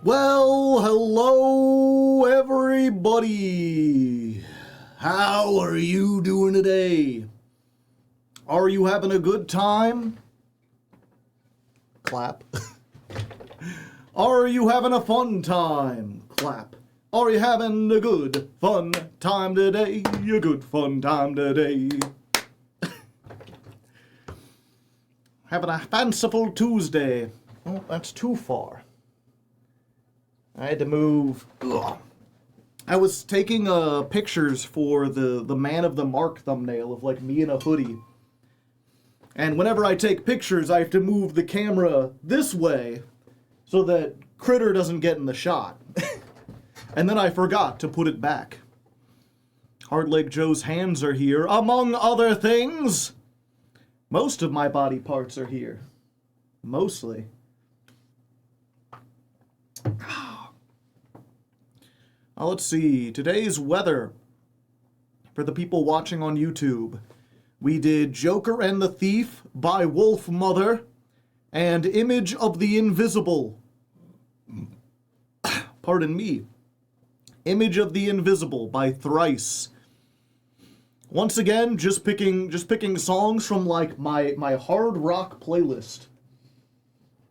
Well, hello everybody. How are you doing today? Are you having a good time? Clap. Are you having a fun time? Clap. Are you having a good fun time today? A good fun time today. Having a fanciful Tuesday. Oh, that's too far. I had to move. Ugh. I was taking pictures for the Man of the Mark thumbnail of like me in a hoodie. And whenever I take pictures, I have to move the camera this way so that Critter doesn't get in the shot. And then I forgot to put it back. Hardleg Joe's hands are here, among other things. Most of my body parts are here. Mostly. Let's see, today's weather for the people watching on YouTube. We did Joker and the Thief by Wolf Mother and Image of the Invisible. Pardon me. Image of the Invisible by Thrice. Once again, just picking songs from like my hard rock playlist.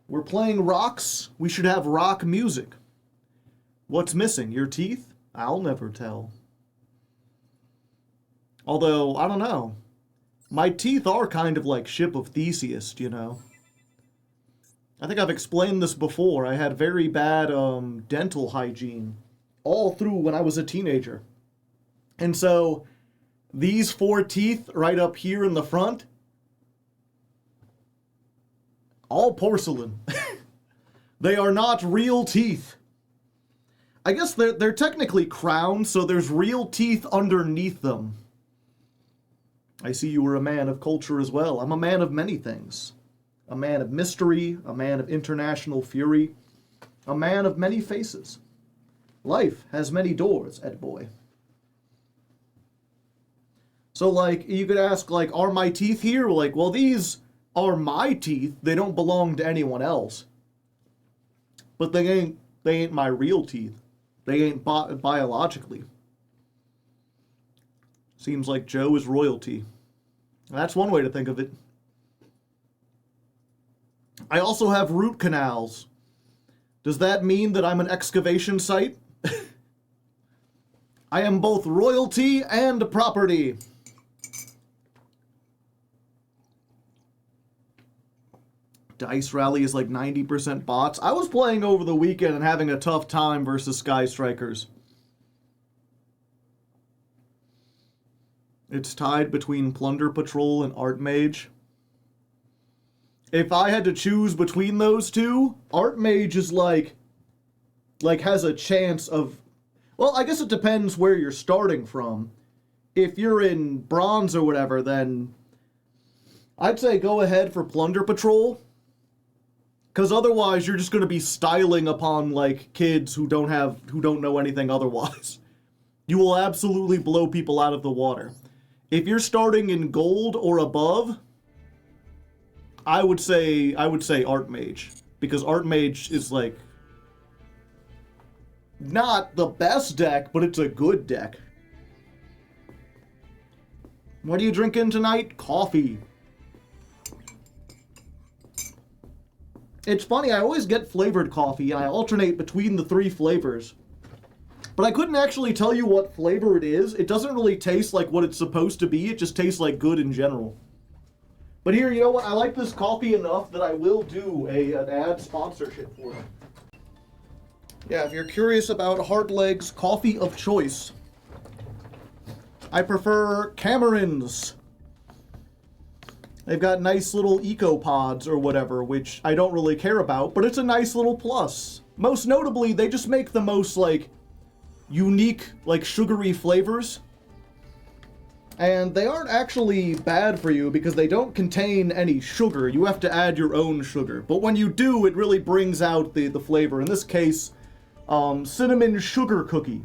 We're playing rocks, we should have rock music. What's missing? Your teeth? I'll never tell. Although, I don't know. My teeth are kind of like Ship of Theseus, you know. I think I've explained this before. I had very bad dental hygiene all through when I was a teenager. And so, these 4 teeth right up here in the front, all porcelain. They are not real teeth. I guess they're technically crowns, so there's real teeth underneath them. I see you were a man of culture as well. I'm a man of many things. A man of mystery, a man of international fury, a man of many faces. Life has many doors, Ed boy. So, like, you could ask, like, are my teeth here? Like, well, these are my teeth. They don't belong to anyone else. But they ain't my real teeth. They ain't biologically. Seems like Joe is royalty. That's one way to think of it. I also have root canals. Does that mean that I'm an excavation site? I am both royalty and property. Dice Rally is like 90% bots. I was playing over the weekend and having a tough time versus Sky Strikers. It's tied between Plunder Patrol and Art Mage. If I had to choose between those two, Art Mage is like has a chance of... Well, I guess it depends where you're starting from. If you're in Bronze or whatever, then I'd say go ahead for Plunder Patrol. Because otherwise, you're just going to be styling upon, like, kids who don't know anything otherwise. You will absolutely blow people out of the water. If you're starting in Gold or above, I would say Art Mage. Because Art Mage is, like, not the best deck, but it's a good deck. What are you drinking tonight? Coffee. It's funny, I always get flavored coffee, and I alternate between the 3 flavors. But I couldn't actually tell you what flavor it is. It doesn't really taste like what it's supposed to be, it just tastes like good in general. But here, you know what, I like this coffee enough that I will do an ad sponsorship for it. Yeah, if you're curious about Hardleg's coffee of choice, I prefer Cameron's. They've got nice little eco pods or whatever, which I don't really care about, but it's a nice little plus. Most notably, they just make the most, like, unique, like, sugary flavors. And they aren't actually bad for you because they don't contain any sugar. You have to add your own sugar. But when you do, it really brings out the flavor. In this case, cinnamon sugar cookie,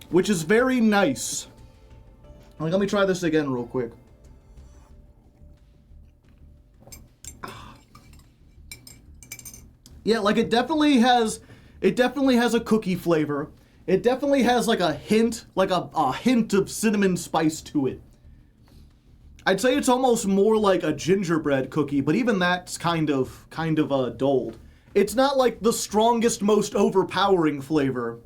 which is very nice. Like, let me try this again real quick. Yeah, like it definitely has a cookie flavor. It definitely has like a hint of cinnamon spice to it. I'd say it's almost more like a gingerbread cookie, but even that's kind of dulled. It's not like the strongest, most overpowering flavor.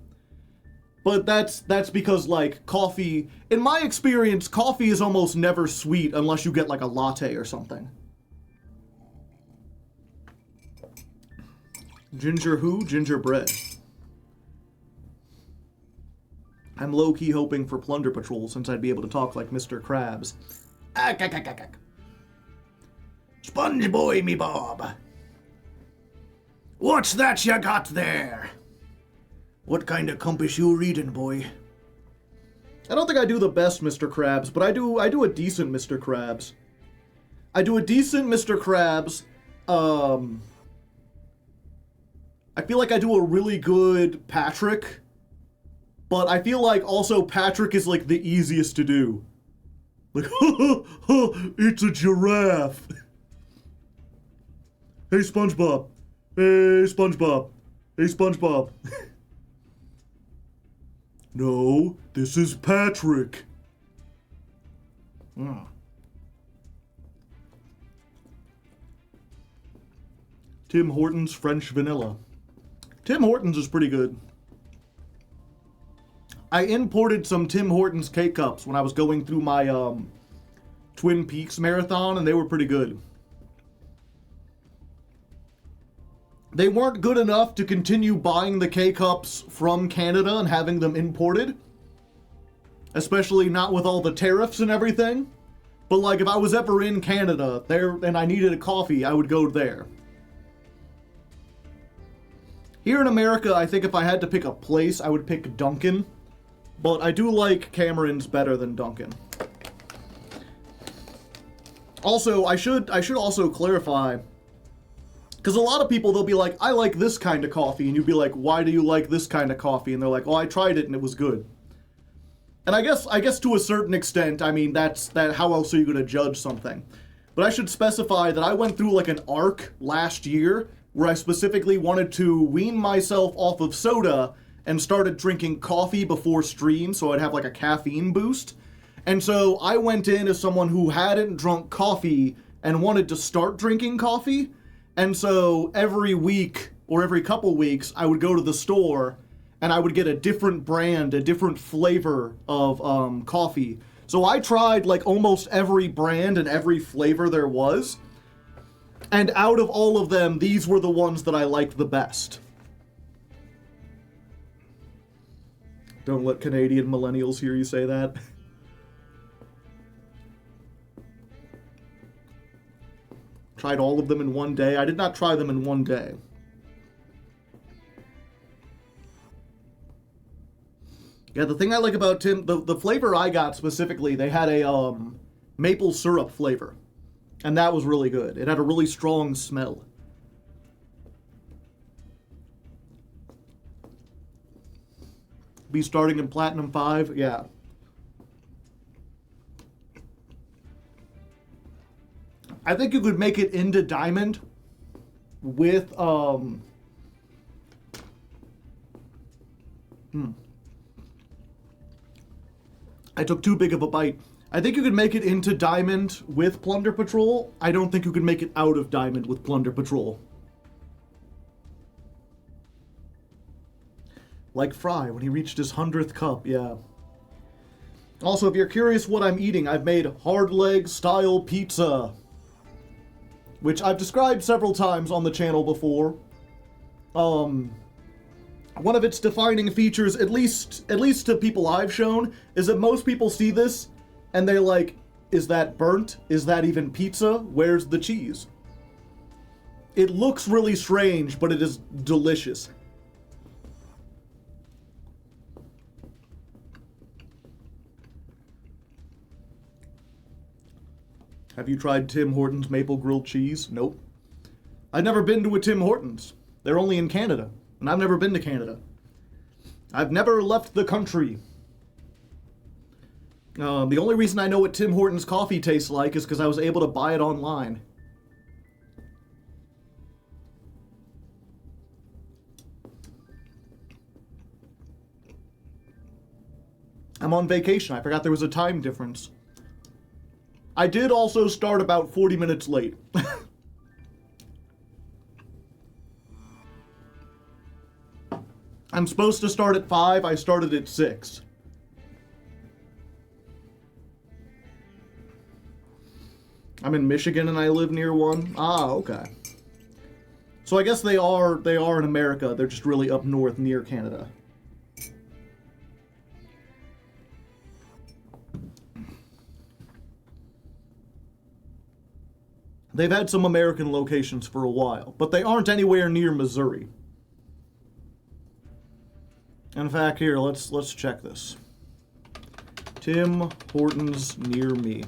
But that's because, like, coffee... In my experience, coffee is almost never sweet unless you get, like, a latte or something. Ginger who? Gingerbread. I'm low-key hoping for Plunder Patrol since I'd be able to talk like Mr. Krabs. Sponge boy, me bob. What's that you got there? What kind of compass you reading, boy? I don't think I do the best Mr. Krabs, but I do a decent Mr. Krabs. I do a decent Mr. Krabs. I feel like I do a really good Patrick, but I feel like also Patrick is like the easiest to do. Like, it's a giraffe. Hey, SpongeBob. Hey, SpongeBob. Hey, SpongeBob. No, this is Patrick. Tim Hortons French Vanilla. Tim Hortons is pretty good. I imported some Tim Hortons K-Cups when I was going through my Twin Peaks marathon, and they were pretty good. They weren't good enough to continue buying the K-Cups from Canada and having them imported. Especially not with all the tariffs and everything. But like if I was ever in Canada there and I needed a coffee, I would go there. Here in America, I think if I had to pick a place, I would pick Dunkin'. But I do like Cameron's better than Dunkin'. Also, I should also clarify, because a lot of people, they'll be like, I like this kind of coffee, and you'd be like, why do you like this kind of coffee? And they're like, oh, I tried it and it was good. And I guess to a certain extent, I mean, how else are you going to judge something? But I should specify that I went through like an arc last year where I specifically wanted to wean myself off of soda and started drinking coffee before stream, so I'd have like a caffeine boost. And so I went in as someone who hadn't drunk coffee and wanted to start drinking coffee. And so every week or every couple weeks, I would go to the store and I would get a different brand, a different flavor of coffee. So I tried like almost every brand and every flavor there was. And out of all of them, these were the ones that I liked the best. Don't let Canadian millennials hear you say that. Tried all of them in one day. I did not try them in one day. Yeah, the thing I like about Tim, the flavor I got specifically, they had a maple syrup flavor. And that was really good. It had a really strong smell. Be starting in Platinum 5? Yeah. I think you could make it into Diamond with, I took too big of a bite. I think you could make it into Diamond with Plunder Patrol. I don't think you could make it out of Diamond with Plunder Patrol. Like Fry when he reached his 100th cup, yeah. Also, if you're curious what I'm eating, I've made Hardleg style pizza, which I've described several times on the channel before. One of its defining features, at least to people I've shown, is that most people see this and they're like, is that burnt? Is that even pizza? Where's the cheese? It looks really strange, but it is delicious. Have you tried Tim Hortons maple grilled cheese? Nope. I've never been to a Tim Hortons. They're only in Canada, and I've never been to Canada. I've never left the country. The only reason I know what Tim Hortons coffee tastes like is because I was able to buy it online. I'm on vacation. I forgot there was a time difference. I did also start about 40 minutes late. I'm supposed to start at 5. I started at 6. I'm in Michigan and I live near one. Ah, okay. So I guess they are in America. They're just really up north near Canada. They've had some American locations for a while, but they aren't anywhere near Missouri. In fact, here, let's check this. Tim Hortons near me.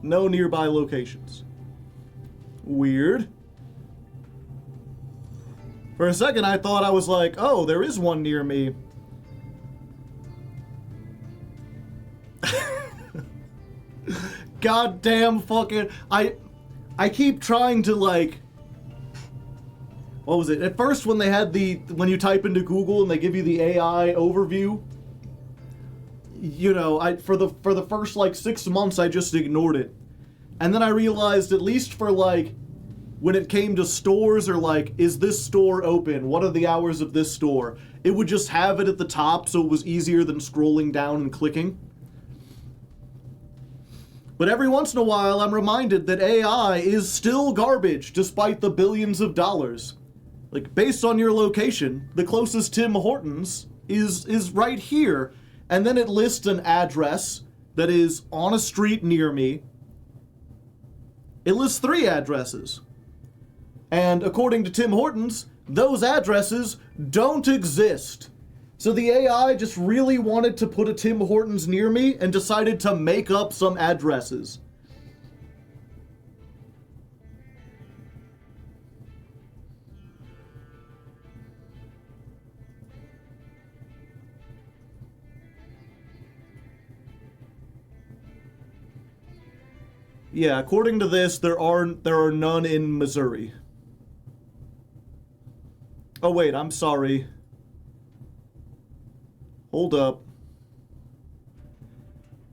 No nearby locations. Weird. For a second, I thought I was like, oh, there is one near me. Goddamn fucking... I keep trying to, like... What was it? At first, when they had when you type into Google and they give you the AI overview, you know, for the first, like, 6 months, I just ignored it. And then I realized, at least for, like, when it came to stores or, like, is this store open? What are the hours of this store? It would just have it at the top so it was easier than scrolling down and clicking. But every once in a while, I'm reminded that AI is still garbage, despite the billions of dollars. Like, based on your location, the closest Tim Hortons is right here. And then it lists an address that is on a street near me. It lists 3 addresses. And according to Tim Hortons, those addresses don't exist. So the AI just really wanted to put a Tim Hortons near me and decided to make up some addresses. Yeah, according to this, there are none in Missouri. Oh wait, I'm sorry. Hold up.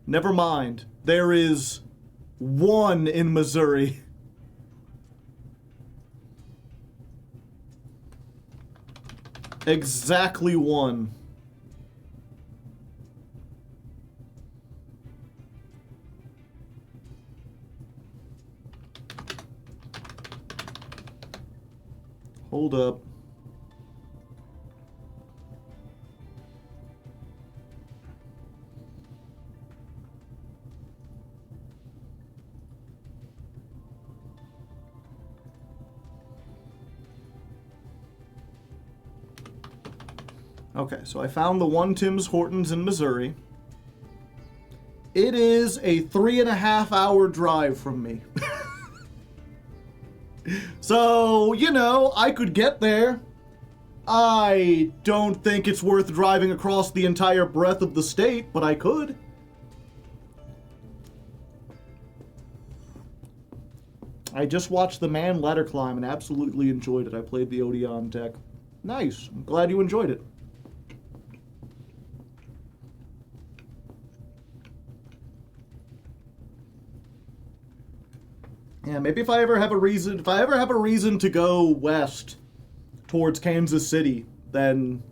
Never mind. There is 1 in Missouri. Exactly 1. Hold up. Okay, so I found the one Tim's Hortons in Missouri. It is a 3.5-hour drive from me. So, you know, I could get there. I don't think it's worth driving across the entire breadth of the state, but I could. I just watched The Man Ladder Climb and absolutely enjoyed it. I played the Odeon deck. Nice. I'm glad you enjoyed it. Yeah, maybe if I ever have a reason to go west towards Kansas City, then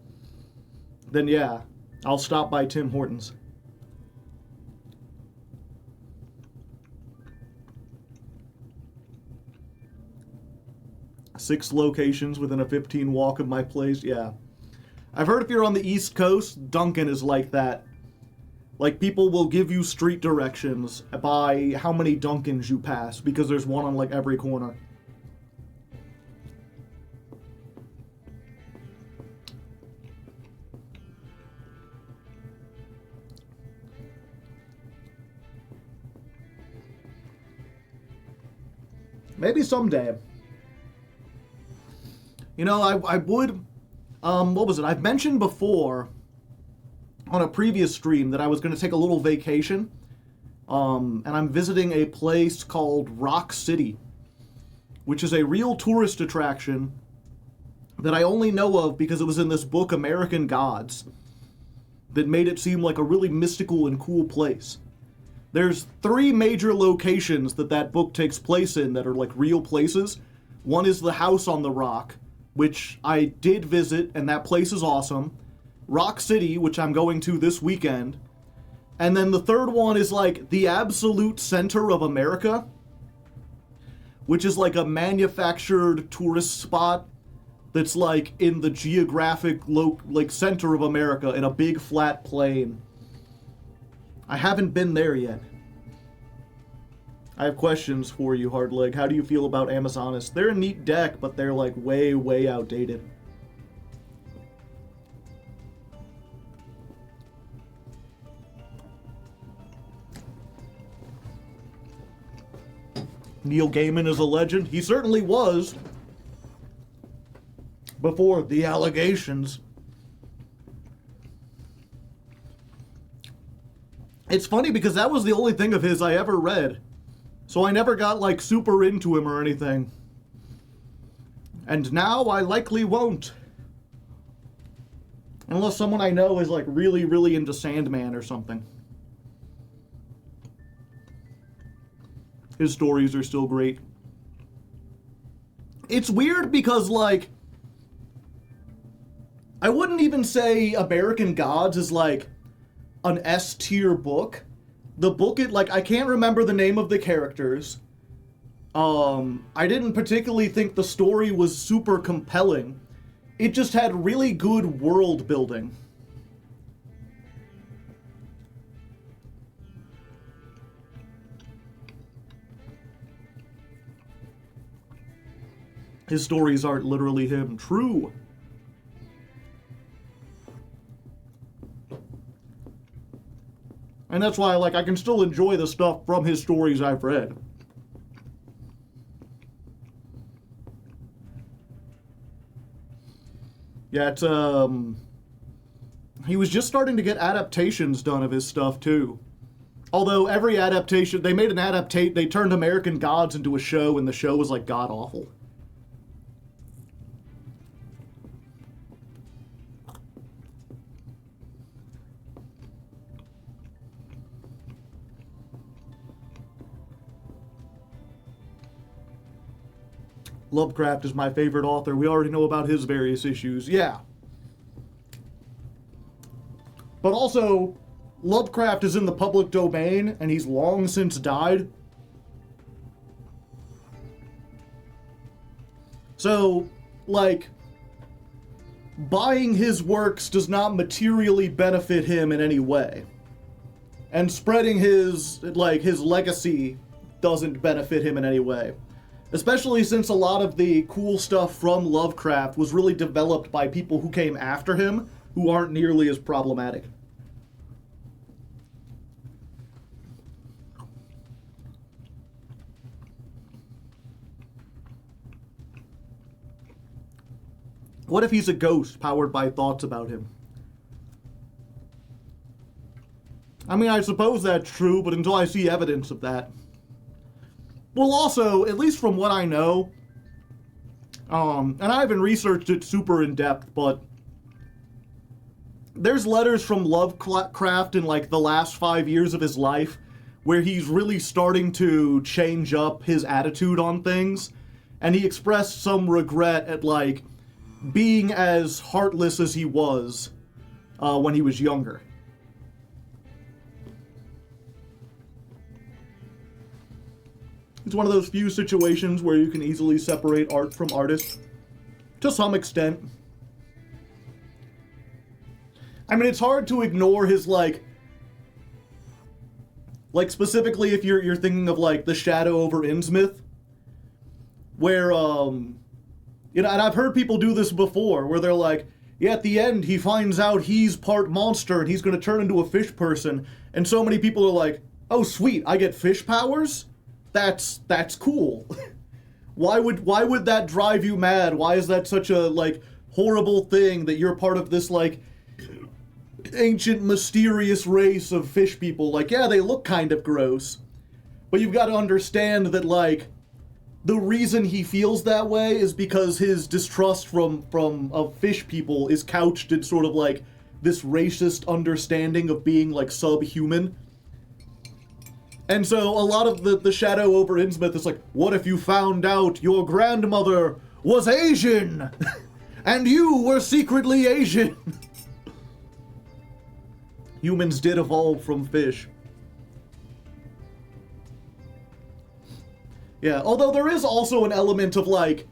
yeah, I'll stop by Tim Hortons. Six locations within a 15 walk of my place, yeah. I've heard if you're on the East Coast, Dunkin' is like that. Like, people will give you street directions by how many Dunkins you pass, because there's one on, like, every corner. Maybe someday. You know, I would, what was it? I've mentioned before on a previous stream that I was going to take a little vacation, and I'm visiting a place called Rock City, which is a real tourist attraction that I only know of because it was in this book, American Gods, that made it seem like a really mystical and cool place. There's 3 major locations that book takes place in that are like real places. One is the House on the Rock, which I did visit, and that place is awesome. Rock City, which I'm going to this weekend. And then the third one is like the absolute center of America, which is like a manufactured tourist spot that's like in the geographic center of America in a big flat plain. I haven't been there yet. I have questions for you, Hardleg. How do you feel about Amazonas? They're a neat deck, but they're like way, way outdated. Neil Gaiman is a legend. He certainly was. Before the allegations. It's funny because that was the only thing of his I ever read. So I never got like super into him or anything. And now I likely won't. Unless someone I know is like really, really into Sandman or something. His stories are still great. It's weird because like, I wouldn't even say American Gods is like an S-tier book. The book, I can't remember the name of the characters. I didn't particularly think the story was super compelling. It just had really good world building. His stories aren't literally him. True. And that's why, I can still enjoy the stuff from his stories I've read. Yeah, it's, he was just starting to get adaptations done of his stuff, too. Although every adaptation, they made an they turned American Gods into a show, and the show was, god-awful. Lovecraft is my favorite author. We already know about his various issues. Yeah. But also, Lovecraft is in the public domain, and he's long since died. So, buying his works does not materially benefit him in any way. And spreading his legacy doesn't benefit him in any way. Especially since a lot of the cool stuff from Lovecraft was really developed by people who came after him, who aren't nearly as problematic. What if he's a ghost powered by thoughts about him? I mean, I suppose that's true, but until I see evidence of that. Well, also, at least from what I know, and I haven't researched it super in depth, but there's letters from Lovecraft in the last 5 years of his life where he's really starting to change up his attitude on things, and he expressed some regret at being as heartless as he was when he was younger. It's one of those few situations where you can easily separate art from artist. To some extent. I mean, it's hard to ignore his, specifically if you're thinking of, The Shadow over Innsmouth. Where, and I've heard people do this before, where they're yeah, at the end, he finds out he's part monster and he's going to turn into a fish person. And so many people are oh, sweet, I get fish powers? That's cool. why would that drive you mad? Why is that such a, like, horrible thing that you're part of this, like, ancient mysterious race of fish people? Like, yeah, they look kind of gross, but you've got to understand that, like, the reason he feels that way is because his distrust of fish people is couched in sort of like this racist understanding of being like subhuman. And so a lot of the shadow over Innsmouth is like, what if you found out your grandmother was Asian and you were secretly Asian? Humans did evolve from fish. Yeah, although there is also an element of like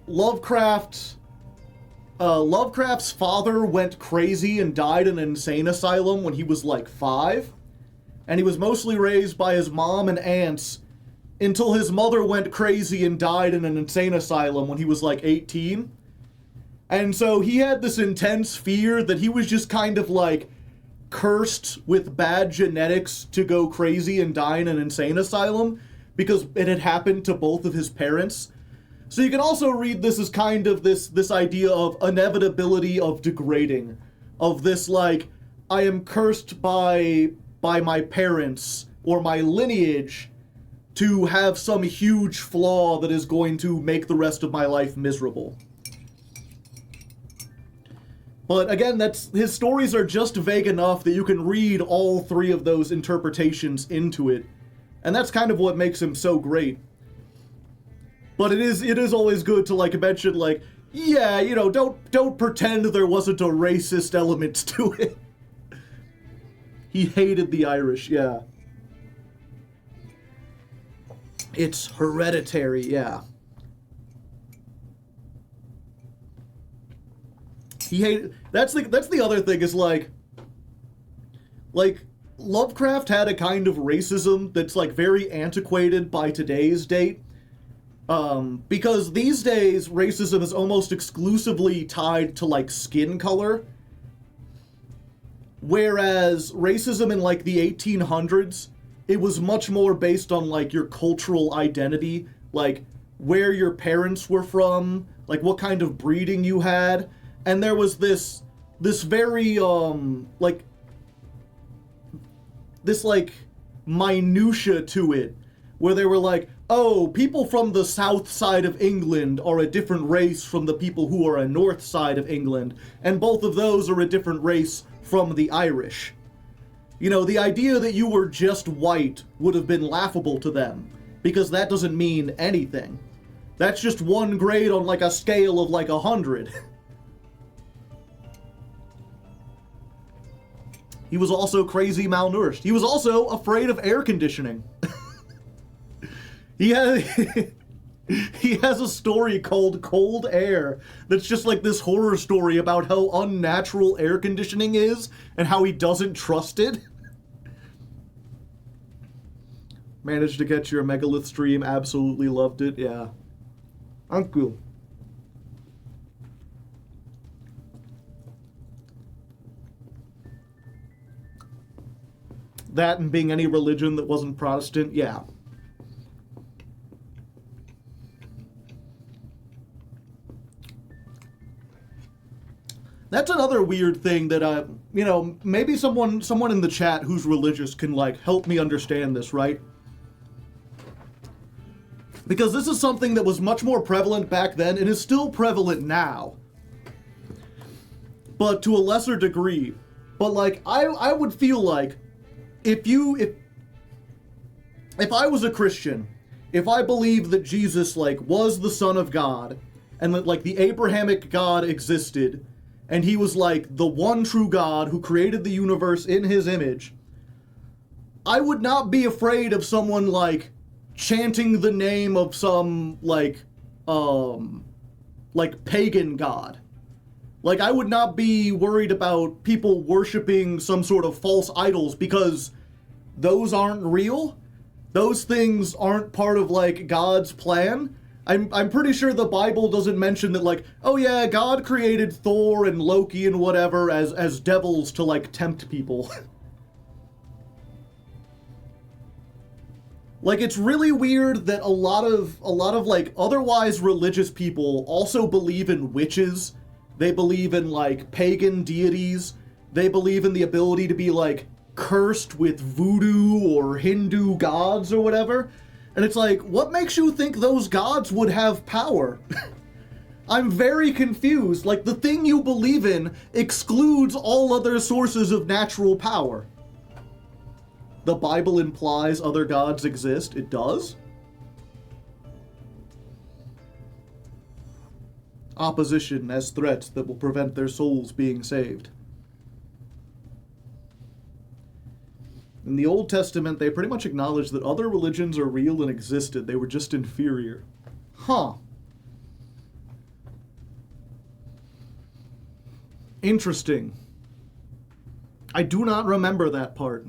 Lovecraft's father went crazy and died in an insane asylum when he was like 5, and he was mostly raised by his mom and aunts until his mother went crazy and died in an insane asylum when he was like 18. And so he had this intense fear that he was just kind of like cursed with bad genetics to go crazy and die in an insane asylum, because it had happened to both of his parents. So you can also read this as kind of this idea of inevitability of degrading. Of this, like, I am cursed by my parents or my lineage to have some huge flaw that is going to make the rest of my life miserable. But again, his stories are just vague enough that you can read all 3 of those interpretations into it. And that's kind of what makes him so great. But it is always good to, like, mention, like, yeah, you know, don't pretend there wasn't a racist element to it. He hated the Irish, yeah. It's hereditary, yeah. He hated... That's the other thing, is, like... Lovecraft had a kind of racism that's, like, very antiquated by today's date. Because these days, racism is almost exclusively tied to, like, skin color. Whereas racism in, like, the 1800s, it was much more based on, like, your cultural identity. Like, where your parents were from, like, what kind of breeding you had. And there was this very, like, minutia to it, where they were like, oh, people from the south side of England are a different race from the people who are a north side of England, and both of those are a different race from the Irish. You know, the idea that you were just white would have been laughable to them, because that doesn't mean anything. That's just one grade on, like, a scale of, like, 100. He was also crazy malnourished. He was also afraid of air conditioning. He has a story called Cold Air that's just like this horror story about how unnatural air conditioning is and how he doesn't trust it. Managed to get your Megalith stream, absolutely loved it, yeah. Uncle. That and being any religion that wasn't Protestant, yeah. That's another weird thing that, you know, maybe someone in the chat who's religious can, like, help me understand this, right? Because this is something that was much more prevalent back then and is still prevalent now. But to a lesser degree. But, like, I would feel like if I was a Christian, if I believed that Jesus, like, was the Son of God, and that, like, the Abrahamic God existed, and he was, like, the one true God who created the universe in his image, I would not be afraid of someone, like, chanting the name of some, like, pagan god. Like, I would not be worried about people worshiping some sort of false idols, because those aren't real. Those things aren't part of, like, God's plan. I'm pretty sure the Bible doesn't mention that, like, oh yeah, God created Thor and Loki and whatever as devils to, like, tempt people. Like, it's really weird that a lot of like otherwise religious people also believe in witches. They believe in like pagan deities. They believe in the ability to be like cursed with voodoo or Hindu gods or whatever. And it's like, what makes you think those gods would have power? I'm very confused. Like, the thing you believe in excludes all other sources of natural power. The Bible implies other gods exist. It does. Opposition as threats that will prevent their souls being saved. In the Old Testament, they pretty much acknowledge that other religions are real and existed. They were just inferior. Huh. Interesting. I do not remember that part.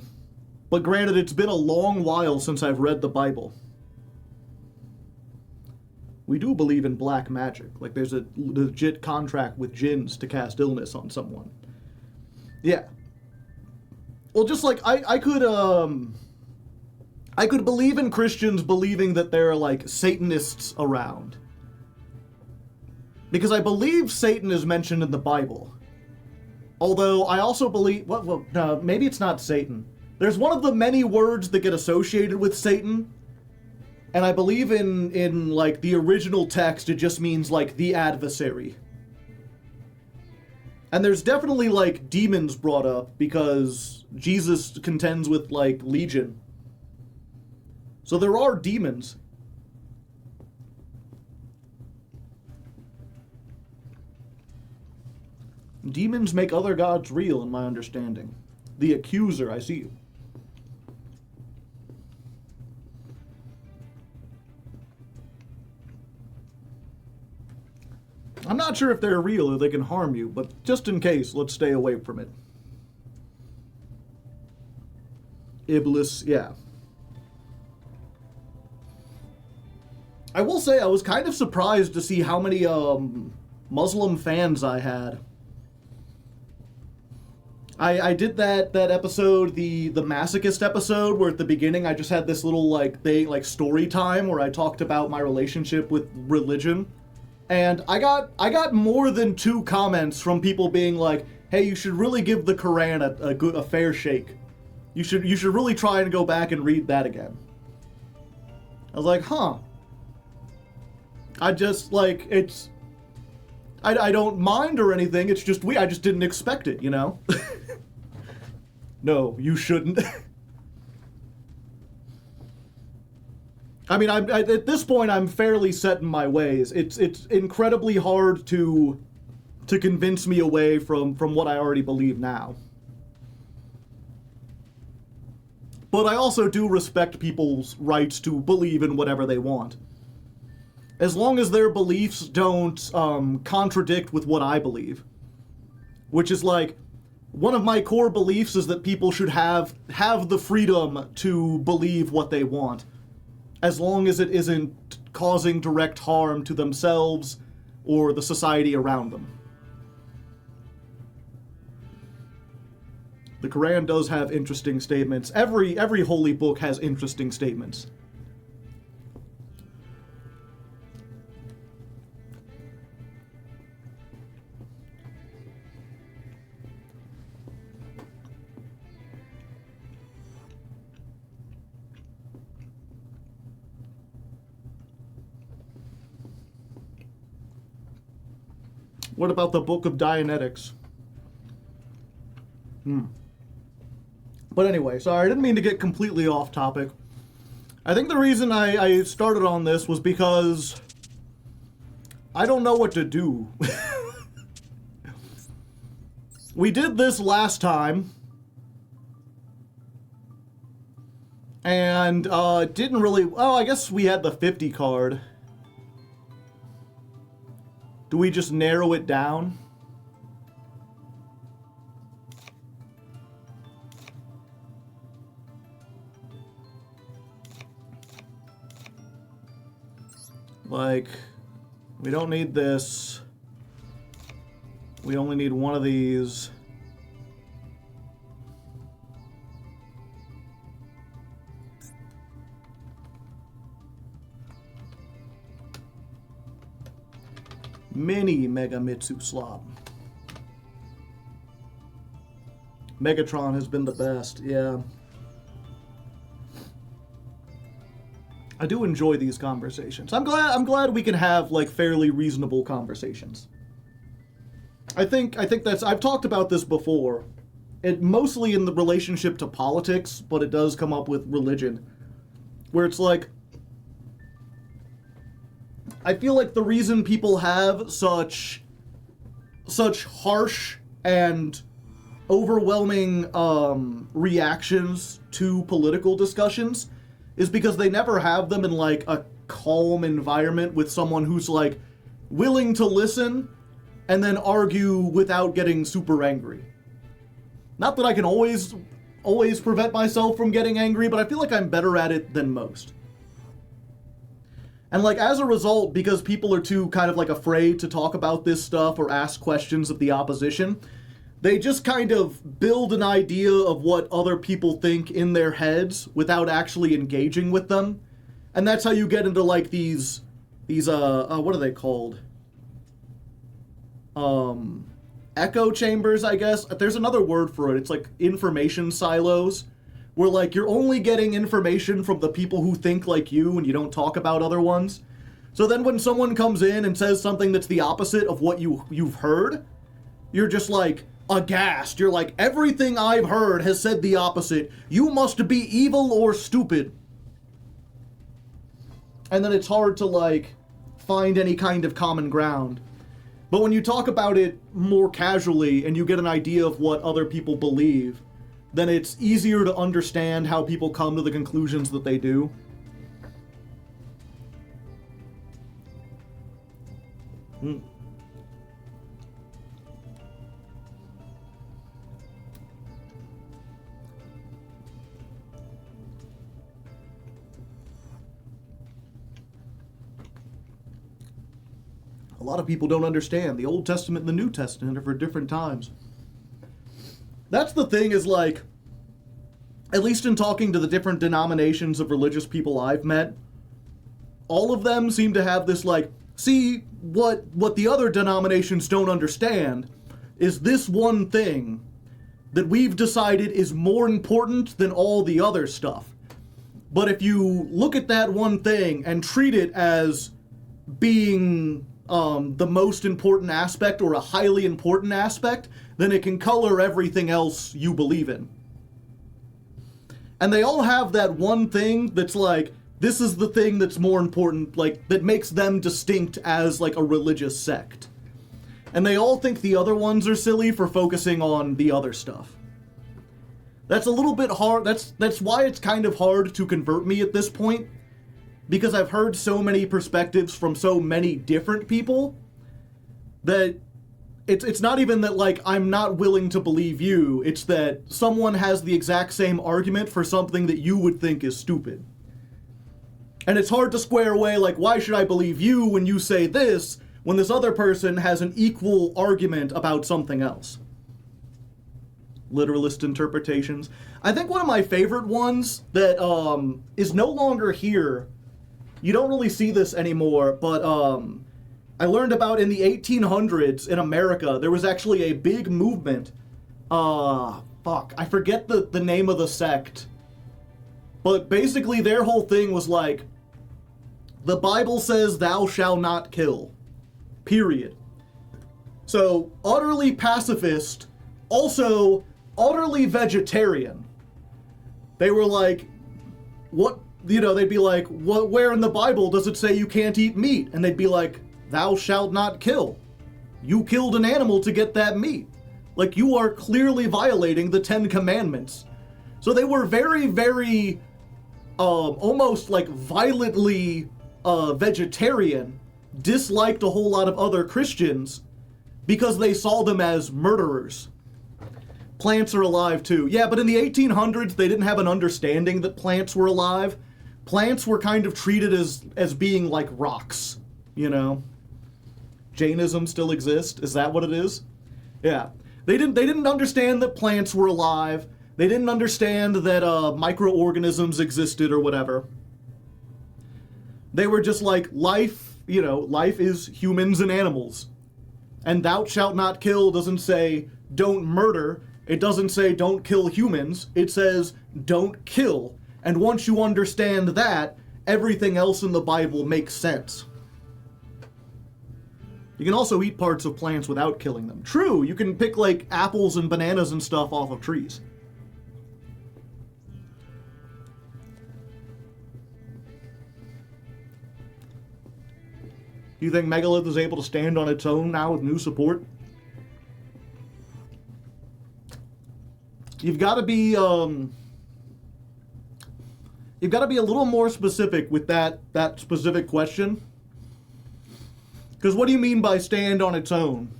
But granted, it's been a long while since I've read the Bible. We do believe in black magic. Like, there's a legit contract with jinns to cast illness on someone. Yeah. Well, just like, I could believe in Christians believing that there are, like, Satanists around. Because I believe Satan is mentioned in the Bible. Although, I also believe... Well, no, maybe it's not Satan. There's one of the many words that get associated with Satan. And I believe in like, the original text, it just means, like, the adversary. And there's definitely, like, demons brought up, because Jesus contends with, like, Legion. So there are demons. Demons make other gods real, in my understanding. The accuser, I see you. I'm not sure if they're real or they can harm you, but just in case, let's stay away from it. Iblis, yeah. I will say I was kind of surprised to see how many Muslim fans I had. I did that episode, the masochist episode, where at the beginning I just had this little like story time where I talked about my relationship with religion. And I got more than 2 comments from people being like, "Hey, you should really give the Quran a fair shake. You should really try and go back and read that again." I was like, huh. I just, like, it's... I don't mind or anything, it's just I just didn't expect it, you know? No, you shouldn't. I mean, at this point, I'm fairly set in my ways. It's incredibly hard to convince me away from what I already believe now. But I also do respect people's rights to believe in whatever they want. As long as their beliefs don't contradict with what I believe. Which is like, one of my core beliefs is that people should have the freedom to believe what they want. As long as it isn't causing direct harm to themselves or the society around them. The Quran does have interesting statements. Every holy book has interesting statements. What about the Book of Dianetics? But anyway, sorry, I didn't mean to get completely off topic. I think the reason I started on this was because I don't know what to do. We did this last time. And didn't really... Oh, I guess we had the 50 card. Do we just narrow it down? Like, we don't need this. We only need one of these. Mini Megamitsu Slop. Megatron has been the best, yeah. I do enjoy these conversations. I'm glad we can have like fairly reasonable conversations. I think that's, I've talked about this before. It mostly in the relationship to politics, but it does come up with religion. Where it's like, I feel like the reason people have such harsh and overwhelming reactions to political discussions is because they never have them in like a calm environment with someone who's like willing to listen and then argue without getting super angry. Not that I can always prevent myself from getting angry, but I feel like I'm better at it than most. And like as a result, because people are too kind of like afraid to talk about this stuff or ask questions of the opposition, they just kind of build an idea of what other people think in their heads without actually engaging with them. And that's how you get into like these what are they called? Echo chambers, I guess. There's another word for it. It's like information silos, where like you're only getting information from the people who think like you and you don't talk about other ones. So then when someone comes in and says something that's the opposite of what you've heard, you're just like aghast. You're like, everything I've heard has said the opposite. You must be evil or stupid. And then it's hard to like find any kind of common ground. But when you talk about it more casually and you get an idea of what other people believe, then it's easier to understand how people come to the conclusions that they do. A lot of people don't understand. The Old Testament and the New Testament are for different times. That's the thing is like, at least in talking to the different denominations of religious people I've met, all of them seem to have this like, see, what the other denominations don't understand is this one thing that we've decided is more important than all the other stuff. But if you look at that one thing and treat it as being the most important aspect or a highly important aspect, then it can color everything else you believe in. And they all have that one thing that's like, this is the thing that's more important, like, that makes them distinct as, like, a religious sect. And they all think the other ones are silly for focusing on the other stuff. That's a little bit hard, that's why it's kind of hard to convert me at this point, because I've heard so many perspectives from so many different people that it's not even that, like, I'm not willing to believe you, it's that someone has the exact same argument for something that you would think is stupid. And it's hard to square away, like, why should I believe you when you say this, when this other person has an equal argument about something else? Literalist interpretations. I think one of my favorite ones that is no longer here, you don't really see this anymore, but I learned about in the 1800s in America, there was actually a big movement. I forget the name of the sect. But basically their whole thing was like, the Bible says thou shalt not kill. Period. So, utterly pacifist, also utterly vegetarian. They were like, what, you know, they'd be like, where in the Bible does it say you can't eat meat? And they'd be like, thou shalt not kill. You killed an animal to get that meat. Like, you are clearly violating the 10 Commandments. So they were very, very, almost like violently vegetarian, disliked a whole lot of other Christians because they saw them as murderers. Plants are alive too. Yeah, but in the 1800s, they didn't have an understanding that plants were alive. Plants were kind of treated as being like rocks, you know? Jainism still exists? Is that what it is? Yeah. They didn't understand that plants were alive. They didn't understand that microorganisms existed or whatever. They were just like, life life is humans and animals. And thou shalt not kill doesn't say don't murder. It doesn't say don't kill humans. It says don't kill. And once you understand that, everything else in the Bible makes sense. You can also eat parts of plants without killing them. True, you can pick like apples and bananas and stuff off of trees. Do you think Megalith is able to stand on its own now with new support? You've got to be a little more specific with that specific question. Because what do you mean by stand on its own?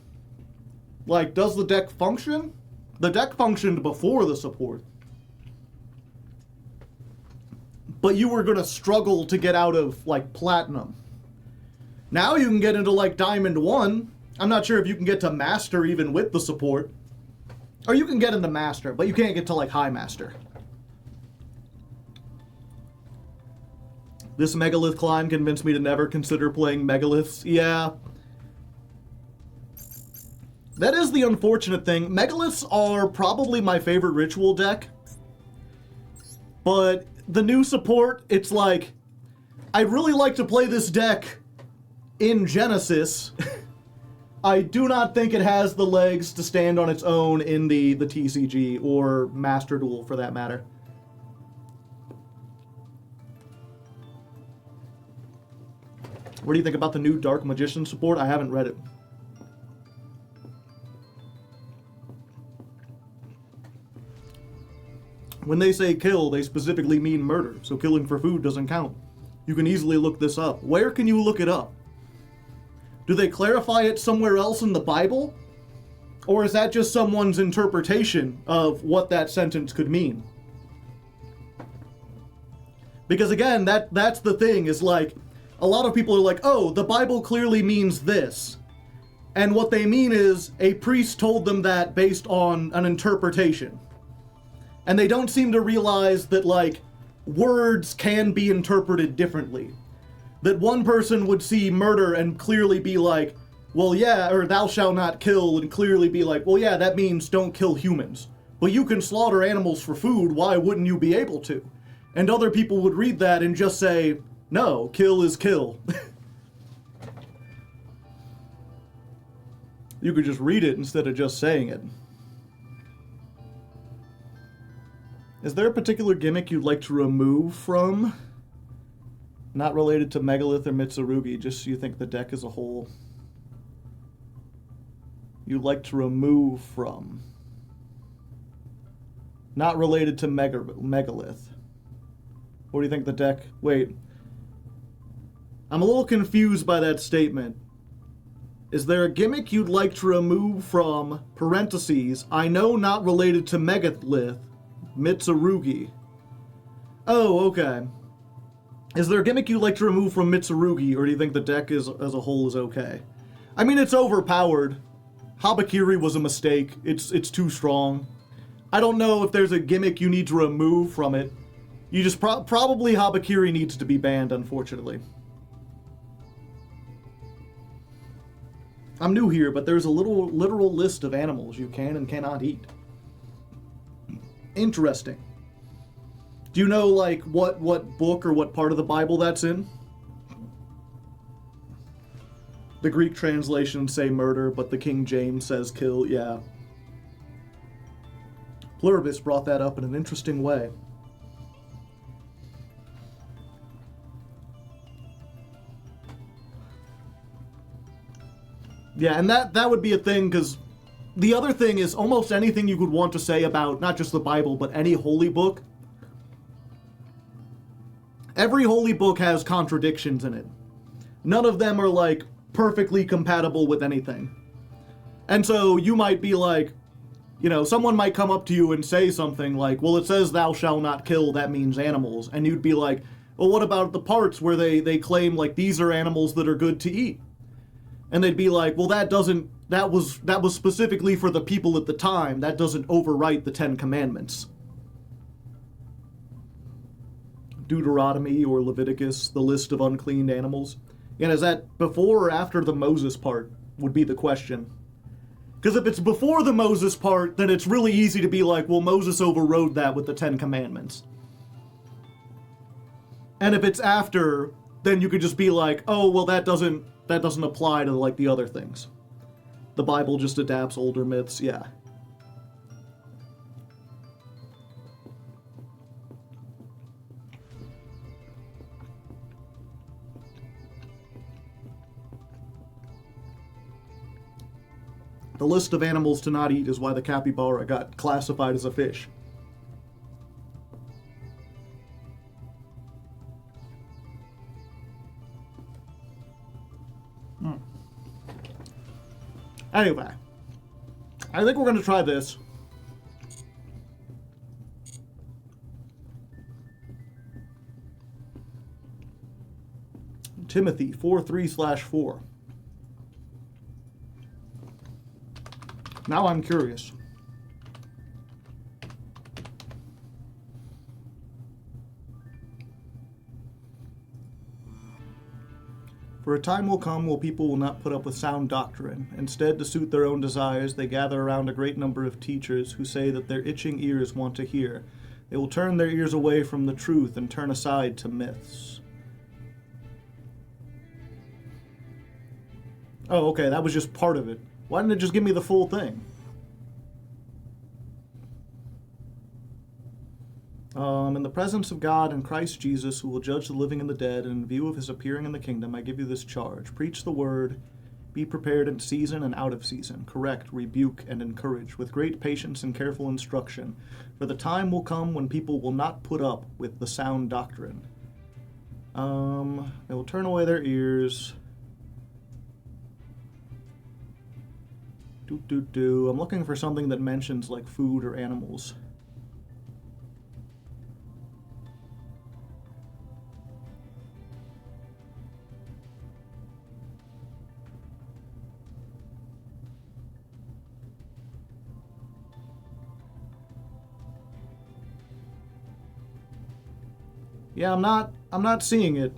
Like, does the deck function? The deck functioned before the support. But you were going to struggle to get out of, like, Platinum. Now you can get into, like, Diamond 1. I'm not sure if you can get to Master even with the support. Or you can get into Master, but you can't get to, like, High Master. This Megalith climb convinced me to never consider playing Megaliths. Yeah. That is the unfortunate thing. Megaliths are probably my favorite ritual deck. But the new support, it's like, I'd really like to play this deck in Genesis. I do not think it has the legs to stand on its own in the TCG or Master Duel for that matter. What do you think about the new Dark Magician support? I haven't read it. When they say kill, they specifically mean murder, so killing for food doesn't count. You can easily look this up. Where can you look it up? Do they clarify it somewhere else in the Bible? Or is that just someone's interpretation of what that sentence could mean? Because again, that's the thing, is like, a lot of people are like, oh, the Bible clearly means this. And what they mean is, a priest told them that based on an interpretation. And they don't seem to realize that, like, words can be interpreted differently. That one person would see murder and clearly be like, well, yeah, or thou shalt not kill, and clearly be like, well, yeah, that means don't kill humans. But you can slaughter animals for food, why wouldn't you be able to? And other people would read that and just say, no, kill is kill. You could just read it instead of just saying it. Is there a particular gimmick you'd like to remove from? Not related to Megalith or Mitsurugi, just you think the deck as a whole. You'd like to remove from. Not related to Megalith. What do you think the deck... Wait. I'm a little confused by that statement. Is there a gimmick you'd like to remove from, parentheses, I know not related to Megalith, Mitsurugi? Oh, okay. Is there a gimmick you'd like to remove from Mitsurugi, or do you think the deck as a whole is okay? I mean, it's overpowered. Habakiri was a mistake. It's too strong. I don't know if there's a gimmick you need to remove from it. You just probably Habakiri needs to be banned, unfortunately. I'm new here, but there's a literal list of animals you can and cannot eat. Interesting. Do you know, like, what book or what part of the Bible that's in? The Greek translations say murder, but the King James says kill, yeah. Pluribus brought that up in an interesting way. Yeah, and that would be a thing, because the other thing is almost anything you could want to say about not just the Bible, but any holy book. Every holy book has contradictions in it. None of them are, like, perfectly compatible with anything. And so you might be like, you know, someone might come up to you and say something like, well, it says thou shalt not kill, that means animals. And you'd be like, well, what about the parts where they claim, like, these are animals that are good to eat? And they'd be like, well, that was specifically for the people at the time. That doesn't overwrite the 10 Commandments. Deuteronomy or Leviticus, the list of unclean animals. And is that before or after the Moses part would be the question. Because if it's before the Moses part, then it's really easy to be like, well, Moses overrode that with the Ten Commandments. And if it's after, then you could just be like, oh, well, that doesn't apply to, like, the other things. The Bible just adapts older myths, yeah. The list of animals to not eat is why the capybara got classified as a fish. Anyway, I think we're going to try this. Timothy 4:3/4. Now I'm curious. For a time will come when people will not put up with sound doctrine. Instead, to suit their own desires, they gather around a great number of teachers who say that their itching ears want to hear. They will turn their ears away from the truth and turn aside to myths. Oh, okay, that was just part of it. Why didn't it just give me the full thing? In the presence of God and Christ Jesus, who will judge the living and the dead, and in view of his appearing in the kingdom, I give you this charge. Preach the word, be prepared in season and out of season, correct, rebuke, and encourage, with great patience and careful instruction. For the time will come when people will not put up with the sound doctrine. They will turn away their ears. I'm looking for something that mentions, like, food or animals. Yeah, I'm not seeing it.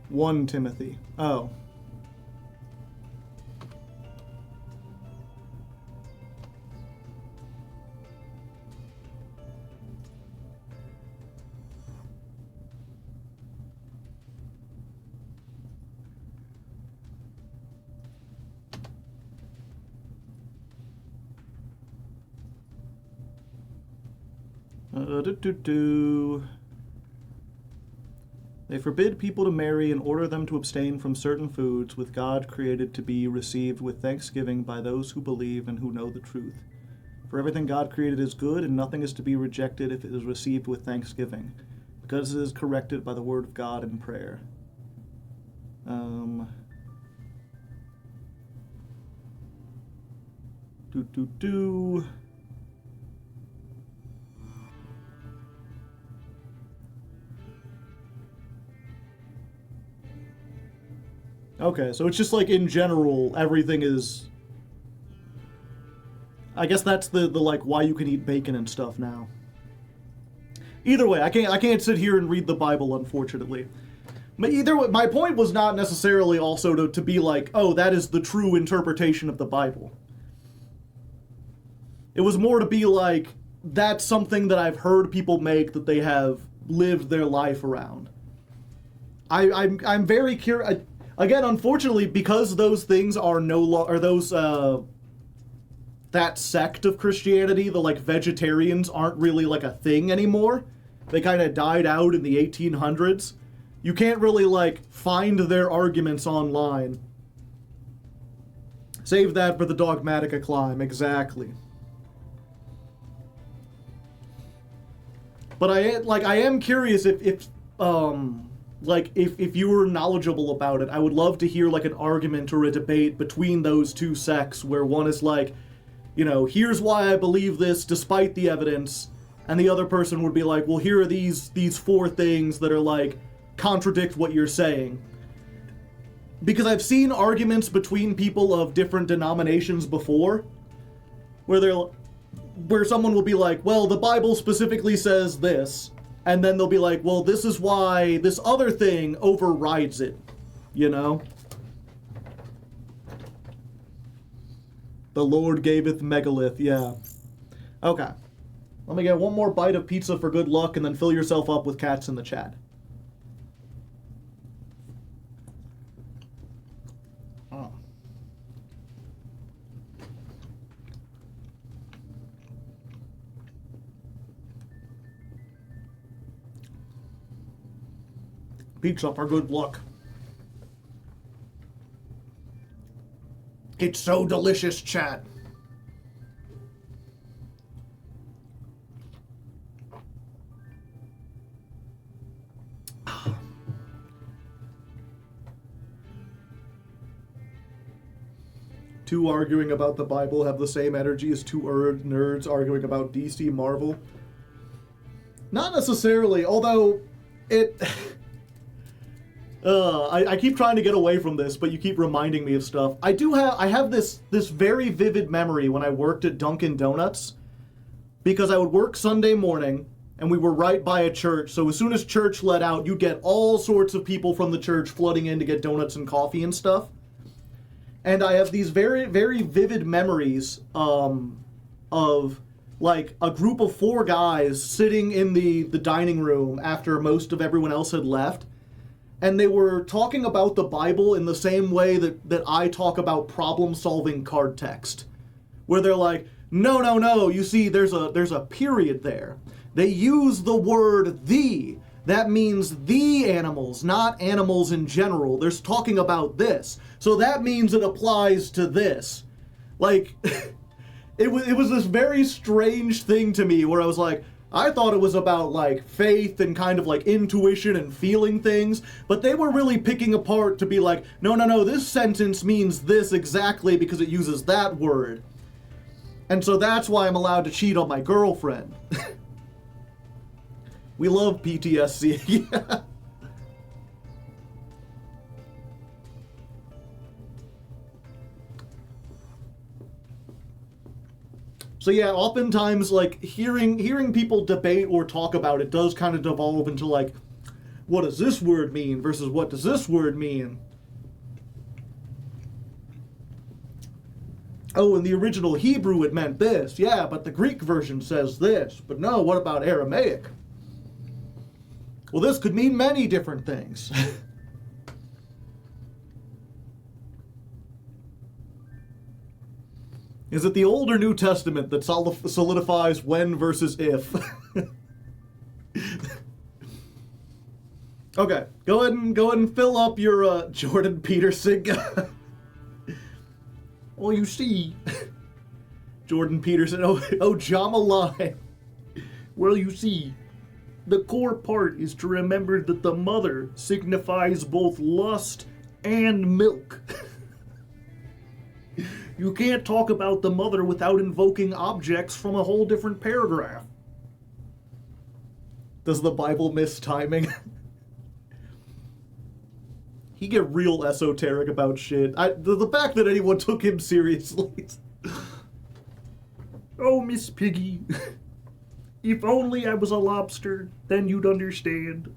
One Timothy. Oh. They forbid people to marry and order them to abstain from certain foods with God created to be received with thanksgiving by those who believe and who know the truth. For everything God created is good, and nothing is to be rejected if it is received with thanksgiving, because it is corrected by the word of God in prayer. Okay, so it's just like in general, everything is... I guess that's the like why you can eat bacon and stuff now. Either way, I can't sit here and read the Bible, unfortunately. But either way, my point was not necessarily also to be like, oh, that is the true interpretation of the Bible. It was more to be like, that's something that I've heard people make that they have lived their life around. I'm very curious. Again, unfortunately, because those things are no longer, that sect of Christianity, the, like, vegetarians aren't really, like, a thing anymore. They kind of died out in the 1800s. You can't really, like, find their arguments online. Save that for the Dogmatica climb, exactly. But I am curious if you were knowledgeable about it, I would love to hear, like, an argument or a debate between those two sects where one is like, you know, here's why I believe this despite the evidence, and the other person would be like, well, here are these four things that are, like, contradict what you're saying. Because I've seen arguments between people of different denominations before, where they're, where someone will be like, well, the Bible specifically says this, and then they'll be like, well, this is why this other thing overrides it, you know? The Lord gaveth Megalith, yeah. Okay. Let me get one more bite of pizza for good luck, and then fill yourself up with cats in the chat. Oh. Pizza for good luck. It's so delicious, chat. Two arguing about the Bible have the same energy as two nerds arguing about DC Marvel. Not necessarily, although it... I keep trying to get away from this, but you keep reminding me of stuff. I have this very vivid memory when I worked at Dunkin' Donuts, because I would work Sunday morning, and we were right by a church, so as soon as church let out, you'd get all sorts of people from the church flooding in to get donuts and coffee and stuff. And I have these very, very vivid memories of, like, a group of 4 guys sitting in the dining room after most of everyone else had left. And they were talking about the Bible in the same way that I talk about problem-solving card text. Where they're like, no, you see, there's a period there. They use the word "the." That means the animals, not animals in general. They're talking about this. So that means it applies to this. Like, it was this very strange thing to me where I was like, I thought it was about, like, faith and kind of, like, intuition and feeling things, but they were really picking apart to be like, no, this sentence means this exactly because it uses that word. And so that's why I'm allowed to cheat on my girlfriend. We love PTSD. Yeah. So yeah, oftentimes, like, hearing people debate or talk about it does kind of devolve into, like, what does this word mean versus what does this word mean? Oh, in the original Hebrew it meant this. Yeah, but the Greek version says this. But no, what about Aramaic? Well, this could mean many different things. Is it the Old or New Testament that solidifies when versus if? Okay, go ahead and fill up your Jordan Peterson. Well, you see, Jordan Peterson. Oh, Jamalai. Well, you see, the core part is to remember that the mother signifies both lust and milk. You can't talk about the mother without invoking objects from a whole different paragraph. Does the Bible miss timing? He get real esoteric about shit. The fact that anyone took him seriously. Oh, Miss Piggy. If only I was a lobster, then you'd understand.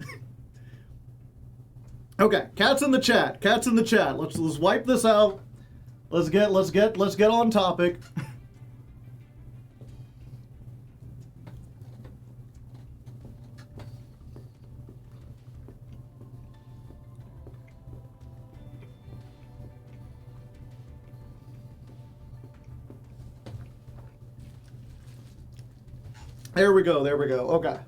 Okay, cats in the chat. Cats in the chat. Let's wipe this out. Let's get on topic. There we go. Okay.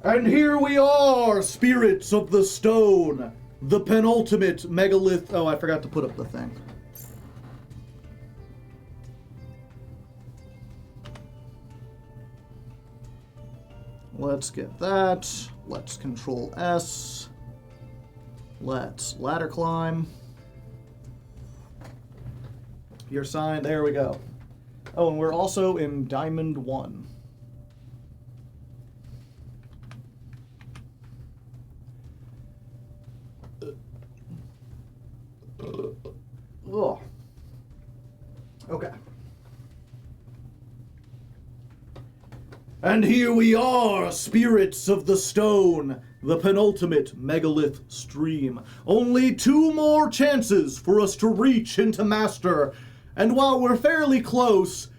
And here we are, spirits of the stone, the penultimate megalith. Oh, I forgot to put up the thing. Let's get that. Let's Control S. Let's ladder climb. Your sign, there we go. Oh, and we're also in Diamond 1. Ugh. Okay. And here we are, spirits of the stone, the penultimate Megalith stream. Only 2 more chances for us to reach into Master. And while we're fairly close,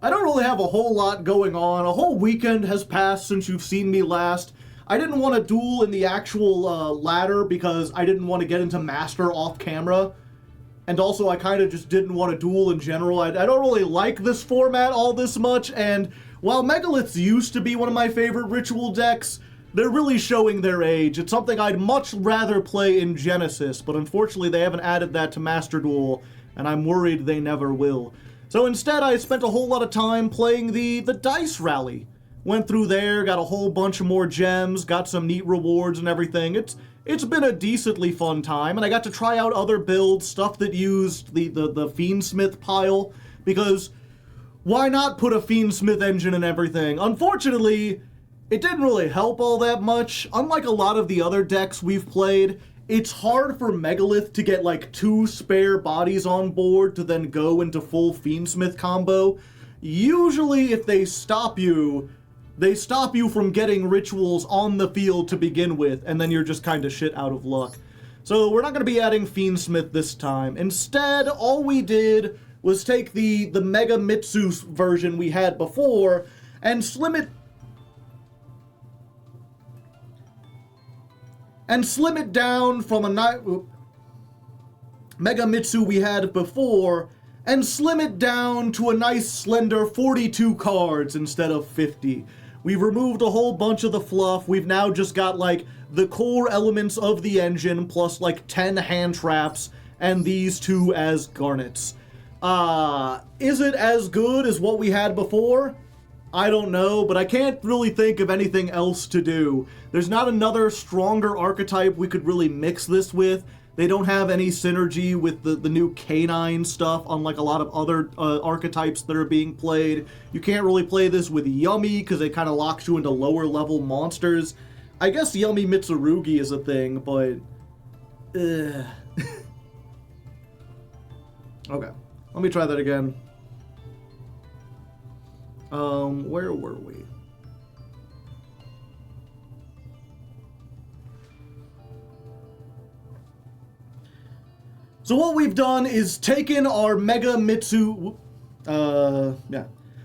I don't really have a whole lot going on. A whole weekend has passed since you've seen me last. I didn't want to duel in the actual ladder because I didn't want to get into Master off camera. And also I kind of just didn't want to duel in general. I don't really like this format all this much, and while Megaliths used to be one of my favorite ritual decks, they're really showing their age. It's something I'd much rather play in Genesis, but unfortunately they haven't added that to Master Duel, and I'm worried they never will. So instead I spent a whole lot of time playing the Dice Rally. Went through there, got a whole bunch of more gems, got some neat rewards and everything. It's been a decently fun time, and I got to try out other builds, stuff that used the Fiendsmith pile, because why not put a Fiendsmith engine in everything? Unfortunately, it didn't really help all that much. Unlike a lot of the other decks we've played, it's hard for Megalith to get like 2 spare bodies on board to then go into full Fiendsmith combo. Usually if they stop you from getting rituals on the field to begin with, and then you're just kind of shit out of luck. So we're not going to be adding Fiendsmith this time. Instead, all we did was take the Mega Mitsu version we had before and slim it down from a Mega Mitsu we had before and slim it down to a nice slender 42 cards instead of 50. We've removed a whole bunch of the fluff. We've now just got like the core elements of the engine plus like 10 hand traps and these 2 as garnets. Is it as good as what we had before? I don't know, but I can't really think of anything else to do. There's not another stronger archetype we could really mix this with. They don't have any synergy with the new canine stuff, unlike a lot of other archetypes that are being played. You can't really play this with Yummy, because it kind of locks you into lower level monsters. I guess Yummy Mitsurugi is a thing, but... Okay. Let me try that again. Where were we? So what we've done is taken our Mega Mitsu...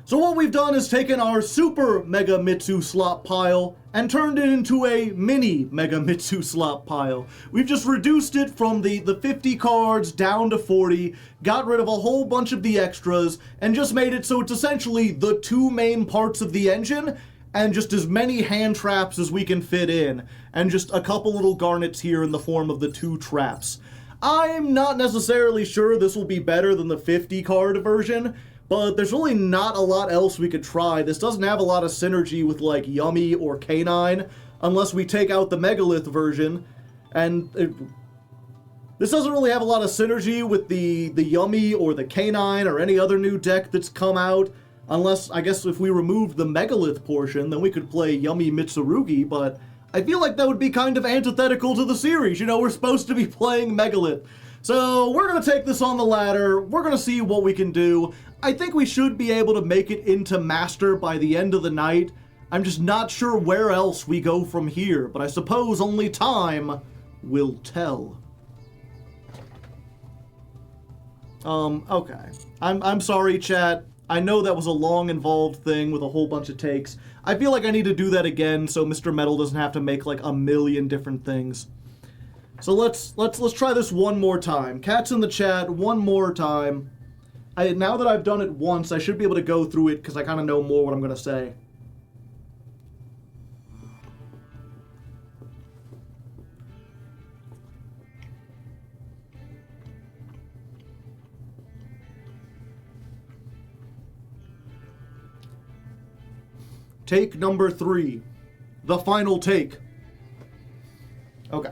So what we've done is taken our Super Mega Mitsu slot pile and turned it into a mini Mega Mitsu slot pile. We've just reduced it from the 50 cards down to 40, got rid of a whole bunch of the extras, and just made it so it's essentially the 2 main parts of the engine, and just as many hand traps as we can fit in, and just a couple little garnets here in the form of the 2 traps. I'm not necessarily sure this will be better than the 50 card version, but there's really not a lot else we could try. This doesn't have a lot of synergy with like Yummy or Canine, unless we take out the Megalith version, and this doesn't really have a lot of synergy with the Yummy or the Canine or any other new deck that's come out, unless, I guess, if we removed the Megalith portion, then we could play Yummy Mitsurugi, but I feel like that would be kind of antithetical to the series. You know, we're supposed to be playing Megalith. So we're going to take this on the ladder. We're going to see what we can do. I think we should be able to make it into Master by the end of the night. I'm just not sure where else we go from here, but I suppose only time will tell. Okay. I'm sorry, chat. I know that was a long, involved thing with a whole bunch of takes. I feel like I need to do that again so Mr. Metal doesn't have to make like a million different things. So let's try this one more time. Cats in the chat, one more time. Now that I've done it once, I should be able to go through it because I kind of know more what I'm going to say. Take number 3. The final take. Okay.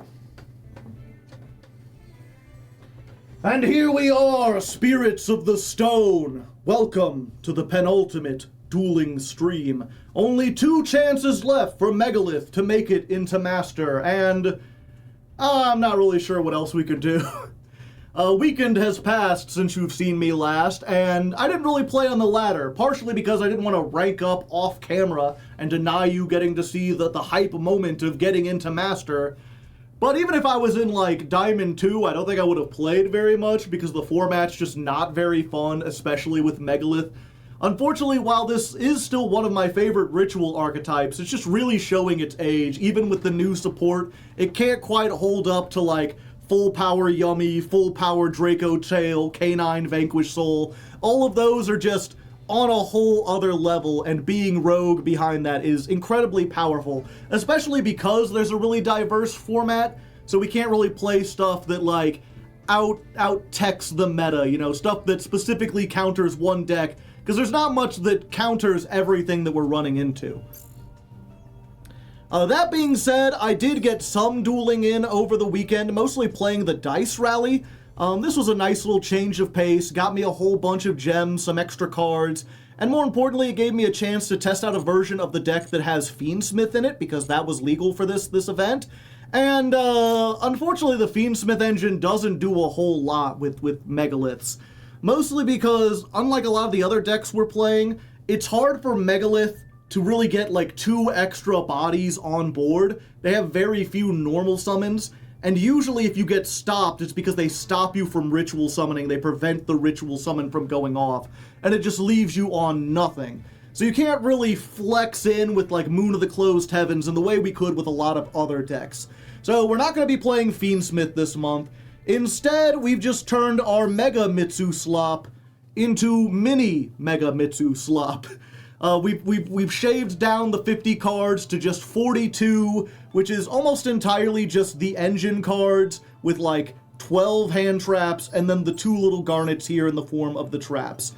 And here we are, spirits of the stone. Welcome to the penultimate dueling stream. Only 2 chances left for Megalith to make it into Master, and I'm not really sure what else we could do. A weekend has passed since you've seen me last, and I didn't really play on the ladder, partially because I didn't want to rank up off camera and deny you getting to see the hype moment of getting into Master. But even if I was in, like, Diamond 2, I don't think I would have played very much because the format's just not very fun, especially with Megalith. Unfortunately, while this is still one of my favorite ritual archetypes, it's just really showing its age. Even with the new support, it can't quite hold up to, like, full power Yummy, full power Draco Tail, Canine Vanquish Soul. All of those are just on a whole other level, and being Rogue behind that is incredibly powerful, especially because there's a really diverse format, so we can't really play stuff that, like, out-techs the meta, you know, stuff that specifically counters one deck, because there's not much that counters everything that we're running into. That being said, I did get some dueling in over the weekend, mostly playing the Dice Rally. This was a nice little change of pace, got me a whole bunch of gems, some extra cards, and more importantly, it gave me a chance to test out a version of the deck that has Fiendsmith in it, because that was legal for this event. And unfortunately, the Fiendsmith engine doesn't do a whole lot with Megaliths. Mostly because, unlike a lot of the other decks we're playing, it's hard for Megalith to really get like 2 extra bodies on board. They have very few normal summons, and usually if you get stopped, it's because they stop you from ritual summoning. They prevent the ritual summon from going off, and it just leaves you on nothing. So you can't really flex in with like Moon of the Closed Heavens in the way we could with a lot of other decks. So we're not going to be playing Fiendsmith this month. Instead, we've just turned our Mega Mitsu Slop into Mini Mega Mitsu Slop. We've shaved down the 50 cards to just 42, which is almost entirely just the engine cards with like 12 hand traps and then the 2 little garnets here in the form of the traps.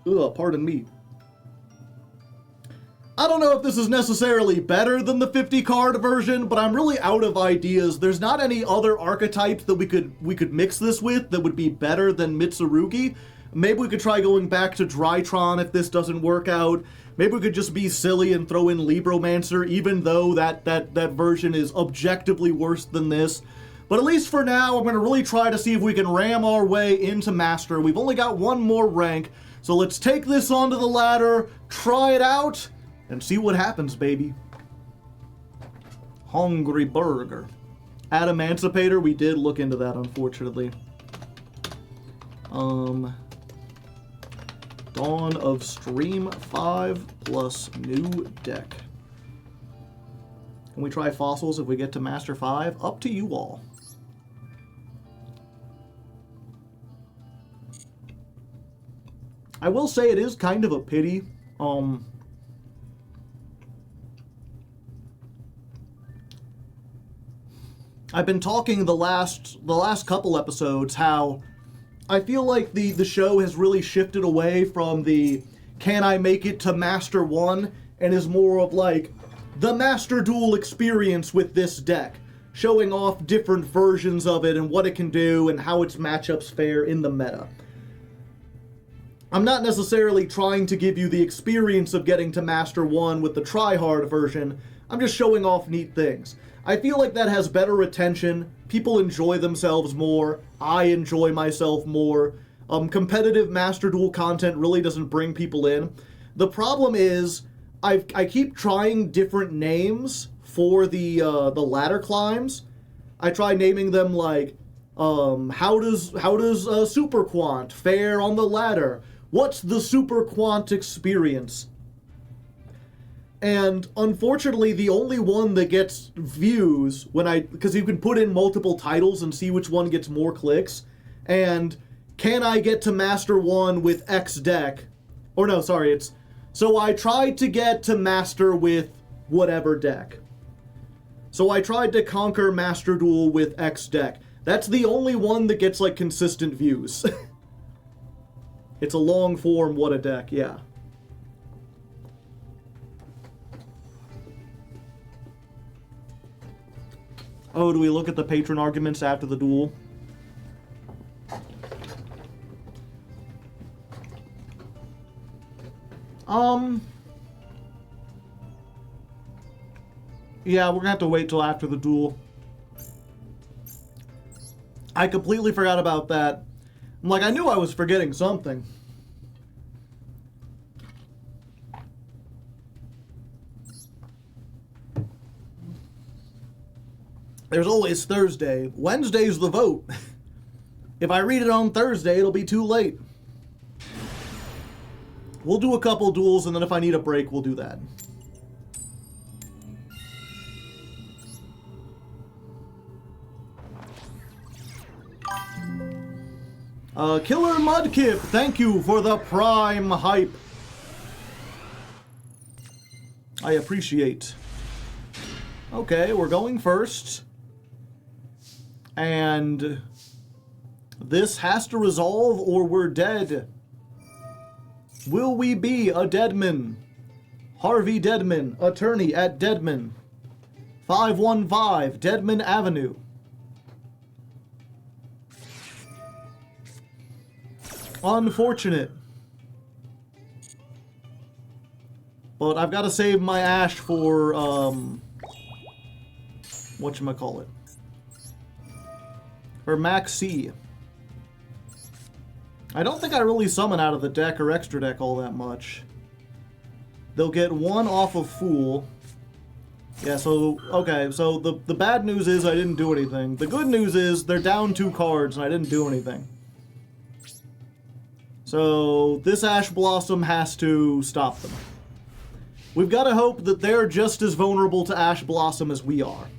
Ugh, pardon me. I don't know if this is necessarily better than the 50 card version, but I'm really out of ideas. There's not any other archetypes that we could mix this with that would be better than Mitsurugi. Maybe we could try going back to Drytron if this doesn't work out. Maybe we could just be silly and throw in Libromancer, even though that version is objectively worse than this. But at least for now, I'm going to really try to see if we can ram our way into Master. We've only got one more rank, so let's take this onto the ladder, try it out, and see what happens, baby. Hungry Burger. Adamantipator, we did look into that, unfortunately. Dawn of Stream 5 plus new deck. Can we try Fossils if we get to Master 5? Up to you all. I will say it is kind of a pity. I've been talking the last couple episodes how I feel like the show has really shifted away from the can I make it to Master 1 and is more of like the Master Duel experience with this deck, showing off different versions of it and what it can do and how its matchups fare in the meta. I'm not necessarily trying to give you the experience of getting to Master 1 with the try-hard version, I'm just showing off neat things. I feel like that has better retention, people enjoy themselves more, I enjoy myself more. Competitive Master Duel content really doesn't bring people in. The problem is, I keep trying different names for the ladder climbs. I try naming them like, how does Super Quant fare on the ladder? What's the Super Quant experience? And unfortunately, the only one that gets views because you can put in multiple titles and see which one gets more clicks. And can I get to Master 1 with X deck? Or no, sorry, it's so I tried to get to Master with whatever deck. So I tried to conquer Master Duel with X deck. That's the only one that gets like consistent views. It's a long form what a deck, yeah. Oh, do we look at the patron arguments after the duel? Yeah, we're gonna have to wait till after the duel. I completely forgot about that. I'm like, I knew I was forgetting something. There's always Thursday. Wednesday's the vote. If I read it on Thursday, it'll be too late. We'll do a couple duels, and then if I need a break, we'll do that. Killer Mudkip, thank you for the prime hype. I appreciate. Okay, we're going first. And this has to resolve or we're dead. Will we be a Deadman? Harvey Deadman, attorney at Deadman. 515 Deadman Avenue. Unfortunate. But I've got to save my Ash for, whatchamacallit? For Max C. I don't think I really summon out of the deck or extra deck all that much. They'll get one off of Fool. Yeah, so, okay, so the bad news is I didn't do anything. The good news is they're down 2 cards and I didn't do anything. So, this Ash Blossom has to stop them. We've got to hope that they're just as vulnerable to Ash Blossom as we are.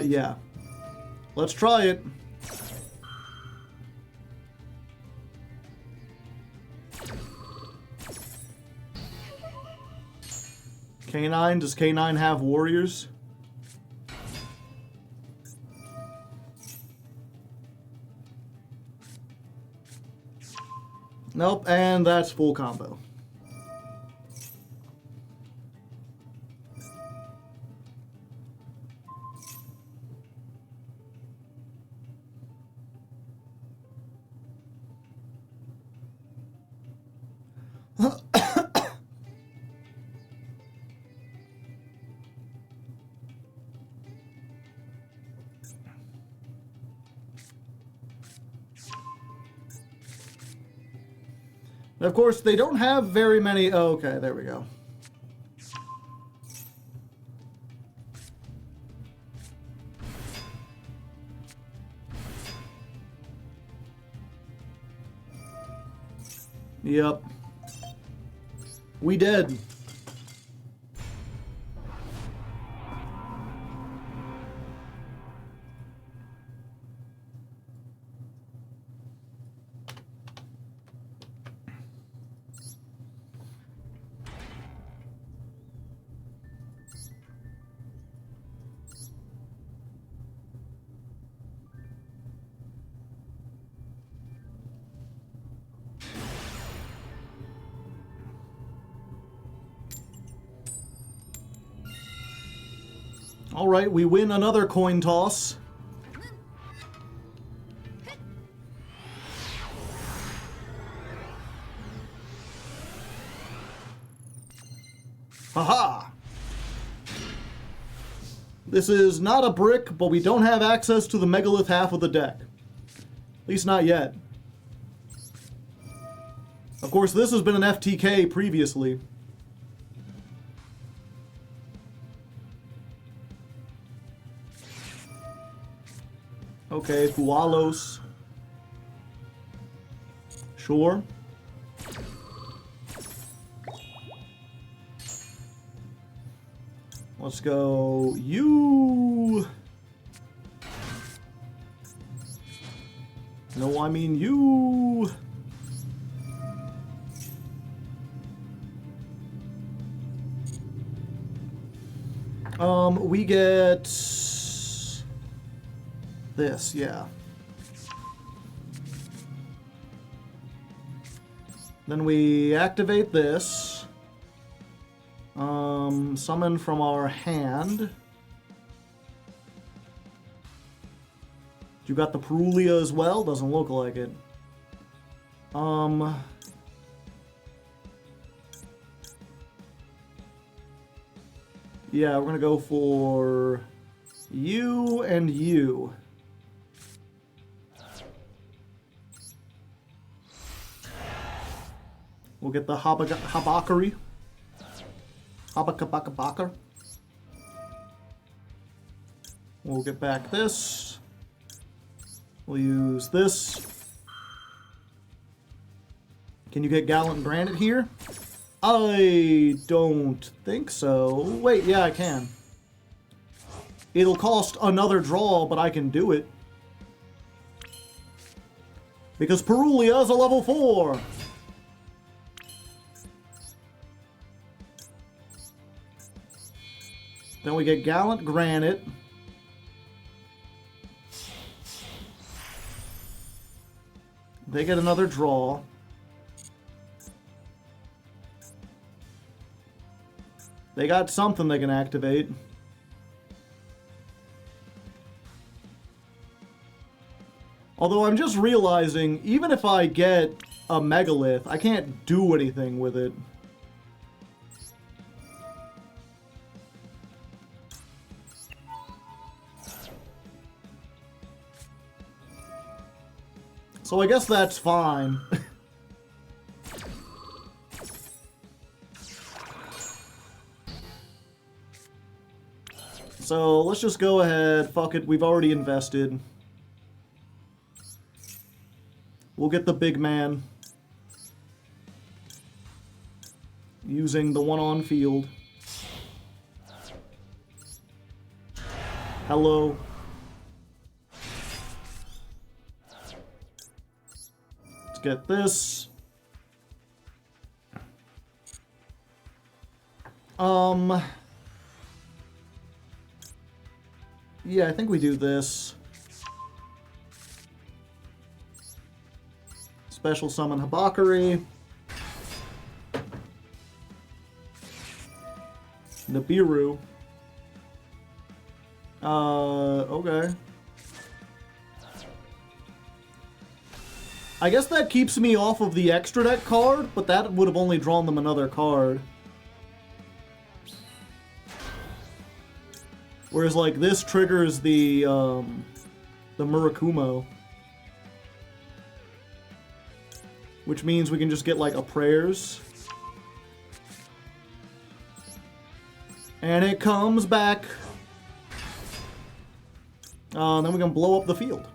Yeah. Let's try it. K9, does K9 have warriors? Nope, and that's full combo. Of course, they don't have very many... Oh, okay, there we go. Yep. We did. All right, we win another coin toss. Haha! This is not a brick, but we don't have access to the Megalith half of the deck. At least not yet. Of course, this has been an FTK previously. Okay, Fualos. Sure. Let's go you. No, I mean you. We get this, yeah. Then we activate this. Summon from our hand. You got the Perulia as well? Doesn't look like it. Yeah, we're gonna go for you and you. We'll get the Habakari. Habakabakabakar. We'll get back this. We'll use this. Can you get Gallant Granite here? I don't think so. Wait, yeah, I can. It'll cost another draw, but I can do it. Because Perulia is a level 4. Then we get Gallant Granite. They get another draw. They got something they can activate. Although I'm just realizing, even if I get a Megalith, I can't do anything with it. So I guess that's fine. So let's just go ahead. Fuck it, we've already invested. We'll get the big man. Using the one on field. Hello. Let's get this. Yeah, I think we do this. Special summon Habakari. Nibiru. Okay. I guess that keeps me off of the extra deck card, but that would have only drawn them another card. Whereas, like, this triggers the Murakumo. Which means we can just get, like, a Prayers. And it comes back. Then we can blow up the field.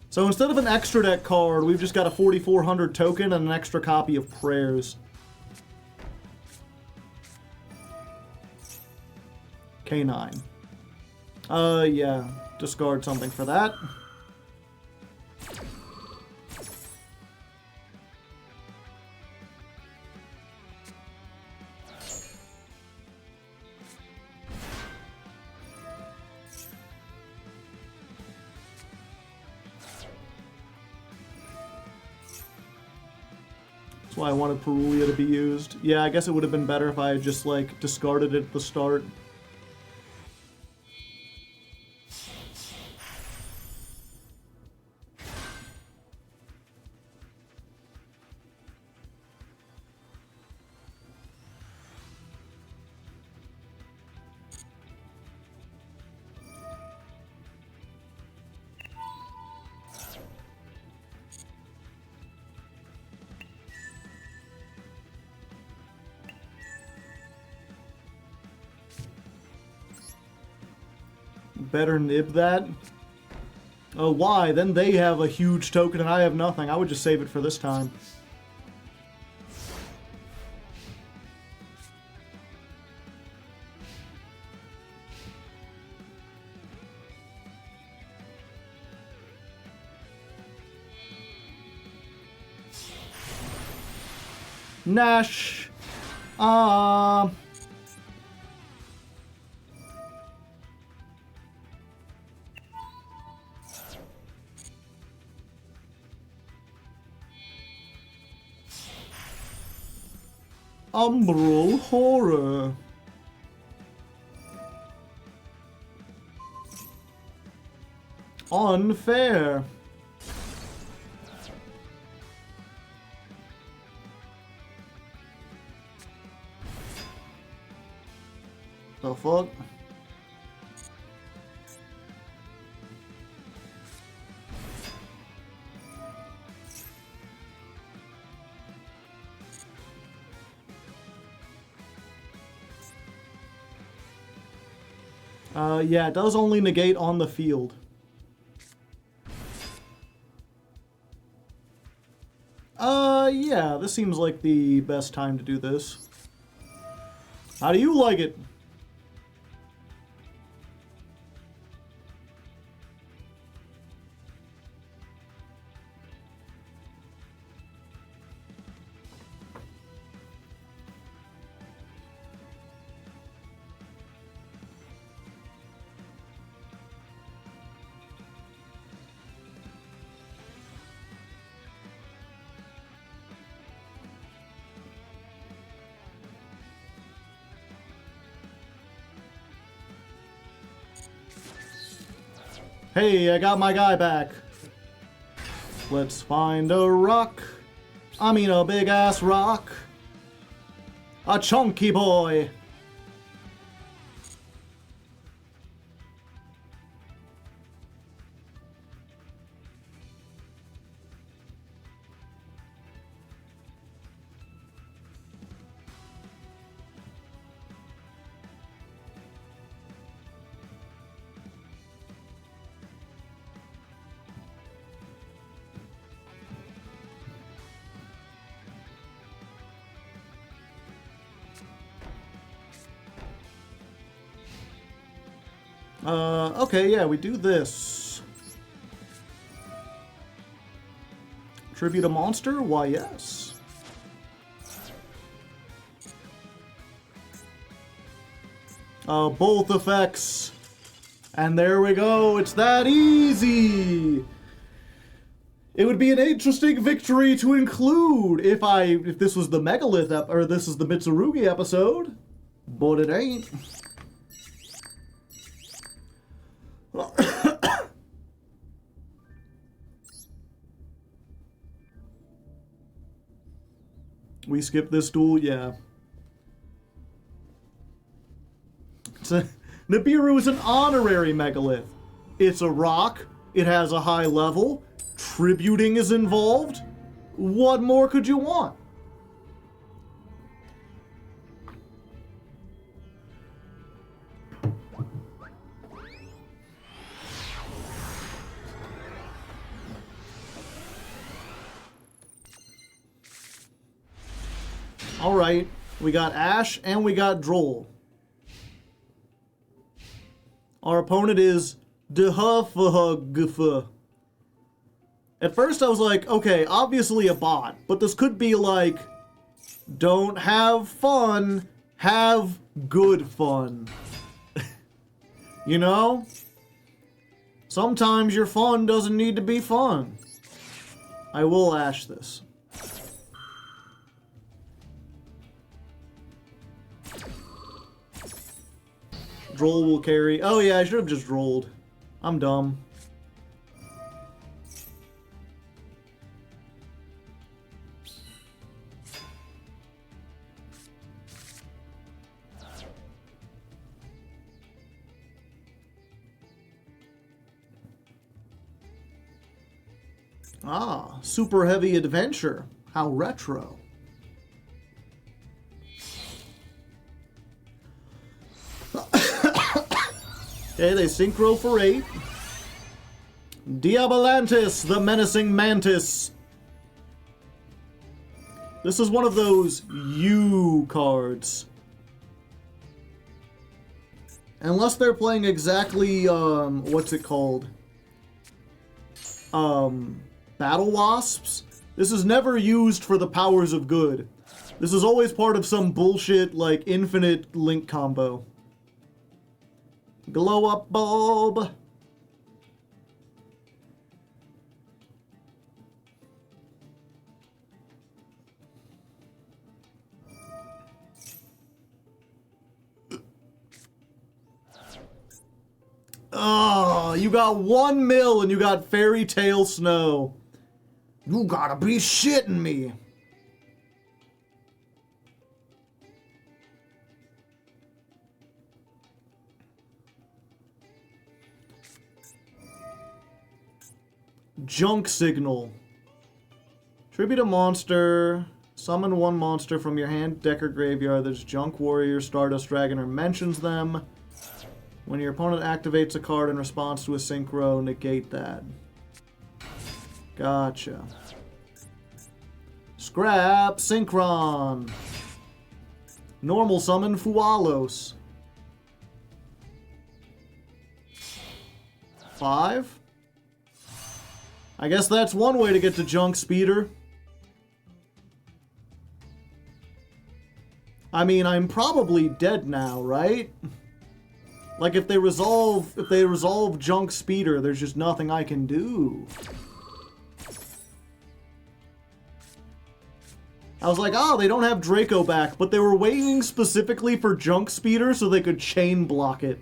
So instead of an extra deck card, we've just got a 4,400 token and an extra copy of Prayers. K9. Yeah. Discard something for that. That's why I wanted Perulia to be used. Yeah, I guess it would have been better if I had just, like, discarded it at the start. Better nib that. Oh, why? Then they have a huge token and I have nothing. I would just save it for this time. Nash. Umbral Horror. Unfair. The fuck? Yeah, it does only negate on the field. Yeah, this seems like the best time to do this. How do you like it? Hey, I got my guy back. Let's find a rock. I mean a big-ass rock. A chunky boy. Okay, yeah, we do this. Tribute a monster? Why, yes. Both effects. And there we go, it's that easy! It would be an interesting victory to include if this was the Megalith or this is the Mitsurugi episode. But it ain't. We skip this duel, yeah. Nibiru is an honorary Megalith. It's a rock, it has a high level, tributing is involved. What more could you want? Alright, we got Ash and we got Droll. Our opponent is Dehufgfa. At first I was like, okay, obviously a bot, but this could be like, don't have fun, have good fun. You know? Sometimes your fun doesn't need to be fun. I will Ash this. Droll will carry. Oh yeah, I should have just rolled. I'm dumb. Ah, super heavy adventure. How retro. Okay, they synchro for 8. Diabolantis, the menacing mantis. This is one of those U cards. Unless they're playing exactly, what's it called? Battle Wasps? This is never used for the powers of good. This is always part of some bullshit, like, infinite link combo. Glow up bulb. Oh, You got 1 mil and you got Fairy Tale Snow. You gotta be shitting me. Junk Signal. Tribute a monster. Summon 1 monster from your hand, deck, or graveyard. There's Junk Warrior, Stardust Dragon, or mentions them. When your opponent activates a card in response to a synchro, negate that. Gotcha. Scrap Synchron. Normal summon Fualos. 5? I guess that's one way to get to Junk Speeder. I mean, I'm probably dead now, right? Like, if they resolve Junk Speeder, there's just nothing I can do. I was like, oh, they don't have Draco back, but they were waiting specifically for Junk Speeder so they could chain block it.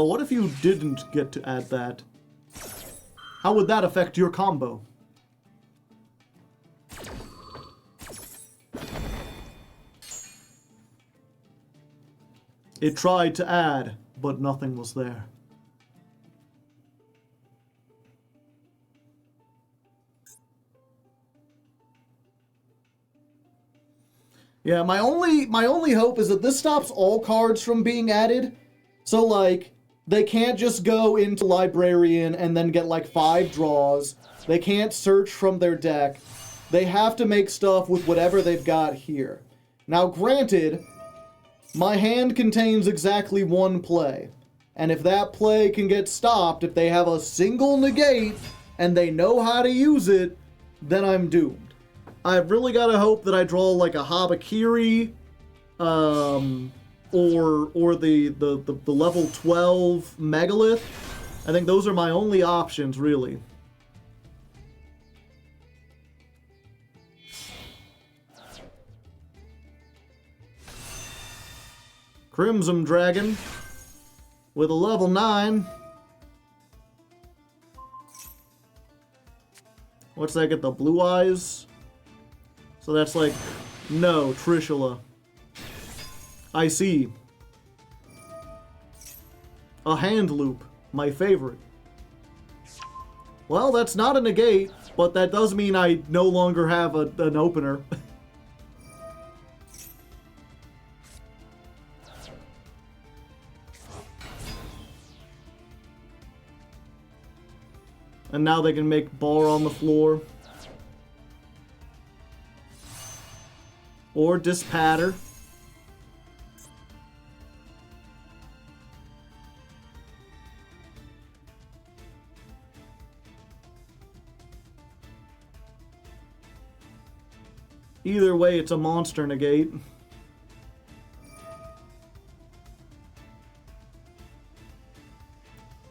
What if you didn't get to add that? How would that affect your combo? It tried to add, but nothing was there. Yeah, my only hope is that this stops all cards from being added. So, like, they can't just go into Librarian and then get, like, 5 draws. They can't search from their deck. They have to make stuff with whatever they've got here. Now, granted, my hand contains exactly 1 play. And if that play can get stopped, if they have a single negate and they know how to use it, then I'm doomed. I've really got to hope that I draw, like, a Habakiri, or the level 12 Megalith. I think those are my only options, really. Crimson Dragon with a level 9. What's that get? The blue eyes? So that's like, no, Trishula. I see. A hand loop, my favorite. Well, that's not a negate, but that does mean I no longer have an opener. And now they can make bar on the floor. Or Dispatter. Either way, it's a monster negate.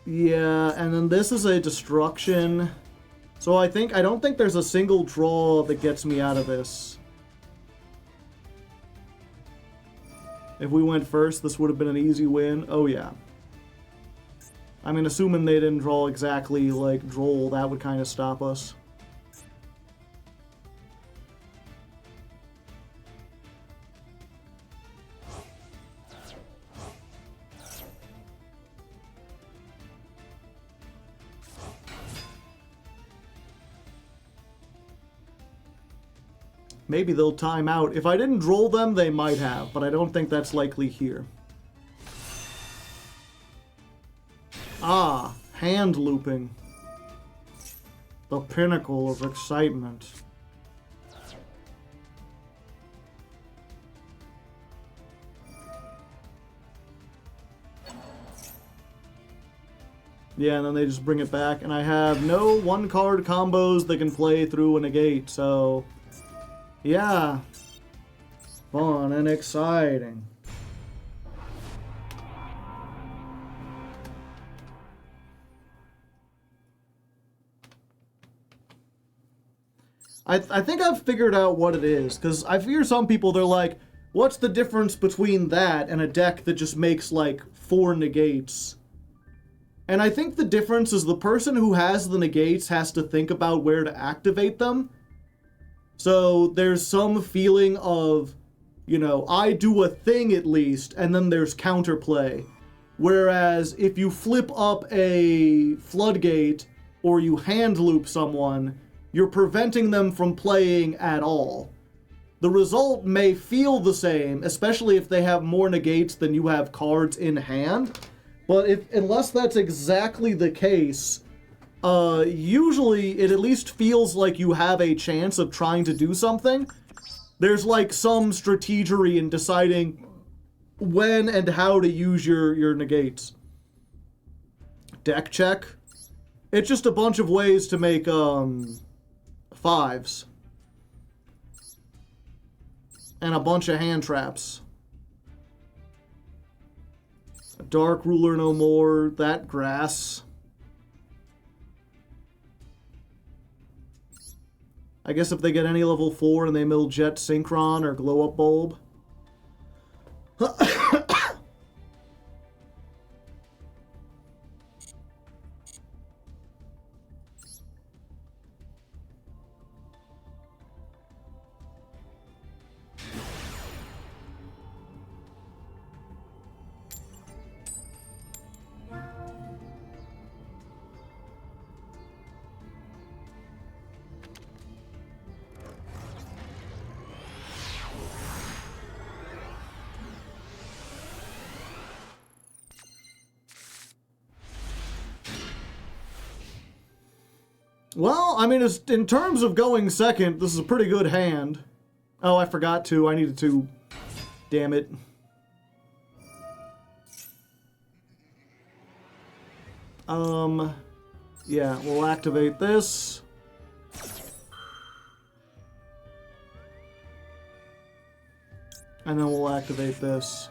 Yeah, and then this is a destruction. So I don't think there's a single draw that gets me out of this. If we went first, this would have been an easy win. Oh yeah. I mean, assuming they didn't draw exactly like Droll, that would kind of stop us. Maybe they'll time out. If I didn't droll them, they might have, but I don't think that's likely here. Ah, hand looping. The pinnacle of excitement. Yeah, and then they just bring it back, and I have no 1-card combos that can play through a negate, so... yeah, fun and exciting. I think I've figured out what it is, because I fear some people, they're like, what's the difference between that and a deck that just makes, like, 4 negates? And I think the difference is the person who has the negates has to think about where to activate them. So there's some feeling of, you know, I do a thing at least, and then there's counterplay. Whereas if you flip up a floodgate or you hand loop someone, you're preventing them from playing at all. The result may feel the same, especially if they have more negates than you have cards in hand. But unless that's exactly the case, usually it at least feels like you have a chance of trying to do something. There's like some strategery in deciding when and how to use your negates. Deck check. It's just a bunch of ways to make 5s. And a bunch of hand traps. Dark Ruler no more. That grass. I guess if they get any level 4 and they mill Jet Synchron or Glow Up Bulb. Well, I mean, in terms of going second, this is a pretty good hand. Oh, I forgot to. I needed to. Damn it. Yeah, we'll activate this. And then we'll activate this.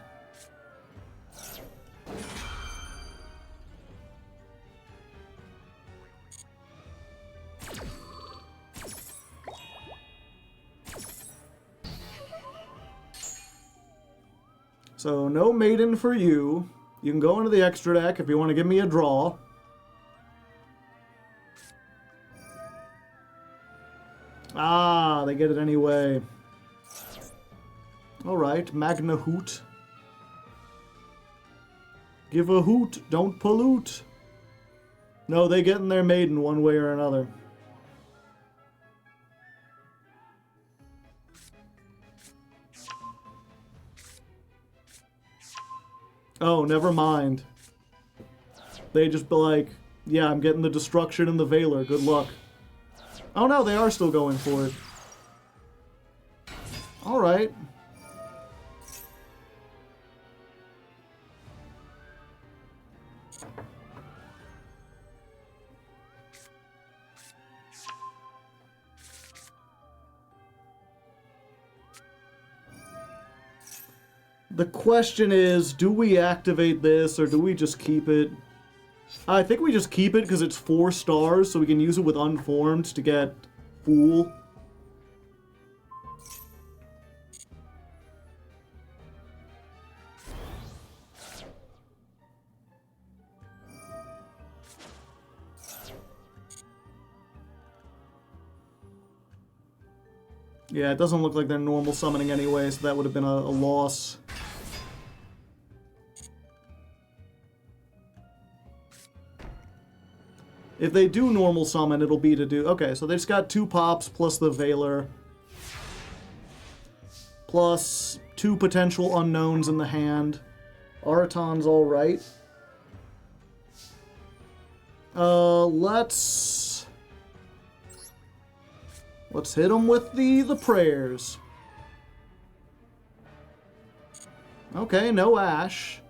So, no Maiden for you. You can go into the extra deck if you want to give me a draw. Ah, they get it anyway. Alright, Magna Hoot. Give a hoot, don't pollute. No, they get in their Maiden one way or another. Oh, never mind. They just be like, yeah, I'm getting the Destruction and the Veiler, good luck. Oh no, they are still going for it. Alright. The question is, do we activate this or do we just keep it? I think we just keep it because it's 4 stars, so we can use it with Unformed to get Fool. Yeah, it doesn't look like they're normal summoning anyway, so that would have been a loss. If they do normal summon, it'll be to do... Okay, so they just got 2 pops plus the Veiler. Plus 2 potential unknowns in the hand. Araton's alright. Let's hit them with the prayers. Okay, no Ash.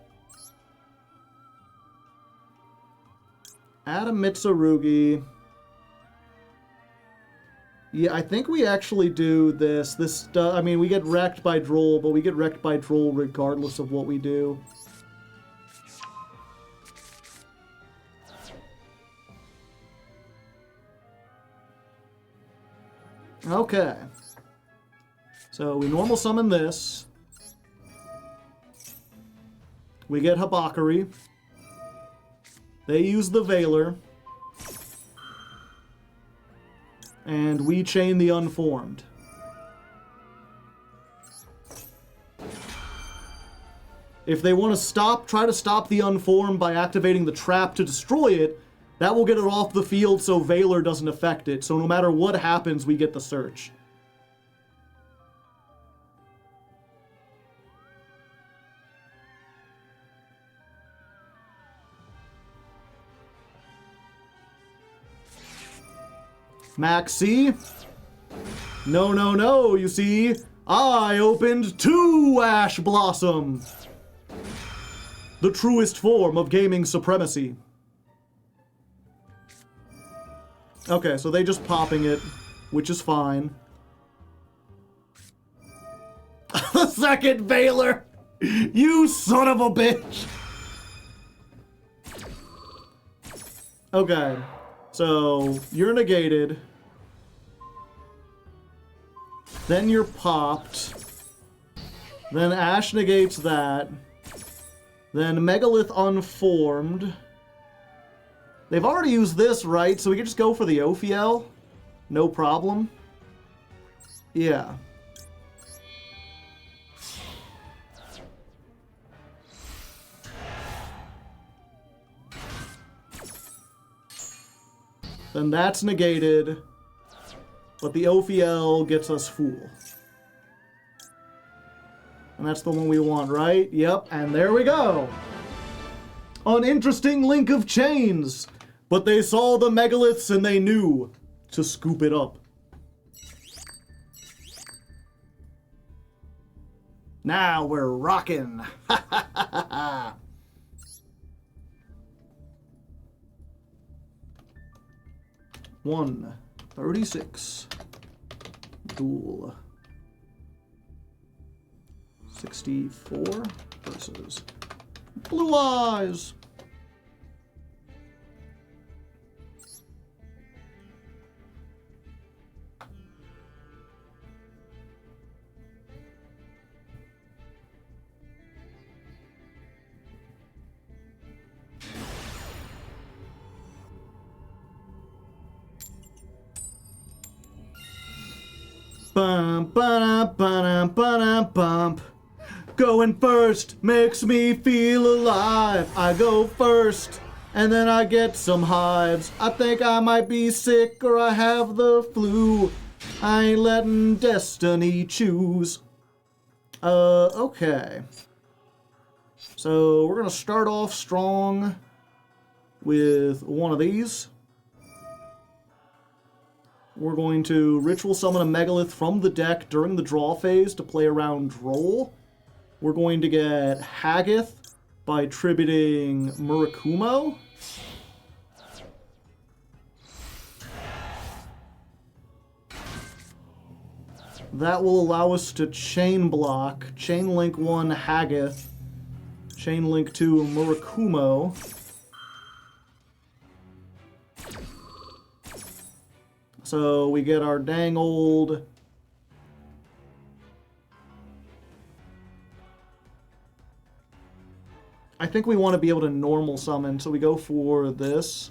Add a Mitsurugi. Yeah, I think we actually do this. I mean, we get wrecked by Droll, but we get wrecked by Droll regardless of what we do. Okay. So we normal summon this. We get Habakiri. They use the Veiler. And we chain the Unformed. If they want to try to stop the Unformed by activating the trap to destroy it, that will get it off the field so Veiler doesn't affect it. So no matter what happens, we get the search. Maxi. No, no, no, you see, I opened 2 Ash Blossom. The truest form of gaming supremacy. Okay, so they just popping it, which is fine. The second Veiler! You son of a bitch! Okay, so you're negated. Then you're popped. Then Ash negates that. Then Megalith unformed. They've already used this, right? So we can just go for the Ophiel. No problem. Yeah. Then that's negated. But the Ophiel gets us Fool. And that's the one we want, right? Yep, and there we go. An interesting link of chains. But they saw the Megaliths and they knew to scoop it up. Now we're rockin'. Ha ha ha ha ha. 136. Duel. 64 versus Blue Eyes. Bum, ba-dum, ba-dum, ba-dum, bump. Going first makes me feel alive. I go first, and then I get some hives. I think I might be sick or I have the flu. I ain't letting destiny choose. Okay. So we're gonna start off strong with one of these. We're going to ritual summon a Megalith from the deck during the draw phase to play around Droll. We're going to get Haggith by tributing Murakumo. That will allow us to chain block, chain link 1 Haggith, chain link 2 Murakumo. So we get our dang old... I think we want to be able to normal summon, so we go for this.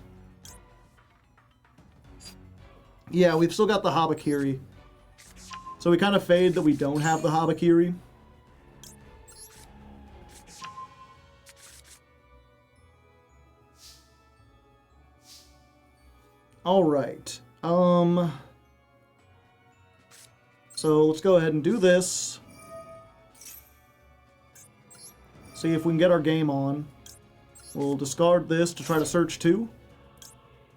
Yeah, we've still got the Habakiri. So we kind of fade that we don't have the Habakiri. Alright. So let's go ahead and do this. See if we can get our game on. We'll discard this to try to search 2.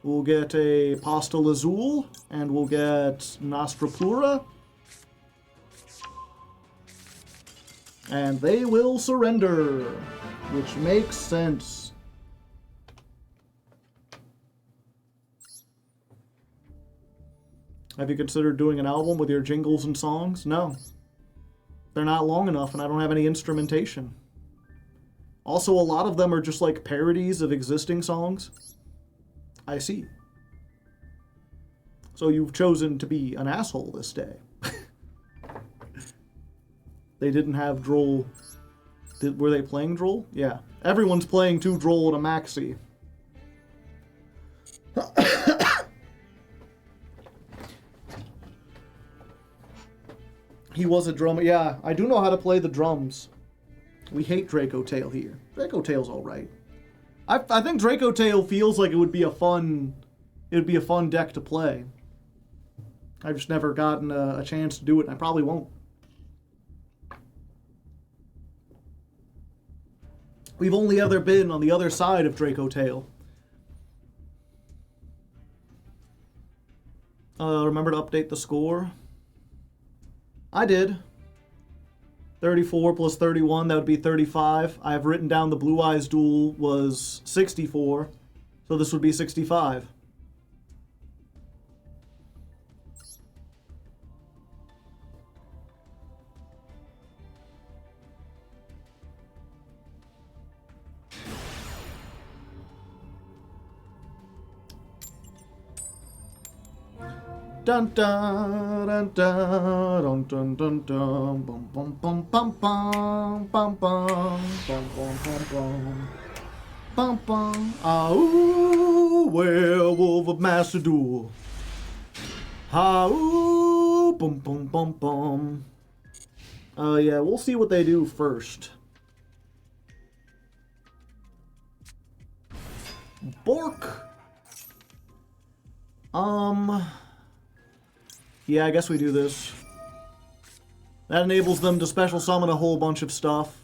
We'll get a Postal Azul, and we'll get Nostrapura. And they will surrender, which makes sense. Have you considered doing an album with your jingles and songs? No. They're not long enough, and I don't have any instrumentation. Also, a lot of them are just like parodies of existing songs. I see. So you've chosen to be an asshole this day. They didn't have Droll. Were they playing Droll? Yeah. Everyone's playing 2 Droll and a Maxi. He was a drummer. Yeah, I do know how to play the drums. We hate Draco Tail here. Draco Tail's alright. I think Draco Tail feels like it would be a fun deck to play. I've just never gotten a chance to do it, and I probably won't. We've only ever been on the other side of Draco Tail. Remember to update the score? I did. 34 plus 31, that would be 35. I have written down the Blue Eyes duel was 64, so this would be 65. Dun dun dun dun dun dun dun bum bum bum bum bum bum bum bum bum bum bum bum. Ah-ooh, werewolf of Master Duel. Ah-ooh, bum bum bum bum. Yeah, we'll see what they do first. Bork. Yeah, I guess we do this. That enables them to special summon a whole bunch of stuff.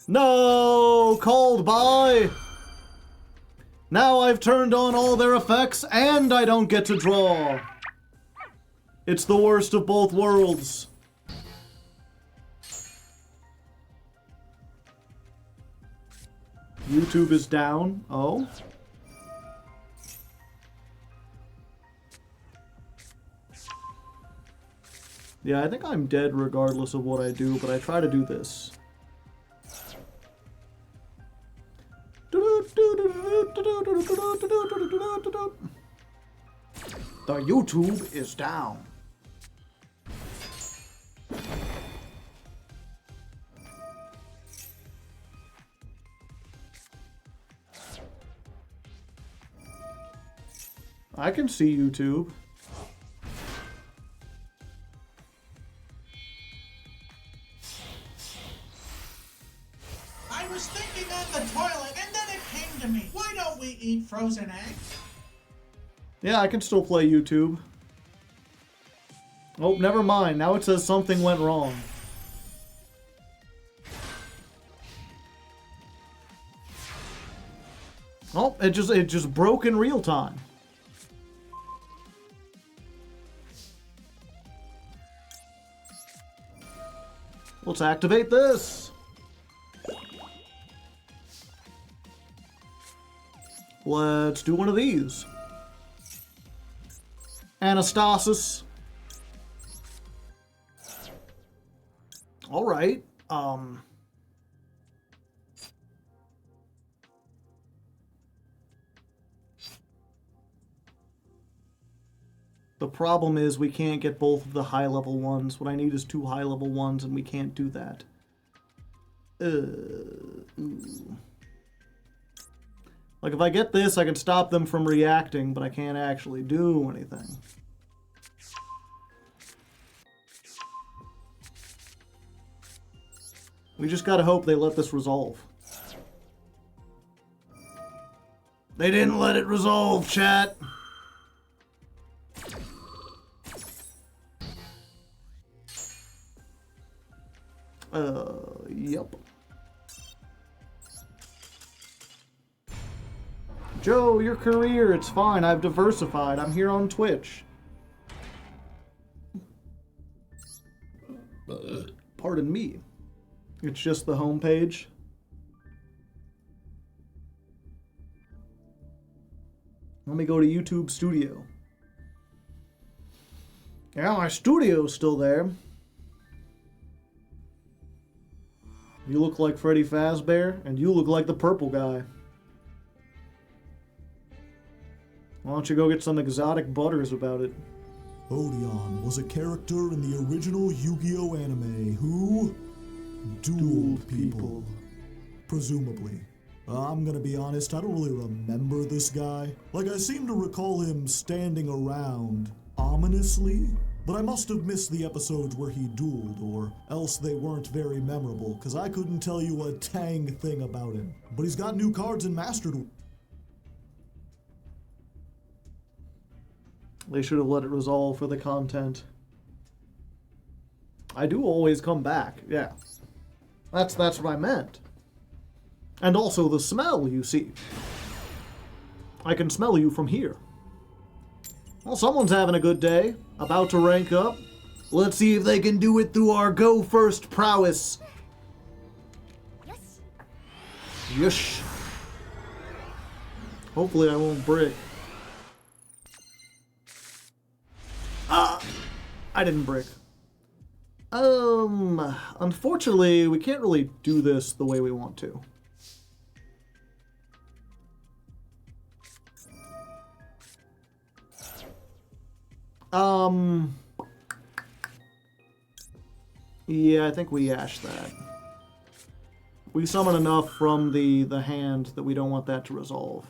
No! Called by! Now I've turned on all their effects and I don't get to draw. It's the worst of both worlds. YouTube is down. Oh? Yeah, I think I'm dead regardless of what I do, but I try to do this. The YouTube is down. I can see YouTube. I was thinking on the toilet and then it came to me. Why don't we eat frozen eggs? Yeah, I can still play YouTube. Oh, never mind. Now it says something went wrong. Oh, it just broke in real time. Let's activate this. Let's do one of these. Anastasis. All right. The problem is we can't get both of the high-level ones. What I need is 2 high-level ones, and we can't do that. Like, if I get this, I can stop them from reacting, but I can't actually do anything. We just gotta hope they let this resolve. They didn't let it resolve, chat. Yep. Joe, your career, it's fine. I've diversified. I'm here on Twitch. Pardon me. It's just the homepage. Let me go to YouTube Studio. Yeah, my studio's still there. You look like Freddy Fazbear, and you look like the purple guy. Why don't you go get some exotic butters about it? Odeon was a character in the original Yu-Gi-Oh! Anime who dueled people. Presumably. I'm gonna be honest, I don't really remember this guy. Like, I seem to recall him standing around ominously, but I must have missed the episodes where he dueled, or else they weren't very memorable, because I couldn't tell you a dang thing about him. But he's got new cards in Master Duel. They should have let it resolve for the content. I do always come back, yeah. That's what I meant. And also the smell, you see. I can smell you from here. Well, someone's having a good day. About to rank up. Let's see if they can do it through our go first prowess. Yes. Yush. Hopefully I won't break. I didn't break. Unfortunately, we can't really do this the way we want to. Yeah, I think we ash that. We summon enough from the hand that we don't want that to resolve.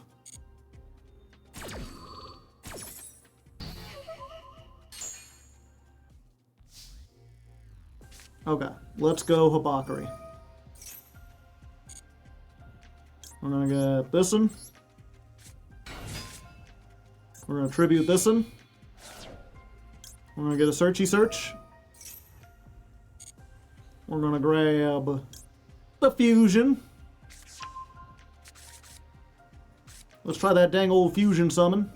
Okay, let's go Habakari. We're gonna get this one. We're gonna tribute this one. We're gonna get a searchy search. We're gonna grab the fusion. Let's try that dang old fusion summon.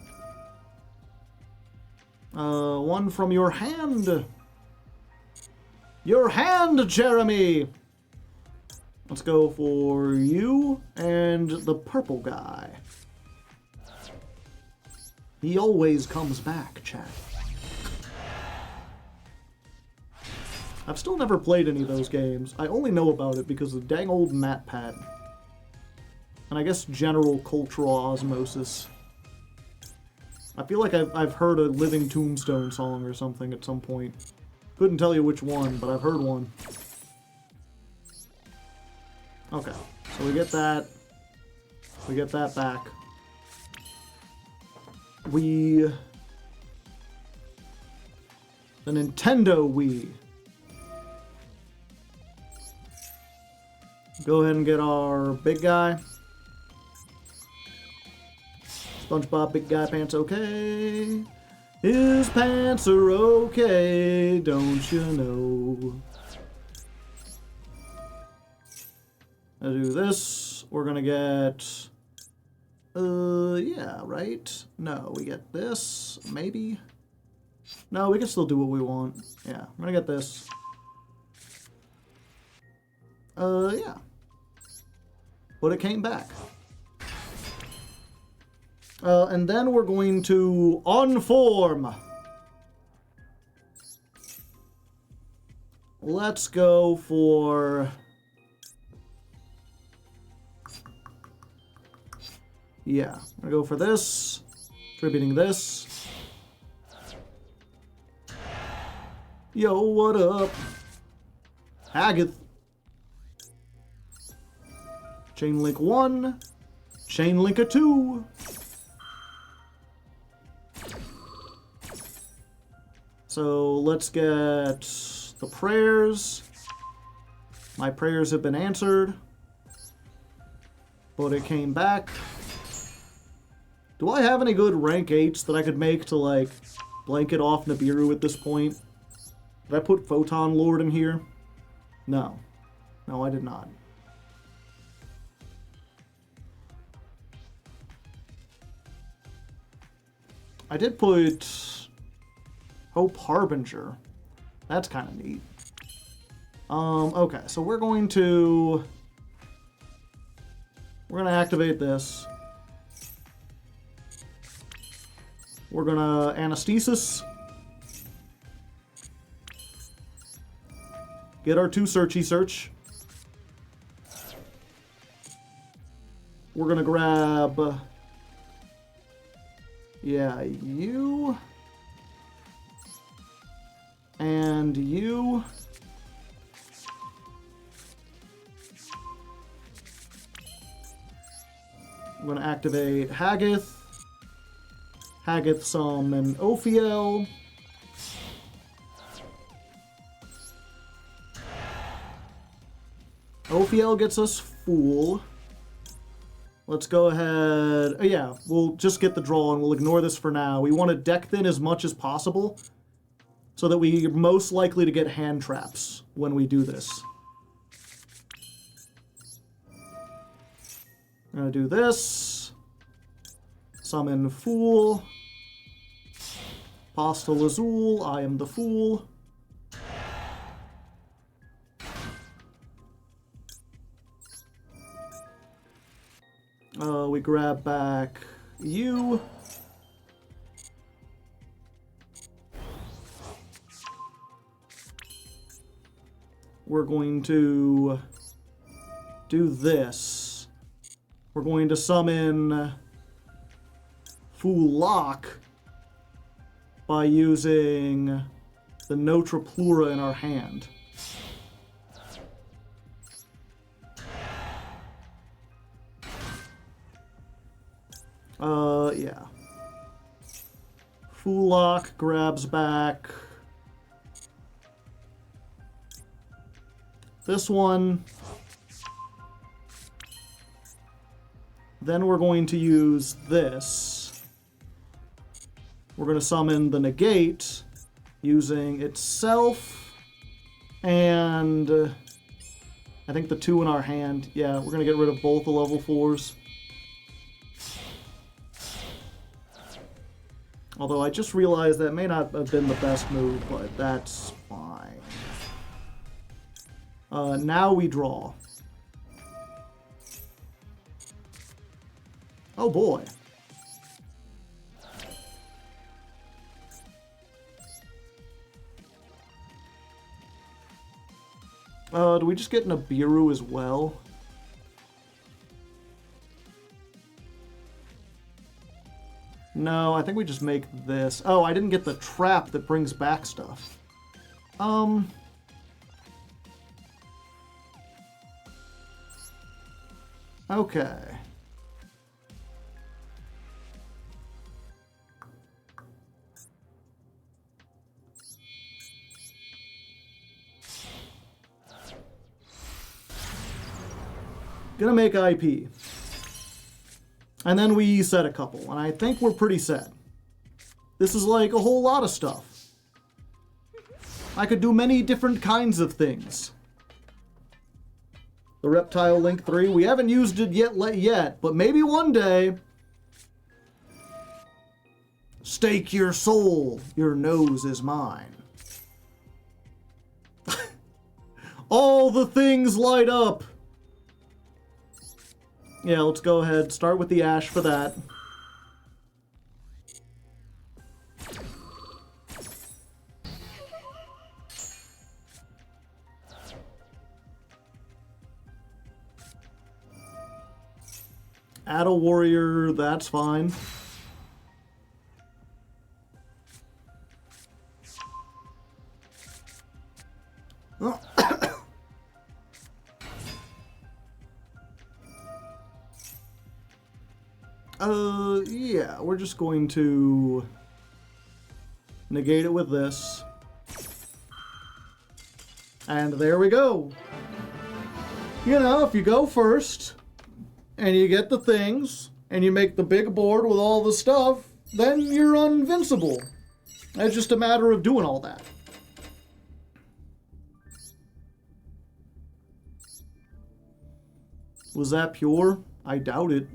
One from your hand. Your hand, Jeremy! Let's go for you and the purple guy. He always comes back, chat. I've still never played any of those games. I only know about it because of dang old MatPat. And I guess general cultural osmosis. I feel like I've heard a Living Tombstone song or something at some point. Couldn't tell you which one, but I've heard one. Okay, so we get that. We get that back. The Nintendo Wii. Go ahead and get our big guy. SpongeBob Big Guy Pants okay. His pants are okay, don't you know? I do this. We're gonna get... yeah, right? No, we get this, maybe? No, we can still do what we want. Yeah, I'm gonna get this. Yeah. But it came back. And then we're going to unform. Let's go for... Yeah, I'm gonna go for this. Tributing this. Yo, what up? Hagith. Chain link 1. Chain link a 2. So let's get the prayers. My prayers have been answered. But it came back. Do I have any good rank 8s that I could make to, like, blanket off Nibiru at this point? Did I put Photon Lord in here? No. No, I did not. I did put Hope Harbinger. That's kind of neat. Okay, so we're going to activate this. We're gonna Anesthesis. Get our 2 searchy search. We're gonna grab Yeah, you. And you. I'm going to activate Haggith. Haggith summon Ophiel. Ophiel gets us Fool. Let's go ahead. Oh, yeah, we'll just get the draw and we'll ignore this for now. We want to deck thin as much as possible so that we're most likely to get hand traps when we do this. I'm going to do this. Summon Fool. Postal Azul, I am the Fool. We grab back you. We're going to do this. We're going to summon Fulak by using the Notre Plura in our hand. Yeah. Fulak grabs back this one. Then we're going to use this. We're going to summon the Negate using itself and I think the 2 in our hand. Yeah, we're going to get rid of both the level 4s. Although I just realized that may not have been the best move, but that's fine. Now we draw. Oh boy. Do we just get Nibiru as well? No, I think we just make this. Oh, I didn't get the trap that brings back stuff. Okay. Gonna make IP. And then we set a couple, and I think we're pretty set. This is like a whole lot of stuff. I could do many different kinds of things. The Reptile Link 3, we haven't used it yet, but maybe one day. Stake your soul, your nose is mine. All the things light up. Yeah, let's go ahead. Start with the Ash for that. Add a warrior, that's fine. Yeah, we're just going to negate it with this. And there we go. You know, if you go first, and you get the things, and you make the big board with all the stuff, then you're invincible. It's just a matter of doing all that. Was that pure? I doubt it.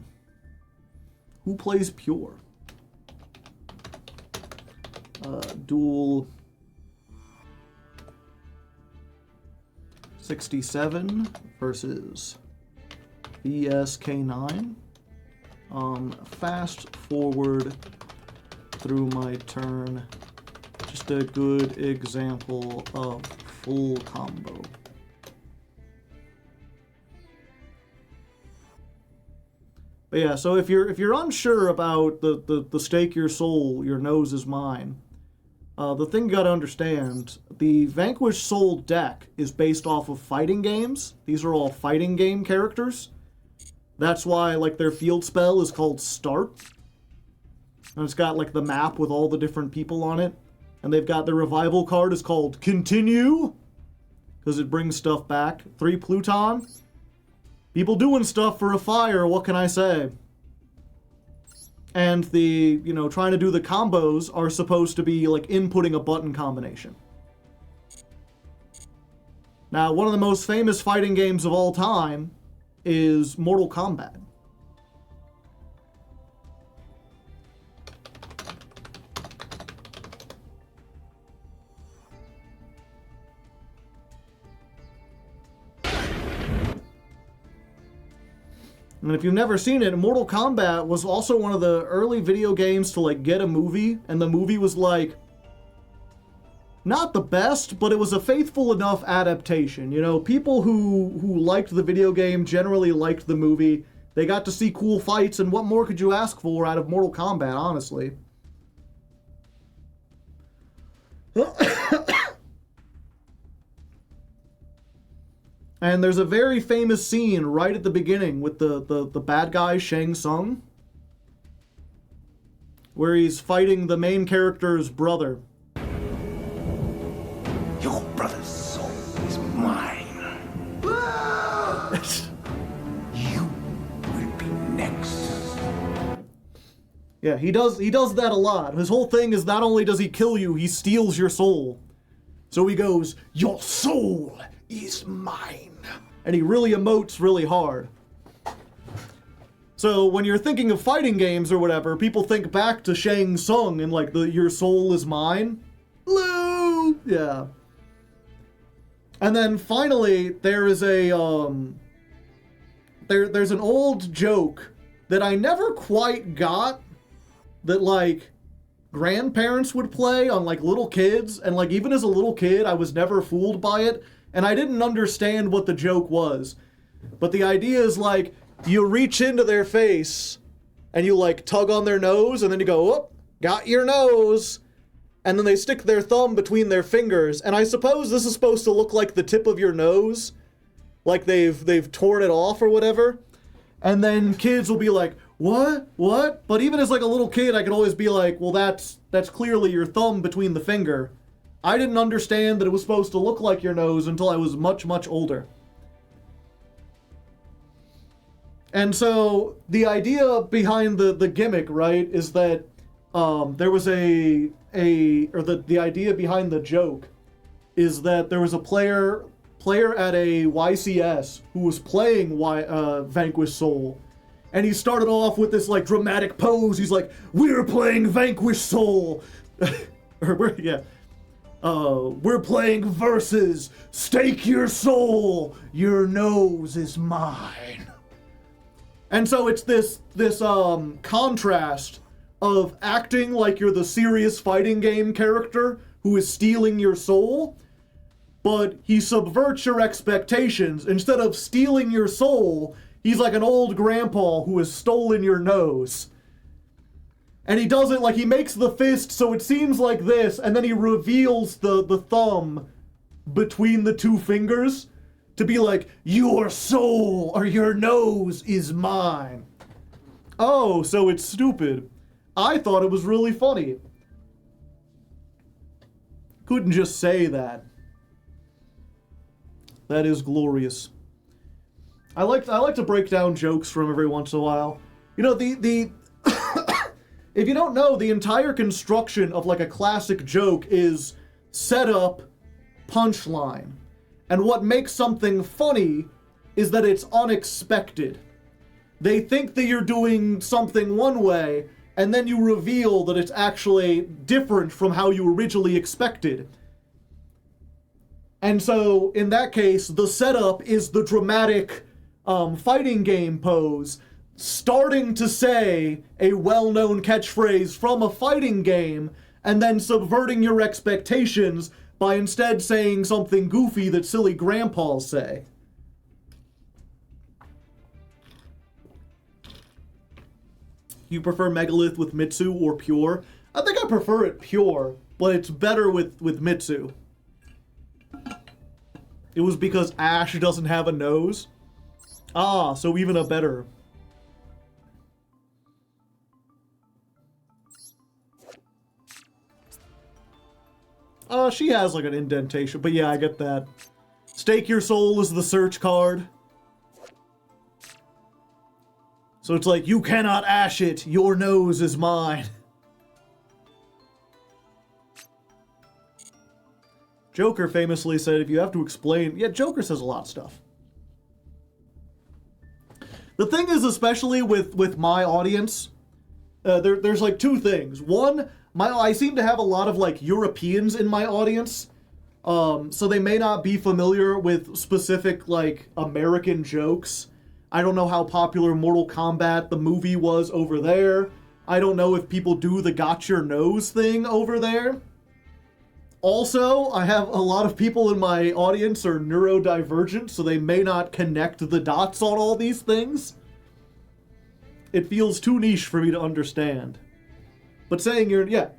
Who plays pure? Duel 67 versus BSK9. Fast forward through my turn. Just a good example of full combo. But yeah, so if you're unsure about the stake your soul, your nose is mine, the thing you gotta understand, the Vanquished Soul deck is based off of fighting games. These are all fighting game characters. That's why, like, their field spell is called Start. And it's got, like, the map with all the different people on it. And they've got their revival card is called Continue, because it brings stuff back. 3 Pluton. People doing stuff for a fire, what can I say? And the, you know, trying to do the combos are supposed to be, like, inputting a button combination. Now, one of the most famous fighting games of all time is Mortal Kombat. And if you've never seen it, Mortal Kombat was also one of the early video games to, like, get a movie, and the movie was, like, not the best, but it was a faithful enough adaptation. You know, people who liked the video game generally liked the movie. They got to see cool fights, and what more could you ask for out of Mortal Kombat, honestly? And there's a very famous scene right at the beginning with the bad guy, Shang Tsung, where he's fighting the main character's brother. Your brother's soul is mine. You will be next. Yeah, he does that a lot. His whole thing is not only does he kill you, he steals your soul. So he goes, "Your soul is mine." And he really emotes really hard. So when you're thinking of fighting games or whatever, people think back to Shang Tsung and, like, your soul is mine. Lou! Yeah. And then finally, there is a, there's an old joke that I never quite got that, like, grandparents would play on, like, little kids, and, like, even as a little kid, I was never fooled by it, and I didn't understand what the joke was. But the idea is, like, you reach into their face, and you, like, tug on their nose, and then you go, "Oh, got your nose," and then they stick their thumb between their fingers, and I suppose this is supposed to look like the tip of your nose, like they've torn it off or whatever, and then kids will be like, what? But even as, like, a little kid, I could always be like, well, that's clearly your thumb between the finger. I didn't understand that it was supposed to look like your nose until I was much, much older. And so, the idea behind the gimmick, right, is that there was the idea behind the joke is that there was a player at a YCS who was playing Vanquished Soul, and he started off with this, like, dramatic pose. He's like, "We're playing Vanquished Soul," we're playing versus stake your soul, your nose is mine. And so it's this contrast of acting like you're the serious fighting game character who is stealing your soul, but he subverts your expectations. Instead of stealing your soul, he's like an old grandpa who has stolen your nose. And he does it, like, he makes the fist so it seems like this, and then he reveals the thumb between the two fingers to be like, "Your soul or your nose is mine." Oh, so it's stupid. I thought it was really funny. Couldn't just say that. That is glorious. I like to break down jokes from every once in a while. You know, the if you don't know, the entire construction of, like, a classic joke is setup, punchline. And what makes something funny is that it's unexpected. They think that you're doing something one way, and then you reveal that it's actually different from how you originally expected. And so, in that case, the setup is the dramatic fighting game pose, starting to say a well-known catchphrase from a fighting game, and then subverting your expectations by instead saying something goofy that silly grandpas say. You prefer Megalith with Mitsu or pure? I think I prefer it pure, but it's better with Mitsu. It was because Ash doesn't have a nose. Ah, so even a better. She has like an indentation, but yeah, I get that. Stake Your Soul is the search card. So it's like, you cannot ash it, your nose is mine. Joker famously said, if you have to explain... Yeah, Joker says a lot of stuff. The thing is, especially with my audience, there's like two things. One, I seem to have a lot of like Europeans in my audience, so they may not be familiar with specific like American jokes. I don't know how popular Mortal Kombat the movie was over there. I don't know if people do the got your nose thing over there. Also, I have a lot of people in my audience are neurodivergent, so they may not connect the dots on all these things. It feels too niche for me to understand. But saying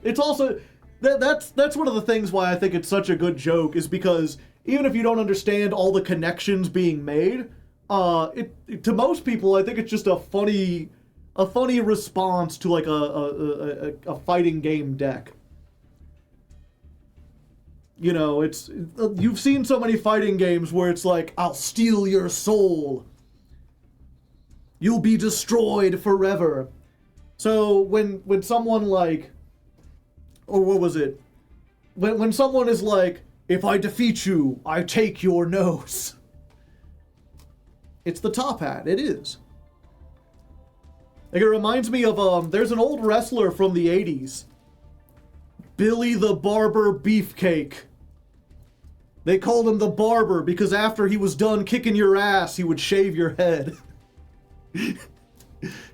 it's also... That's one of the things why I think it's such a good joke, is because even if you don't understand all the connections being made, to most people, I think it's just a funny response to like a fighting game deck. You know, you've seen so many fighting games where it's like, I'll steal your soul. You'll be destroyed forever. So when someone like, or what was it? When someone is like, if I defeat you, I take your nose. It's the top hat. It is. Like, it reminds me of, there's an old wrestler from the 80s. Billy the Barber Beefcake. They called him the Barber because after he was done kicking your ass, he would shave your head.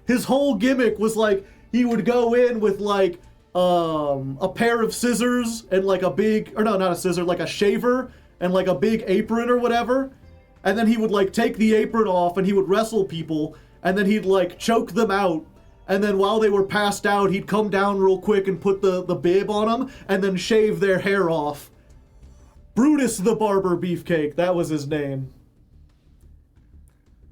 His whole gimmick was like, he would go in with like, a pair of scissors and like a big, or no, not a scissor, like a shaver and like a big apron or whatever. And then he would like take the apron off and he would wrestle people, and then he'd like choke them out. And then while they were passed out, he'd come down real quick and put the bib on them and then shave their hair off. Brutus the Barber Beefcake, that was his name.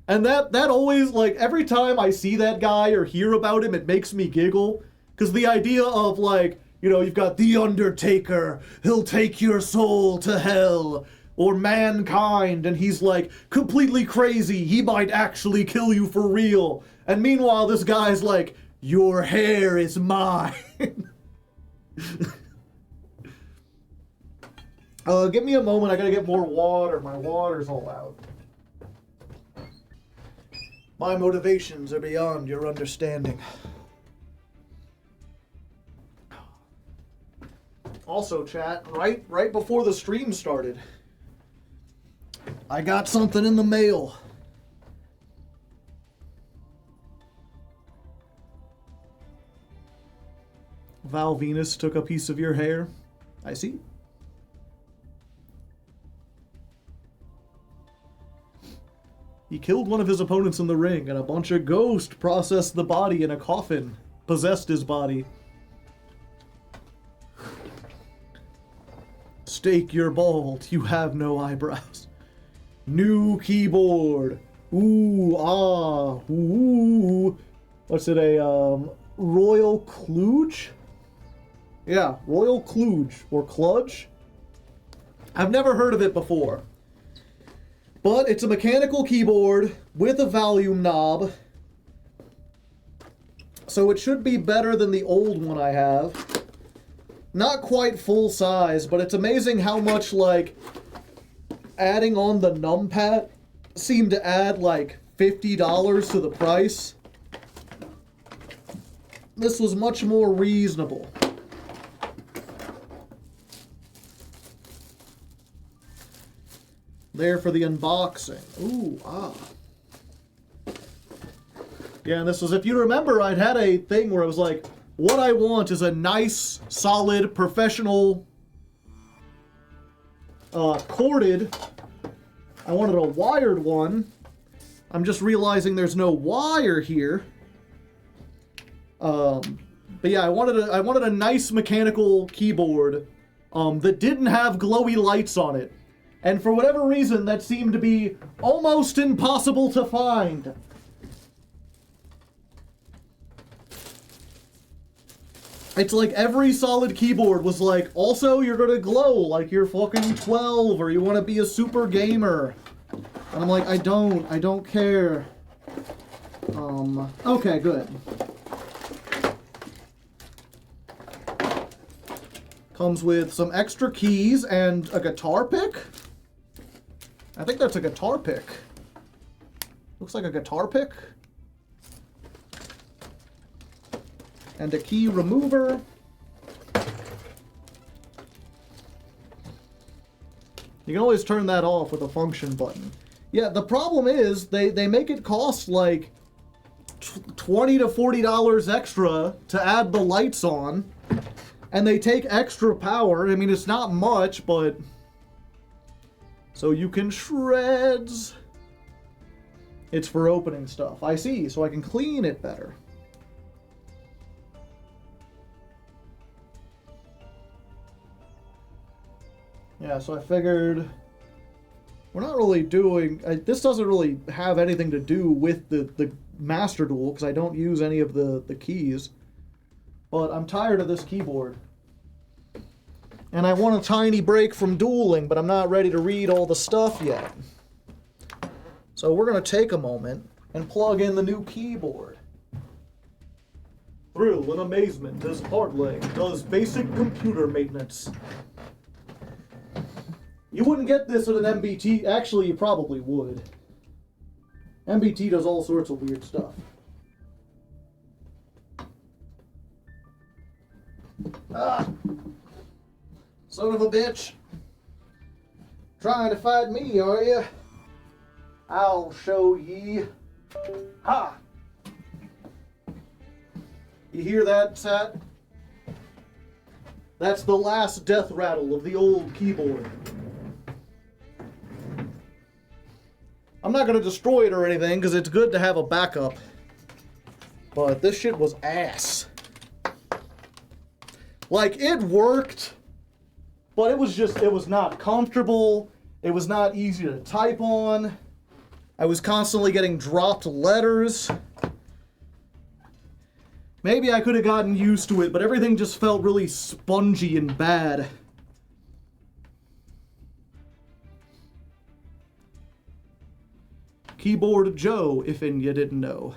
And that always, like, every time I see that guy or hear about him, it makes me giggle. Because the idea of, like, you know, you've got The Undertaker, he'll take your soul to hell. Or Mankind, and he's, like, completely crazy, he might actually kill you for real. And meanwhile, this guy's like, your hair is mine. Give me a moment, I gotta get more water. My water's all out. My motivations are beyond your understanding. Also, chat, right before the stream started, I got something in the mail. Val Venus took a piece of your hair. I see. He killed one of his opponents in the ring, and a bunch of ghosts processed the body in a coffin, possessed his body. Stake your bald, you have no eyebrows. New keyboard. Ooh, ah, ooh. What's it, a, Royal Kluge? Yeah, Royal Kluge, or Kludge. I've never heard of it before. But it's a mechanical keyboard with a volume knob. So it should be better than the old one I have. Not quite full size, but it's amazing how much, like, adding on the numpad seemed to add, like, $50 to the price. This was much more reasonable. There for the unboxing. Ooh, ah. Yeah, and this was, if you remember, I'd had a thing where I was like, what I want is a nice, solid, professional, corded. I wanted a wired one. I'm just realizing there's no wire here. But yeah, I wanted a nice mechanical keyboard that didn't have glowy lights on it. And for whatever reason, that seemed to be almost impossible to find. It's like every solid keyboard was like, also you're gonna glow like you're fucking 12 or you want to be a super gamer. And I'm like, I don't care. Okay, good. Comes with some extra keys and a guitar pick. I think that's a guitar pick. Looks like a guitar pick. And a key remover. You can always turn that off with a function button. Yeah, the problem is they make it cost like $20 to $40 extra to add the lights on. And they take extra power. I mean, it's not much, but... So you can shreds. It's for opening stuff. I see, so I can clean it better. Yeah, so I figured... We're not really doing... this doesn't really have anything to do with the Master Duel, because I don't use any of the keys. But I'm tired of this keyboard. And I want a tiny break from dueling, but I'm not ready to read all the stuff yet. So we're going to take a moment and plug in the new keyboard. Thrill and amazement as Hardleg does basic computer maintenance. You wouldn't get this at an MBT. Actually, you probably would. MBT does all sorts of weird stuff. Ah! Son of a bitch. Trying to fight me, are you? I'll show ye. Ha! You hear that, Sat? That's the last death rattle of the old keyboard. I'm not going to destroy it or anything, because it's good to have a backup. But this shit was ass. Like, it worked, but it was not comfortable. It was not easy to type on. I was constantly getting dropped letters. Maybe I could have gotten used to it, but everything just felt really spongy and bad. Keyboard Joe, if you didn't know.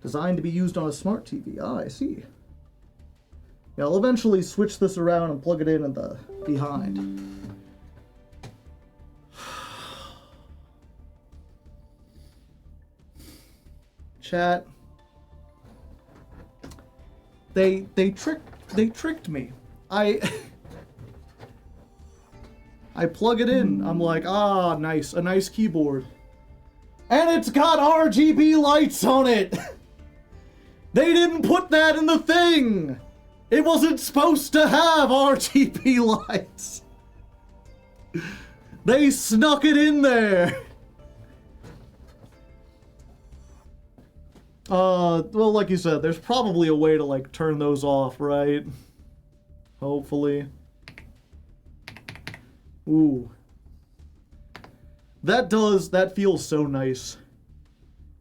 Designed to be used on a smart TV. Ah, I see. Yeah, I'll eventually switch this around and plug it in at the behind. Chat. They tricked me. I plug it in. I'm like, ah, nice, a nice keyboard. And it's got RGB lights on it. They didn't put that in the thing. It wasn't supposed to have RGB lights. They snuck it in there. Well, like you said, there's probably a way to, like, turn those off, right? Hopefully. Ooh. That feels so nice.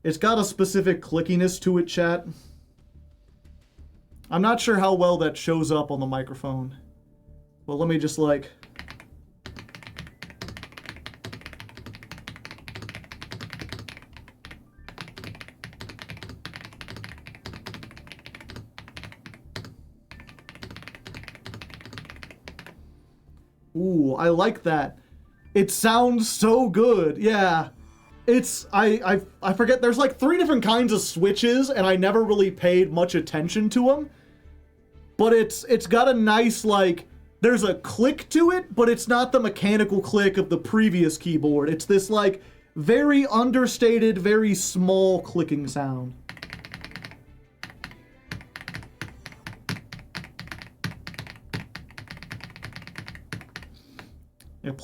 It's got a specific clickiness to it, chat. I'm not sure how well that shows up on the microphone. Well, let me just, like... Ooh, I like that. It sounds so good. Yeah. It's, I forget, there's like 3 different kinds of switches, and I never really paid much attention to them. But it's got a nice, like, there's a click to it, but it's not the mechanical click of the previous keyboard. It's this, like, very understated, very small clicking sound.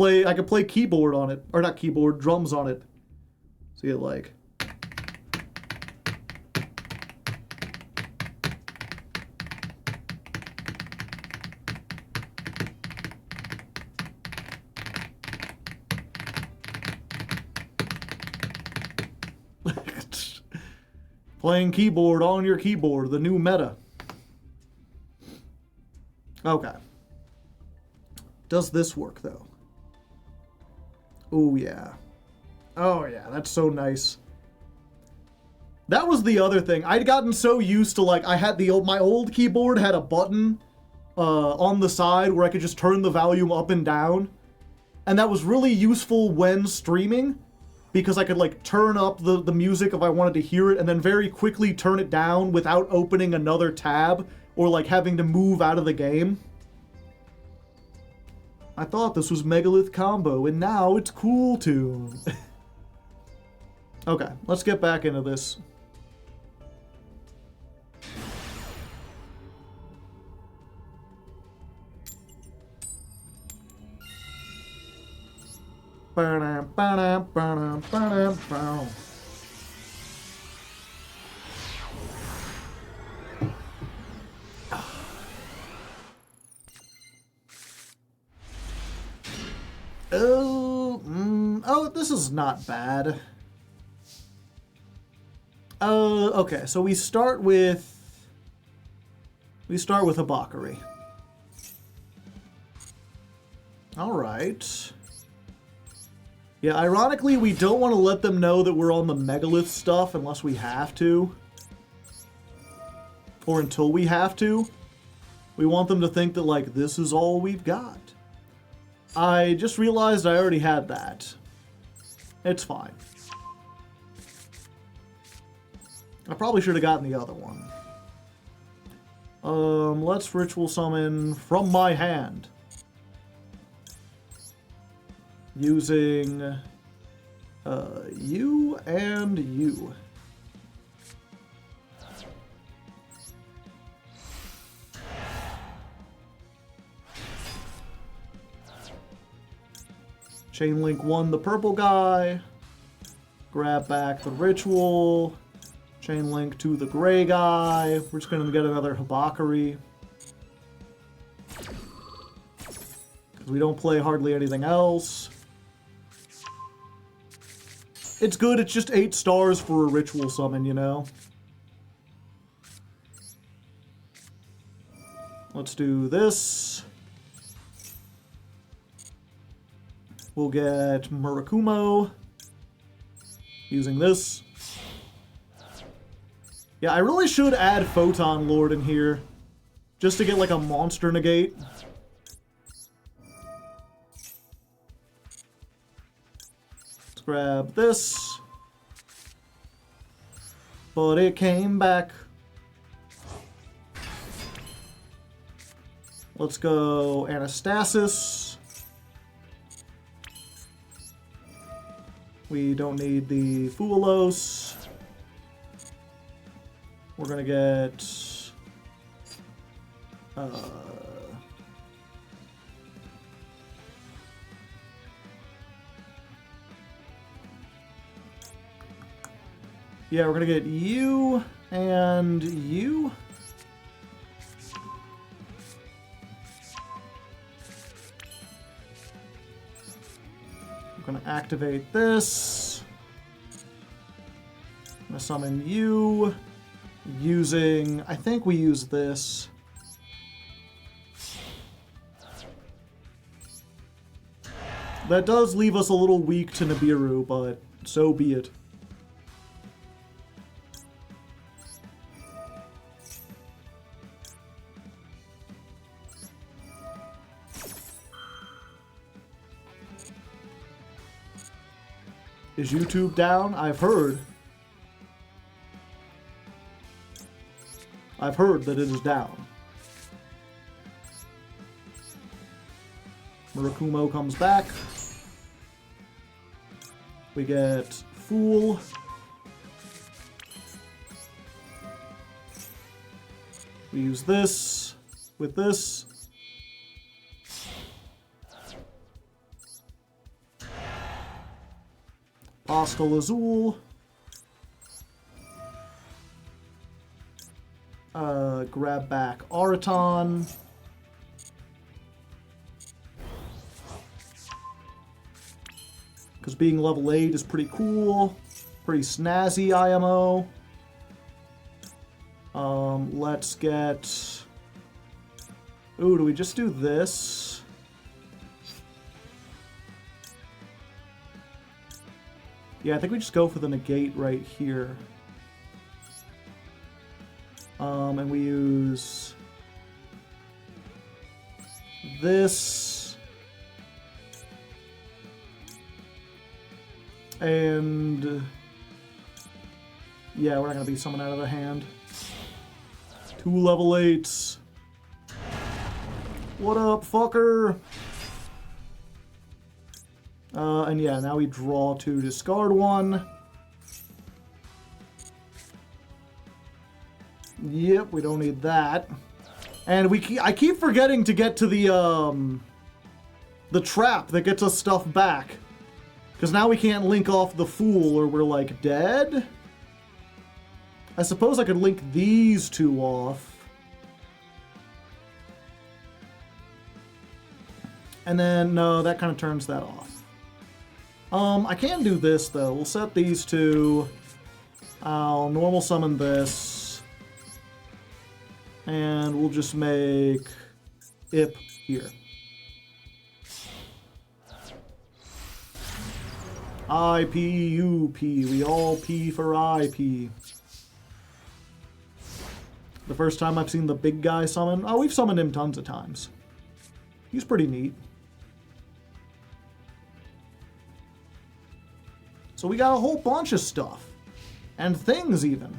I could play keyboard on it, or not keyboard, drums on it. See it like. Playing keyboard on your keyboard, the new meta. Okay. Does this work, though? Oh, yeah. Oh, yeah, that's so nice. That was the other thing. I'd gotten so used to, like, I had my old keyboard had a button on the side where I could just turn the volume up and down. And that was really useful when streaming, because I could, like, turn up the music if I wanted to hear it, and then very quickly turn it down without opening another tab, or, like, having to move out of the game. I thought this was Megalith combo, and now it's Cool Tune. Okay, let's get back into this. Oh, this is not bad. Okay, so we start with Habakari. All right. Yeah, ironically, we don't want to let them know that we're on the Megalith stuff unless we have to. Or until we have to. We want them to think that, like, this is all we've got. I just realized I already had that. It's fine. I probably should have gotten the other one. Let's ritual summon from my hand. Using, you and you. Chain link 1 the purple guy. Grab back the ritual. Chain link to the gray guy. We're just gonna get another Habakari. Because we don't play hardly anything else. It's good, it's just 8 stars for a ritual summon, you know? Let's do this. We'll get Murakumo. Using this. Yeah, I really should add Photon Lord in here. Just to get like a monster negate. Let's grab this. But it came back. Let's go Anastasis. We don't need the Fuelos. We're gonna get yeah, we're gonna get you and you. I'm gonna activate this. I'm gonna summon you. Using, I think we use this. That does leave us a little weak to Nibiru, but so be it. Is YouTube down? I've heard. I've heard that it is down. Murakumo comes back. We get Fool. We use this with this. Postal Azul. Grab back Araton. Because being level 8 is pretty cool. Pretty snazzy IMO. Let's get... Ooh, do we just do this? Yeah, I think we just go for the negate right here. And we use this. And yeah, we're not gonna be summoned out of the hand. 2 level 8s. What up, fucker? And yeah, now we draw 2, discard 1. Yep, we don't need that. And I keep forgetting to get to the trap that gets us stuff back. Because now we can't link off the Fool or we're like dead. I suppose I could link these 2 off. And then, no, that kind of turns that off. I can do this, though. We'll set these 2. I'll normal summon this. And we'll just make Ip here. I-P-U-P. We all P for I-P. The first time I've seen the big guy summon. Oh, we've summoned him tons of times. He's pretty neat. So we got a whole bunch of stuff. And things, even.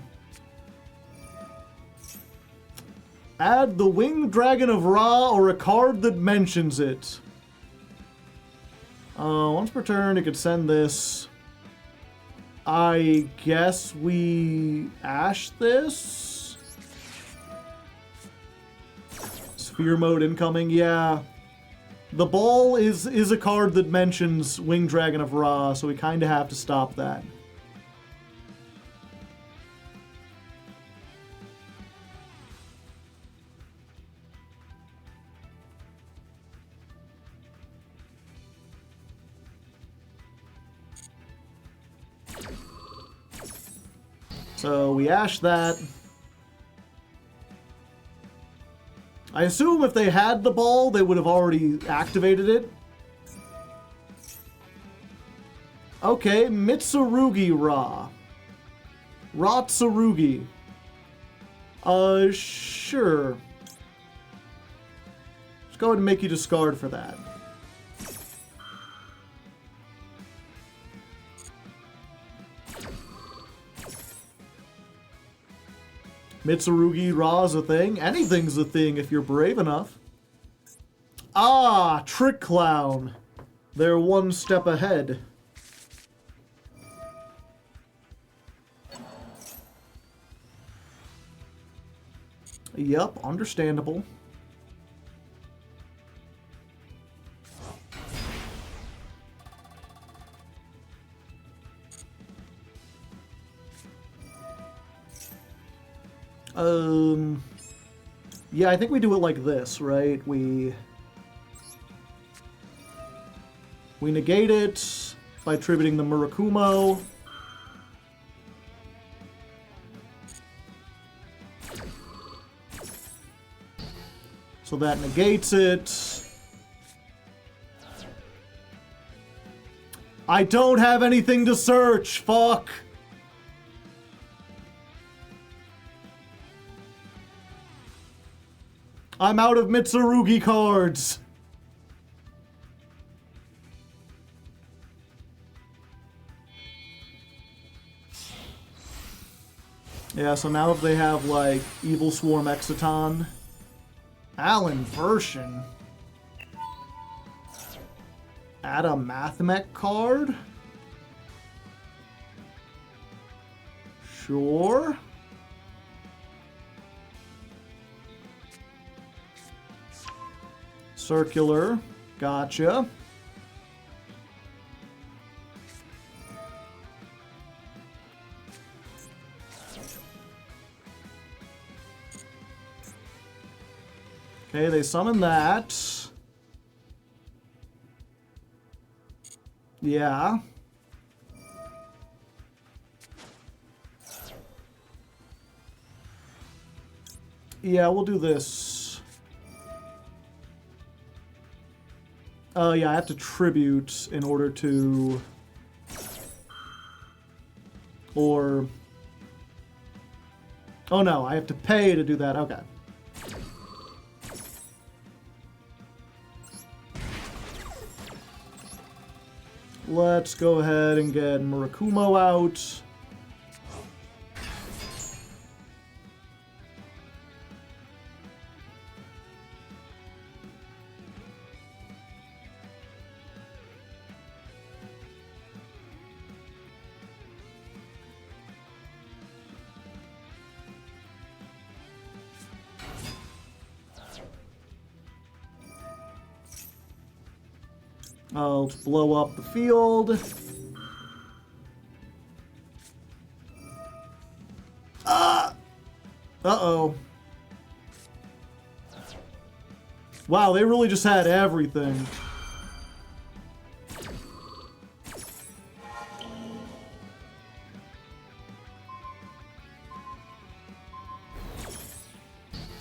Add the Winged Dragon of Ra or a card that mentions it. Once per turn, it could send this. I guess we Ash this? Sphere mode incoming, yeah. The ball is a card that mentions Winged Dragon of Ra, so we kind of have to stop that. So we Ash that. I assume if they had the ball, they would have already activated it. Okay, Mitsurugi Ra. Ratsurugi. Sure. Let's go ahead and make you discard for that. Mitsurugi Ra's a thing. Anything's a thing if you're brave enough. Ah, Trick Clown. They're one step ahead. Yup, understandable. Yeah, I think we do it like this, right? We negate it by tributing the Murakumo. So that negates it. I don't have anything to search, fuck! I'm out of Mitsurugi cards. Yeah, so now if they have, like, Evil Swarm Exciton. Alan Version. Add a Mathmech card? Sure. Circular. Gotcha. Okay, they summon that. Yeah. Yeah, we'll do this. Yeah, I have to tribute in order to... Or... Oh no, I have to pay to do that. Okay. Let's go ahead and get Murakumo out. I'll blow up the field. Uh-oh. Wow, they really just had everything.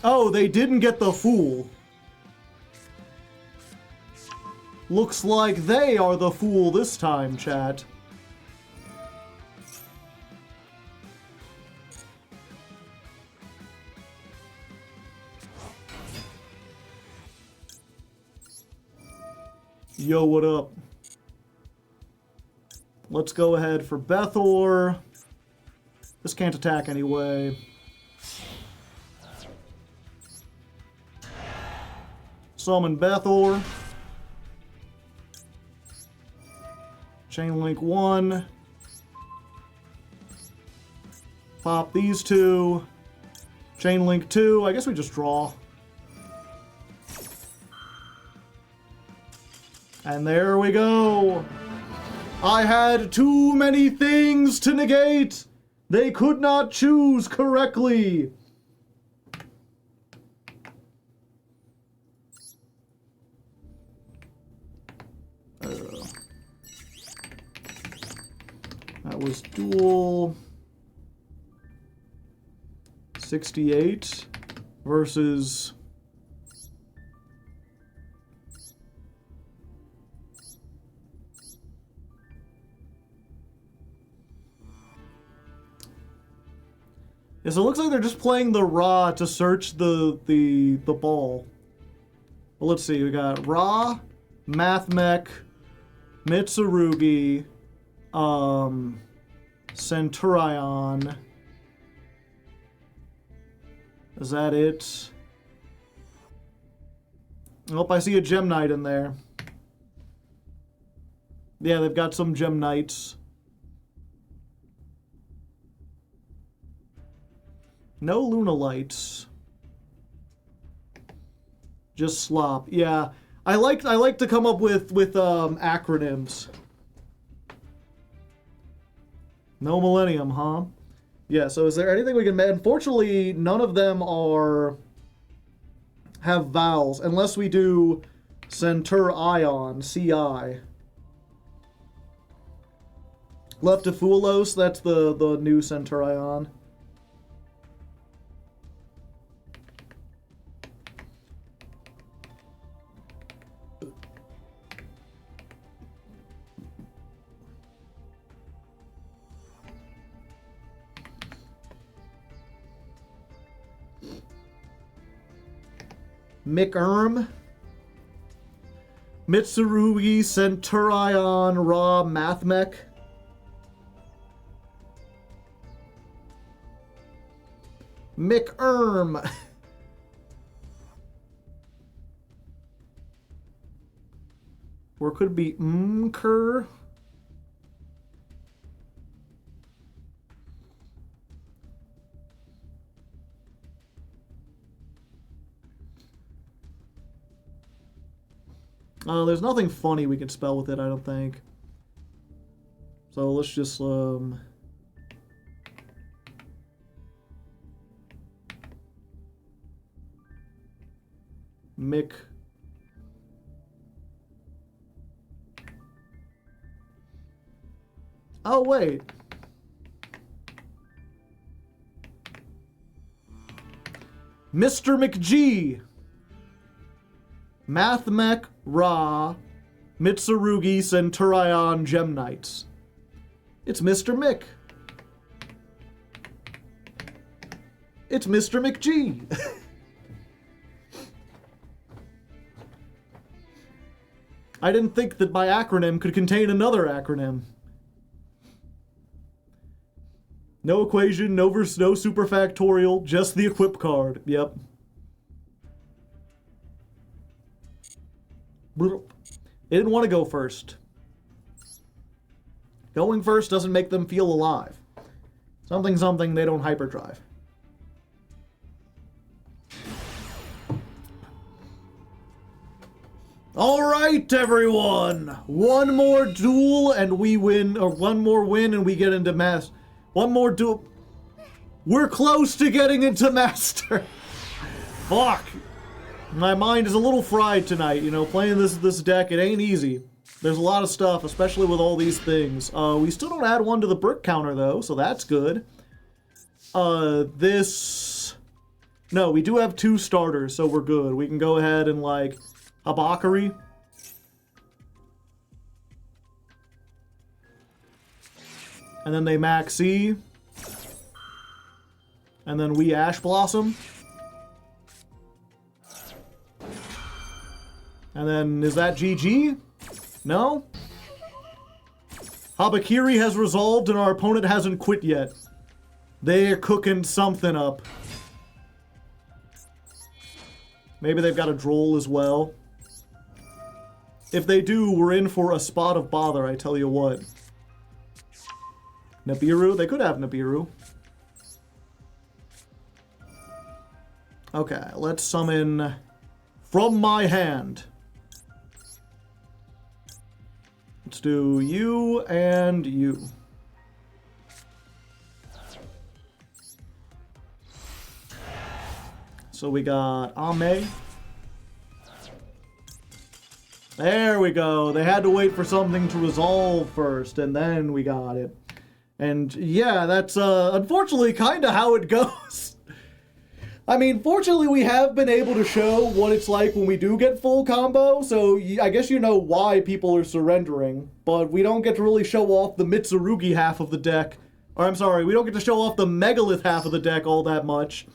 Oh, they didn't get the fool. Looks like they are the fool this time, chat. Yo, what up? Let's go ahead for Bethor. This can't attack anyway. Summon Bethor. Chain link 1. Pop these 2. Chain link 2. I guess we just draw. And there we go. I had too many things to negate. They could not choose correctly. That was dual 68 versus yeah, so it looks like they're just playing the Ra to search the ball. Well, let's see, we got Ra, Mathmech, Mitsurugi, Centurion. Is that it? Oh, I see a Gem Knight in there. Yeah, they've got some Gem Knights. No Lunalights. Just slop. Yeah, I like to come up with acronyms. No Millennium, huh? Yeah, so is there anything we can make? Unfortunately, none of them have vowels, unless we do Centurion, CI. Leftifulos, that's the new Centurion. Mick Mitsurugi, Centurion, Ra, Mathmech. Mick Or it could be Mker. There's nothing funny we can spell with it, I don't think. So let's just, Mick. Oh, wait. Mr. McG. Mathmech Ra. Mitsurugi Centurion Gem Knights. It's Mr. Mick. It's Mr. McG. I didn't think that my acronym could contain another acronym. No equation, no superfactorial, just the equip card. Yep. They didn't want to go first. Going first doesn't make them feel alive. Something, they don't hyperdrive. Alright, everyone! One more duel and we win, or one more win and we get into mass. One more duel. We're close to getting into master. Fuck. My mind is a little fried tonight, you know, playing this deck, it ain't easy. There's a lot of stuff, especially with all these things. We still don't add one to the brick counter, though, so that's good. No, we do have 2 starters, so we're good. We can go ahead and, like, Habakari. And then they Maxi. And then we Ash Blossom. And then, is that GG? No? Habakiri has resolved and our opponent hasn't quit yet. They're cooking something up. Maybe they've got a Droll as well. If they do, we're in for a spot of bother, I tell you what. Nibiru? They could have Nibiru. Okay, let's summon from my hand. Let's do you and you. So we got Ame. There we go. They had to wait for something to resolve first, and then we got it. And yeah, that's unfortunately kind of how it goes. I mean, fortunately we have been able to show what it's like when we do get full combo, so I guess you know why people are surrendering, but we don't get to really show off the Mitsurugi half of the deck. Or I'm sorry, we don't get to show off the Megalith half of the deck all that much.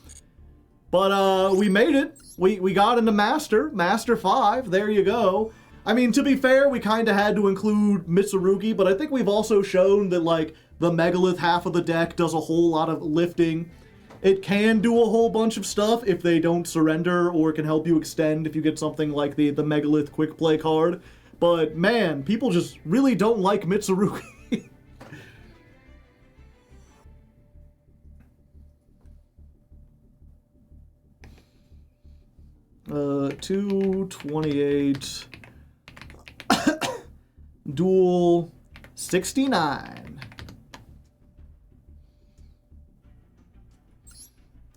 But we made it. We got into Master 5, there you go. I mean, to be fair, we kind of had to include Mitsurugi, but I think we've also shown that, like, the Megalith half of the deck does a whole lot of lifting. It can do a whole bunch of stuff if they don't surrender, or it can help you extend if you get something like the Megalith quick play card. But man, people just really don't like Mitsurugi. 228 dual 69.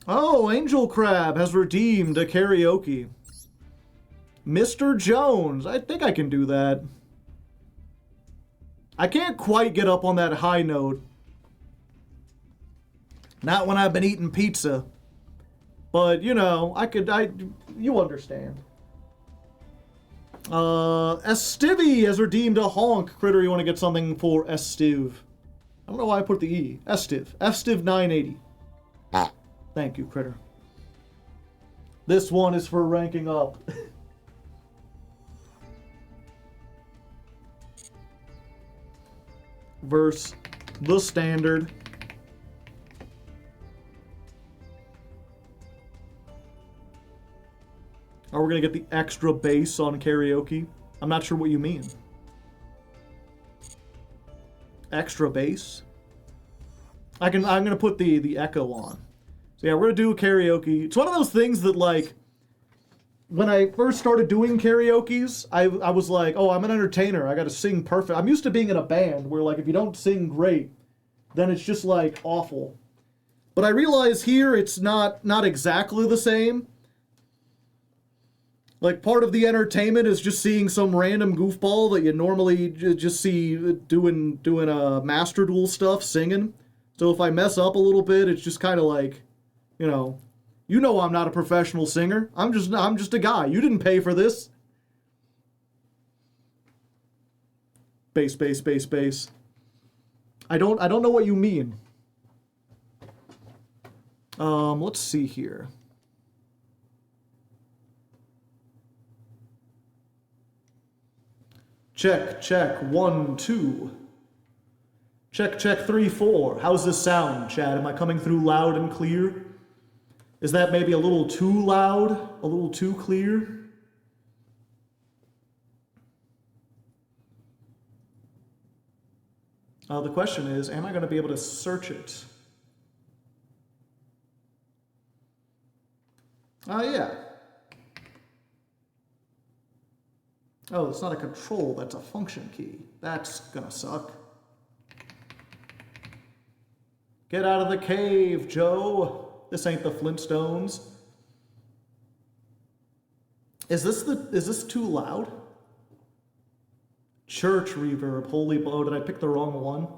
Oh, Angel Crab has redeemed a karaoke. Mr. Jones, I think I can do that. I can't quite get up on that high note. Not when I've been eating pizza. But, you know, you understand. Estivy has redeemed a honk. Critter, you want to get something for Estiv. I don't know why I put the E. Estiv 980. Thank you, Critter. This one is for ranking up. Verse the standard. Are we gonna get the extra bass on karaoke? I'm not sure what you mean. Extra bass? I'm gonna put the echo on. So yeah, we're gonna do karaoke. It's one of those things that, like, when I first started doing karaokes, I was like, oh, I'm an entertainer. I gotta sing perfect. I'm used to being in a band where, like, if you don't sing great, then it's just, like, awful. But I realize here it's not exactly the same. Like, part of the entertainment is just seeing some random goofball that you normally just see doing Master Duel stuff, singing. So if I mess up a little bit, it's just kind of like, you know, You know I'm not a professional singer. I'm just a guy. You didn't pay for this. Bass, bass, bass, bass. I don't know what you mean. Let's see here. Check, check, 1, 2. Check, check, 3, 4. How's this sound, Chad? Am I coming through loud and clear? Is that maybe a little too loud? A little too clear? The question is, am I going to be able to search it? Yeah. Oh, it's not a control, that's a function key. That's gonna suck. Get out of the cave, Joe. This ain't the Flintstones. Is this too loud? Church reverb, holy blow, did I pick the wrong one?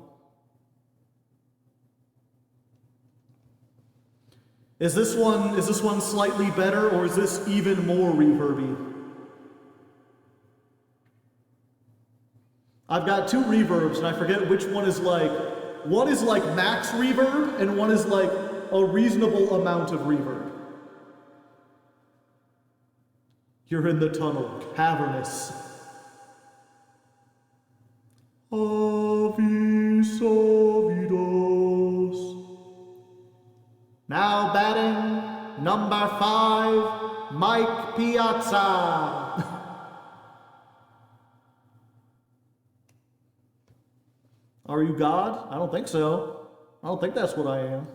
Is this one slightly better, or is this even more reverby? I've got two reverbs and I forget which one is like max reverb and one is like a reasonable amount of reverb. You're in the tunnel, cavernous. Avis Avidos. Now batting, number 5, Mike Piazza. Are you God? I don't think so. I don't think that's what I am.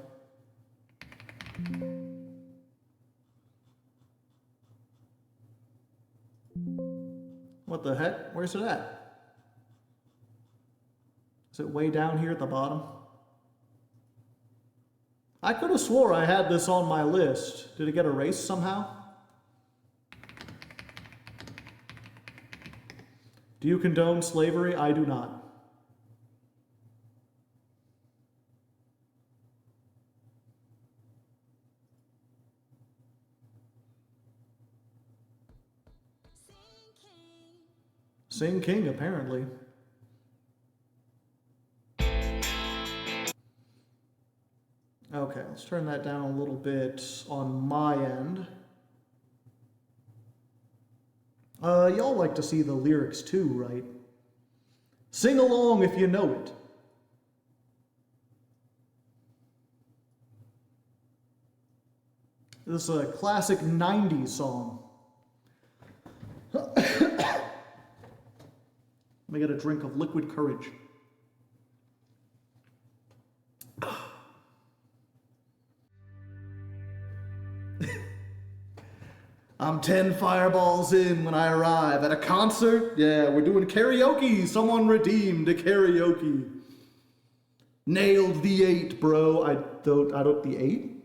What the heck? Where's it at? Is it way down here at the bottom? I could have swore I had this on my list. Did it get erased somehow? Do you condone slavery? I do not. Sing King, apparently. Okay, let's turn that down a little bit on my end. Y'all like to see the lyrics too, right? Sing along if you know it. This is a classic 90s song. Let me get a drink of liquid courage. I'm 10 fireballs in when I arrive at a concert. Yeah, we're doing karaoke. Someone redeemed a karaoke. Nailed the 8, bro. I don't the 8?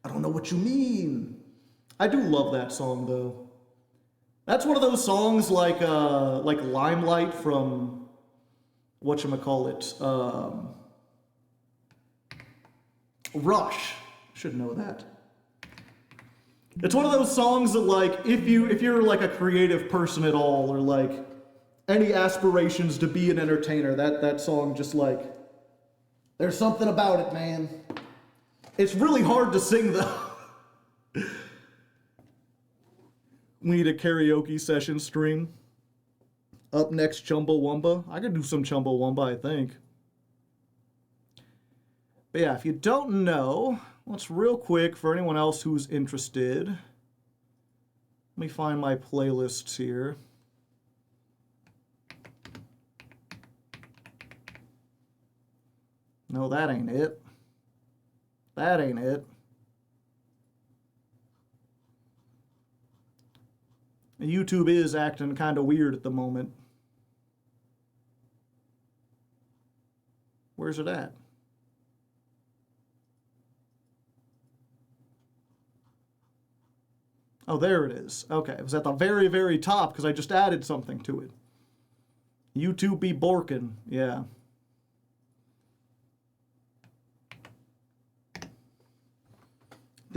I don't know what you mean. I do love that song though. That's one of those songs like Limelight from whatchamacallit, Rush. Should know that. It's one of those songs that like if you're like a creative person at all or like any aspirations to be an entertainer, that song just like there's something about it, man. It's really hard to sing though. We need a karaoke session stream. Up next, Chumbawamba. I could do some Chumbawamba, I think. But yeah, if you don't know, let's real quick, for anyone else who's interested, let me find my playlists here. No, that ain't it. That ain't it. YouTube is acting kind of weird at the moment. Where's it at? Oh, there it is. Okay, it was at the very, very top because I just added something to it. YouTube be borkin', yeah.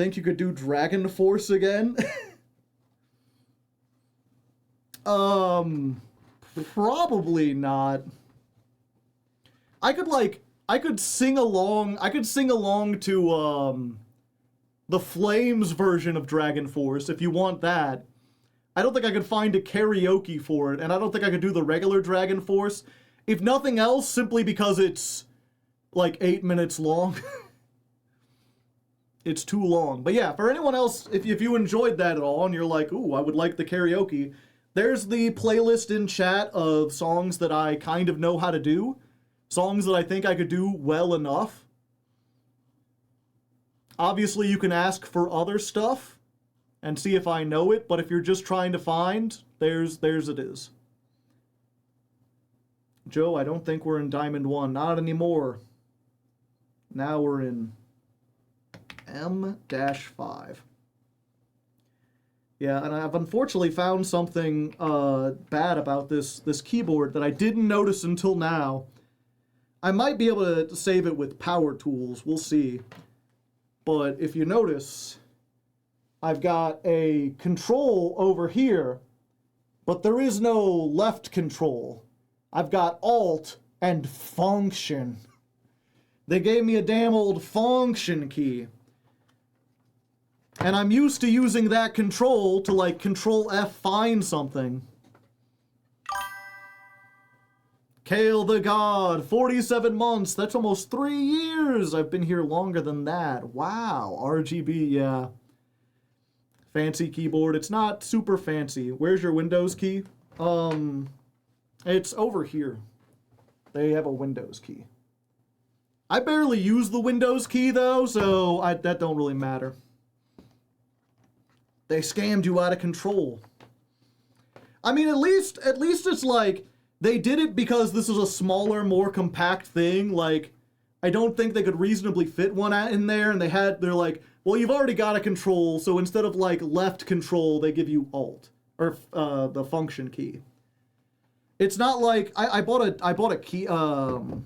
Think you could do Dragon Force again? Probably not. I could sing along to, the Flames version of Dragon Force, if you want that. I don't think I could find a karaoke for it, and I don't think I could do the regular Dragon Force. If nothing else, simply because it's, like, 8 minutes long. It's too long. But yeah, for anyone else, if you enjoyed that at all, and you're like, ooh, I would like the karaoke, there's the playlist in chat of songs that I kind of know how to do. Songs that I think I could do well enough. Obviously, you can ask for other stuff and see if I know it, but if you're just trying to find, there's it is. Joe, I don't think we're in Diamond 1. Not anymore. Now we're in M-5. Yeah, and I've unfortunately found something bad about this keyboard that I didn't notice until now. I might be able to save it with power tools, we'll see. But if you notice, I've got a control over here, but there is no left control. I've got Alt and Function. They gave me a damn old Function key. And I'm used to using that control to, like, Control F find something. Kale the God, 47 months. That's almost 3 years. I've been here longer than that. Wow. RGB, yeah. Fancy keyboard. It's not super fancy. Where's your Windows key? It's over here. They have a Windows key. I barely use the Windows key, though, so that don't really matter. They scammed you out of control. I mean, at least it's like, they did it because this is a smaller, more compact thing. Like, I don't think they could reasonably fit one in there, and they're like, well, you've already got a control, so instead of, like, left control, they give you Alt, or the Function key. It's not like, I bought a key, the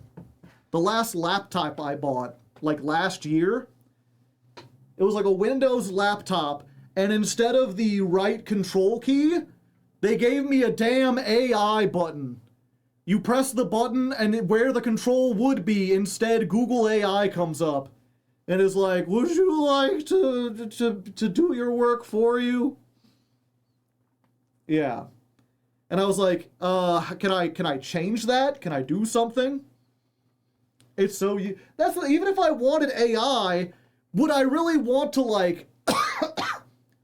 last laptop I bought, like, last year, it was like a Windows laptop, and instead of the right control key, they gave me a damn AI button. You press the button, and where the control would be, instead Google AI comes up. And is like, would you like to do your work for you? Yeah. And I was like, can I change that? Can I do something? It's so, even if I wanted AI, would I really want to, like,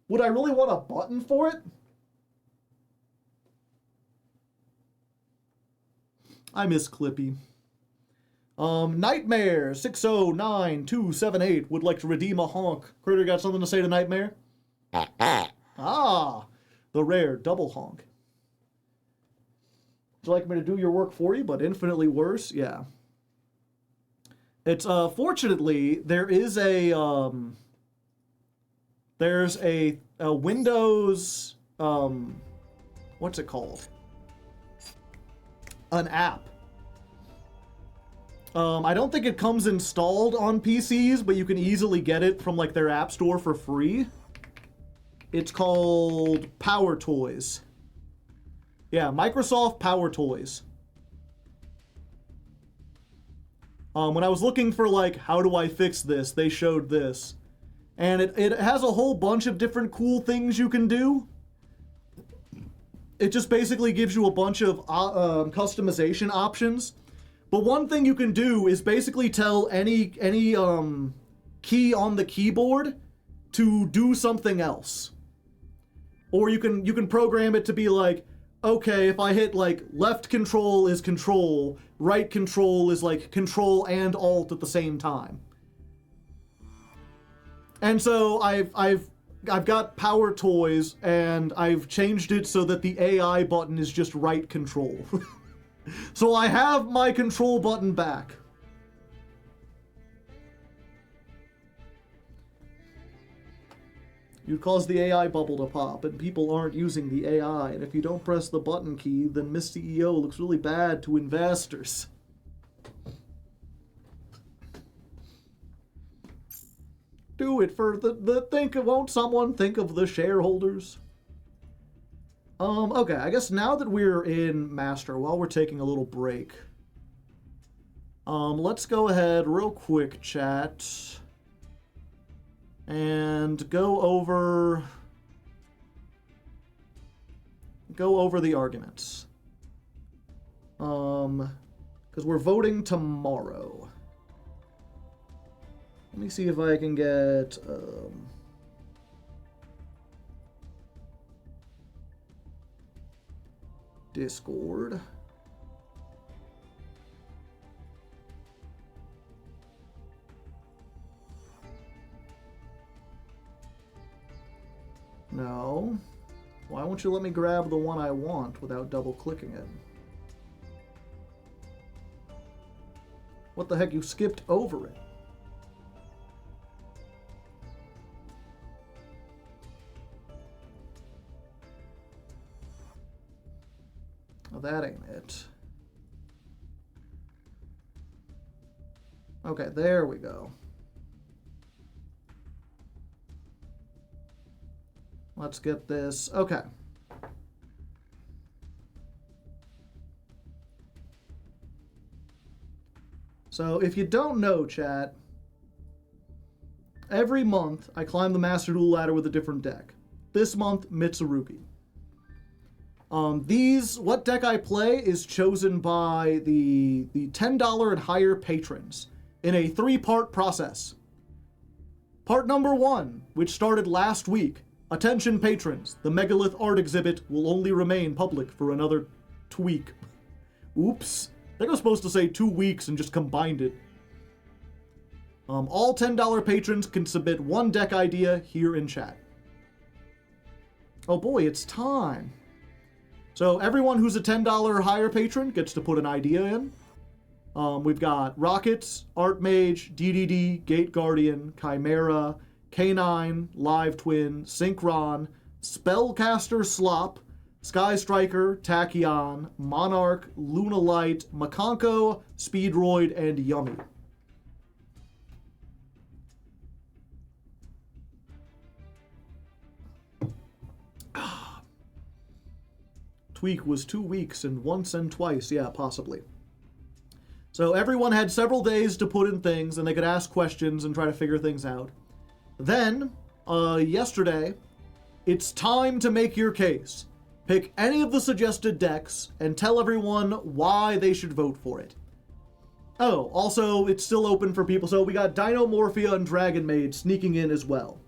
would I really want a button for it? I miss Clippy. Nightmare 609278 would like to redeem a honk. Critter, got something to say to Nightmare? Ah, the rare double honk. Would you like me to do your work for you, but infinitely worse? Yeah. It's, fortunately, there is a, there's a Windows, what's it called? An app. I don't think it comes installed on PCs, but you can easily get it from, like, their app store for free. It's called Power Toys. Yeah, Microsoft Power Toys. When I was looking for, like, how do I fix this, they showed this. And it has a whole bunch of different cool things you can do. It just basically gives you a bunch of customization options. But one thing you can do is basically tell any key on the keyboard to do something else. Or you can program it to be like, okay, if I hit, like, left control is control, right control is, like, control and alt at the same time. And so I've got Power Toys, and I've changed it so that the AI button is just right control. So I have my control button back. You cause the AI bubble to pop, and people aren't using the AI, and if you don't press the button key, then Miss CEO looks really bad to investors. Do it for won't someone think of the shareholders? Okay, I guess now that we're in Master, while we're taking a little break, let's go ahead real quick, chat, and go over the arguments. Because we're voting tomorrow. Let me see if I can get, Discord. No. Why won't you let me grab the one I want without double clicking it? What the heck? You skipped over it. Oh, that ain't it. Okay, there we go. Let's get this. Okay. So, if you don't know, chat, every month I climb the Master Duel ladder with a different deck. This month, Mitsurugi. What deck I play is chosen by the $10 and higher patrons in a 3-part process. Part number 1, which started last week. Attention patrons, the Megalith art exhibit will only remain public for another week. Oops. I think I was supposed to say 2 weeks and just combined it. All $10 patrons can submit one deck idea here in chat. Oh boy, it's time. So everyone who's a $10 or higher patron gets to put an idea in. We've got Rockets, Archmage, DDD, Gate Guardian, Chimera, K9, Live Twin, Synchron, Spellcaster Slop, Sky Striker, Tachyon, Monarch, Lunalite, Makonko, Speedroid, and Yummy. Tweak was 2 weeks and once and twice, yeah, possibly. So everyone had several days to put in things, and they could ask questions and try to figure things out. Then, yesterday, it's time to make your case. Pick any of the suggested decks and tell everyone why they should vote for it. Oh, also, it's still open for people, so we got Dinomorphia and Dragon Maid sneaking in as well.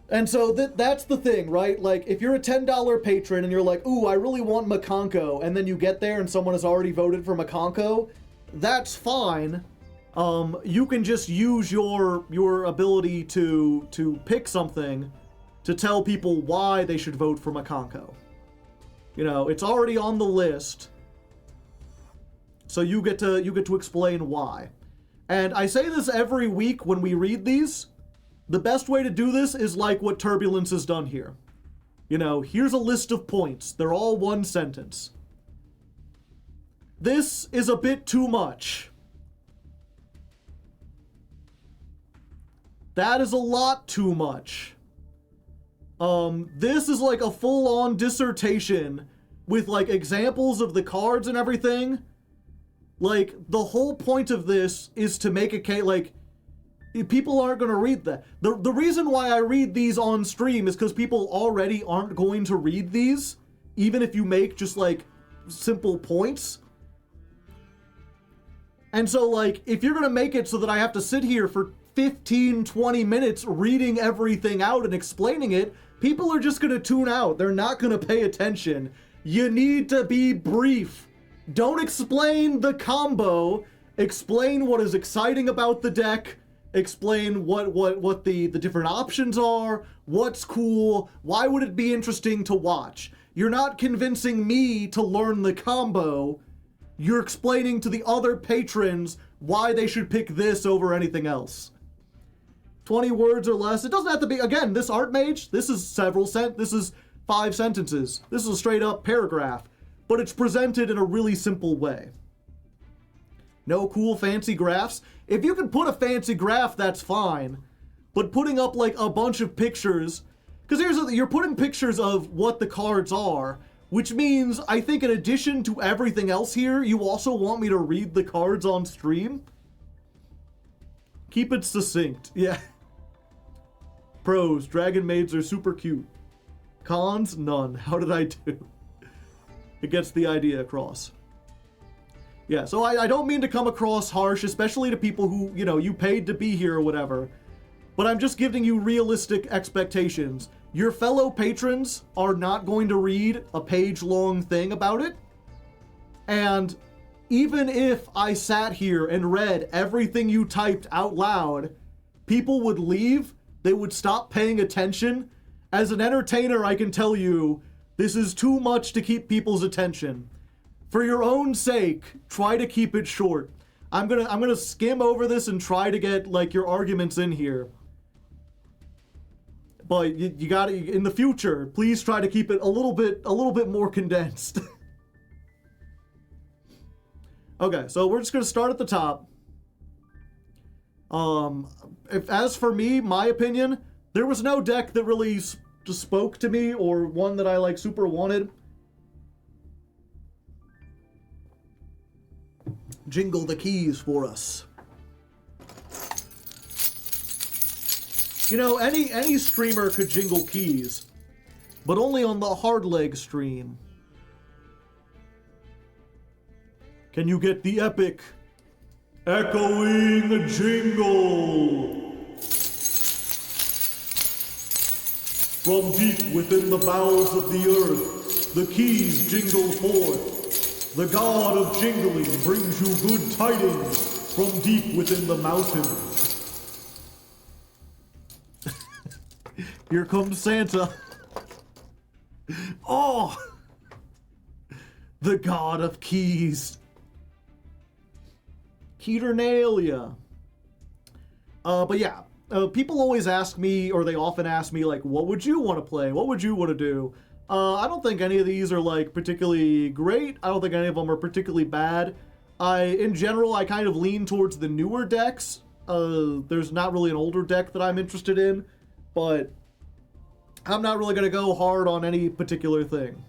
And so that's the thing, right? Like, if you're a $10 patron and you're like, ooh, I really want Makonko, and then you get there and someone has already voted for Makonko, that's fine. You can just use your ability to pick something to tell people why they should vote for Makonko. You know, it's already on the list, so you get to explain why. And I say this every week when we read these. The best way to do this is like what Turbulence has done here. You know, here's a list of points. They're all one sentence. This is a bit too much. That is a lot too much. This is like a full-on dissertation with like examples of the cards and everything. Like, the whole point of this is to make a case, like, people aren't going to read that. The reason why I read these on stream is because people already aren't going to read these, even if you make just, like, simple points. And so, like, if you're going to make it so that I have to sit here for 15, 20 minutes reading everything out and explaining it, people are just going to tune out. They're not going to pay attention. You need to be brief. Don't explain the combo. Explain what is exciting about the deck. Explain what the different options are, what's cool, why would it be interesting to watch. You're not convincing me to learn the combo. You're explaining to the other patrons why they should pick this over anything else. 20 words or less. It doesn't have to be, again, this Archmage, this is this is 5 sentences. This is a straight up paragraph, but it's presented in a really simple way. No cool fancy graphs. If you can put a fancy graph, that's fine. but putting up like a bunch of pictures, because you're putting pictures of what the cards are, which means I think in addition to everything else here, you also want me to read the cards on stream. Keep it succinct. Yeah. Pros, dragon maids are super cute. Cons, none. How did I do? It gets the idea across. Yeah, so I don't mean to come across harsh, especially to people who, you know, you paid to be here or whatever. But I'm just giving you realistic expectations. Your fellow patrons are not going to read a page-long thing about it. And even if I sat here and read everything you typed out loud, people would leave, they would stop paying attention. As an entertainer, I can tell you, this is too much to keep people's attention. For your own sake, try to keep it short. I'm gonna skim over this and try to get like your arguments in here. But you gotta, in the future, please try to keep it a little bit more condensed. Okay, so we're just gonna start at the top. As for me, my opinion, there was no deck that really just spoke to me or one that I like super wanted. Jingle the keys for us. You know, any streamer could jingle keys, but only on the Hardleg stream. Can you get the epic echoing jingle? From deep within the bowels of the earth, the keys jingle forth. The god of jingling brings you good tidings from deep within the mountains. Here comes Santa. Oh! The god of keys. Keternalia. But yeah, people always ask me, or they often ask me, like, what would you want to play? What would you want to do? I don't think any of these are, like, particularly great. I don't think any of them are particularly bad. In general, I kind of lean towards the newer decks. There's not really an older deck that I'm interested in, but I'm not really going to go hard on any particular thing.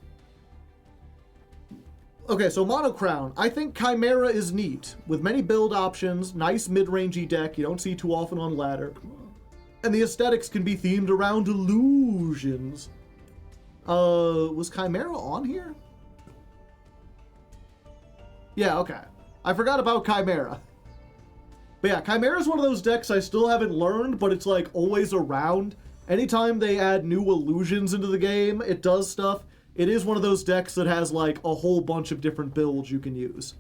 Okay, so Mono Crown. I think Chimera is neat, with many build options, nice mid-rangey deck you don't see too often on ladder, and the aesthetics can be themed around illusions. Was Chimera on here? Yeah, okay. I forgot about Chimera. But yeah, Chimera is one of those decks I still haven't learned, but it's like always around. Anytime they add new illusions into the game, it does stuff. It is one of those decks that has like a whole bunch of different builds you can use.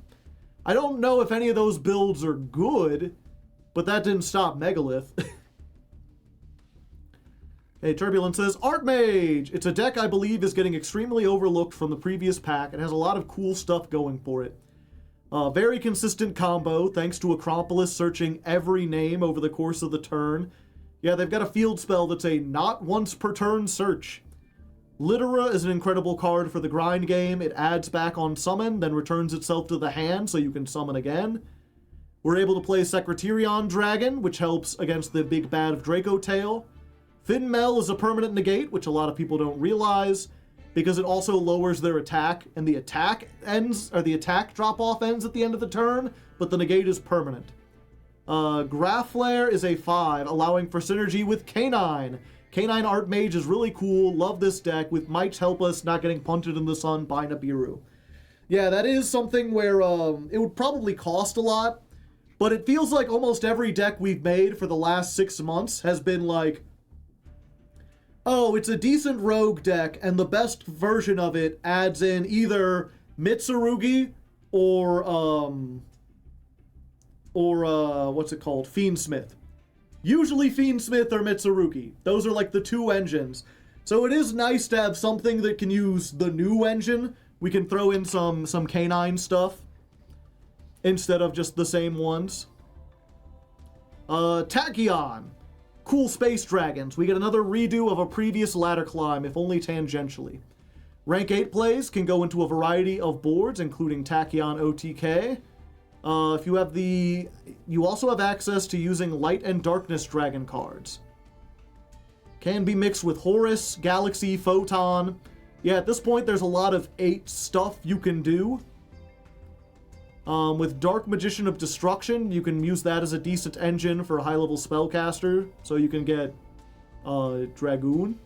I don't know if any of those builds are good, but that didn't stop Megalith. Hey, Turbulence says, Archmage! It's a deck I believe is getting extremely overlooked from the previous pack and has a lot of cool stuff going for it. Very consistent combo, thanks to Acropolis searching every name over the course of the turn. Yeah, they've got a field spell that's a not once per turn search. Litera is an incredible card for the grind game. It adds back on summon, then returns itself to the hand so you can summon again. We're able to play Secretarion Dragon, which helps against the big bad of Draco Tail. Finmel is a permanent negate, which a lot of people don't realize, because it also lowers their attack, and the attack ends, or the attack drop-off ends at the end of the turn, but the negate is permanent. Graflare is a 5, allowing for synergy with Canine. Canine Archmage is really cool, love this deck, with Might help us not getting punted in the sun by Nibiru. Yeah, that is something where it would probably cost a lot, but it feels like almost every deck we've made for the last 6 months has been like, oh, it's a decent rogue deck, and the best version of it adds in either Mitsurugi or what's it called? Fiendsmith. Usually Fiendsmith or Mitsurugi. Those are like the two engines. So it is nice to have something that can use the new engine. We can throw in some canine stuff instead of just the same ones. Tachyon. Cool space dragons. We get another redo of a previous ladder climb, if only tangentially. Rank 8 plays can go into a variety of boards, including Tachyon OTK. If you have you also have access to using Light and Darkness Dragon cards. Can be mixed with Horus, Galaxy, Photon. Yeah, at this point, there's a lot of 8 stuff you can do. With Dark Magician of Destruction, you can use that as a decent engine for a high-level spellcaster, so you can get Dragoon.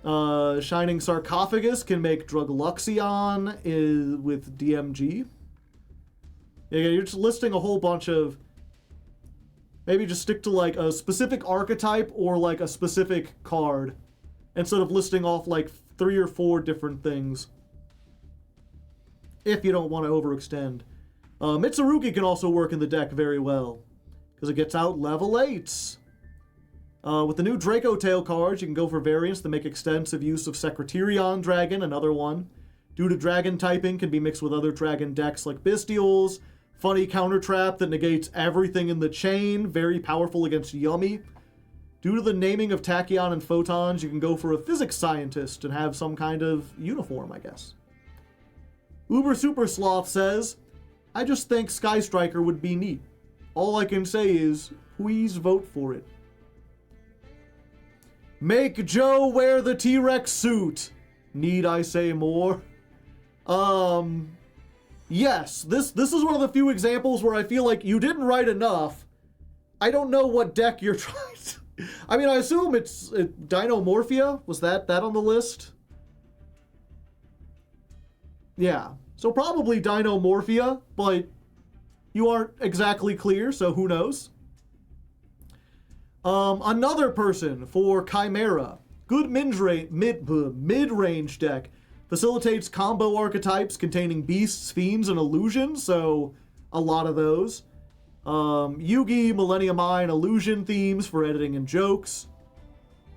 Shining Sarcophagus can make Drugluxion with DMG. Yeah, you're just listing a whole bunch of... Maybe just stick to like a specific archetype or like a specific card, instead of listing off like 3 or 4 different things. If you don't want to overextend. Mitsurugi can also work in the deck very well, because it gets out level 8s. With the new Draco Tail cards, you can go for variants that make extensive use of Secretarion Dragon, another one. Due to dragon typing, can be mixed with other dragon decks like Bestials. Funny counter trap that negates everything in the chain, very powerful against Yummy. Due to the naming of Tachyon and Photons, you can go for a physics scientist and have some kind of uniform, I guess. Uber Super Sloth says, I just think Sky Striker would be neat. All I can say is, please vote for it. Make Joe wear the T-Rex suit. Need I say more? Yes, this is one of the few examples where I feel like you didn't write enough. I don't know what deck you're trying to... I mean, I assume it's Dinomorphia? Was that on the list? Yeah, so probably Dinomorphia, but you aren't exactly clear, so who knows? Another person for Chimera. Good mid-range deck. Facilitates combo archetypes containing beasts, fiends, and illusions, so a lot of those. Yugi, Millennium Eye, and illusion themes for editing and jokes.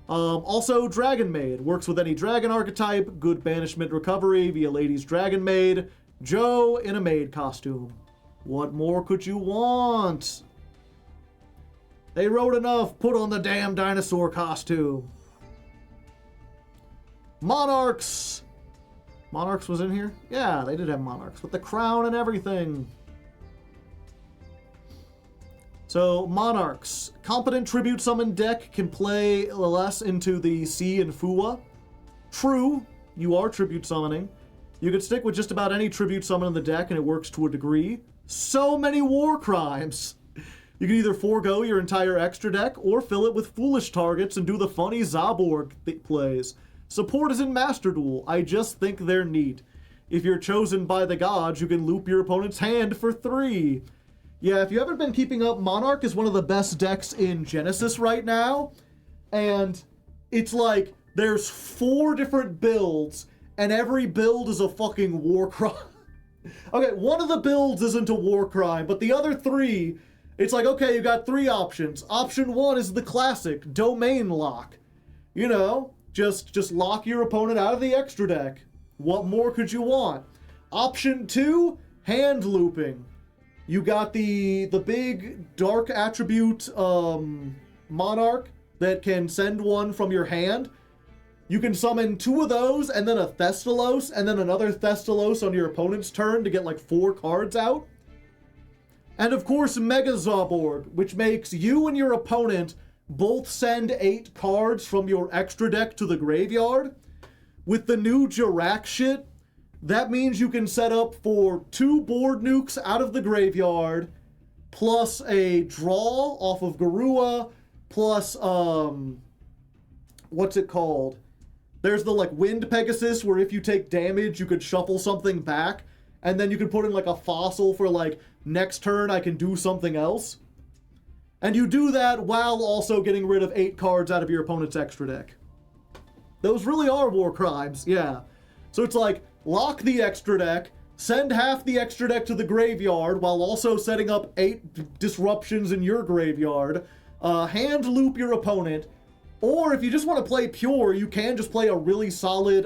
Also, Dragon Maid. Works with any dragon archetype. Good banishment recovery via Lady's Dragon Maid. Joe in a maid costume. What more could you want? They wrote enough. Put on the damn dinosaur costume. Monarchs. Monarchs was in here? Yeah, they did have Monarchs with the crown and everything. So, Monarchs. Competent Tribute Summon deck can play less into the Sea and Fua. True, you are Tribute Summoning. You can stick with just about any Tribute Summon in the deck and it works to a degree. So many war crimes! You can either forego your entire extra deck or fill it with foolish targets and do the funny Zaborg plays. Support is in Master Duel. I just think they're neat. If you're chosen by the gods, you can loop your opponent's hand for 3. Yeah, if you haven't been keeping up, Monarch is one of the best decks in Genesis right now. And it's like, there's 4 different builds, and every build is a fucking war crime. Okay, one of the builds isn't a war crime, but the other 3, it's like, okay, you got 3 options. Option 1 is the classic, Domain Lock. You know, just lock your opponent out of the extra deck. What more could you want? Option 2, hand looping. You got the big dark attribute Monarch that can send one from your hand. You can summon 2 of those and then a Thestalos and then another Thestalos on your opponent's turn to get like 4 cards out. And of course Mega Zaborg, which makes you and your opponent both send 8 cards from your extra deck to the graveyard. With the new Jirak shit, that means you can set up for 2 board nukes out of the graveyard, plus a draw off of Garua, plus, what's it called? There's the, like, Wind Pegasus, where if you take damage, you could shuffle something back, and then you could put in, like, a fossil for, like, next turn I can do something else. And you do that while also getting rid of 8 cards out of your opponent's extra deck. Those really are war crimes, yeah. So it's like, lock the extra deck, send half the extra deck to the graveyard while also setting up 8 disruptions in your graveyard, hand loop your opponent, or if you just want to play pure, you can just play a really solid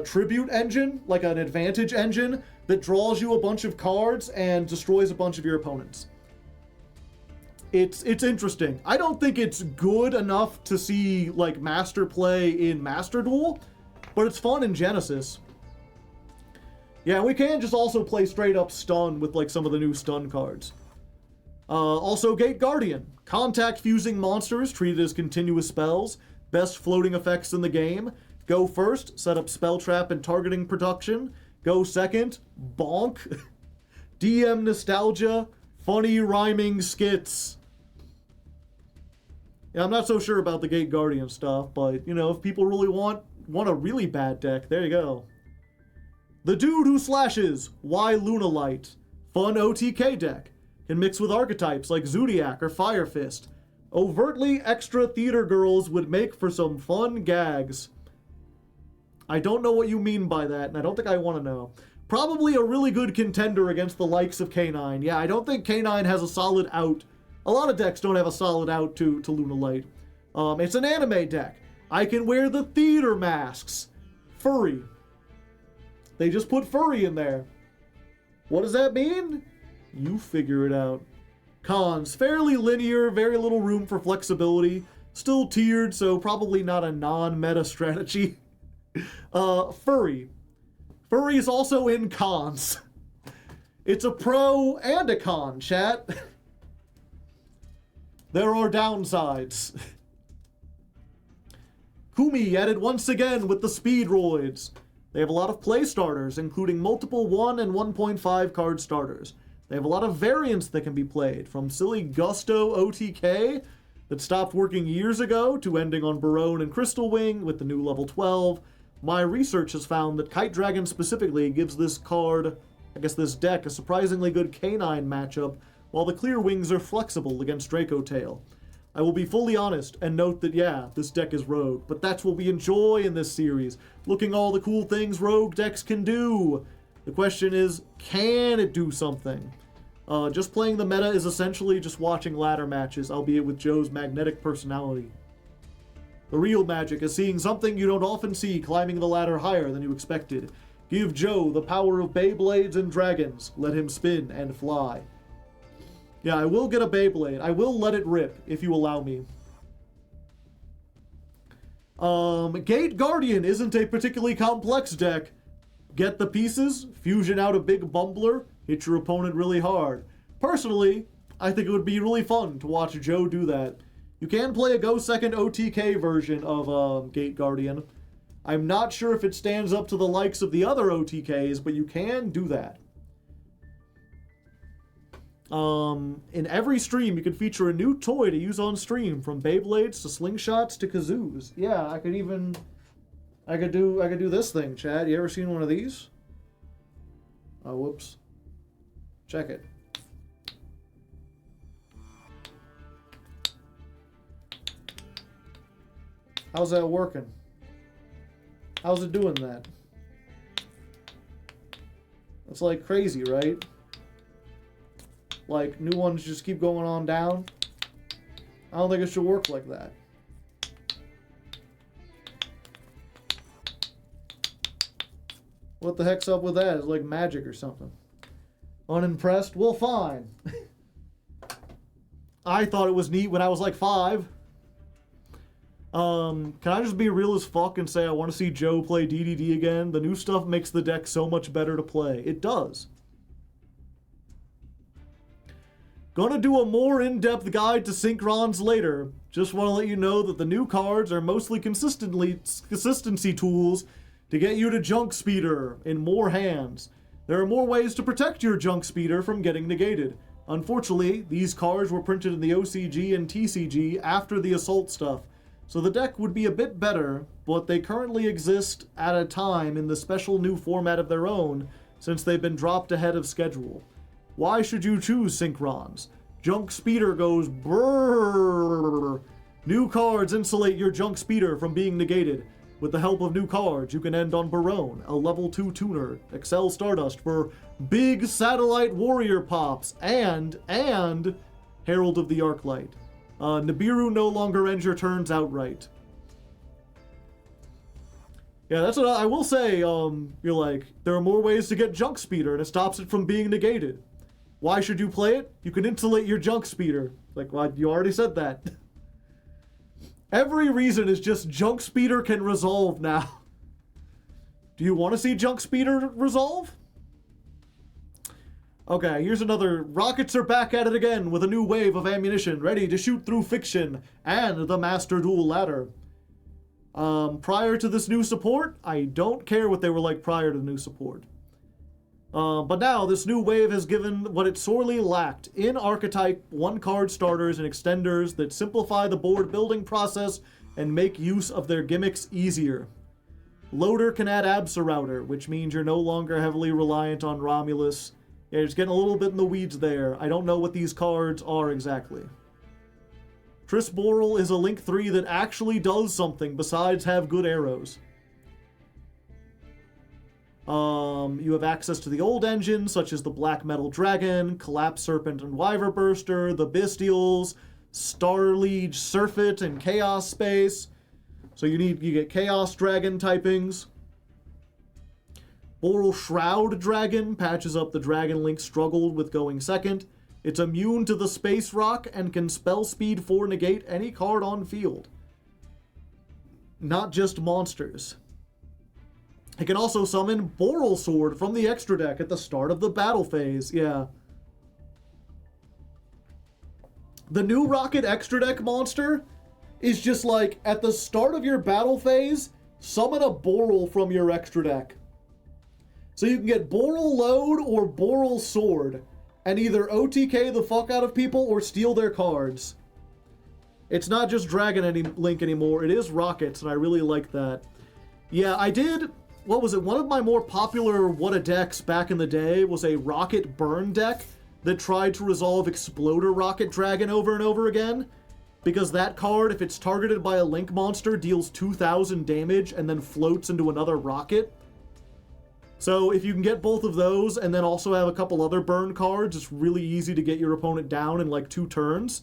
tribute engine, like an advantage engine, that draws you a bunch of cards and destroys a bunch of your opponents. It's interesting. I don't think it's good enough to see like master play in Master Duel, but it's fun in Genesis. Yeah, we can just also play straight up stun with like some of the new stun cards. Also, Gate Guardian. Contact fusing monsters treated as continuous spells. Best floating effects in the game. Go first, set up spell trap and targeting production. Go second, bonk. DM nostalgia, funny rhyming skits. Yeah, I'm not so sure about the Gate Guardian stuff, but, you know, if people really want a really bad deck, there you go. The Dude Who Slashes, Why Lunalight. Fun OTK deck. Can mix with archetypes like Zodiac or Fire Fist. Overtly extra theater girls would make for some fun gags. I don't know what you mean by that, and I don't think I want to know. Probably a really good contender against the likes of K9. Yeah, I don't think K9 has a solid out. A lot of decks don't have a solid out to Lunalight. It's an anime deck. I can wear the theater masks. Furry. They just put furry in there. What does that mean? You figure it out. Cons. Fairly linear, very little room for flexibility. Still tiered, so probably not a non-meta strategy. Furry. Furry is also in cons. It's a pro and a con, chat. There are downsides. Kumi added once again with the Speedroids. They have a lot of play starters, including multiple 1 and 1.5 card starters. They have a lot of variants that can be played, from silly Gusto OTK that stopped working years ago to ending on Barone and Crystal Wing with the new level 12. My research has found that Kite Dragon specifically gives this card, this deck, a surprisingly good K9 matchup, while the Clear Wings are flexible against Draco Tail. I will be fully honest and note that, yeah, this deck is rogue, but that's what we enjoy in this series, looking all the cool things rogue decks can do. The question is, can it do something? Just playing the meta is essentially just watching ladder matches, albeit with Joe's magnetic personality. The real magic is seeing something you don't often see climbing the ladder higher than you expected. Give Joe the power of Beyblades and dragons. Let him spin and fly. Yeah, I will get a Beyblade. I will let it rip, if you allow me. Gate Guardian isn't a particularly complex deck. Get the pieces, fusion out a big bumbler, hit your opponent really hard. Personally, I think it would be really fun to watch Joe do that. You can play a Go Second OTK version of Gate Guardian. I'm not sure if it stands up to the likes of the other OTKs, but you can do that. In every stream, you can feature a new toy to use on stream, from Beyblades to slingshots to kazoos. Yeah, I could do this thing, Chad. You ever seen one of these? Oh, whoops. Check it. How's that working? How's it doing that? It's like crazy, right? Like, new ones just keep going on down. I don't think it should work like that. What the heck's up with that? It's like magic or something. Unimpressed? Well, fine. I thought it was neat when I was like 5. Can I just be real as fuck and say I want to see Joe play DDD again? The new stuff makes the deck so much better to play. It does. Gonna do a more in-depth guide to Synchrons later. Just want to let you know that the new cards are mostly consistency tools to get you to Junk Speeder in more hands. There are more ways to protect your Junk Speeder from getting negated. Unfortunately, these cards were printed in the OCG and TCG after the Assault stuff, so the deck would be a bit better, but they currently exist at a time in the special new format of their own, since they've been dropped ahead of schedule. Why should you choose Synchrons? Junk Speeder goes brrrr. New cards insulate your Junk Speeder from being negated. With the help of new cards, you can end on Barone, a level 2 tuner, Excel Stardust for big satellite warrior pops, and Herald of the Arclight. Nibiru no longer ends your turns outright. Yeah, that's what I will say. You're like, there are more ways to get Junk Speeder, and it stops it from being negated. Why should you play it? You can insulate your Junk Speeder. Like, well, you already said that. Every reason is just Junk Speeder can resolve now. Do you want to see Junk Speeder resolve? Okay, here's another. Rockets are back at it again with a new wave of ammunition, ready to shoot through fiction and the Master Duel ladder. Prior to this new support, I don't care what they were like prior to the new support. But now, this new wave has given what it sorely lacked in archetype one-card starters and extenders that simplify the board building process and make use of their gimmicks easier. Loader can add Absolouter, which means you're no longer heavily reliant on Romulus. Yeah, it's getting a little bit in the weeds there. I don't know what these cards are exactly. Trisboral is a Link 3 that actually does something besides have good arrows. You have access to the old engines, such as the Black Metal Dragon, Collapse Serpent and Wyverburster, the Bestials, Starliege Surfeit, and Chaos Space. So you get Chaos Dragon typings. Boral Shroud Dragon patches up the Dragon Link struggled with going second. It's immune to the Space Rock and can spell speed 4 negate any card on field. Not just monsters. It can also summon Boral Sword from the extra deck at the start of the battle phase. Yeah. The new Rocket extra deck monster is just like, at the start of your battle phase, summon a Boral from your extra deck. So you can get Boral Load or Boral Sword, and either OTK the fuck out of people or steal their cards. It's not just Dragon Link anymore, it is Rockets, and I really like that. Yeah, I did, what was it, one of my more popular What-A decks back in the day was a Rocket Burn deck that tried to resolve Exploder Rocket Dragon over and over again. Because that card, if it's targeted by a Link monster, deals 2,000 damage and then floats into another rocket. So if you can get both of those and then also have a couple other burn cards, it's really easy to get your opponent down in like 2 turns.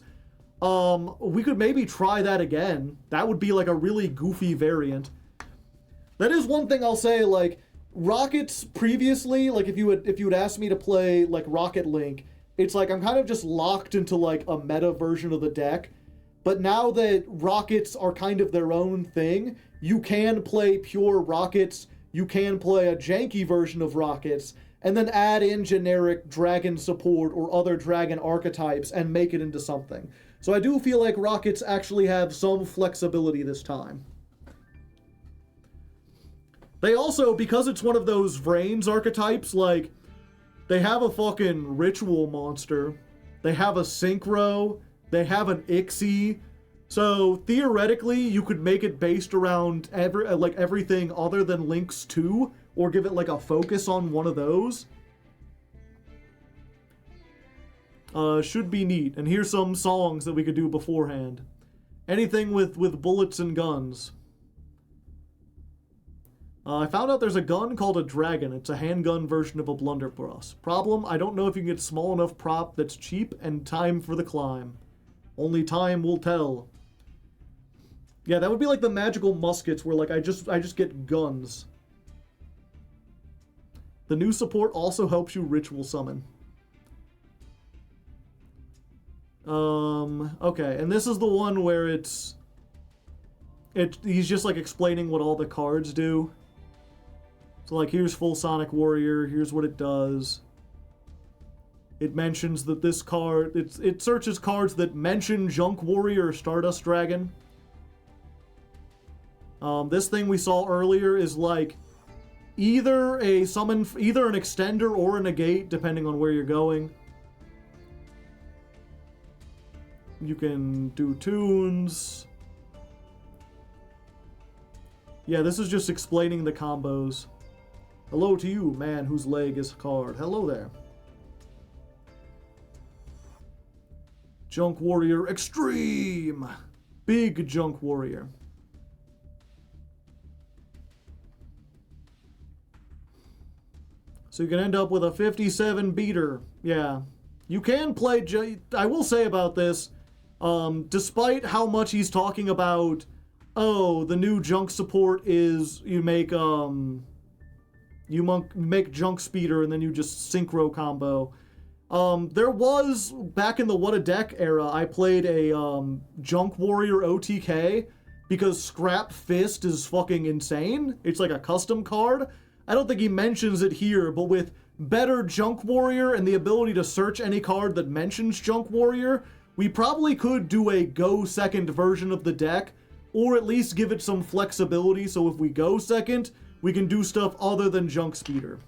We could maybe try that again. That would be like a really goofy variant. That is one thing I'll say, like, Rockets previously, like if you would ask me to play like Rocket Link, it's like I'm kind of just locked into like a meta version of the deck. But now that Rockets are kind of their own thing, you can play pure Rockets, you can play a janky version of Rockets, and then add in generic Dragon support or other Dragon archetypes and make it into something. So I do feel like Rockets actually have some flexibility this time. They also, because it's one of those Vrains archetypes, like, they have a fucking Ritual monster, they have a Synchro, they have an Ixie, so theoretically you could make it based around everything other than Link's 2, or give it like a focus on one of those. Should be neat. And here's some songs that we could do beforehand. Anything with bullets and guns. I found out there's a gun called a Dragon. It's a handgun version of a blunderbuss. Problem, I don't know if you can get small enough prop that's cheap and time for the climb. Only time will tell. Yeah, that would be like the magical muskets where like I just get guns. The new support also helps you ritual summon. Okay, and this is the one where he's just like explaining what all the cards do. So like here's Full Sonic Warrior, here's what it does. It mentions that this card, it searches cards that mention Junk Warrior or Stardust Dragon. This thing we saw earlier is like either an extender or a negate, depending on where you're going. You can do tunes. Yeah, this is just explaining the combos. Hello to you, man whose leg is a card. Hello there. Junk Warrior Extreme! Big Junk Warrior. So you can end up with a 57 beater. Yeah. You can play... I will say about this, despite how much he's talking about, oh, the new junk support is you make junk speeder and then you just synchro combo. There was, back in the What a Deck era, I played a Junk Warrior OTK because Scrap Fist is fucking insane. It's like a custom card. I don't think he mentions it here, but with better Junk Warrior and the ability to search any card that mentions Junk Warrior, we probably could do a go second version of the deck, or at least give it some flexibility so if we go second, we can do stuff other than Junk Speeder.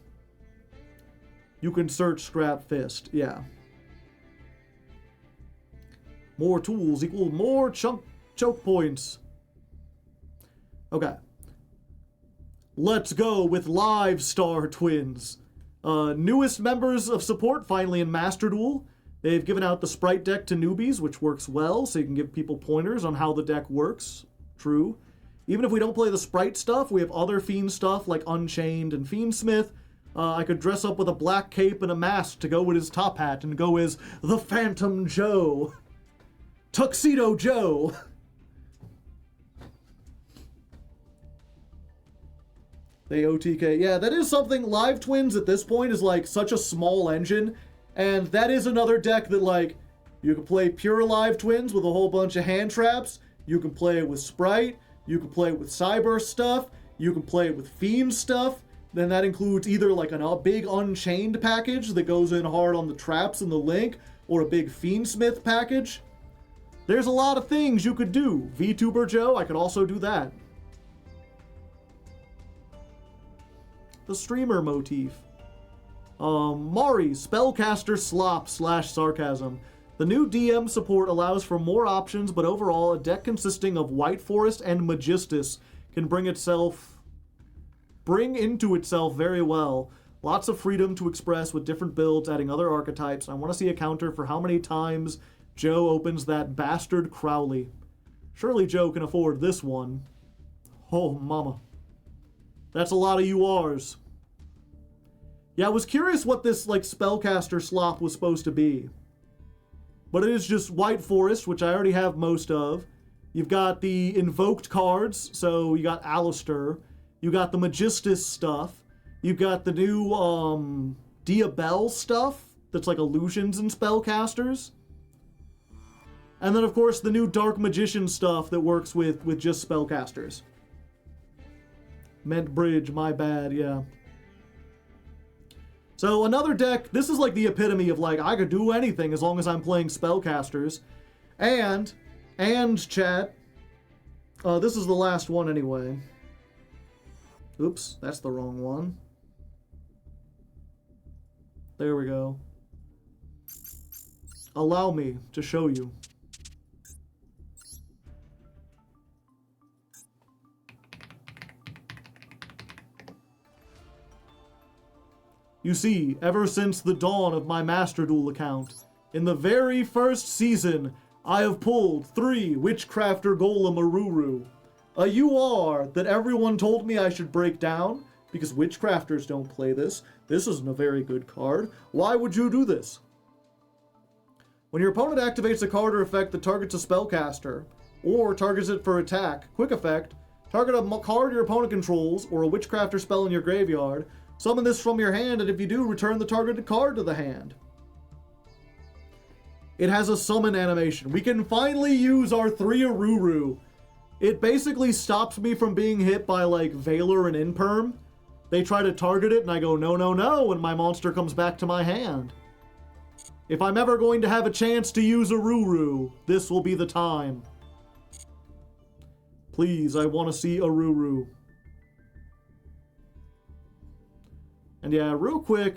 You can search Scrap Fist, yeah. More tools equal more choke points. Okay. Let's go with Live Star Twins. Newest members of support finally in Master Duel. They've given out the Sprite deck to newbies, which works well, so you can give people pointers on how the deck works. True. Even if we don't play the Sprite stuff, we have other Fiend stuff like Unchained and Fiendsmith. I could dress up with a black cape and a mask to go with his top hat and go as the Phantom Joe. Tuxedo Joe. They OTK. Yeah, that is something. Live Twins at this point is like such a small engine. And that is another deck that like, you can play pure Live Twins with a whole bunch of hand traps. You can play it with Sprite. You can play it with Cyber stuff. You can play it with Fiend stuff. Then that includes either like a big Unchained package that goes in hard on the traps and the link, or a big Fiendsmith package. There's a lot of things you could do. VTuber Joe, I could also do that. The streamer motif. Mari, Spellcaster Slop / Sarcasm. The new DM support allows for more options, but overall, a deck consisting of White Forest and Magistus can bring into itself very well. Lots of freedom to express with different builds, adding other archetypes. I want to see a counter for how many times Joe opens that bastard Crowley. Surely Joe can afford this one. Oh, mama. That's a lot of URs. Yeah, I was curious what this, like, Spellcaster Slop was supposed to be. But it is just White Forest, which I already have most of. You've got the invoked cards, so you got Alistair. You got the Magistus stuff. You've got the new, Diabell stuff, that's like illusions and spellcasters. And then, of course, the new Dark Magician stuff that works with just spellcasters. Meant bridge, my bad, yeah. So another deck, this is like the epitome of like, I could do anything as long as I'm playing spellcasters. And chat, this is the last one anyway. Oops, that's the wrong one. There we go. Allow me to show you. You see, ever since the dawn of my Master Duel account, in the very first season, I have pulled 3 Witchcrafter Golem Aruru. A UR that everyone told me I should break down, because Witchcrafters don't play this. This isn't a very good card. Why would you do this? When your opponent activates a card or effect that targets a spellcaster, or targets it for attack, quick effect, target a card your opponent controls, or a Witchcrafter spell in your graveyard, summon this from your hand, and if you do, return the targeted card to the hand. It has a summon animation. We can finally use our 3 Aruru. It basically stops me from being hit by, like, Valor and Imperm. They try to target it, and I go, no, no, no, and my monster comes back to my hand. If I'm ever going to have a chance to use Aruru, this will be the time. Please, I want to see Aruru. And yeah, real quick,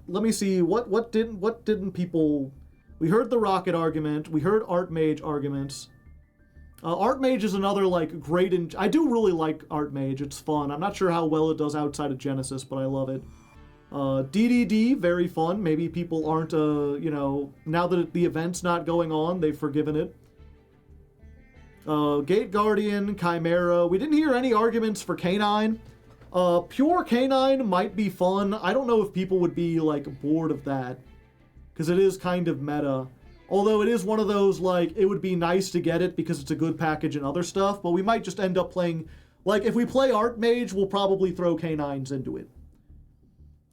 let me see, what didn't people... We heard the Rocket argument, we heard Archmage arguments. Archmage is another, like, great... I do really like Archmage, it's fun. I'm not sure how well it does outside of Genesis, but I love it. DDD, very fun. Maybe people aren't, you know, now that the event's not going on, they've forgiven it. Gate Guardian, Chimera. We didn't hear any arguments for Canine. Pure Canine might be fun. I don't know if people would be, like, bored of that, because it is kind of meta. Although it is one of those, like, it would be nice to get it because it's a good package and other stuff, but we might just end up playing... Like, if we play Archmage, we'll probably throw Canines into it.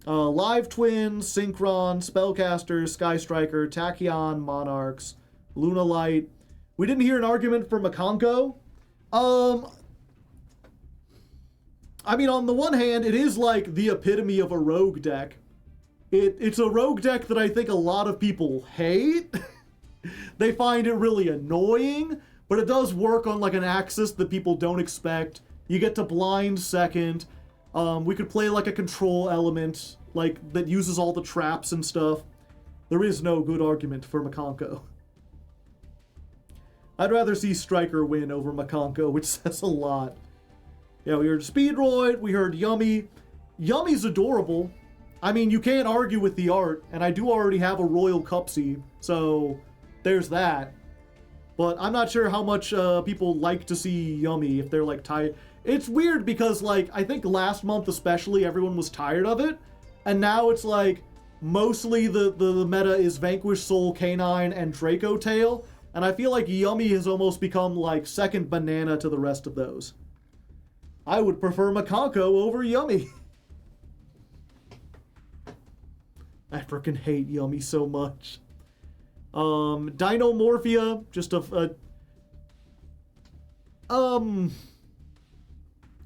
Live Twins, Synchron, Spellcaster, Sky Striker, Tachyon, Monarchs, Luna Light. We didn't hear an argument for Makonko. I mean, on the one hand, it is like the epitome of a rogue deck. It's a rogue deck that I think a lot of people hate. They find it really annoying, but it does work on like an axis that people don't expect. You get to blind second. We could play like a control element like that uses all the traps and stuff. There is no good argument for Makonko. I'd rather see Striker win over Makonko, which says a lot. Yeah, we heard Speedroid, we heard Yummy. Yummy's adorable. I mean, you can't argue with the art, and I do already have a Royal Cupsy, so there's that. But I'm not sure how much people like to see Yummy if they're like tired. It's weird because like I think last month especially everyone was tired of it, and now it's like mostly the meta is Vanquish Soul Canine and Draco Tail, and I feel like Yummy has almost become like second banana to the rest of those. I would prefer Makonko over Yummy. I freaking hate Yummy so much. Dinomorphia, just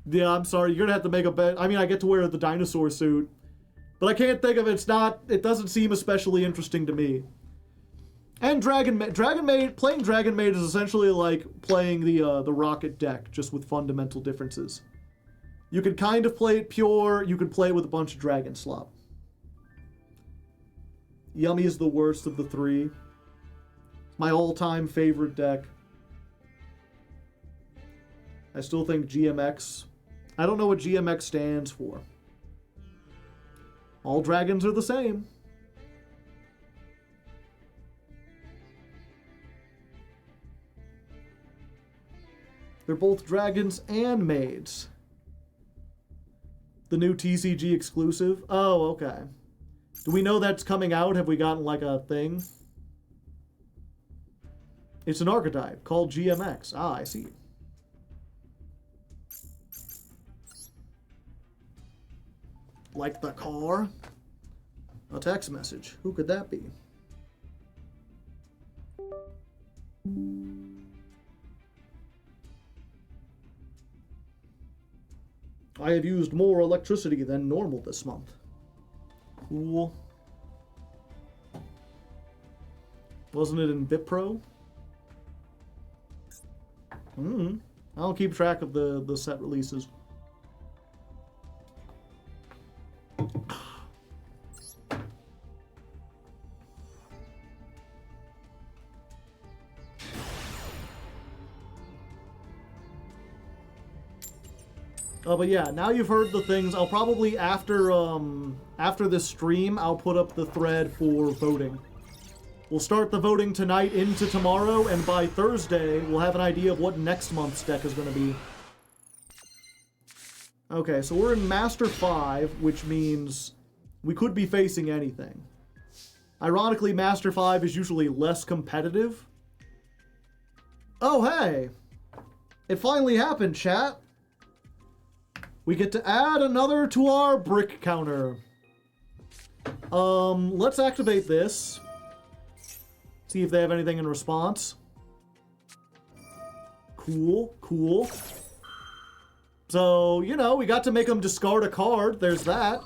yeah, I'm sorry, you're gonna have to make a bet. I mean, I get to wear the dinosaur suit, but I can't think of it. It doesn't seem especially interesting to me. And Dragon Maid, playing Dragon Maid is essentially like playing the Rocket deck, just with fundamental differences. You could kind of play it pure, you could play it with a bunch of Dragon Slop. Yummy is the worst of the three. It's my all-time favorite deck. I still think GMX. I don't know what GMX stands for. All dragons are the same. They're both dragons and maids. The new TCG exclusive? Oh, okay. Do we know that's coming out? Have we gotten like a thing? It's an archetype called GMX. Ah, I see. Like the car? A text message. Who could that be? I have used more electricity than normal this month. Cool. Wasn't it in BitPro? I'll keep track of the set releases. But yeah, now you've heard the things. I'll probably, after this stream, I'll put up the thread for voting. We'll start the voting tonight into tomorrow, and by Thursday, we'll have an idea of what next month's deck is going to be. Okay, so we're in Master 5, which means we could be facing anything. Ironically, Master 5 is usually less competitive. Oh, hey! It finally happened, chat! We get to add another to our brick counter. Let's activate this. See if they have anything in response. Cool, cool. So, you know, we got to make them discard a card. There's that.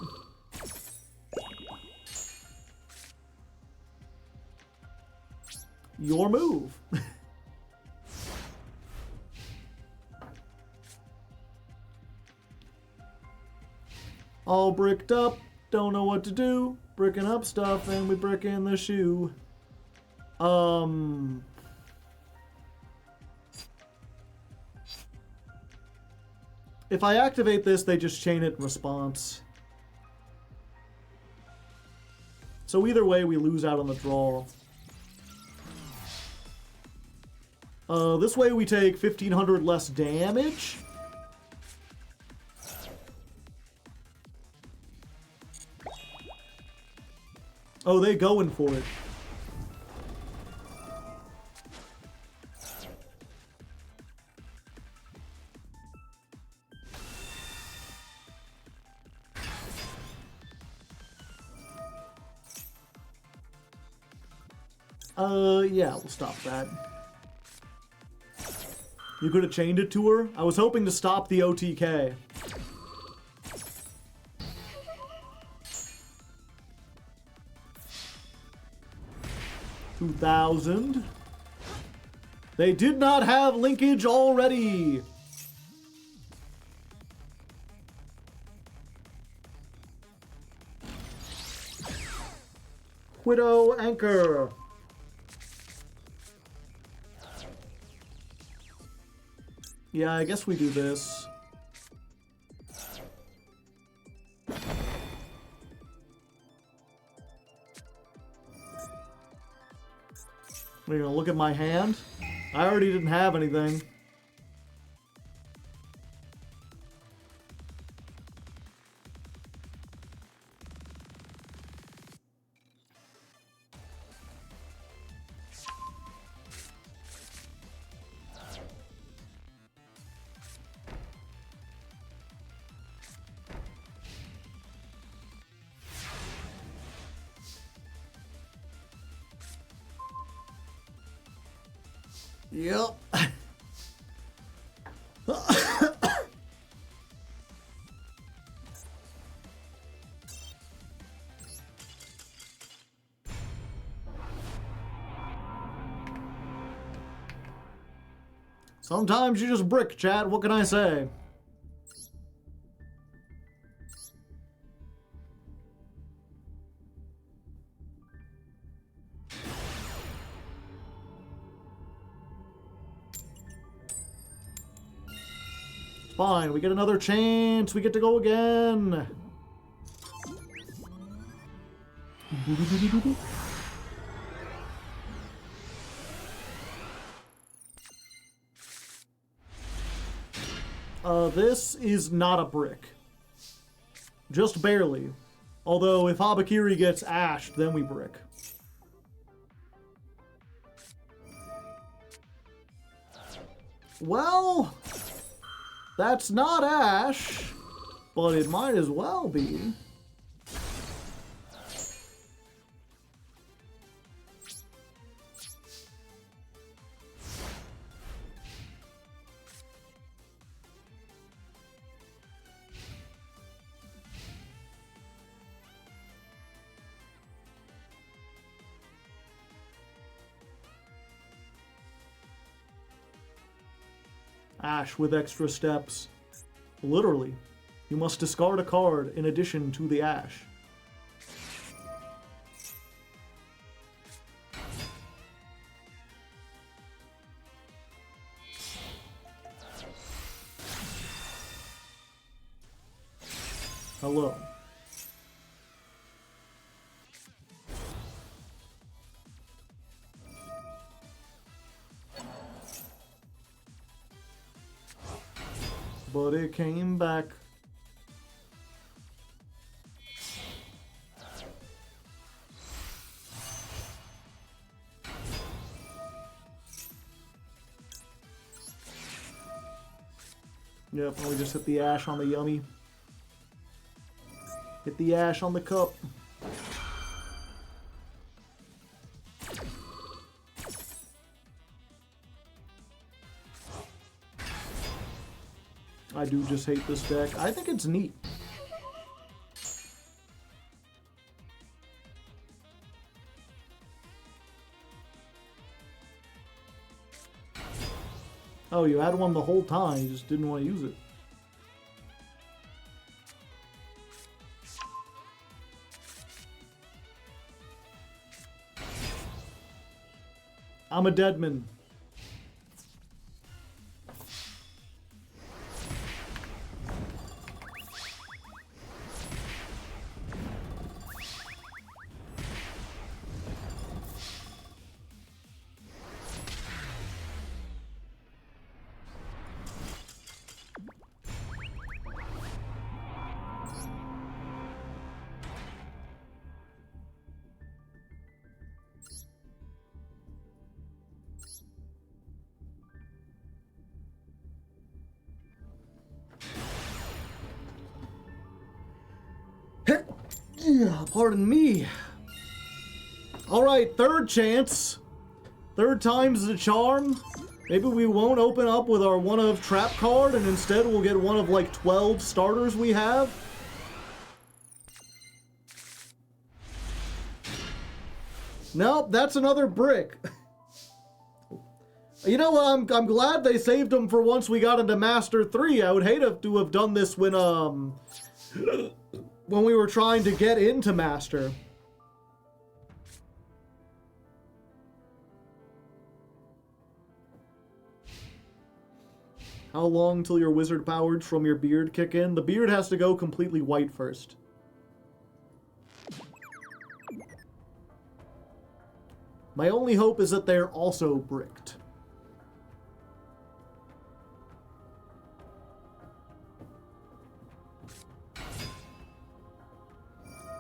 Your move. All bricked up, don't know what to do. Bricking up stuff, and we brick in the shoe. If I activate this, they just chain it in response. So either way, we lose out on the draw. This way we take 1,500 less damage. Oh, they going for it. Yeah, we'll stop that. You could have chained it to her? I was hoping to stop the OTK. 2,000. They did not have linkage already. Widow Anchor. Yeah, I guess we do this. We're gonna look at my hand. I already didn't have anything. Yep. Sometimes you just brick, chat. What can I say? Fine, we get another chance. We get to go again. This is not a brick. Just barely. Although, if Habakiri gets ashed, then we brick. Well, that's not ash, but it might as well be. Ash with extra steps. Literally, you must discard a card in addition to the ash. Hello. But it came back. Yep, and we just hit the ash on the yummy. Hit the ash on the cup. I do just hate this deck. I think it's neat. Oh, you had one the whole time, you just didn't want to use it. I'm a deadman. Pardon me. Alright, third chance. Third time's the charm. Maybe we won't open up with our one of trap card and instead we'll get one of like 12 starters we have. Nope, that's another brick. You know what? I'm glad they saved them for once we got into Master 3. I would hate to have done this when we were trying to get into Master. How long till your wizard powers from your beard kick in? The beard has to go completely white first. My only hope is that they're also bricked.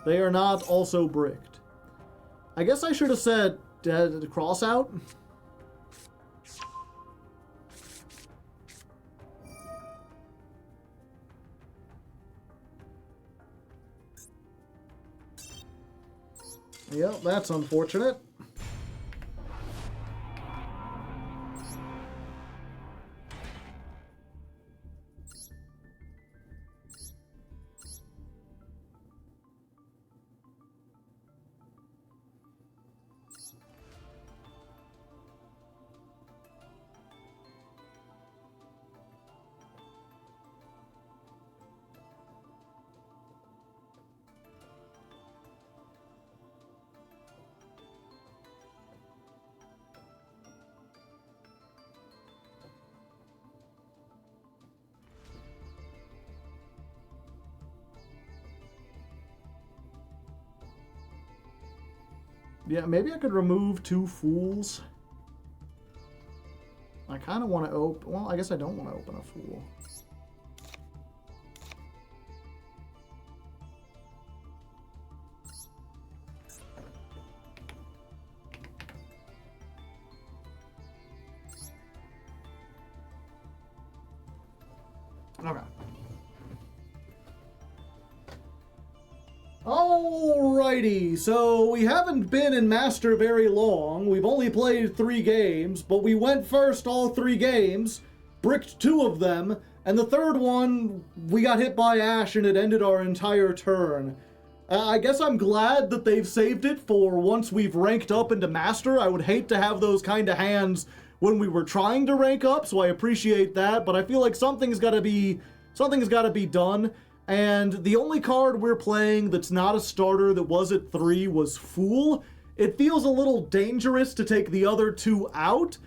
They are not also bricked. I guess I should have said cross out. Yep, that's unfortunate. Yeah, maybe I could remove 2 fools. I kind of want to open... Well, I guess I don't want to open a fool. Okay. Alrighty, so we haven't been in Master very long. We've only played 3 games, but we went first all 3 games, bricked 2 of them, and the 3rd one, we got hit by Ash and it ended our entire turn. I guess I'm glad that they've saved it for once we've ranked up into Master. I would hate to have those kind of hands when we were trying to rank up, so I appreciate that, but I feel like something's gotta be done. And the only card we're playing that's not a starter that was at 3 was Fool. It feels a little dangerous to take the other 2 out,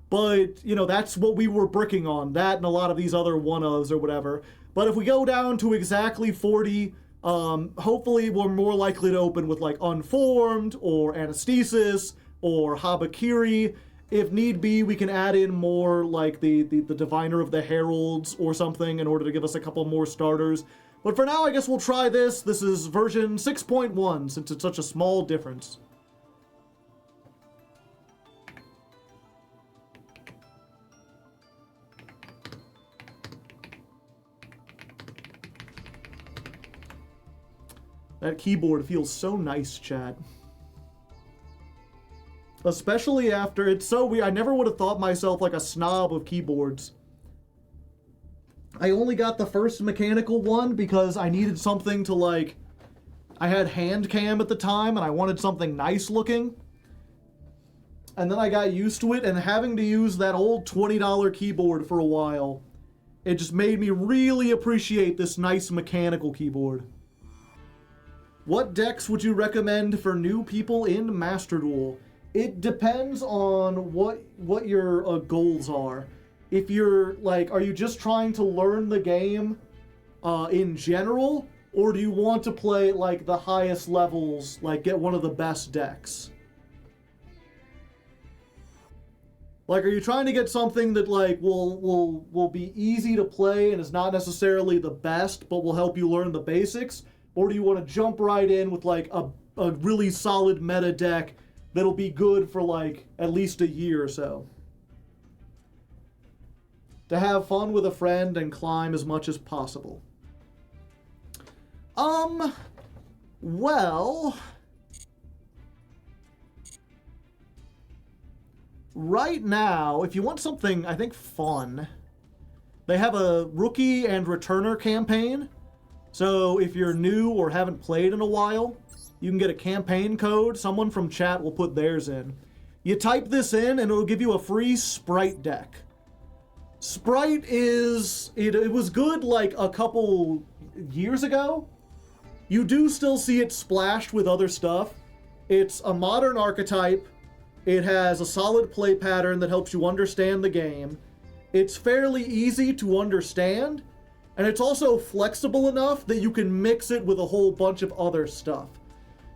but, you know, that's what we were bricking on. That and a lot of these other 1-ofs or whatever. But if we go down to exactly 40, hopefully we're more likely to open with, like, Unformed, or Anesthesis, or Habakiri. If need be, we can add in more, like, the Diviner of the Heralds or something in order to give us a couple more starters. But for now, I guess we'll try this. This is version 6.1, since it's such a small difference. That keyboard feels so nice, chat. Especially after, it's so weird. I never would have thought myself like a snob of keyboards. I only got the first mechanical one because I needed something to, like... I had hand cam at the time and I wanted something nice looking. And then I got used to it, and having to use that old $20 keyboard for a while, it just made me really appreciate this nice mechanical keyboard. What decks would you recommend for new people in Master Duel? It depends on what your goals are. If you're, like, are you just trying to learn the game in general? Or do you want to play, like, the highest levels, like, get one of the best decks? Like, are you trying to get something that, like, will be easy to play and is not necessarily the best, but will help you learn the basics? Or do you want to jump right in with, like, a really solid meta deck that'll be good for, like, at least a year or so? To have fun with a friend and climb as much as possible. Well... Right now, if you want something, I think, fun, they have a rookie and returner campaign. So if you're new or haven't played in a while, You can get a campaign code. Someone from chat will put theirs in. You type this in and it'll give you a free Sprite deck. Sprite is... It was good like a couple years ago. You do still see it splashed with other stuff. It's a modern archetype. It has a solid play pattern that helps you understand the game. It's fairly easy to understand. And it's also flexible enough that you can mix it with a whole bunch of other stuff.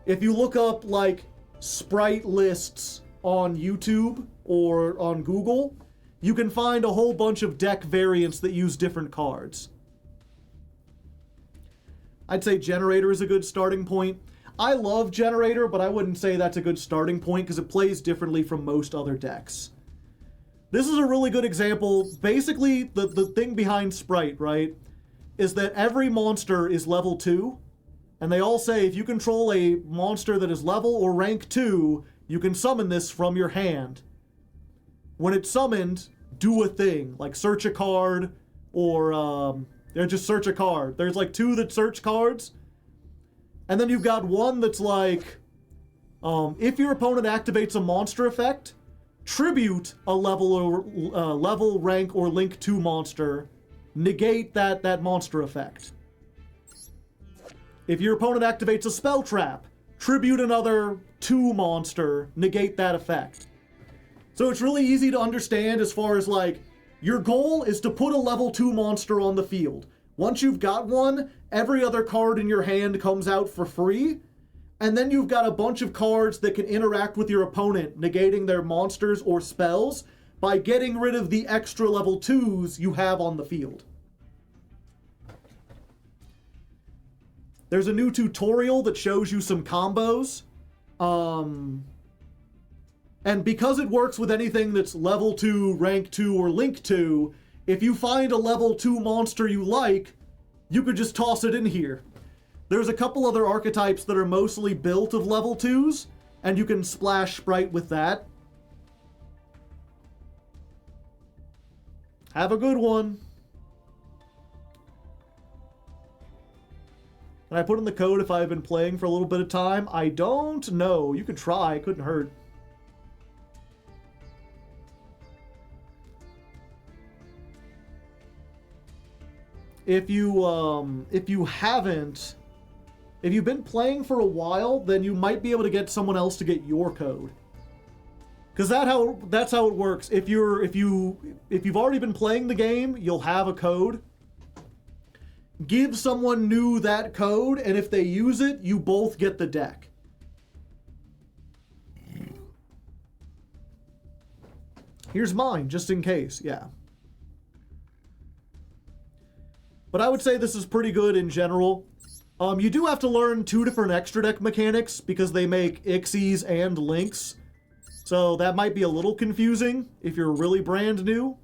If you look up like Sprite lists on YouTube or on Google, you can find a whole bunch of deck variants that use different cards. I'd say Generator is a good starting point. I love Generator, but I wouldn't say that's a good starting point because it plays differently from most other decks. This is a really good example. Basically, the thing behind Sprite, right, is that every monster is level 2, and they all say if you control a monster that is level or rank 2, you can summon this from your hand. When it's summoned, do a thing, like search a card, or just search a card. There's like 2 that search cards, and then you've got one that's like, if your opponent activates a monster effect, tribute a level, rank, or link 2 monster, negate that monster effect. If your opponent activates a spell trap, tribute another 2 monster, negate that effect. So it's really easy to understand as far as like, your goal is to put a level 2 monster on the field. Once you've got one, every other card in your hand comes out for free, and then you've got a bunch of cards that can interact with your opponent, negating their monsters or spells by getting rid of the extra level 2s you have on the field. There's a new tutorial that shows you some combos. And because it works with anything that's level 2, rank 2, or link 2, if you find a level 2 monster you like, you could just toss it in here. There's a couple other archetypes that are mostly built of level 2s, and you can splash Sprite with that. Have a good one. Can I put in the code if I've been playing for a little bit of time? I don't know. You could try. It couldn't hurt. If you haven't, if you've been playing for a while, then you might be able to get someone else to get your code. Because that's how it works. If you've already been playing the game, you'll have a code. Give someone new that code, and if they use it, you both get the deck. Here's mine, just in case, yeah. But I would say this is pretty good in general. You do have to learn 2 different extra deck mechanics because they make Ixies and Links. So that might be a little confusing if you're really brand new.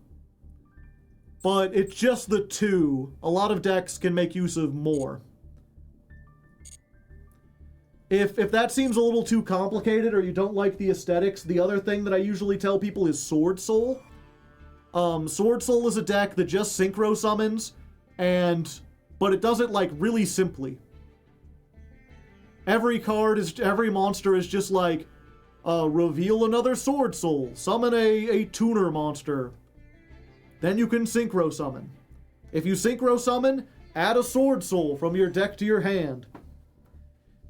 But it's just the 2. A lot of decks can make use of more. If that seems a little too complicated or you don't like the aesthetics, the other thing that I usually tell people is Sword Soul. Sword Soul is a deck that just synchro summons, but it does it like really simply. Every monster is just like, reveal another Sword Soul, summon a tuner monster. Then you can synchro summon. If you synchro summon, add a Sword Soul from your deck to your hand.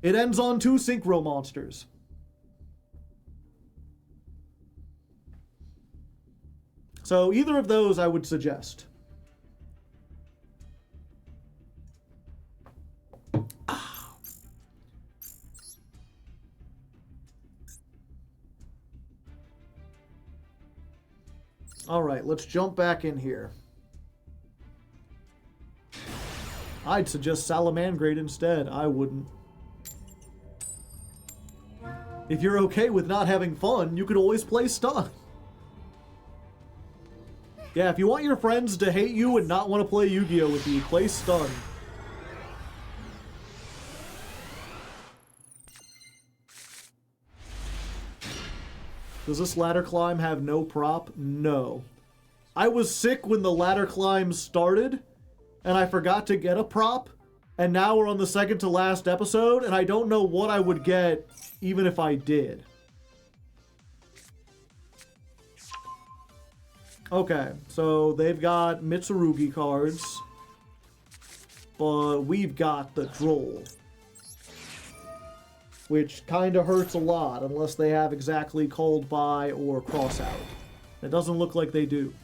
It ends on 2 synchro monsters. So either of those I would suggest. All right, let's jump back in here. I'd suggest Salamangrade instead. I wouldn't. If you're okay with not having fun, you could always play Stun. Yeah, if you want your friends to hate you and not want to play Yu-Gi-Oh! With you, play Stun. Does this ladder climb have no prop? No. I was sick when the ladder climb started, and I forgot to get a prop, And now we're on the second to last episode, and I don't know what I would get even if I did. Okay, so they've got Mitsurugi cards, but we've got the Droll, which kind of hurts a lot unless they have exactly Called By or Cross Out. It doesn't look like they do.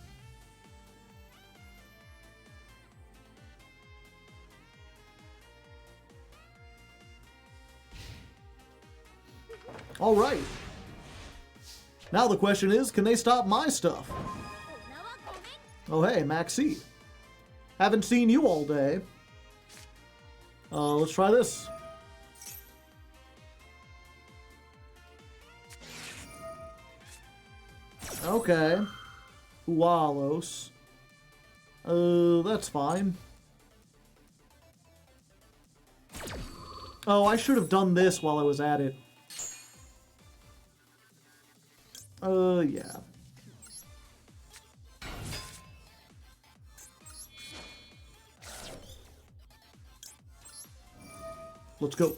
All right. Now the question is, can they stop my stuff? Oh, hey, Maxie. Haven't seen you all day. Let's try this. Okay. Ualos. That's fine. Oh, I should have done this while I was at it. Yeah. Let's go.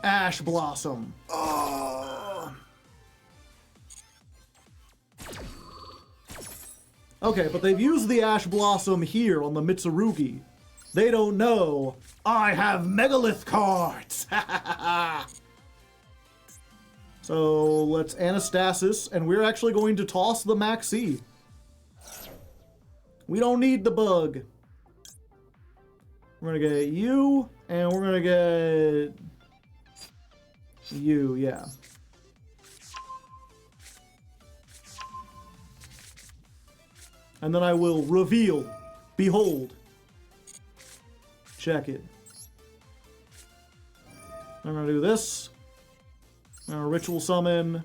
Ash Blossom. Okay, but they've used the Ash Blossom here on the Mitsurugi. They don't know I have Megalith cards. So let's Anastasis, and we're actually going to toss the Maxi. We don't need the bug. We're gonna get you, and we're gonna get you, yeah. And then I will reveal, behold, check it. I'm gonna do this. Ritual summon.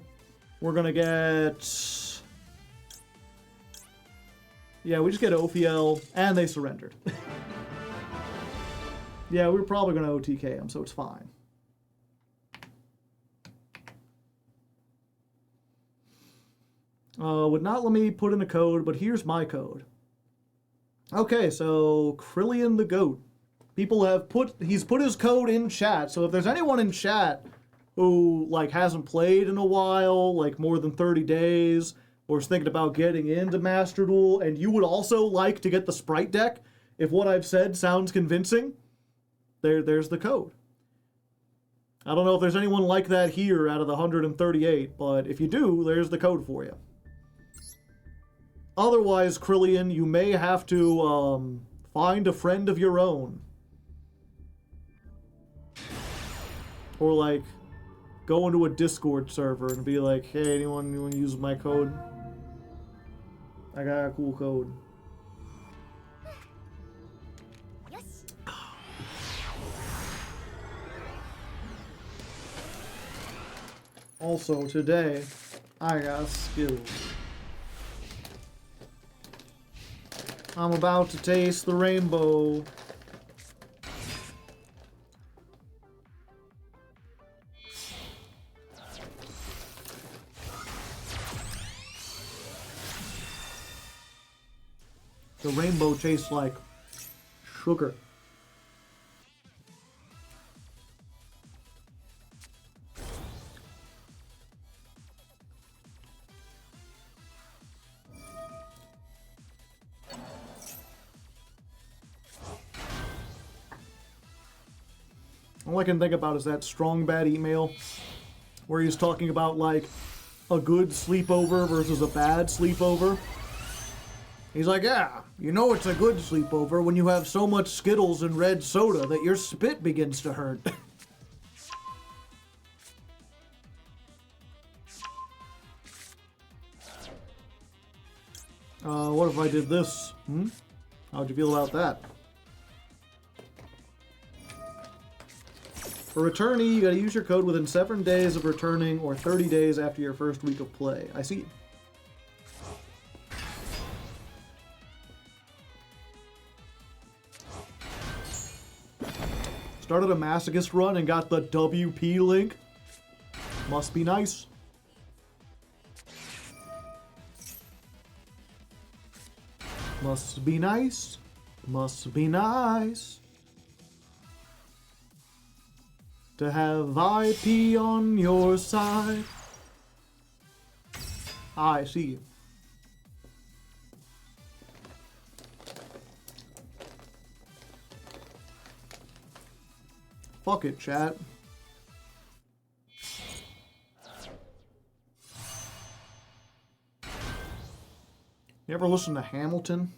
We're gonna get... Yeah, we just get Ophiel, and they surrendered. Yeah, we're probably gonna OTK them, so it's fine. Would not let me put in a code, but here's my code. Okay, so Krillian the Goat. People have he's put his code in chat, so if there's anyone in chat who, like, hasn't played in a while, like more than 30 days, or is thinking about getting into Master Duel, and you would also like to get the Sprite deck, if what I've said sounds convincing, there's the code. I don't know if there's anyone like that here out of the 138, but if you do, there's the code for you. Otherwise, Krillian, you may have to find a friend of your own. Or, like, go into a Discord server and be like, hey, anyone use my code? I got a cool code. Yes. Also, today, I got skills. I'm about to taste the rainbow. The rainbow tastes like sugar. All I can think about is that Strong Bad email where he's talking about, like, a good sleepover versus a bad sleepover. He's like, yeah, you know it's a good sleepover when you have so much Skittles and red soda that your spit begins to hurt. What if I did this? How'd you feel about that? For returnee, you gotta use your code within 7 days of returning or 30 days after your first week of play. I see. Started a masochist run and got the WP link. Must be nice. Must be nice. Must be nice to have IP on your side. I see you. Fuck it, chat. You ever listen to Hamilton?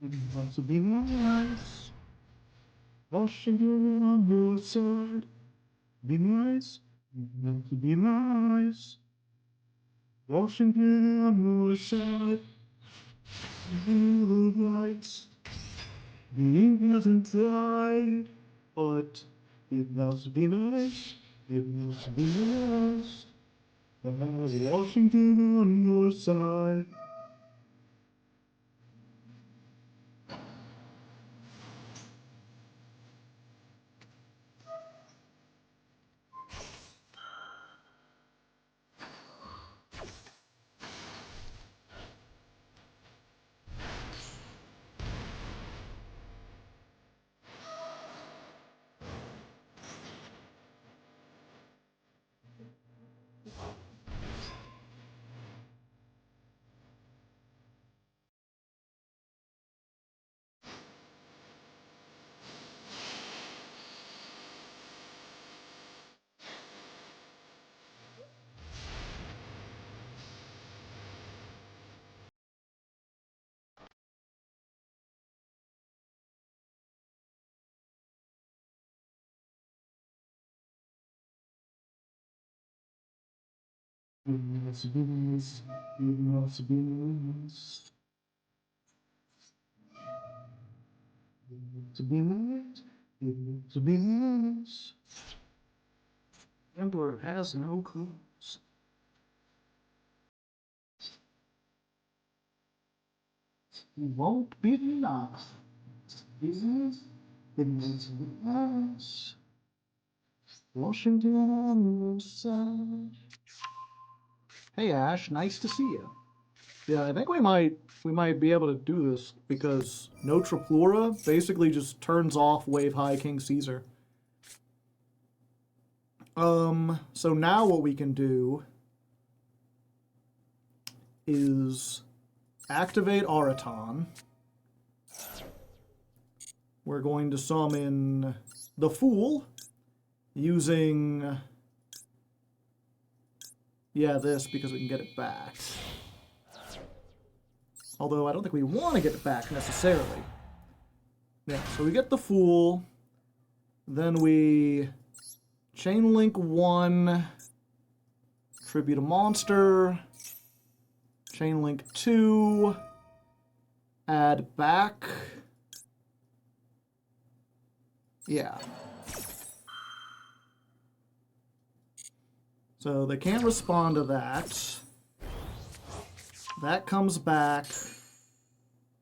It must be nice. Washington on your side. Be nice. It must be nice. Washington on your side. You nice. He doesn't die. But it must be nice. It must be nice. Washington on your side. It must be nice. It must be nice. To be nice. It must be nice. Emperor has no clues. He won't be nice. Business. It must be nice. Washington on the side. Hey Ash, nice to see you. Yeah, I think we might be able to do this because no Triplura basically just turns off Wave High King Caesar. So now what we can do is activate Araton. We're going to summon the Fool using, yeah, this because we can get it back. Although I don't think we want to get it back necessarily. Yeah, so we get the Fool, then we chain link 1, tribute a monster, chain link 2, add back. Yeah. So they can't respond to that. That comes back,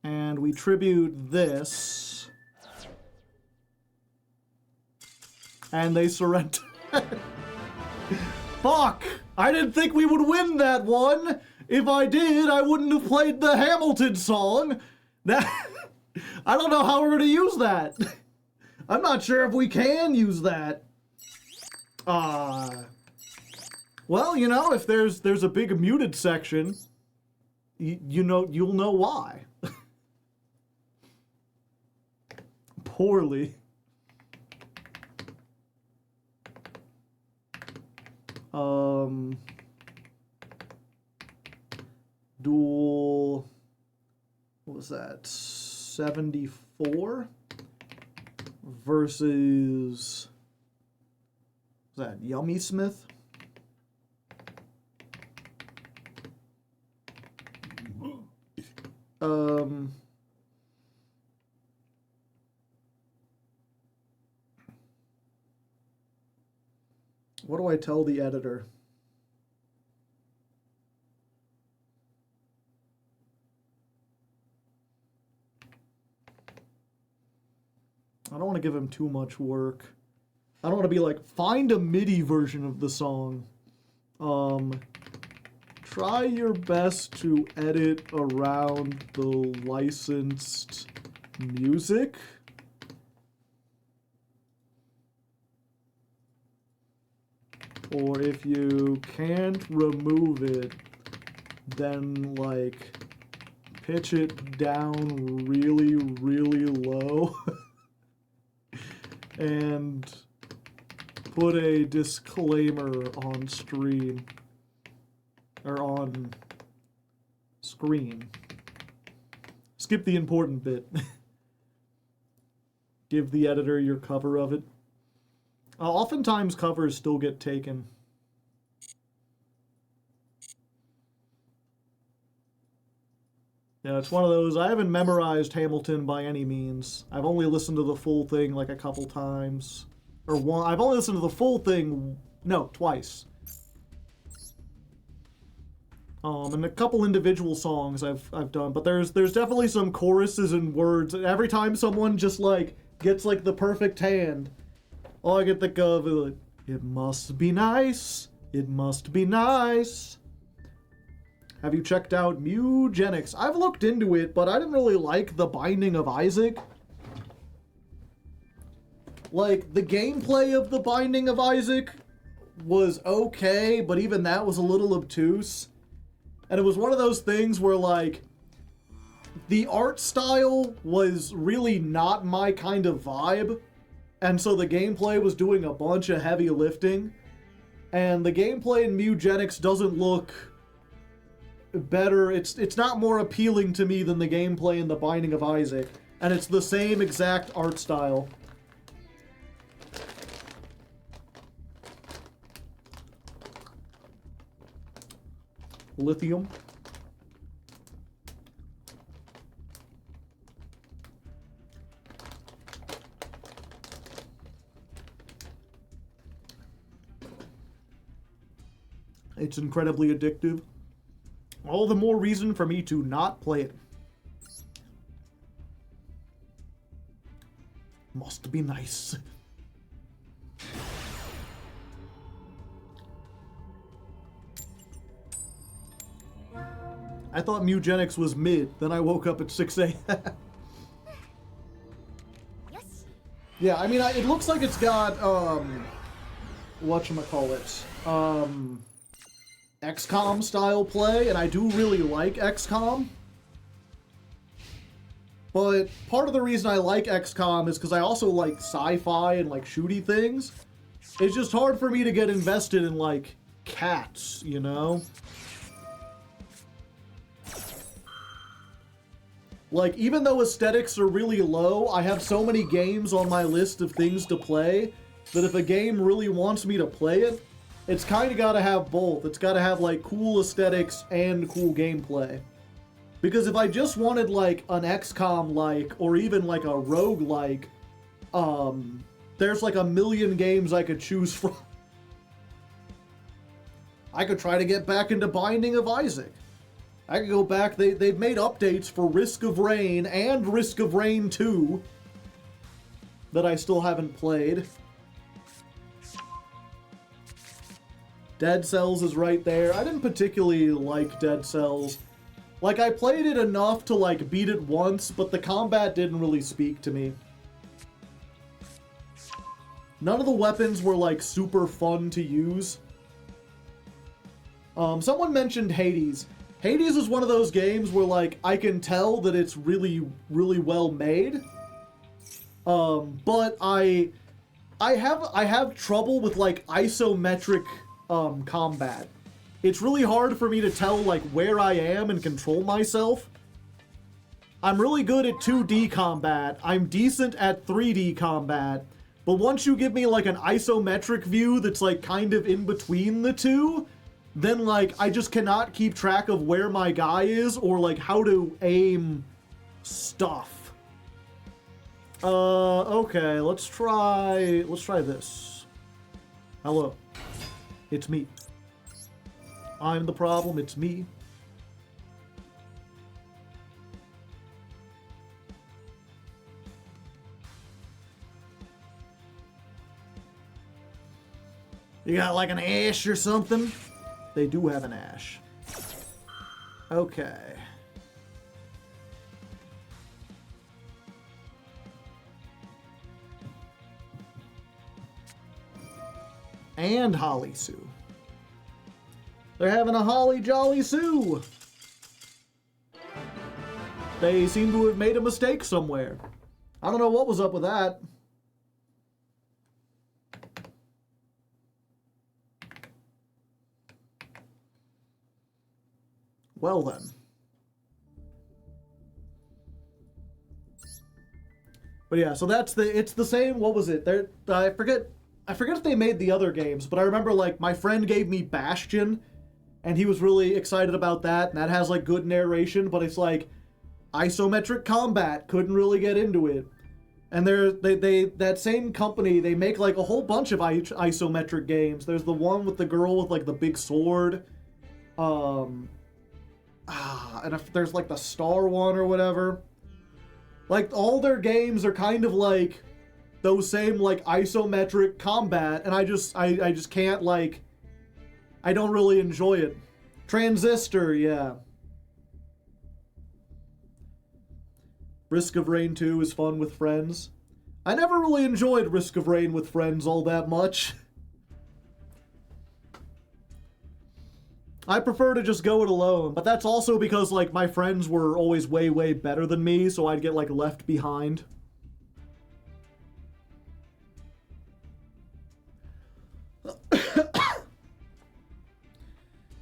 and we tribute this, and they surrender. Fuck! I didn't think we would win that one! If I did, I wouldn't have played the Hamilton song! That I don't know how we're going to use that. I'm not sure if we can use that. Well, you know, if there's a big muted section, you'll know why. Poorly. Duel, what was that, 74 versus, was that Yummy Smith? What do I tell the editor? I don't want to give him too much work. I don't want to be like, find a MIDI version of the song. Try your best to edit around the licensed music. Or if you can't remove it, then like pitch it down really, really low. And put a disclaimer on stream. Or on screen. Skip the important bit. Give the editor your cover of it. Oftentimes covers still get taken. Yeah, it's one of those. I haven't memorized Hamilton by any means. I've only listened to the full thing like a couple times. Or one. I've only listened to the full thing, no, twice. And a couple individual songs I've done, but there's definitely some choruses and words. Every time someone just like gets like the perfect hand, all I can think of is like, it must be nice. It must be nice. Have you checked out Mugenics? I've looked into it, but I didn't really like The Binding of Isaac. Like, the gameplay of The Binding of Isaac was okay, but even that was a little obtuse. And it was one of those things where, like, the art style was really not my kind of vibe. And so the gameplay was doing a bunch of heavy lifting. And the gameplay in Mugenics doesn't look better. It's not more appealing to me than the gameplay in The Binding of Isaac. And it's the same exact art style. Lithium. It's incredibly addictive. All the more reason for me to not play it. Must be nice. I thought Mugenics was mid, then I woke up at 6 a.m. Yes. Yeah, I mean, it looks like it's got, whatchamacallit, XCOM style play, and I do really like XCOM. But part of the reason I like XCOM is because I also like sci-fi and like shooty things. It's just hard for me to get invested in like cats, you know? Like, even though aesthetics are really low, I have so many games on my list of things to play that if a game really wants me to play it, it's kind of got to have both. It's got to have, like, cool aesthetics and cool gameplay. Because if I just wanted, like, an XCOM-like, or even, like, a rogue-like, there's, like, a million games I could choose from. I could try to get back into Binding of Isaac. I could go back. They've made updates for Risk of Rain and Risk of Rain 2 that I still haven't played. Dead Cells is right there. I didn't particularly like Dead Cells. Like, I played it enough to, like, beat it once, but the combat didn't really speak to me. None of the weapons were, like, super fun to use. Someone mentioned Hades. Hades is one of those games where, like, I can tell that it's really, really well made. But I have trouble with, like, isometric, combat. It's really hard for me to tell, like, where I am and control myself. I'm really good at 2D combat. I'm decent at 3D combat. But once you give me, like, an isometric view that's, like, kind of in between the two, then, like, I just cannot keep track of where my guy is or, like, how to aim stuff. Okay, let's try this. Hello. It's me. I'm the problem, it's me. You got like an ash or something? They do have an ash. Okay. And Holly Sue. They're having a holly jolly Sue. They seem to have made a mistake somewhere. I don't know what was up with that. Well then. But yeah, so it's the same, what was it? I forget if they made the other games, but I remember like my friend gave me Bastion and he was really excited about that, and that has like good narration, but it's like isometric combat, couldn't really get into it. And that same company, they make like a whole bunch of isometric games. There's the one with the girl with like the big sword. And if there's like the Star one or whatever. Like all their games are kind of like those same like isometric combat, and I just can't, like, I don't really enjoy it. Transistor, yeah. Risk of Rain 2 is fun with friends. I never really enjoyed Risk of Rain with friends all that much. I prefer to just go it alone, but that's also because, like, my friends were always way, way better than me, so I'd get, like, left behind.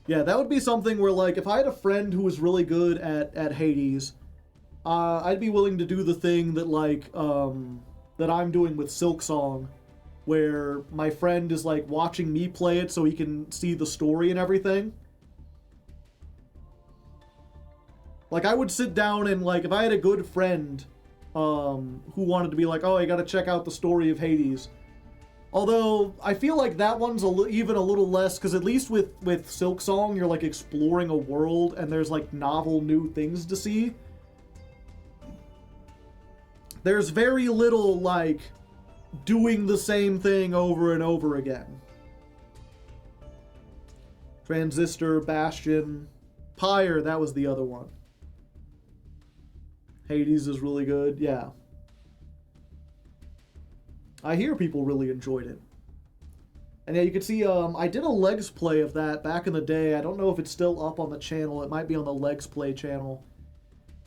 Yeah, that would be something where, like, if I had a friend who was really good at Hades, I'd be willing to do the thing that, like, that I'm doing with Silksong, where my friend is, like, watching me play it so he can see the story and everything. Like, I would sit down and, like, if I had a good friend who wanted to be like, oh, I gotta check out the story of Hades. Although, I feel like that one's even a little less, because at least with Silksong, you're, like, exploring a world, and there's, like, novel new things to see. There's very little, like, doing the same thing over and over again. Transistor, Bastion, Pyre, that was the other one. Hades is really good, yeah. I hear people really enjoyed it. And yeah, you can see, I did a Legs Play of that back in the day. I don't know if it's still up on the channel. It might be on the Legs Play channel.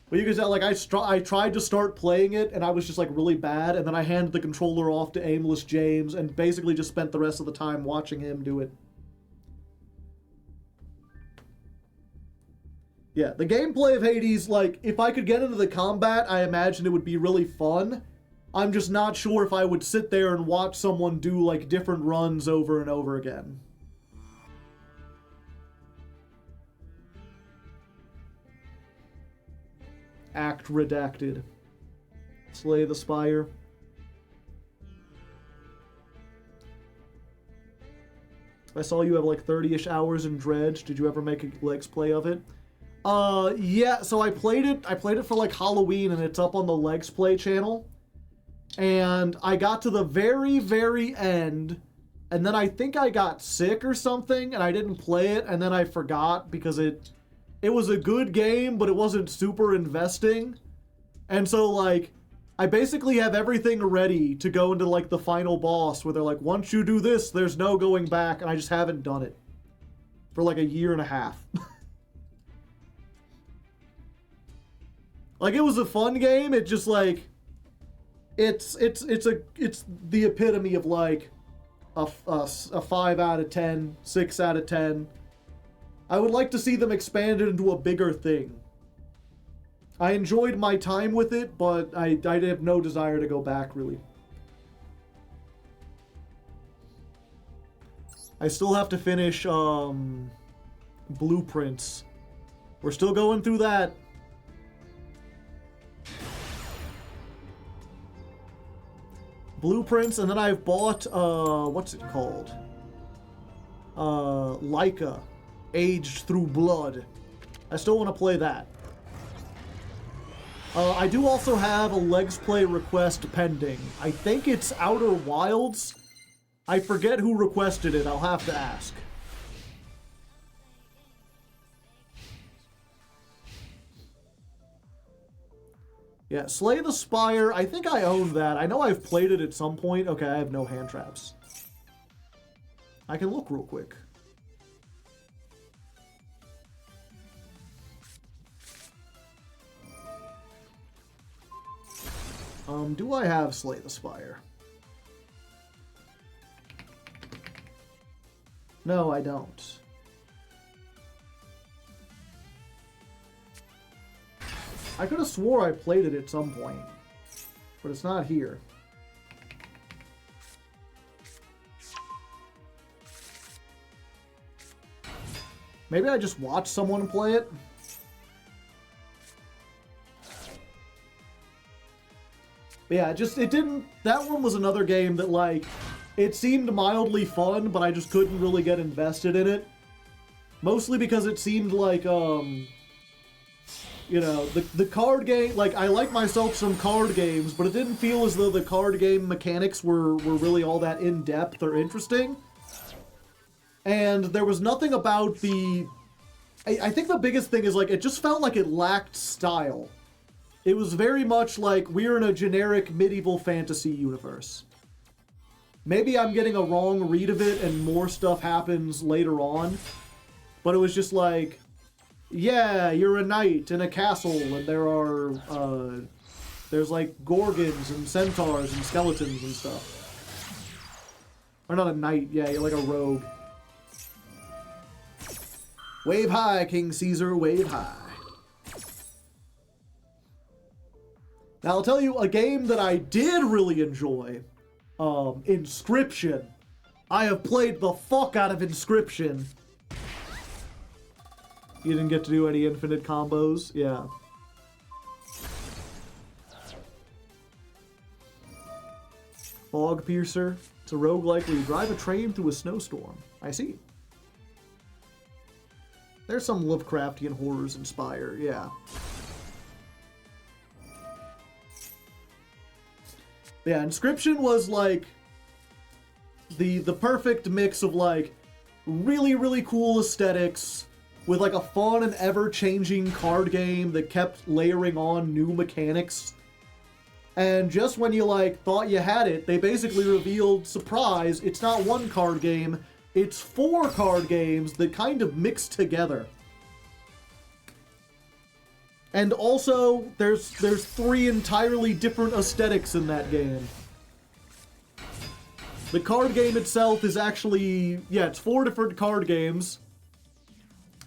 But you can tell, like, I tried to start playing it, and I was just, like, really bad, and then I handed the controller off to Aimless James, and basically just spent the rest of the time watching him do it. Yeah, the gameplay of Hades, like, if I could get into the combat, I imagine it would be really fun. I'm just not sure if I would sit there and watch someone do, like, different runs over and over again. Act redacted. Slay the Spire. I saw you have like 30-ish hours in Dredge. Did you ever make a Legs Play of it? Yeah, so I played it for like Halloween, and it's up on the Legs Play channel. And I got to the very, very end, and then I think I got sick or something, and I didn't play it, and then I forgot because it it was a good game, but it wasn't super investing. And so, like, I basically have everything ready to go into, like, the final boss where they're like, once you do this, there's no going back, and I just haven't done it for, like, a year and a half. Like, it was a fun game, it just, like, it's the epitome of, like, a 5 out of 10, 6 out of 10. I would like to see them expanded into a bigger thing. I enjoyed my time with it, but I have no desire to go back, really. I still have to finish, Blueprints. We're still going through that. Blueprints, and then I've bought, what's it called? Laika. Aged Through Blood. I still want to play that. I do also have a Legs Play request pending. I think it's Outer Wilds. I forget who requested it. I'll have to ask. Yeah, Slay the Spire. I think I own that. I know I've played it at some point. Okay, I have no hand traps. I can look real quick. Do I have Slay the Spire? No, I don't. I could have swore I played it at some point, but it's not here. Maybe I just watched someone play it. But yeah, it didn't, that one was another game that, like, it seemed mildly fun, but I just couldn't really get invested in it. Mostly because it seemed like, you know, the card game, like, I like myself some card games, but it didn't feel as though the card game mechanics were really all that in-depth or interesting. And there was nothing about the, I think the biggest thing is, like, it just felt like it lacked style. It was very much like we're in a generic medieval fantasy universe. Maybe I'm getting a wrong read of it and more stuff happens later on. But it was just like, yeah, you're a knight in a castle and there are, there's like gorgons and centaurs and skeletons and stuff. Or not a knight, yeah, you're like a rogue. Wave high, King Caesar, wave high. Now, I'll tell you a game that I did really enjoy, Inscription. I have played the fuck out of Inscription. You didn't get to do any infinite combos? Yeah. Fog Piercer. It's a roguelike where you drive a train through a snowstorm. I see. There's some Lovecraftian horrors in Spire, yeah. Yeah, Inscription was like the perfect mix of like really, really cool aesthetics with like a fun and ever-changing card game that kept layering on new mechanics. And just when you like thought you had it, they basically revealed, surprise, it's not one card game, it's 4 card games that kind of mix together. And also, there's 3 entirely different aesthetics in that game. The card game itself is actually, yeah, it's 4 different card games.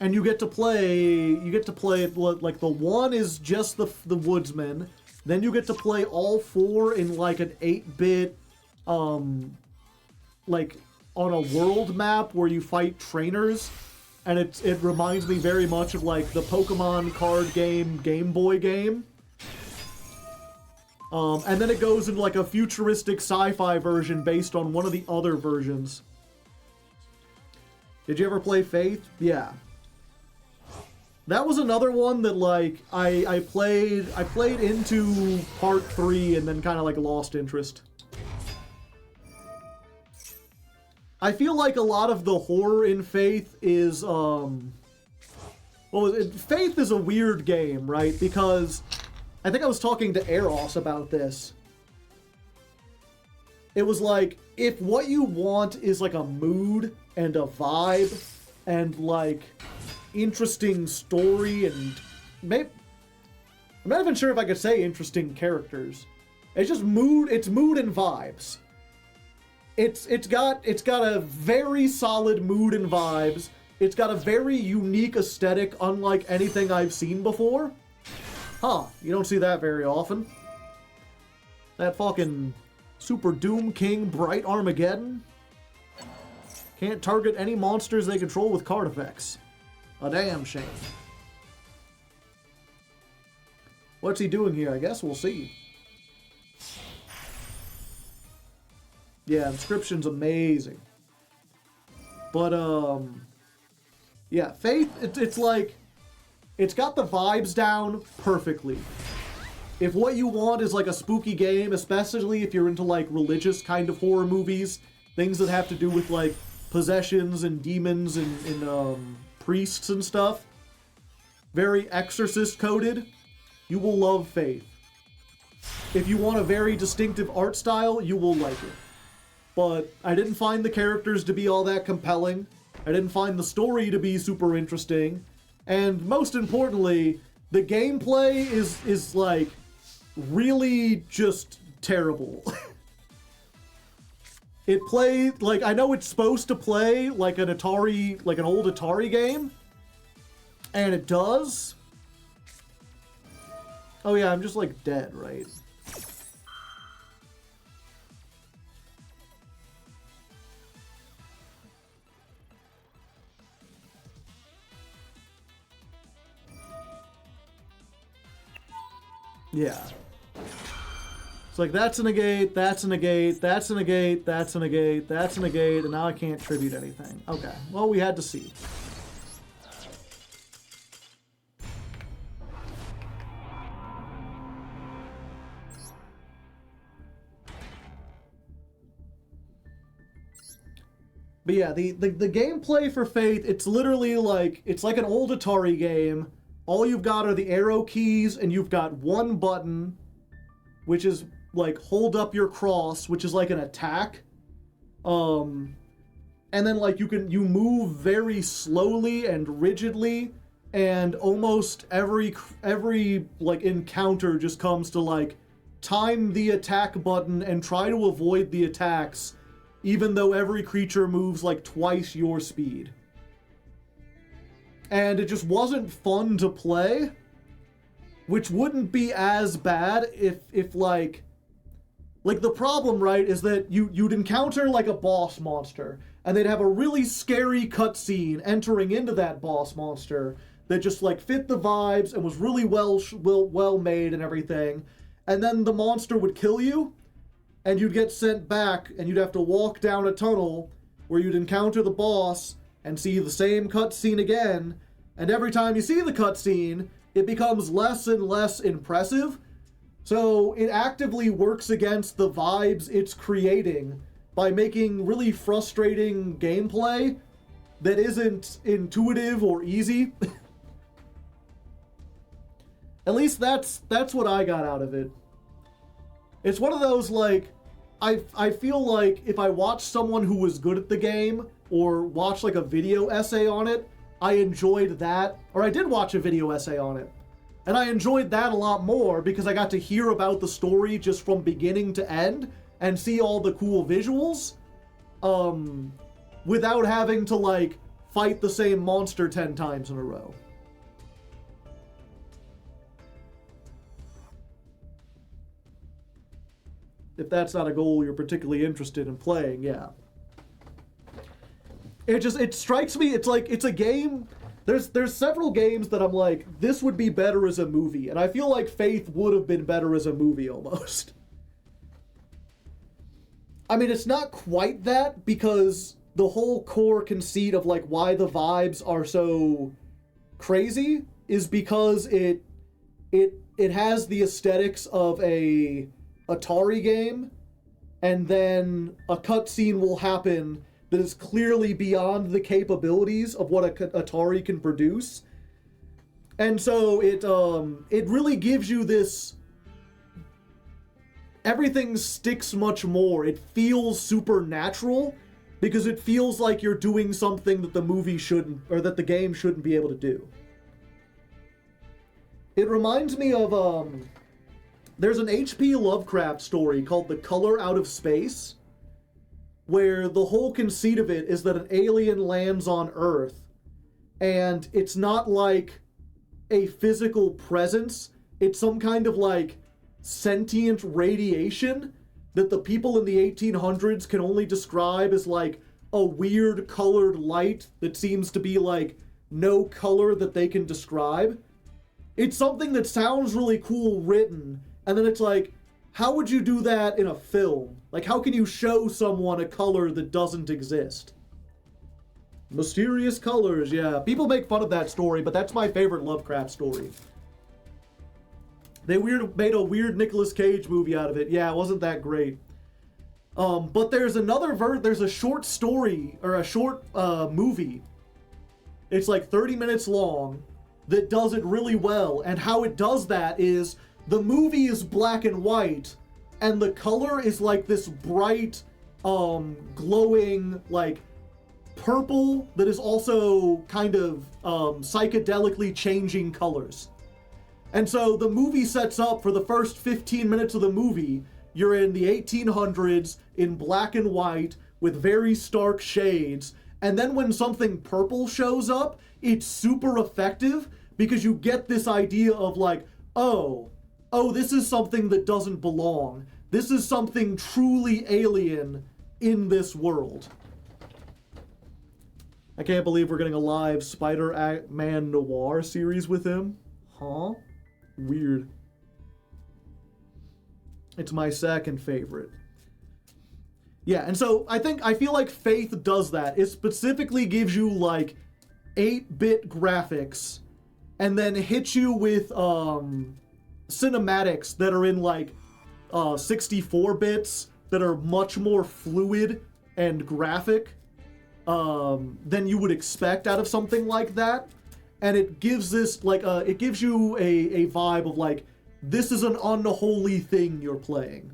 And you get to play, like, the one is just the Woodsman. Then you get to play all 4 in, like, an 8-bit, like, on a world map where you fight trainers. And it reminds me very much of, like, the Pokemon card game, Game Boy game. And then it goes into, like, a futuristic sci-fi version based on one of the other versions. Did you ever play Faith? Yeah. That was another one that, like, I played into part 3 and then kind of, like, lost interest. I feel like a lot of the horror in Faith is, what was it? Faith is a weird game, right? Because I think I was talking to Eros about this. It was like, if what you want is like a mood and a vibe and like interesting story and maybe, I'm not even sure if I could say interesting characters. It's just mood, it's mood and vibes. It's got a very solid mood and vibes. It's got a very unique aesthetic, unlike anything I've seen before. Huh, you don't see that very often. That fucking Super Doom King Bright Armageddon. Can't target any monsters they control with card effects. A damn shame. What's he doing here? I guess we'll see. Yeah, Inscription's amazing. But, yeah, Faith, it's like, it's got the vibes down perfectly. If what you want is like a spooky game, especially if you're into like religious kind of horror movies, things that have to do with like possessions and demons and priests and stuff, very Exorcist coded, you will love Faith. If you want a very distinctive art style, you will like it. But I didn't find the characters to be all that compelling. I didn't find the story to be super interesting. And most importantly, the gameplay is like really just terrible. It played like, I know it's supposed to play like an Atari, like an old Atari game, and it does. Oh yeah, I'm just like dead, right? Yeah. It's like, that's a negate, that's a negate, that's a negate, that's a negate, that's a negate, and now I can't tribute anything. Okay, well, we had to see. But yeah, the gameplay for Faith, it's literally like, it's like an old Atari game. All you've got are the arrow keys, and you've got one button, which is like hold up your cross, which is like an attack. And then like you move very slowly and rigidly, and almost every like encounter just comes to like time the attack button and try to avoid the attacks, even though every creature moves like twice your speed. And it just wasn't fun to play, which wouldn't be as bad if like the problem, right, is that you'd encounter like a boss monster, and they'd have a really scary cutscene entering into that boss monster that just like fit the vibes and was really well made and everything, and then the monster would kill you, and you'd get sent back, and you'd have to walk down a tunnel where you'd encounter the boss and see the same cutscene again, and every time you see the cutscene, it becomes less and less impressive. So it actively works against the vibes it's creating by making really frustrating gameplay that isn't intuitive or easy. At least that's what I got out of it. It's one of those, like, I feel like if I watched someone who was good at the game, or watched like a video essay on it, I enjoyed that. Or I did watch a video essay on it, and I enjoyed that a lot more because I got to hear about the story just from beginning to end and see all the cool visuals, without having to like fight the same monster 10 times in a row. If that's not a goal you're particularly interested in playing, yeah. It strikes me, it's like, it's a game, there's several games that I'm like, this would be better as a movie, and I feel like Faith would have been better as a movie, almost. I mean, it's not quite that, because the whole core conceit of, like, why the vibes are so crazy is because it has the aesthetics of a Atari game, and then a cutscene will happen that is clearly beyond the capabilities of what a Atari can produce. And so it really gives you this... Everything sticks much more. It feels supernatural because it feels like you're doing something that the movie shouldn't, or that the game shouldn't be able to do. It reminds me of, there's an H.P. Lovecraft story called The Color Out of Space, where the whole conceit of it is that an alien lands on Earth, and it's not like a physical presence, it's some kind of like sentient radiation that the people in the 1800s can only describe as like a weird colored light that seems to be like no color that they can describe. It's something that sounds really cool written, and then it's like, how would you do that in a film? Like, how can you show someone a color that doesn't exist? Mysterious colors, yeah. People make fun of that story, but that's my favorite Lovecraft story. They made a weird Nicolas Cage movie out of it. Yeah, it wasn't that great. But there's there's a short story, or a short movie. It's like 30 minutes long, that does it really well. And how it does that is, the movie is black and white, and the color is like this bright, glowing, like, purple that is also kind of psychedelically changing colors. And so the movie sets up for the first 15 minutes of the movie, you're in the 1800s in black and white with very stark shades, and then when something purple shows up, it's super effective because you get this idea of like, oh, this is something that doesn't belong. This is something truly alien in this world. I can't believe we're getting a live Spider-Man Noir series with him. Huh? Weird. It's my second favorite. Yeah, and so I feel like Faith does that. It specifically gives you like 8-bit graphics and then hits you with cinematics that are in like 64 bits that are much more fluid and graphic than you would expect out of something like that. And it gives this like it gives you a vibe of like, this is an unholy thing you're playing.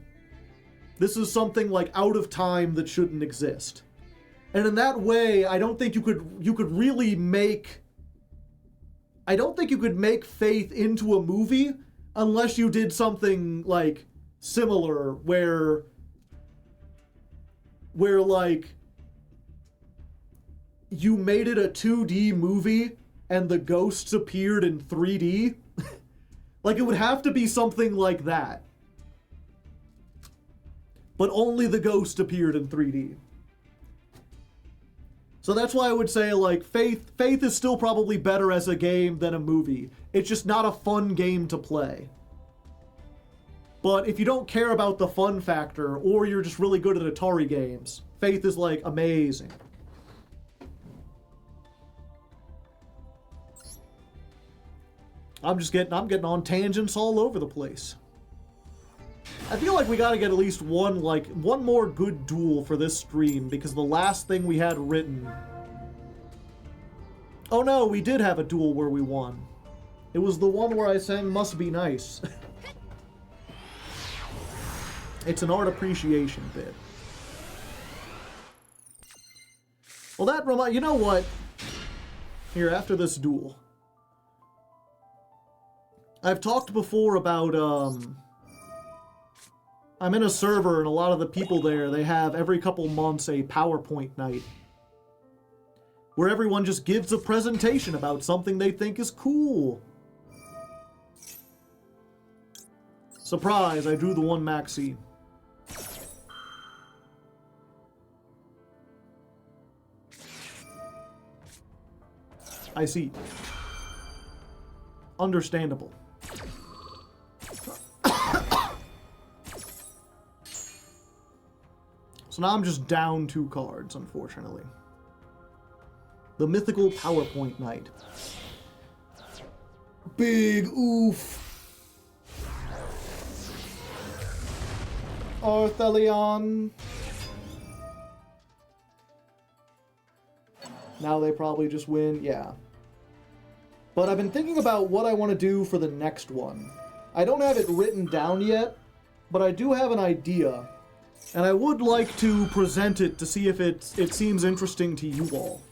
This is something like out of time that shouldn't exist. And in that way, I don't think you could really make... I don't think you could make Faith into a movie unless you did something like similar where like you made it a 2D movie and the ghosts appeared in 3D. Like, it would have to be something like that. But only the ghost appeared in 3D. So that's why I would say, like, Faith is still probably better as a game than a movie. It's just not a fun game to play. But if you don't care about the fun factor, or you're just really good at Atari games, Faith is, like, amazing. I'm getting on tangents all over the place. I feel like we gotta get at least one more good duel for this stream, because the last thing we had written... Oh no, we did have a duel where we won. It was the one where I sang Must Be Nice. It's an art appreciation bit. Well, that you know what? Here, after this duel. I've talked before about, I'm in a server, and a lot of the people there, they have every couple months a PowerPoint night, where everyone just gives a presentation about something they think is cool. Surprise, I drew the one maxi. I see. Understandable. So now I'm just down 2 cards, unfortunately. The mythical PowerPoint night. Big oof. Arthelion. Now they probably just win, yeah. But I've been thinking about what I want to do for the next one. I don't have it written down yet, but I do have an idea. And I would like to present it to see if it seems interesting to you all.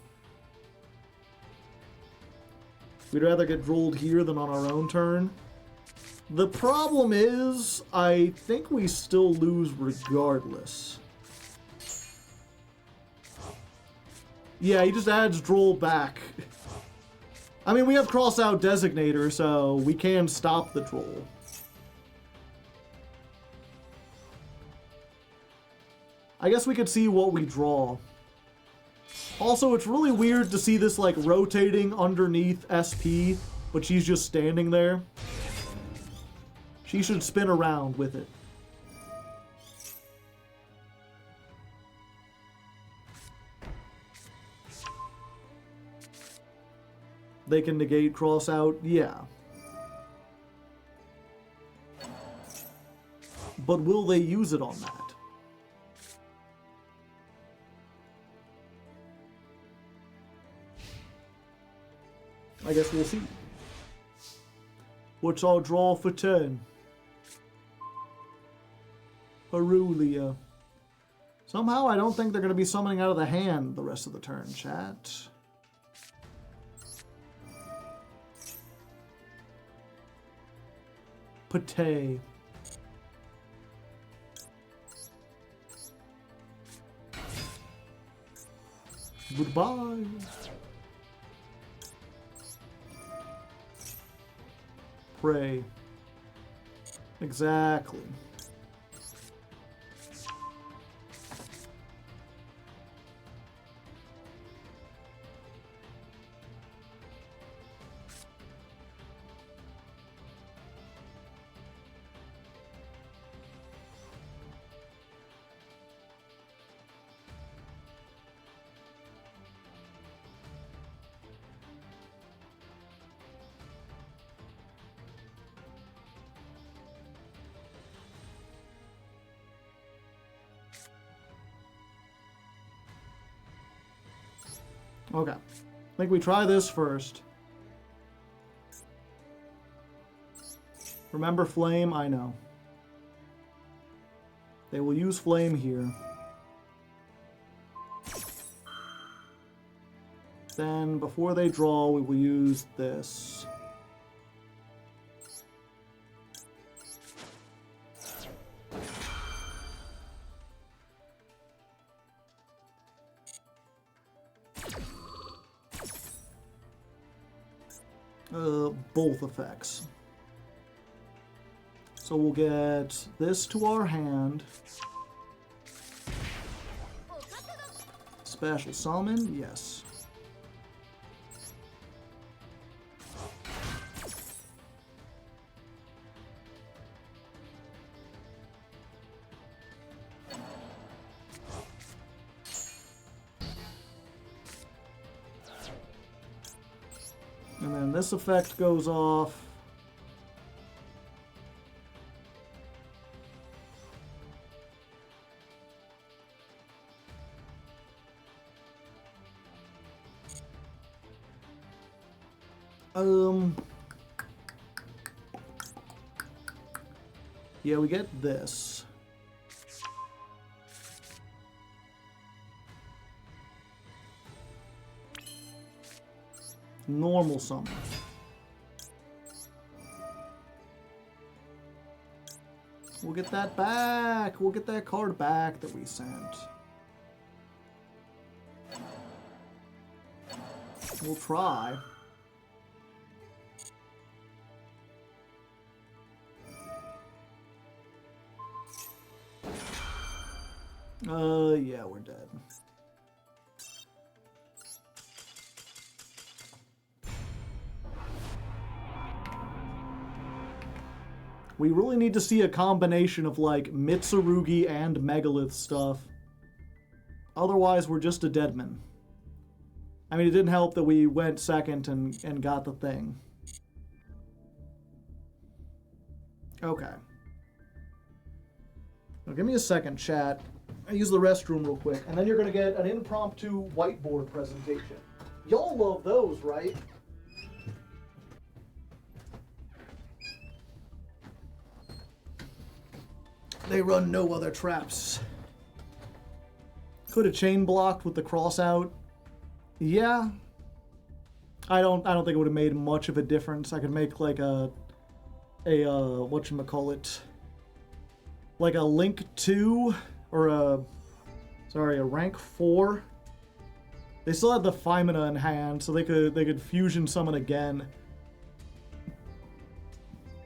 We'd rather get drolled here than on our own turn. The problem is, I think we still lose regardless. Yeah, he just adds droll back. I mean, we have cross-out designator, so we can stop the droll. I guess we could see what we draw. Also, it's really weird to see this, like, rotating underneath SP, but she's just standing there. She should spin around with it. They can negate cross out, yeah. But will they use it on that? I guess we'll see. What's our draw for turn? Arulia. Somehow I don't think they're going to be summoning out of the hand the rest of the turn, chat. Pate. Goodbye. Pray. Exactly. Okay. I think we try this first. Remember flame? I know. They will use flame here. Then, before they draw, we will use this. Both effects. So we'll get this to our hand. Special summon, yes. And then this effect goes off. Yeah, we get this. Normal summon. We'll get that back. We'll get that card back that we sent. We'll try. Yeah, we're dead. We really need to see a combination of, like, Mitsurugi and Megalith stuff. Otherwise, we're just a deadman. I mean, it didn't help that we went second and got the thing. Okay. Now, give me a second, chat. I use the restroom real quick, and then you're going to get an impromptu whiteboard presentation. Y'all love those, right? They run no other traps. Could have chain blocked with the cross out. Yeah. I don't think it would have made much of a difference. I could make like a whatchamacallit, like a Link 2 or a rank 4. They still had the Femina in hand, so they could fusion summon again.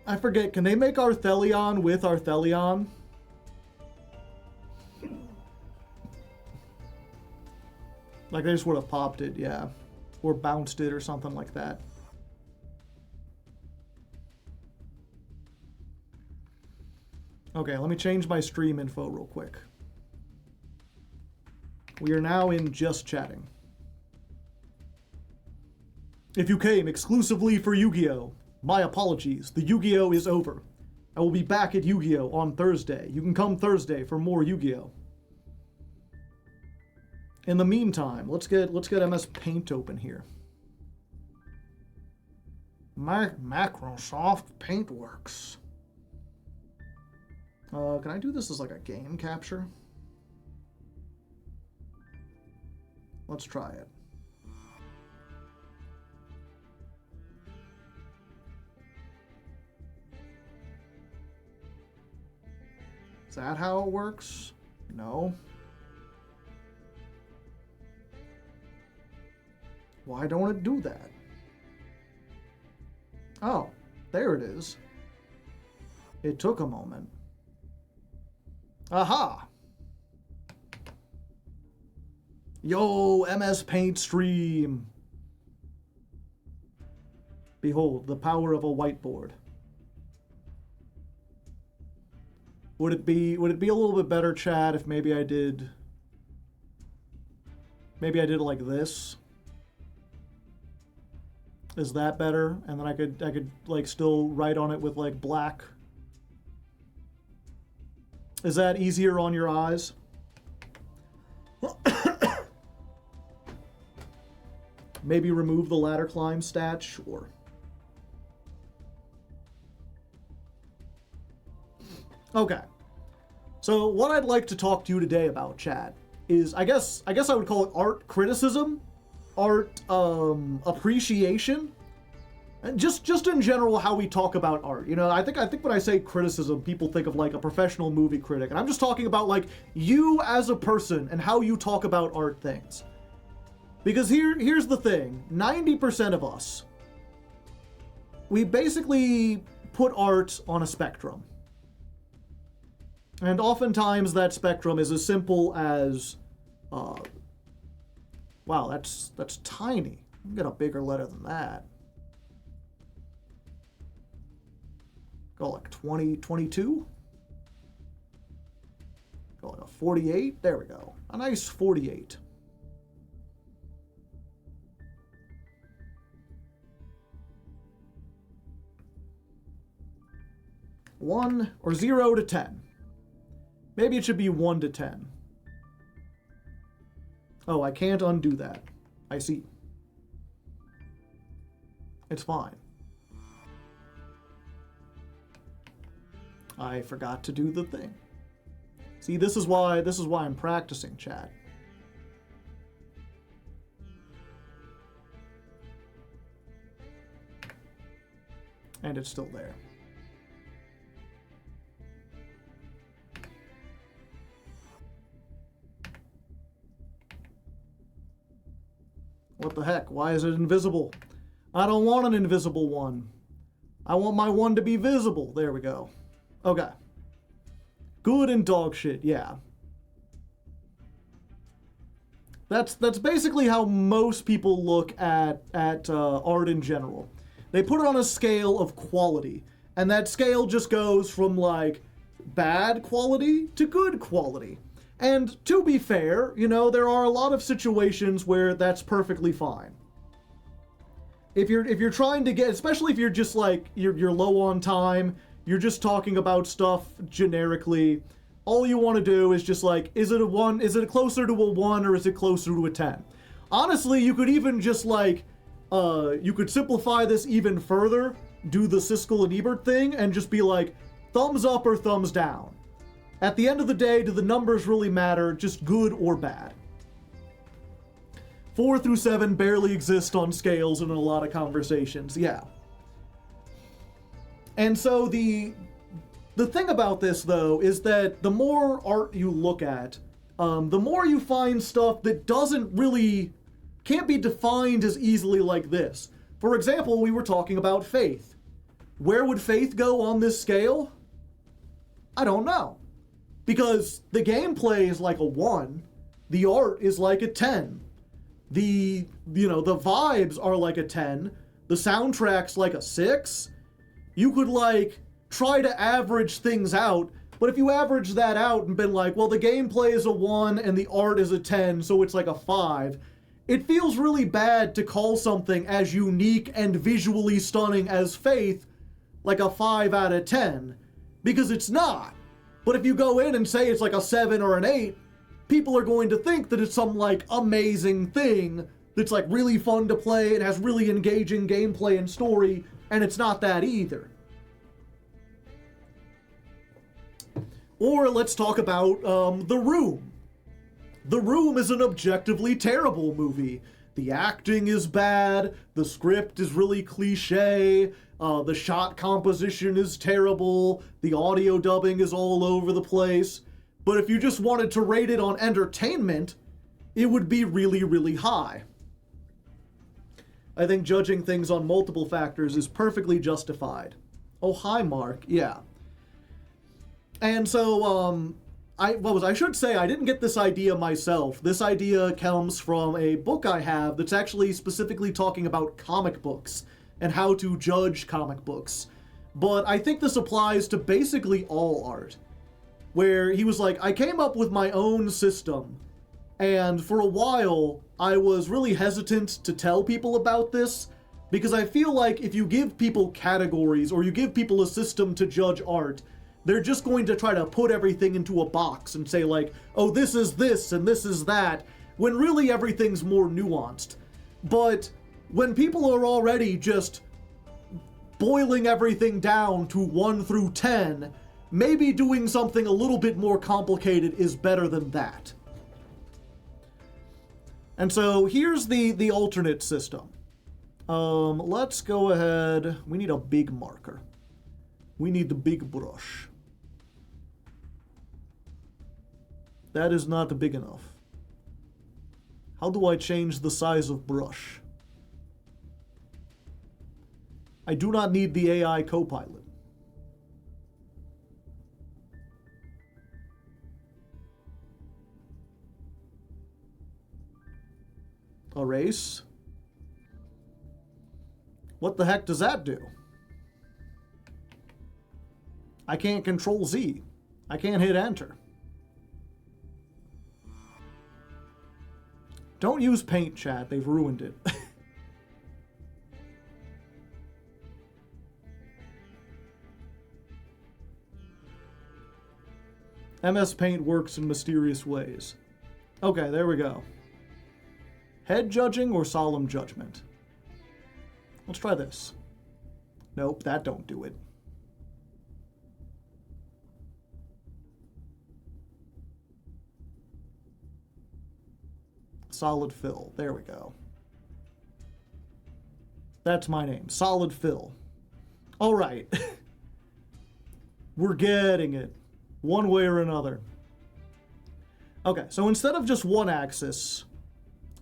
I forget, can they make Arthelion with Arthelion? Like they just would have popped it, yeah. Or bounced it or something like that. Okay, let me change my stream info real quick. We are now in just chatting. If you came exclusively for Yu-Gi-Oh!, my apologies. The Yu-Gi-Oh! Is over. I will be back at Yu-Gi-Oh! On Thursday. You can come Thursday for more Yu-Gi-Oh! In the meantime, let's get MS Paint open here. Microsoft Paintworks. Can I do this as like a game capture? Let's try it. Is that how it works? No. Why don't it do that? Oh, there it is. It took a moment. Aha! Yo, MS Paint stream! Behold, the power of a whiteboard. Would it be a little bit better, chat, if maybe I did it like this? Is that better? And then I could like still write on it with like black. Is that easier on your eyes? Maybe remove the ladder climb stat? Sure. Okay. So what I'd like to talk to you today about, chat, is I guess I would call it art criticism, art appreciation, and just in general how we talk about art. You know, I think when I say criticism, people think of like a professional movie critic, and I'm just talking about like you as a person and how you talk about art things. Because here's the thing, 90% of us, we basically put art on a spectrum. And oftentimes that spectrum is as simple as, wow, that's tiny. I'll get a bigger letter than that. Go like 20, 22? Go like a 48? There we go. A nice 48. One or 0 to 10. Maybe it should be 1 to 10. Oh, I can't undo that. I see. It's fine. I forgot to do the thing. See, this is why I'm practicing, chat. And it's still there. What the heck? Why is it invisible? I don't want an invisible one. I want my one to be visible. There we go. Okay. Good and dog shit, yeah. That's basically how most people look at art in general. They put it on a scale of quality, and that scale just goes from like bad quality to good quality. And to be fair, you know, there are a lot of situations where that's perfectly fine. If you're trying to get, especially if you're just like you're low on time, you're just talking about stuff generically, all you want to do is just like, is it a 1, is it closer to a 1 or is it closer to a 10? Honestly, you could even just like you could simplify this even further, do the Siskel and Ebert thing and just be like thumbs up or thumbs down. At the end of the day, do the numbers really matter, just good or bad? 4 through 7 barely exist on scales in a lot of conversations, yeah. And so the thing about this, though, is that the more art you look at, the more you find stuff that can't be defined as easily like this. For example, we were talking about faith. Where would faith go on this scale? I don't know. Because the gameplay is like a 1, the art is like a 10, the vibes are like a 10, the soundtrack's like a 6. You could try to average things out, but if you average that out and been like, well, the gameplay is a 1 and the art is a 10, so it's like a 5, it feels really bad to call something as unique and visually stunning as Faith like a 5 out of 10, because it's not. But if you go in and say it's like a 7 or an 8, people are going to think that it's some amazing thing that's really fun to play and has really engaging gameplay and story, and it's not that either. Or let's talk about The Room. The Room is an objectively terrible movie. The acting is bad, the script is really cliche, the shot composition is terrible, the audio dubbing is all over the place. But if you just wanted to rate it on entertainment, it would be really, really high. I think judging things on multiple factors is perfectly justified. Oh, hi, Mark. Yeah. And so, I should say, I didn't get this idea myself. This idea comes from a book I have that's actually specifically talking about comic books and how to judge comic books. But I think this applies to basically all art, where he was like, I came up with my own system, and for a while, I was really hesitant to tell people about this, because I feel like if you give people categories, or you give people a system to judge art, they're just going to try to put everything into a box and say oh, this is this and this is that, when really everything's more nuanced. But when people are already just boiling everything down to 1 through 10, maybe doing something a little bit more complicated is better than that. And so here's the alternate system. Let's go ahead. We need a big marker. We need the big brush. That is not big enough. How do I change the size of brush? I do not need the AI Copilot. Erase. What the heck does that do? I can't control Z. I can't hit enter. Don't use Paint, chat. They've ruined it. MS Paint works in mysterious ways. Okay, there we go. Head judging or solemn judgment? Let's try this. Nope, that don't do it. Solid fill. There we go. That's my name. Solid fill. All right. We're getting it. One way or another. Okay, so instead of just one axis,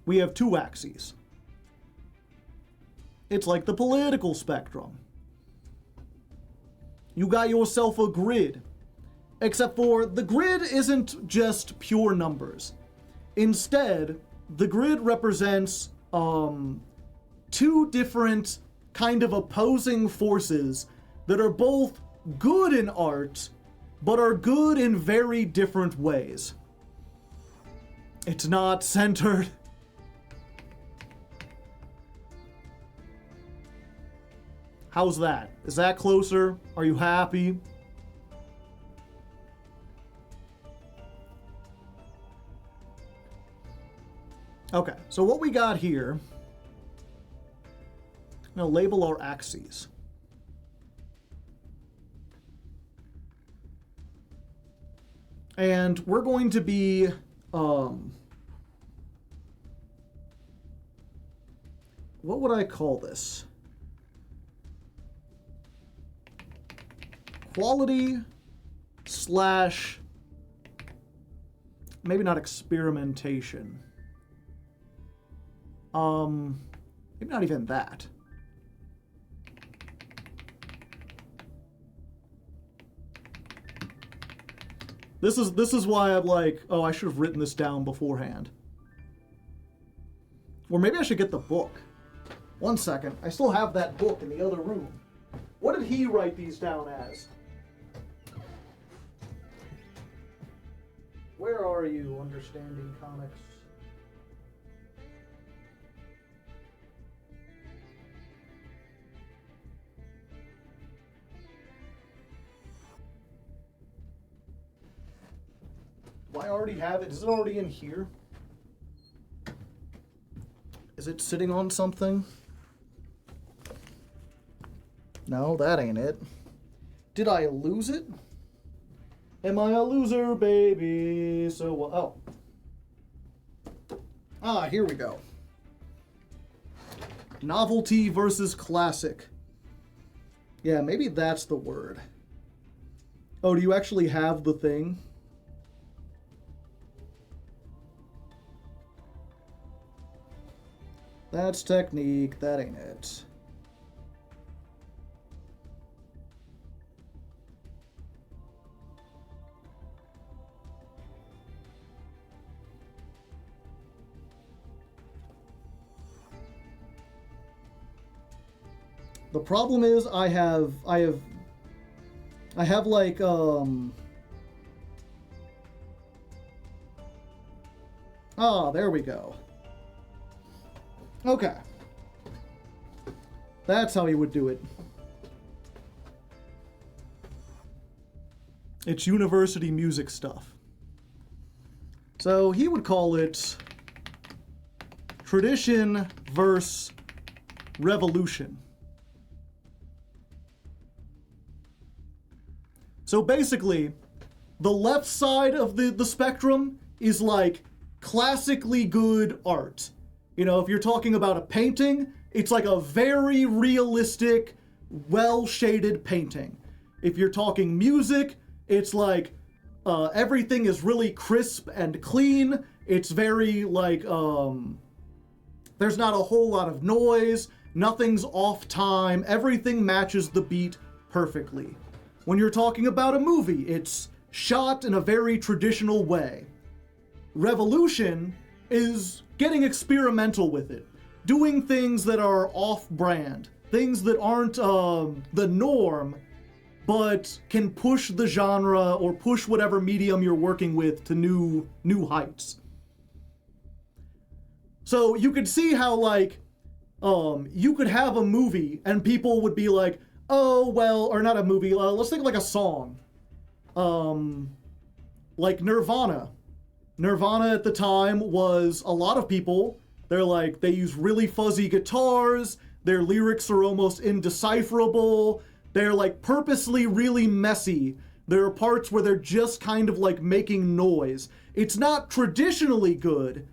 we have 2 axes. It's like the political spectrum. You got yourself a grid. Except for the grid isn't just pure numbers. Instead, the grid represents 2 different kind of opposing forces that are both good in art, but are good in very different ways. It's not centered. How's that? Is that closer? Are you happy? Okay, so what we got here, I'm gonna label our axes. And we're going to be, what would I call this? Quality slash, maybe not experimentation. Maybe not even that. This is why I'm like, oh, I should have written this down beforehand. Or maybe I should get the book. One second. I still have that book in the other room. What did he write these down as? Where are you, Understanding Comics? Do I already have it? Is it already in here? Is it sitting on something? No, that ain't it. Did I lose it? Am I a loser, baby? So, oh. Ah, here we go. Novelty versus classic. Yeah, maybe that's the word. Oh, do you actually have the thing? That's technique, that ain't it. The problem is I have like there we go. Okay. That's how he would do it. It's university music stuff. So he would call it tradition versus revolution. So basically, the left side of the spectrum is like classically good art. You know, if you're talking about a painting, it's like a very realistic, well-shaded painting. If you're talking music, it's like everything is really crisp and clean. It's very like, there's not a whole lot of noise. Nothing's off time. Everything matches the beat perfectly. When you're talking about a movie, it's shot in a very traditional way. Revolution is getting experimental with it, doing things that are off-brand, things that aren't the norm, but can push the genre or push whatever medium you're working with to new heights. So you could see how like you could have a movie and people would be like, oh well, or not a movie. Let's think of like a song, like Nirvana. Nirvana at the time was a lot of people. They're like, they use really fuzzy guitars. Their lyrics are almost indecipherable. They're like purposely really messy. There are parts where they're just kind of like making noise. It's not traditionally good,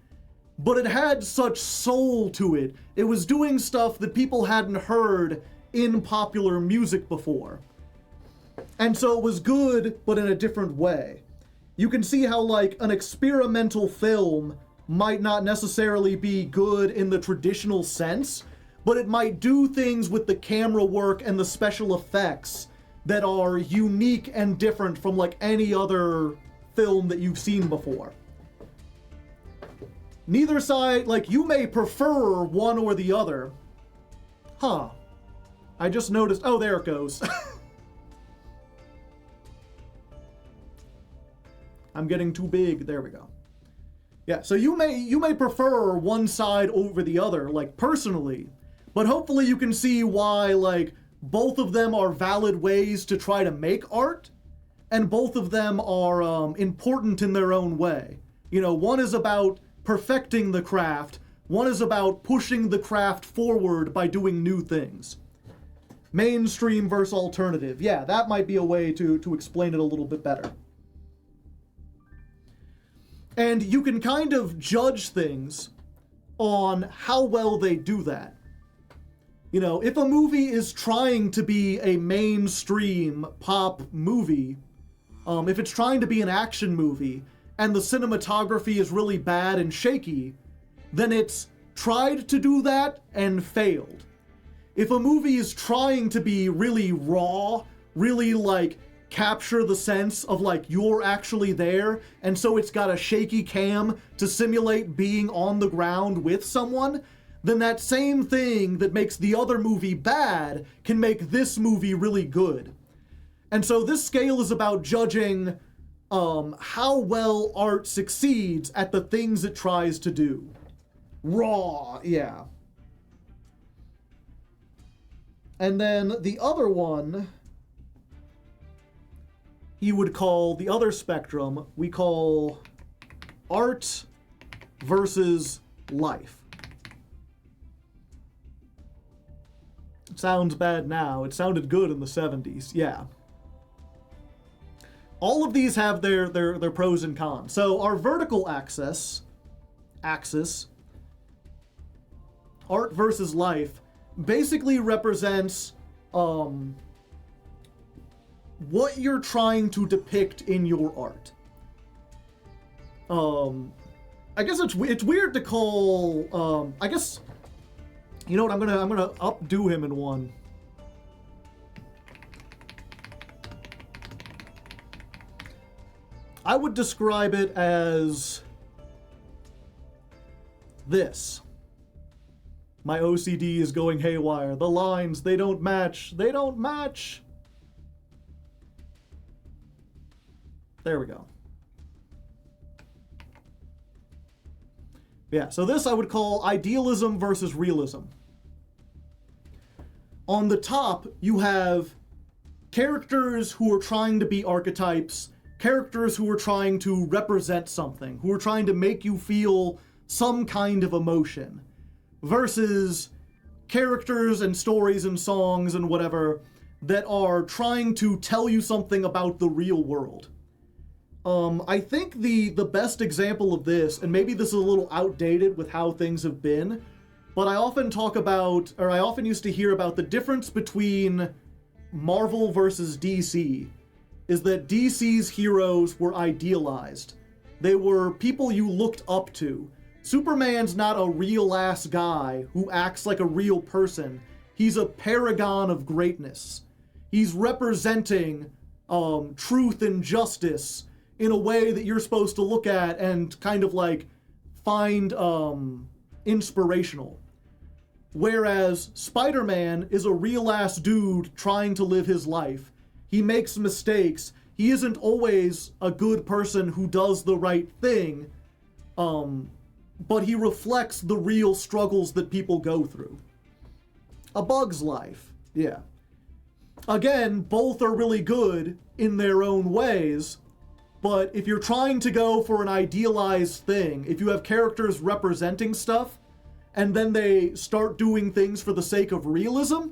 but it had such soul to it. It was doing stuff that people hadn't heard in popular music before. And so it was good, but in a different way. You can see how like an experimental film might not necessarily be good in the traditional sense, but it might do things with the camera work and the special effects that are unique and different from like any other film that you've seen before. Neither side, like you may prefer one or the other. Huh. I just noticed, oh, there it goes. I'm getting too big. There we go. Yeah, so you may prefer one side over the other, like personally, but hopefully you can see why like both of them are valid ways to try to make art, and both of them are important in their own way. You know, one is about perfecting the craft, one is about pushing the craft forward by doing new things. Mainstream versus alternative. Yeah, that might be a way to explain it a little bit better. And you can kind of judge things on how well they do that. You know, if a movie is trying to be a mainstream pop movie, if it's trying to be an action movie, and the cinematography is really bad and shaky, then it's tried to do that and failed. If a movie is trying to be really raw, really like capture the sense of like you're actually there, and so it's got a shaky cam to simulate being on the ground with someone, then that same thing that makes the other movie bad can make this movie really good. And so this scale is about judging how well art succeeds at the things it tries to do. Raw, yeah. And then the other one, he would call the other spectrum, we call art versus life. It sounds bad now. It sounded good in the 70s, yeah. All of these have their pros and cons. So our vertical axis, art versus life, basically represents what you're trying to depict in your art. I guess it's weird to call. I guess, you know what? I'm gonna updo him in one. I would describe it as this. My OCD is going haywire. The lines, they don't match. They don't match. There we go. Yeah, so this I would call idealism versus realism. On the top, you have characters who are trying to be archetypes, characters who are trying to represent something, who are trying to make you feel some kind of emotion, versus characters and stories and songs and whatever that are trying to tell you something about the real world. I think the best example of this, and maybe this is a little outdated with how things have been, but I often talk about, or I often used to hear about the difference between Marvel versus DC, is that DC's heroes were idealized. They were people you looked up to. Superman's not a real-ass guy who acts like a real person. He's a paragon of greatness. He's representing truth and justice in a way that you're supposed to look at and kind of like find inspirational. Whereas Spider-Man is a real-ass dude trying to live his life. He makes mistakes. He isn't always a good person who does the right thing, but he reflects the real struggles that people go through. A Bug's Life, yeah. Again, both are really good in their own ways, but if you're trying to go for an idealized thing, if you have characters representing stuff, and then they start doing things for the sake of realism,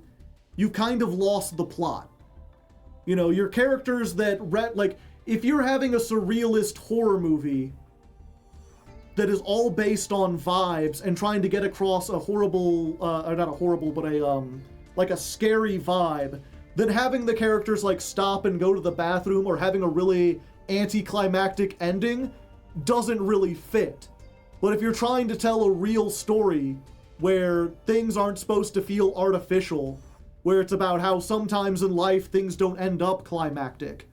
you've kind of lost the plot. You know, your characters that, like, if you're having a surrealist horror movie that is all based on vibes and trying to get across a horrible, or not a horrible, but like a scary vibe, then having the characters, like, stop and go to the bathroom or having a really anticlimactic ending doesn't really fit. But if you're trying to tell a real story where things aren't supposed to feel artificial, where it's about how sometimes in life things don't end up climactic,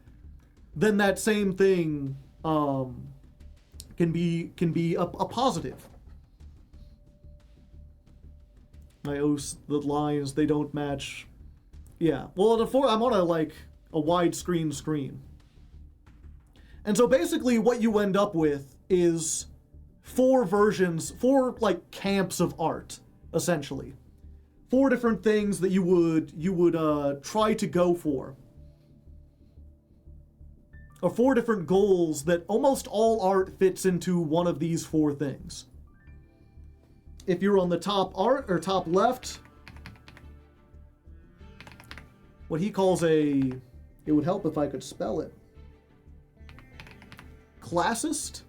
then that same thing can be a positive. The lines, they don't match. Yeah, well, I'm on a widescreen screen. And so basically what you end up with is four like camps of art, essentially. 4 different things that you would try to go for. Or 4 different goals that almost all art fits into one of these 4 things. If you're on the top art or top left, what he calls it would help if I could spell it, classist.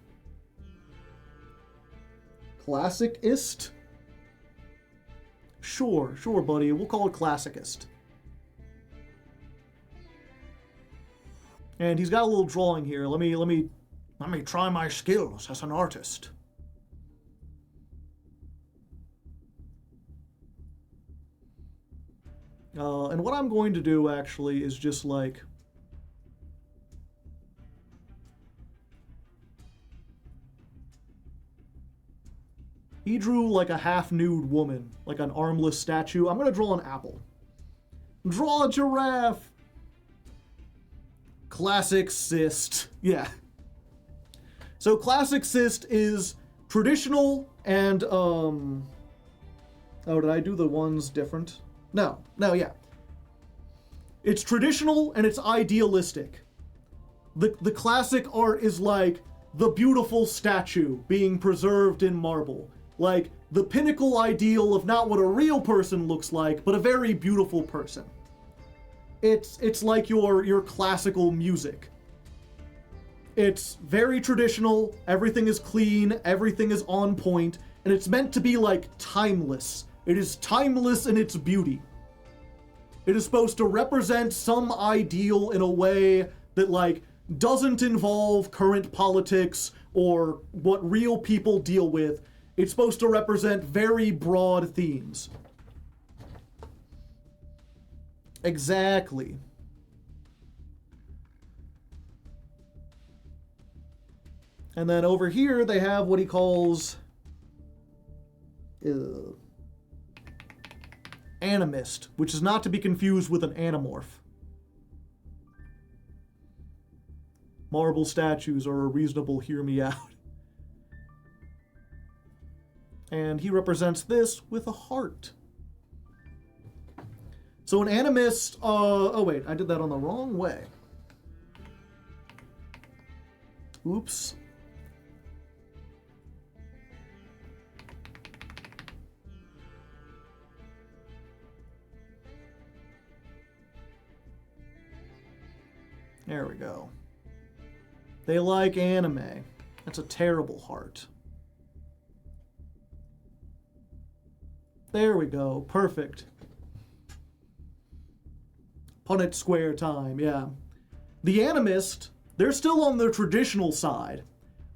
Classicist? Sure, buddy. We'll call it classicist. And he's got a little drawing here. Let me try my skills as an artist. And what I'm going to do actually is just like he drew like a half-nude woman, like an armless statue. I'm gonna draw an apple. Draw a giraffe. Classicist. Yeah. So classicist is traditional and oh, did I do the ones different? No, yeah. It's traditional and it's idealistic. The classic art is like the beautiful statue being preserved in marble. Like the pinnacle ideal of not what a real person looks like, but a very beautiful person. It's like your classical music. It's very traditional, everything is clean, everything is on point, and it's meant to be like timeless. It is timeless in its beauty. It is supposed to represent some ideal in a way that like doesn't involve current politics or what real people deal with. It's supposed to represent very broad themes. Exactly. And then over here they have what he calls animist, which is not to be confused with an anamorph. Marble statues are a reasonable hear me out. And he represents this with a heart. So an animist, oh wait, I did that on the wrong way. Oops. There we go. They like anime. That's a terrible heart. There we go. Perfect. Punnett square time, yeah. The animist, they're still on the traditional side,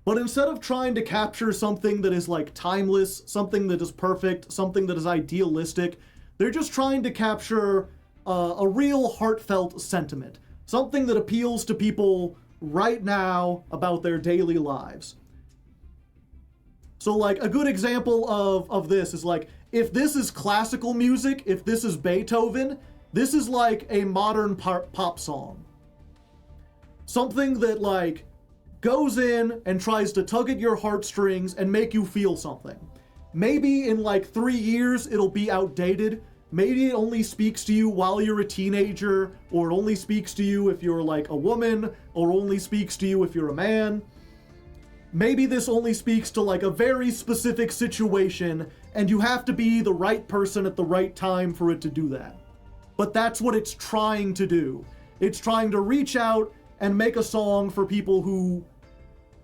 but instead of trying to capture something that is like timeless, something that is perfect, something that is idealistic, they're just trying to capture a real heartfelt sentiment. Something that appeals to people right now about their daily lives. So like a good example of this is like, if this is classical music, if this is Beethoven, this is like a modern pop song. Something that like goes in and tries to tug at your heartstrings and make you feel something. Maybe in like 3 years it'll be outdated. Maybe it only speaks to you while you're a teenager, or it only speaks to you if you're like a woman, or only speaks to you if you're a man. Maybe this only speaks to like a very specific situation, and you have to be the right person at the right time for it to do that. But that's what it's trying to do. It's trying to reach out and make a song for people who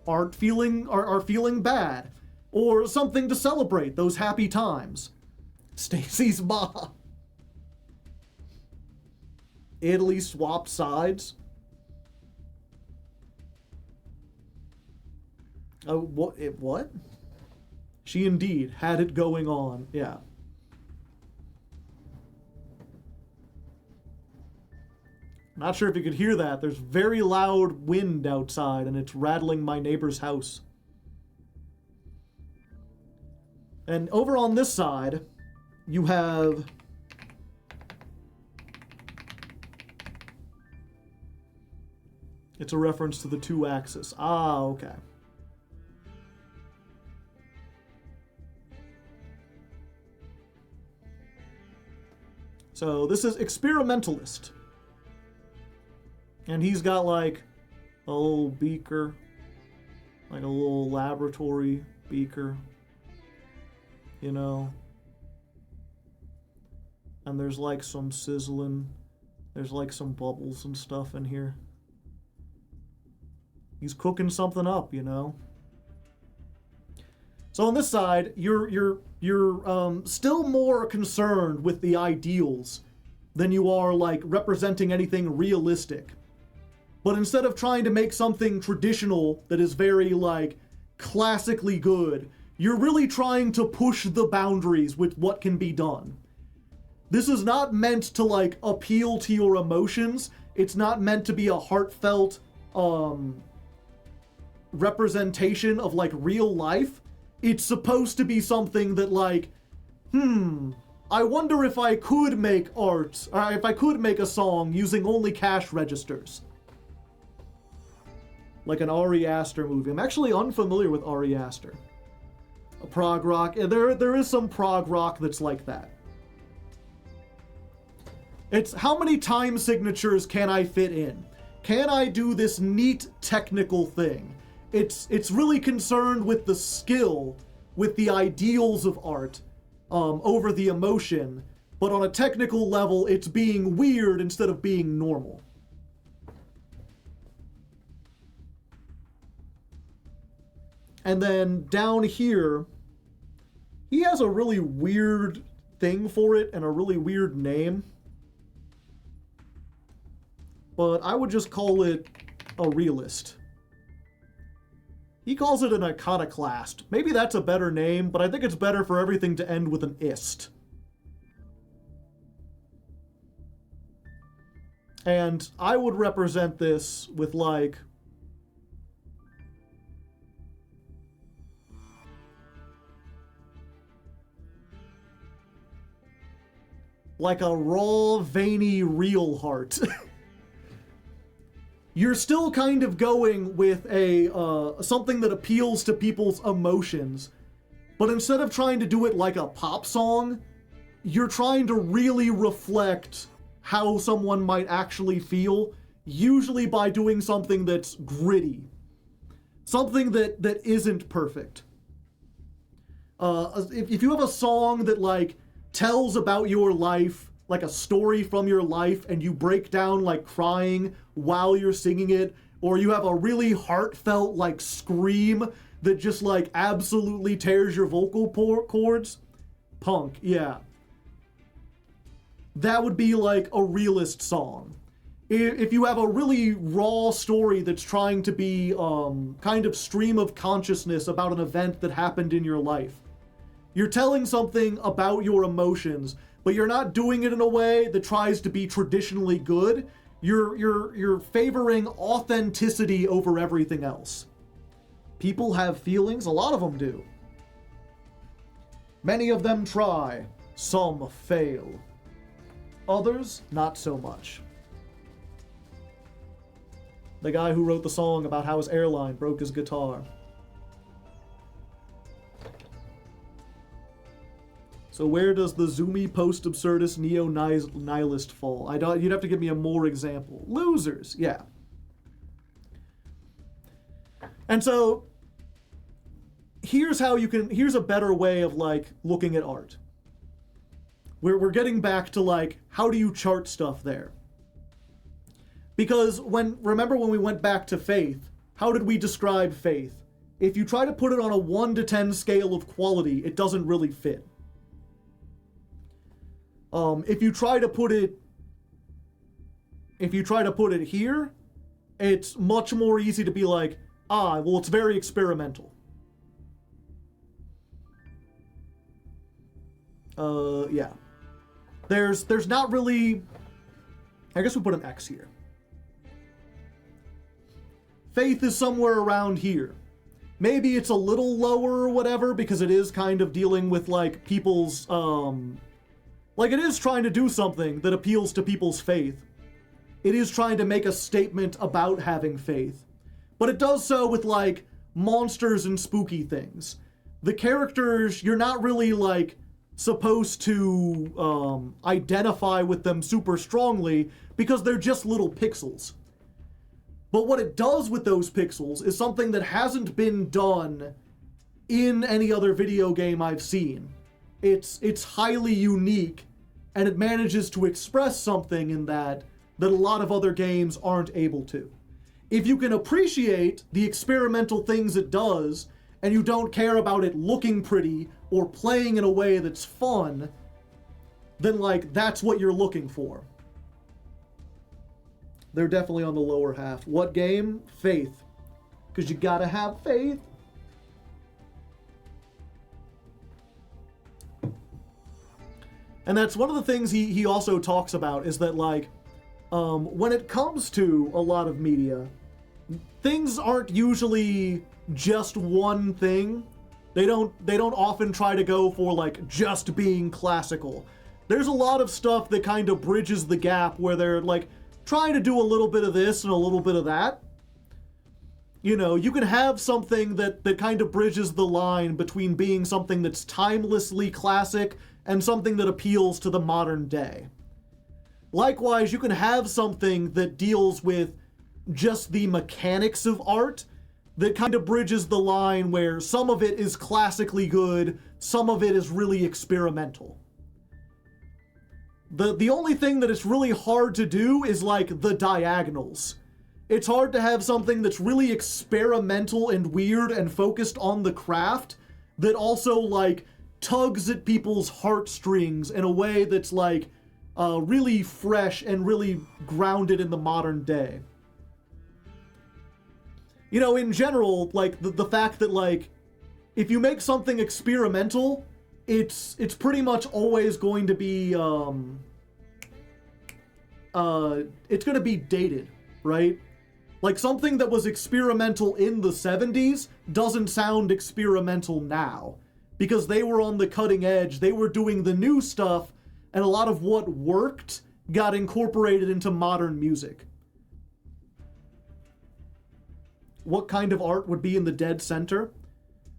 are feeling bad, or something to celebrate those happy times. Stacy's mom. Italy swapped sides. Oh, what? She indeed had it going on, yeah. Not sure if you could hear that. There's very loud wind outside and it's rattling my neighbor's house. And over on this side, you have it's a reference to the 2-axis. Ah, okay. So this is experimentalist. And he's got like a little beaker, like a little laboratory beaker, you know. And there's like some sizzling, there's like some bubbles and stuff in here. He's cooking something up, you know. So on this side, you're still more concerned with the ideals than you are like representing anything realistic. But instead of trying to make something traditional that is very like classically good, you're really trying to push the boundaries with what can be done. This is not meant to like appeal to your emotions. It's not meant to be a heartfelt representation of like real life. It's supposed to be something that like, I wonder if I could make art, or if I could make a song using only cash registers. Like an Ari Aster movie. I'm actually unfamiliar with Ari Aster. A prog rock. There is some prog rock that's like that. It's how many time signatures can I fit in? Can I do this neat technical thing? It's really concerned with the skill, with the ideals of art, over the emotion, but on a technical level, it's being weird instead of being normal. And then down here, he has a really weird thing for it and a really weird name. But I would just call it a realist. He calls it an iconoclast. Maybe that's a better name, but I think it's better for everything to end with an ist. And I would represent this with like a raw, veiny, real heart. You're still kind of going with a something that appeals to people's emotions, but instead of trying to do it like a pop song, you're trying to really reflect how someone might actually feel, usually by doing something that's gritty. Something that isn't perfect. If you have a song that like tells about your life, like a story from your life, and you break down like crying while you're singing it, or you have a really heartfelt like scream that just like absolutely tears your vocal cords, punk, yeah. That would be like a realist song. If you have a really raw story that's trying to be kind of stream of consciousness about an event that happened in your life, you're telling something about your emotions, but you're not doing it in a way that tries to be traditionally good. You're favoring authenticity over everything else. People have feelings, a lot of them do. Many of them try, some fail. Others, not so much. The guy who wrote the song about how his airline broke his guitar. So where does the zoomy post-absurdist neo-nihilist fall? You'd have to give me a more example. Losers, yeah. And so here's a better way of like looking at art. We're getting back to like, how do you chart stuff there? Because remember when we went back to faith, how did we describe faith? If you try to put it on a 1 to 10 scale of quality, it doesn't really fit. If you try to put it here, it's much more easy to be like, well, it's very experimental. Yeah. There's not really, I guess we'll put an X here. Faith is somewhere around here. Maybe it's a little lower or whatever, because it is kind of dealing with like people's, like it is trying to do something that appeals to people's faith. It is trying to make a statement about having faith. But it does so with like monsters and spooky things. The characters, you're not really like supposed to identify with them super strongly because they're just little pixels. But what it does with those pixels is something that hasn't been done in any other video game I've seen. It's highly unique, and it manages to express something in that a lot of other games aren't able to. If you can appreciate the experimental things it does, and you don't care about it looking pretty or playing in a way that's fun, then like that's what you're looking for. They're definitely on the lower half. What game? Faith. Because you gotta have faith. And that's one of the things he also talks about, is that like, when it comes to a lot of media, things aren't usually just one thing. They don't often try to go for like just being classical. There's a lot of stuff that kind of bridges the gap where they're like trying to do a little bit of this and a little bit of that. You know, you can have something that kind of bridges the line between being something that's timelessly classic and something that appeals to the modern day. Likewise, you can have something that deals with just the mechanics of art that kind of bridges the line where some of it is classically good, some of it is really experimental. The only thing that it's really hard to do is like the diagonals. It's hard to have something that's really experimental and weird and focused on the craft that also like tugs at people's heartstrings in a way that's like really fresh and really grounded in the modern day. You know, in general, like the fact that like if you make something experimental, it's pretty much always going to be it's going to be dated, right? Like something that was experimental in the 70s doesn't sound experimental now because they were on the cutting edge. They were doing the new stuff, and a lot of what worked got incorporated into modern music. What kind of art would be in the dead center?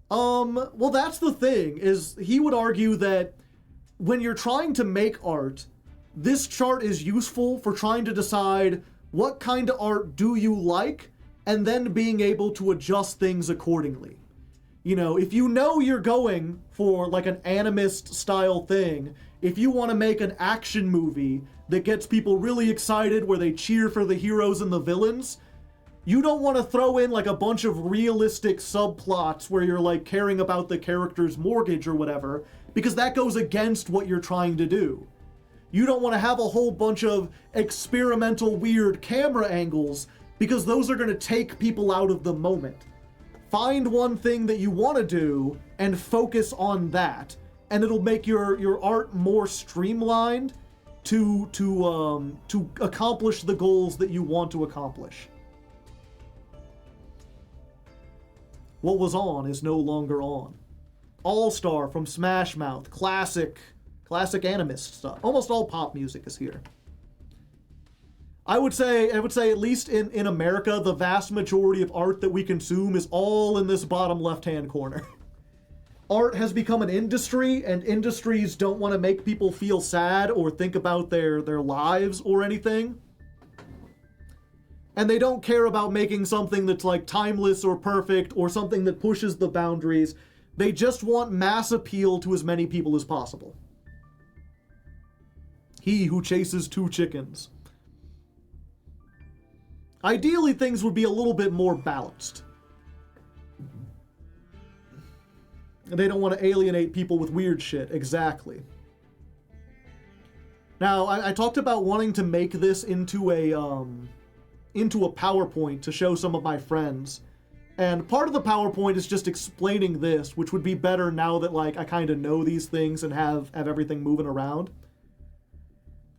Well, that's the thing, is he would argue that when you're trying to make art, this chart is useful for trying to decide what kind of art do you like, and then being able to adjust things accordingly. You know, if you know you're going for like an animist style thing, if you want to make an action movie that gets people really excited where they cheer for the heroes and the villains, you don't want to throw in like a bunch of realistic subplots where you're like caring about the character's mortgage or whatever, because that goes against what you're trying to do. You don't want to have a whole bunch of experimental weird camera angles because those are going to take people out of the moment. Find one thing that you want to do and focus on that, and it'll make your art more streamlined to accomplish the goals that you want to accomplish. What was on is no longer on. All-Star from Smash Mouth, classic animist stuff. Almost all pop music is here. I would say at least in America, the vast majority of art that we consume is all in this bottom left-hand corner. Art has become an industry, and industries don't want to make people feel sad or think about their lives or anything. And they don't care about making something that's like timeless or perfect or something that pushes the boundaries. They just want mass appeal to as many people as possible. He who chases two chickens. Ideally, things would be a little bit more balanced. They don't want to alienate people with weird shit. Exactly. Now, I talked about wanting to make this into a PowerPoint to show some of my friends. And part of the PowerPoint is just explaining this, which would be better now that like I kind of know these things and have everything moving around.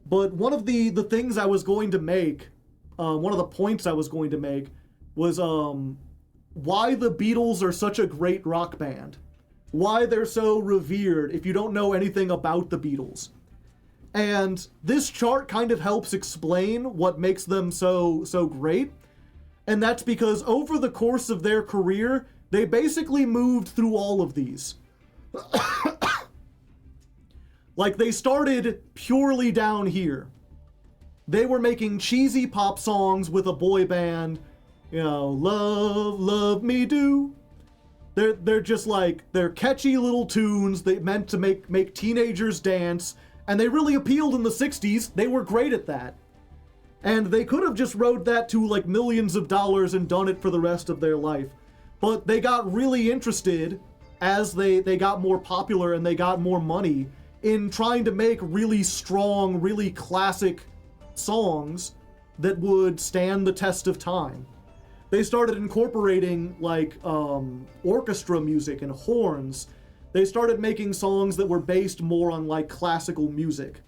But one of the things I was going to make, one of the points I was going to make was why the Beatles are such a great rock band. Why they're so revered if you don't know anything about the Beatles. And this chart kind of helps explain what makes them so great. And that's because over the course of their career, they basically moved through all of these. Like, they started purely down here. They were making cheesy pop songs with a boy band. You know, love, love me do. They're just like, they're catchy little tunes that meant to make teenagers dance. And they really appealed in the 60s. They were great at that. And they could have just wrote that to like millions of dollars and done it for the rest of their life. But they got really interested as they got more popular and they got more money in trying to make really strong, really classic songs that would stand the test of time. They started incorporating like orchestra music and horns. They started making songs that were based more on like classical music.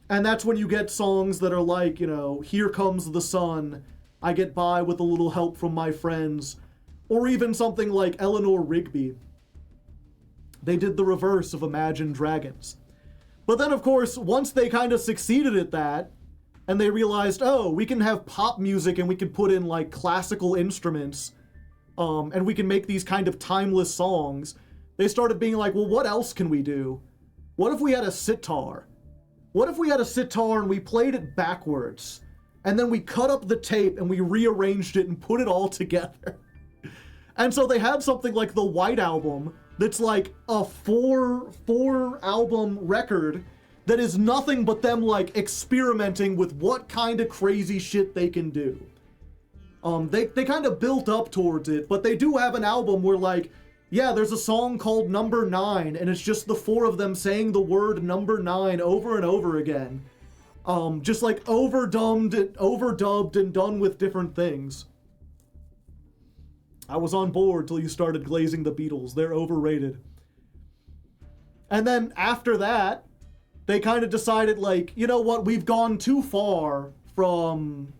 And that's when you get songs that are like, you know, Here Comes the Sun, I Get By With a Little Help From My Friends, or even something like Eleanor Rigby. They did the reverse of Imagine Dragons. But then, of course, once they kind of succeeded at that, and they realized, oh, we can have pop music and we can put in like classical instruments, and we can make these kind of timeless songs, they started being like, well, what else can we do? What if we had a sitar? What if we had a sitar and we played it backwards, and then we cut up the tape and we rearranged it and put it all together? And so they had something like the White Album that's like a four album record that is nothing but them like experimenting with what kind of crazy shit they can do. They kind of built up towards it, but they do have an album where like, yeah, there's a song called Number 9, and it's just the four of them saying the word number 9 over and over again. Just like overdubbed and done with different things. I was on board till you started glazing the Beatles. They're overrated. And then after that, they kind of decided like, you know what, we've gone too far from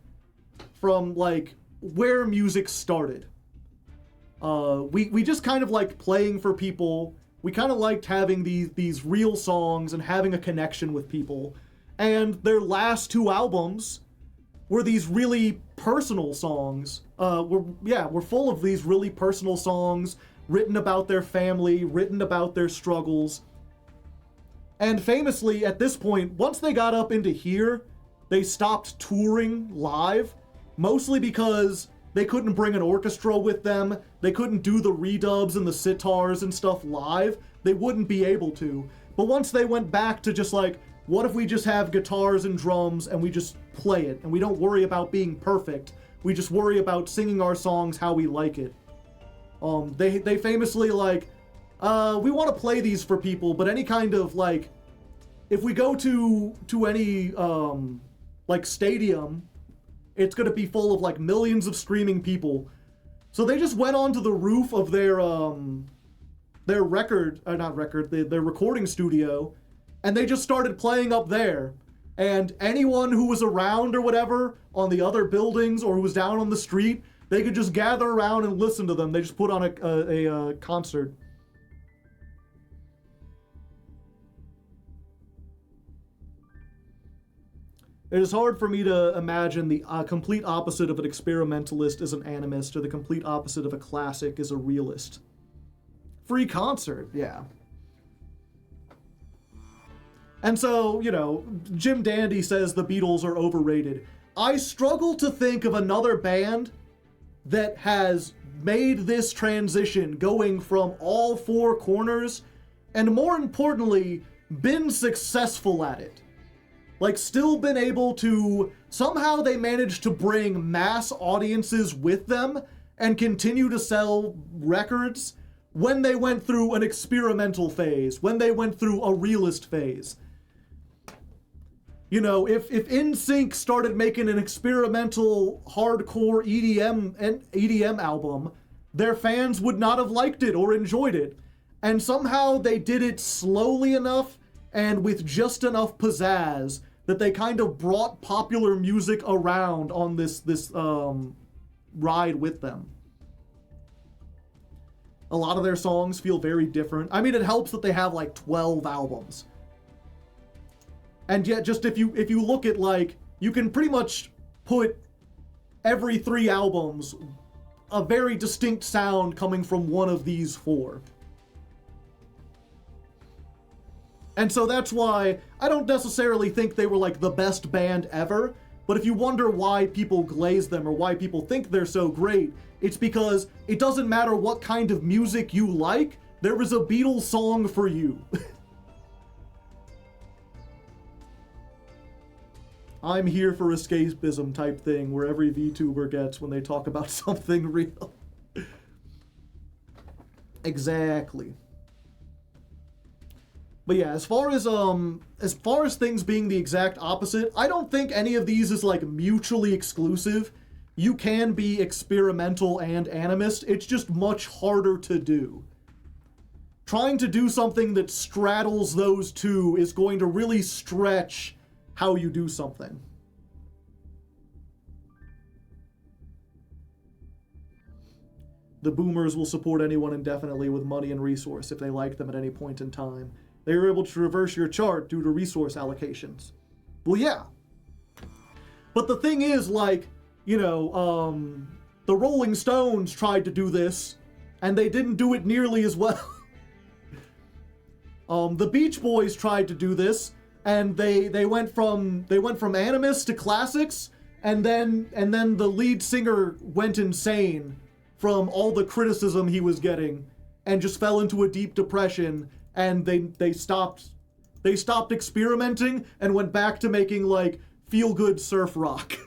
like where music started. We just kind of liked playing for people. We kind of liked having these real songs and having a connection with people. And their last two albums were these really personal songs. Were full of these really personal songs, written about their family, written about their struggles. And famously, at this point, once they got up into here, they stopped touring live, mostly because they couldn't bring an orchestra with them. They couldn't do the redubs and the sitars and stuff live. They wouldn't be able to. But once they went back to just like, what if we just have guitars and drums and we just play it and we don't worry about being perfect. We just worry about singing our songs how we like it. They famously like, we want to play these for people, but any kind of like, if we go to any like stadium, it's going to be full of like millions of screaming people. So they just went onto the roof of their recording studio, and they just started playing up there. And anyone who was around or whatever on the other buildings or who was down on the street, they could just gather around and listen to them. They just put on a concert. It is hard for me to imagine the complete opposite of an experimentalist is an animist, or the complete opposite of a classic is a realist. Free concert, yeah. And so, you know, Jim Dandy says the Beatles are overrated. I struggle to think of another band that has made this transition going from all four corners, and more importantly, been successful at it. Like, still been able to, somehow they managed to bring mass audiences with them and continue to sell records when they went through an experimental phase, when they went through a realist phase. You know, if NSYNC started making an experimental hardcore EDM album, their fans would not have liked it or enjoyed it. And somehow they did it slowly enough and with just enough pizzazz that they kind of brought popular music around on this ride with them. A lot of their songs feel very different. I mean, it helps that they have like 12 albums. And yet, just if you look at like, you can pretty much put every 3 albums a very distinct sound coming from one of these 4. And so that's why I don't necessarily think they were like the best band ever, but if you wonder why people glaze them or why people think they're so great, it's because it doesn't matter what kind of music you like, there is a Beatles song for you. I'm here for escapism type thing where every VTuber gets when they talk about something real. Exactly. But yeah, as far as things being the exact opposite, I don't think any of these is like mutually exclusive. You can be experimental and animist. It's just much harder to do. Trying to do something that straddles those two is going to really stretch how you do something. The boomers will support anyone indefinitely with money and resource if they like them at any point in time. They are able to reverse your chart due to resource allocations. Well, yeah. But the thing is, like, you know, the Rolling Stones tried to do this, and they didn't do it nearly as well. The Beach Boys tried to do this, and they went from animus to classics, and then the lead singer went insane from all the criticism he was getting, and just fell into a deep depression, and they stopped experimenting and went back to making like feel-good surf rock.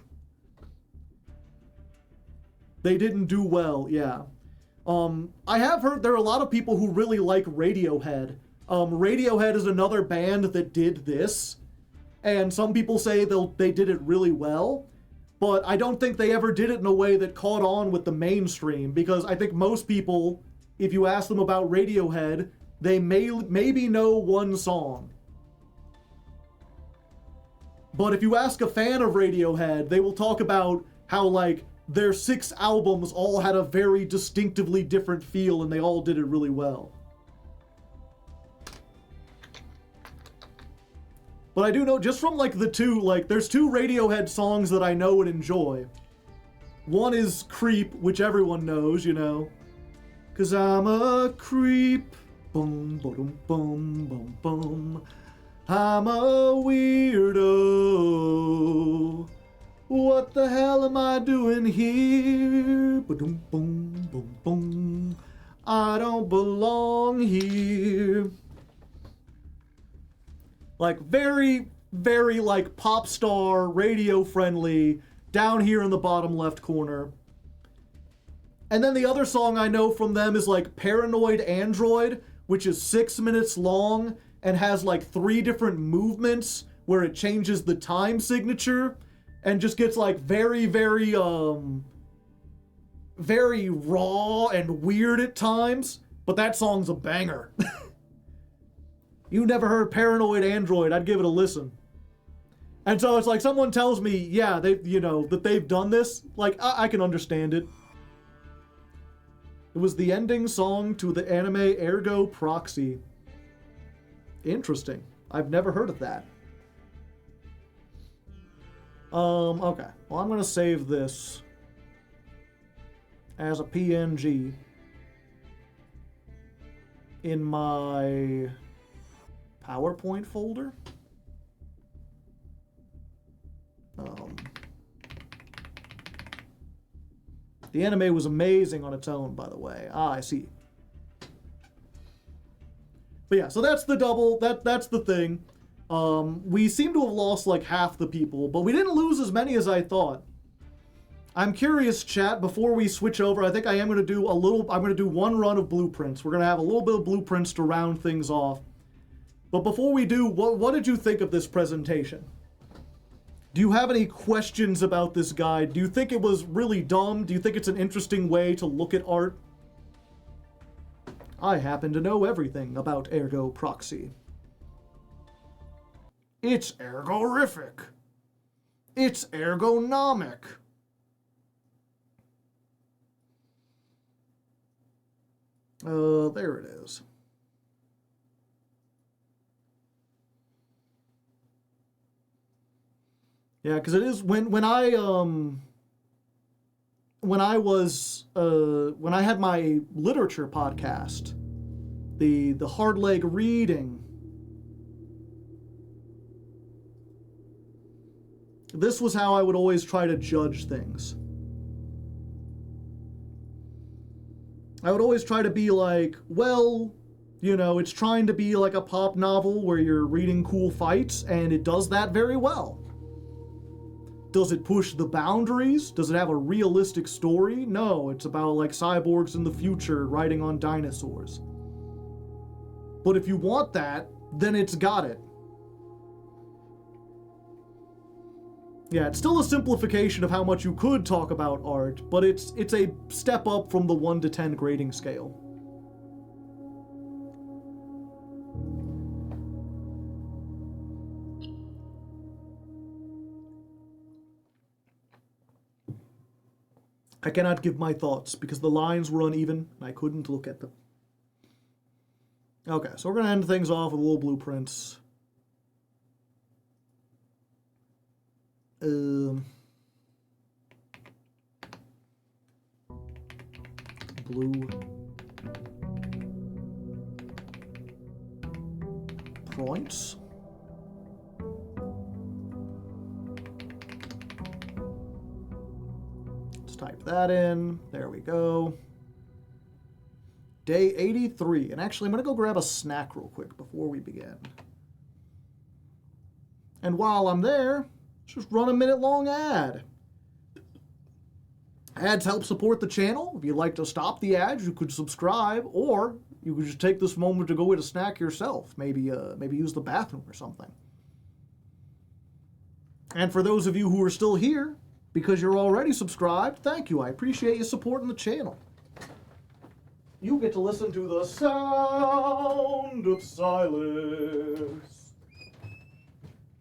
They didn't do well, yeah. I have heard there are a lot of people who really like Radiohead. Radiohead is another band that did this, and some people say they did it really well, but I don't think they ever did it in a way that caught on with the mainstream, because I think most people, if you ask them about Radiohead, they maybe know one song. But if you ask a fan of Radiohead, they will talk about how, like, their 6 albums all had a very distinctively different feel and they all did it really well. But I do know, just from, like, the two, like, there's 2 Radiohead songs that I know and enjoy. One is Creep, which everyone knows, you know. 'Cause I'm a creep. Boom, boom, boom, boom, boom. I'm a weirdo. What the hell am I doing here? Boom, boom, boom, boom. I don't belong here. Like, very, very, like, pop star, radio friendly, down here in the bottom left corner. And then the other song I know from them is, like, Paranoid Android, which is 6 minutes long and has, like, 3 different movements where it changes the time signature and just gets, like, very, very, very raw and weird at times. But that song's a banger. You never heard Paranoid Android, I'd give it a listen. And so it's like someone tells me, yeah, that they've done this, like, I can understand it. It was the ending song to the anime Ergo Proxy. Interesting. I've never heard of that. Okay. Well, I'm gonna save this as a PNG in my PowerPoint folder. The anime was amazing on its own, by the way. I see. But yeah, so that's the double, that's the thing. We seem to have lost like half the people, but we didn't lose as many as I thought. I'm curious, chat, before we switch over, I think I am going to do I'm going to do one run of blueprints. We're going to have a little bit of blueprints to round things off. But before we do, what did you think of this presentation? Do you have any questions about this guide? Do you think it was really dumb? Do you think it's an interesting way to look at art? I happen to know everything about Ergo Proxy. It's ergorific. It's ergonomic. There it is. Yeah, because it is when I had my literature podcast, the Hardleg reading. This was how I would always try to judge things. I would always try to be like, well, you know, it's trying to be like a pop novel where you're reading cool fights, and it does that very well. Does it push the boundaries? Does it have a realistic story? No, it's about like cyborgs in the future riding on dinosaurs. But if you want that, then it's got it. Yeah, it's still a simplification of how much you could talk about art, but it's a step up from the 1 to 10 grading scale. I cannot give my thoughts because the lines were uneven and I couldn't look at them. Okay, so we're going to end things off with little blueprints. Blue points. Let's type that in. There we go. Day 83. And actually, I'm going to go grab a snack real quick before we begin. And while I'm there, just run a minute-long ad. Ads help support the channel. If you'd like to stop the ads, you could subscribe, or you could just take this moment to go get a snack yourself. Maybe use the bathroom or something. And for those of you who are still here, because you're already subscribed, thank you. I appreciate you supporting the channel. You get to listen to the sound of silence.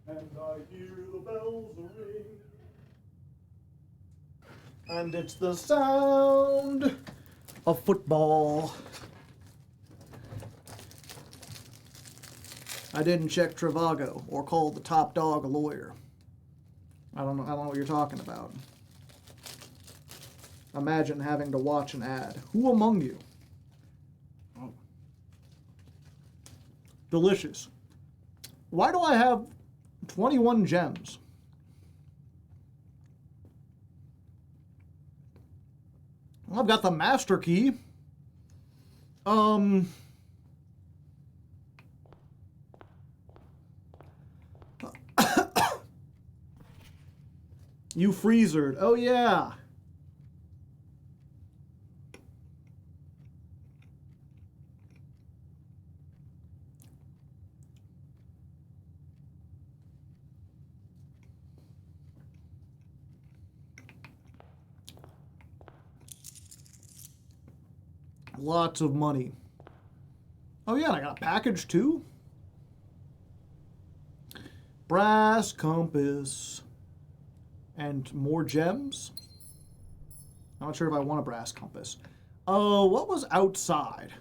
And I hear the bells ring. And it's the sound of football. I didn't check Trivago or call the top dog a lawyer. I don't know what you're talking about. Imagine having to watch an ad. Who among you? Oh. Delicious. Why do I have 21 gems? Well, I've got the master key. You freezered. Oh, yeah. Lots of money. Oh, yeah, and I got a package, too. Brass compass. And more gems? I'm not sure if I want a brass compass. Oh, what was outside?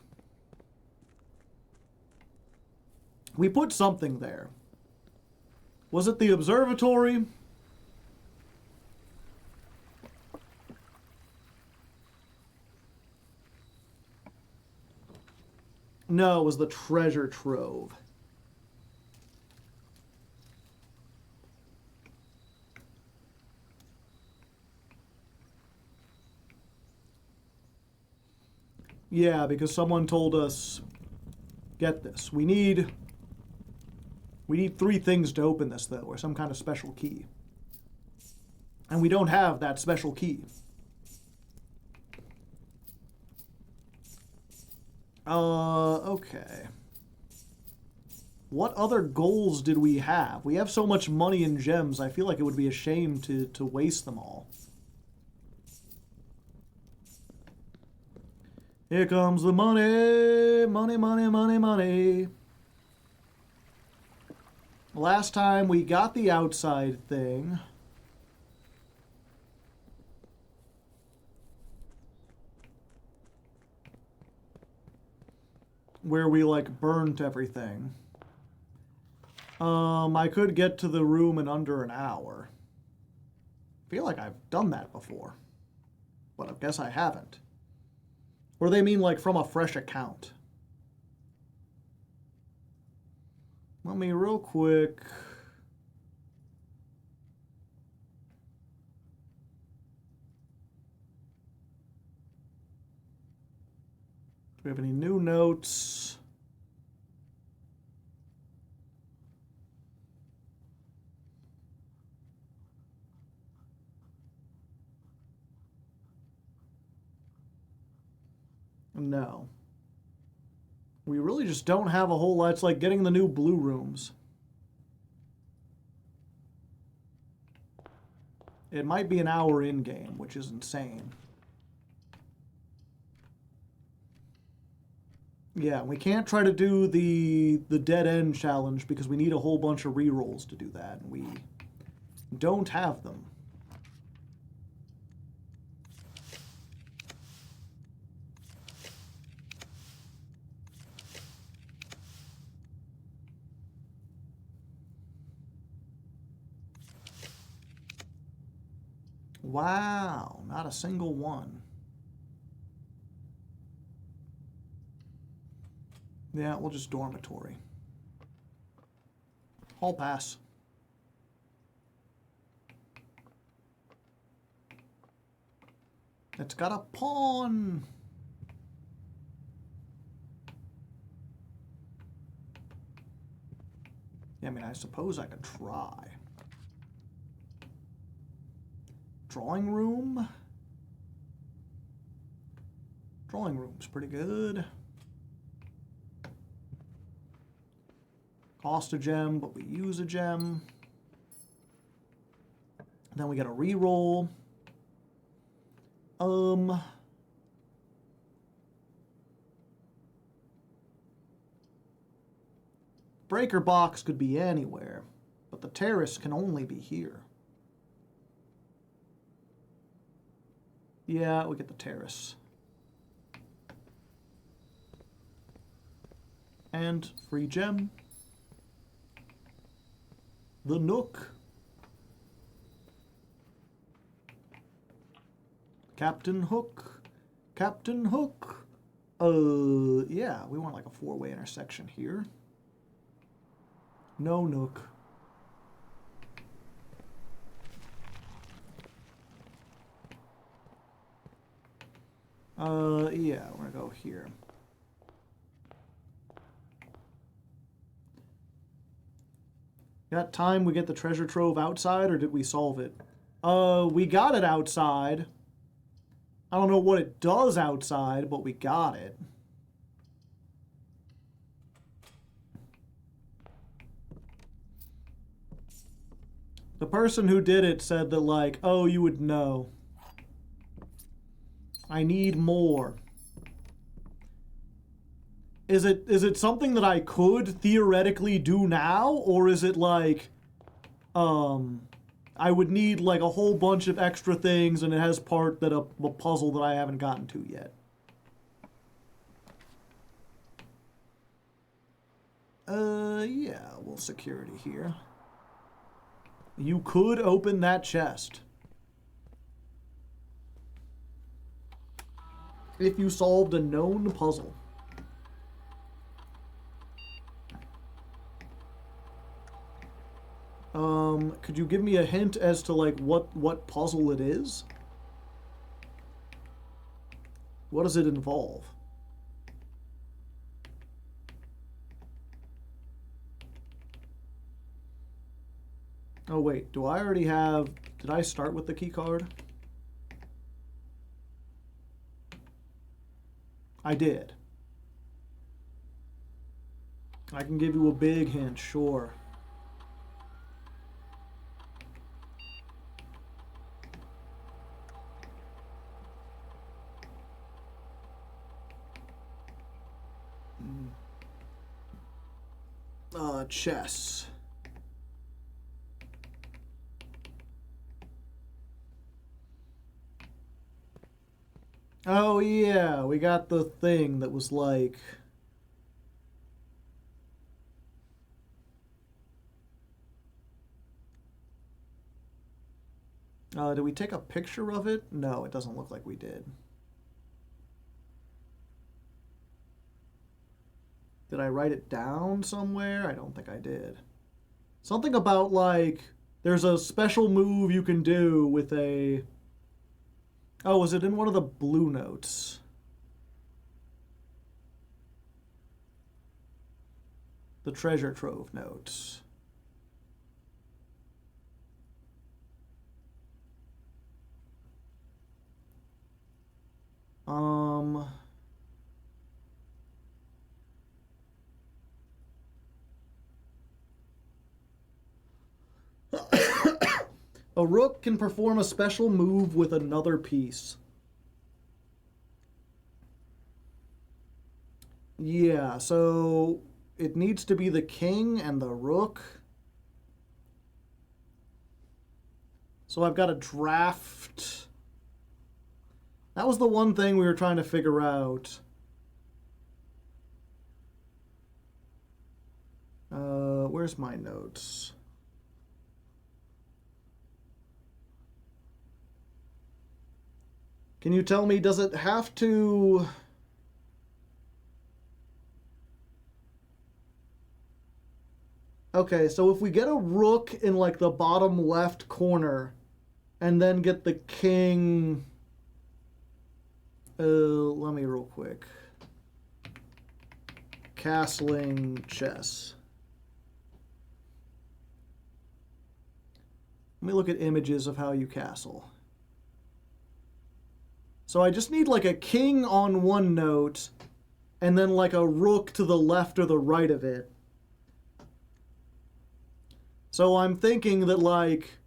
We put something there. Was it the observatory? No, it was the treasure trove. Yeah, because someone told us, get this, we need 3 things to open this, though, or some kind of special key. And we don't have that special key. Okay. What other goals did we have? We have so much money and gems, I feel like it would be a shame to waste them all. Here comes the money, money, money, money, money. Last time we got the outside thing. Where we, like, burnt everything. I could get to the room in under an hour. I feel like I've done that before. But I guess I haven't. Or they mean like from a fresh account. Let me real quick. Do we have any new notes? No. We really just don't have a whole lot. It's like getting the new blue rooms. It might be an hour in-game, which is insane. Yeah, we can't try to do the dead end challenge because we need a whole bunch of rerolls to do that, and we don't have them. Wow, not a single one. Yeah, we'll just dormitory. Hall pass. It's got a pawn. Yeah, I mean, I suppose I could try. Drawing room. Drawing room's pretty good. Cost a gem, but we use a gem. Then we get a reroll. Breaker box could be anywhere, but the terrace can only be here. Yeah, we get the terrace. And free gem. The Nook. Captain Hook. Captain Hook. Yeah, we want like a four-way intersection here. No Nook. Yeah, we're gonna go here. Got time we get the treasure trove outside, or did we solve it? We got it outside. I don't know what it does outside, but we got it. The person who did it said that, like, oh, you would know. I need more. Is it something that I could theoretically do now, or is it like, I would need like a whole bunch of extra things, and it has part that a puzzle that I haven't gotten to yet? Yeah, we'll security here. You could open that chest. If you solved a known puzzle. Could you give me a hint as to like what puzzle it is? What does it involve? Oh wait, do I already have... Did I start with the key card? I did. I can give you a big hint, sure. Chess. Oh yeah, we got the thing that was like... did we take a picture of it? No, it doesn't look like we did. Did I write it down somewhere? I don't think I did. Something about, like, there's a special move you can do with a... Oh, was it in one of the blue notes? The treasure trove notes. A rook can perform a special move with another piece. Yeah, so it needs to be the king and the rook. So I've got to draft. That was the one thing we were trying to figure out. Where's my notes? Can you tell me, does it have to... Okay, so if we get a rook in, like, the bottom left corner, and then get the king... let me real quick. Castling chess. Let me look at images of how you castle. So I just need like a king on one note, and then like a rook to the left or the right of it. So I'm thinking that like,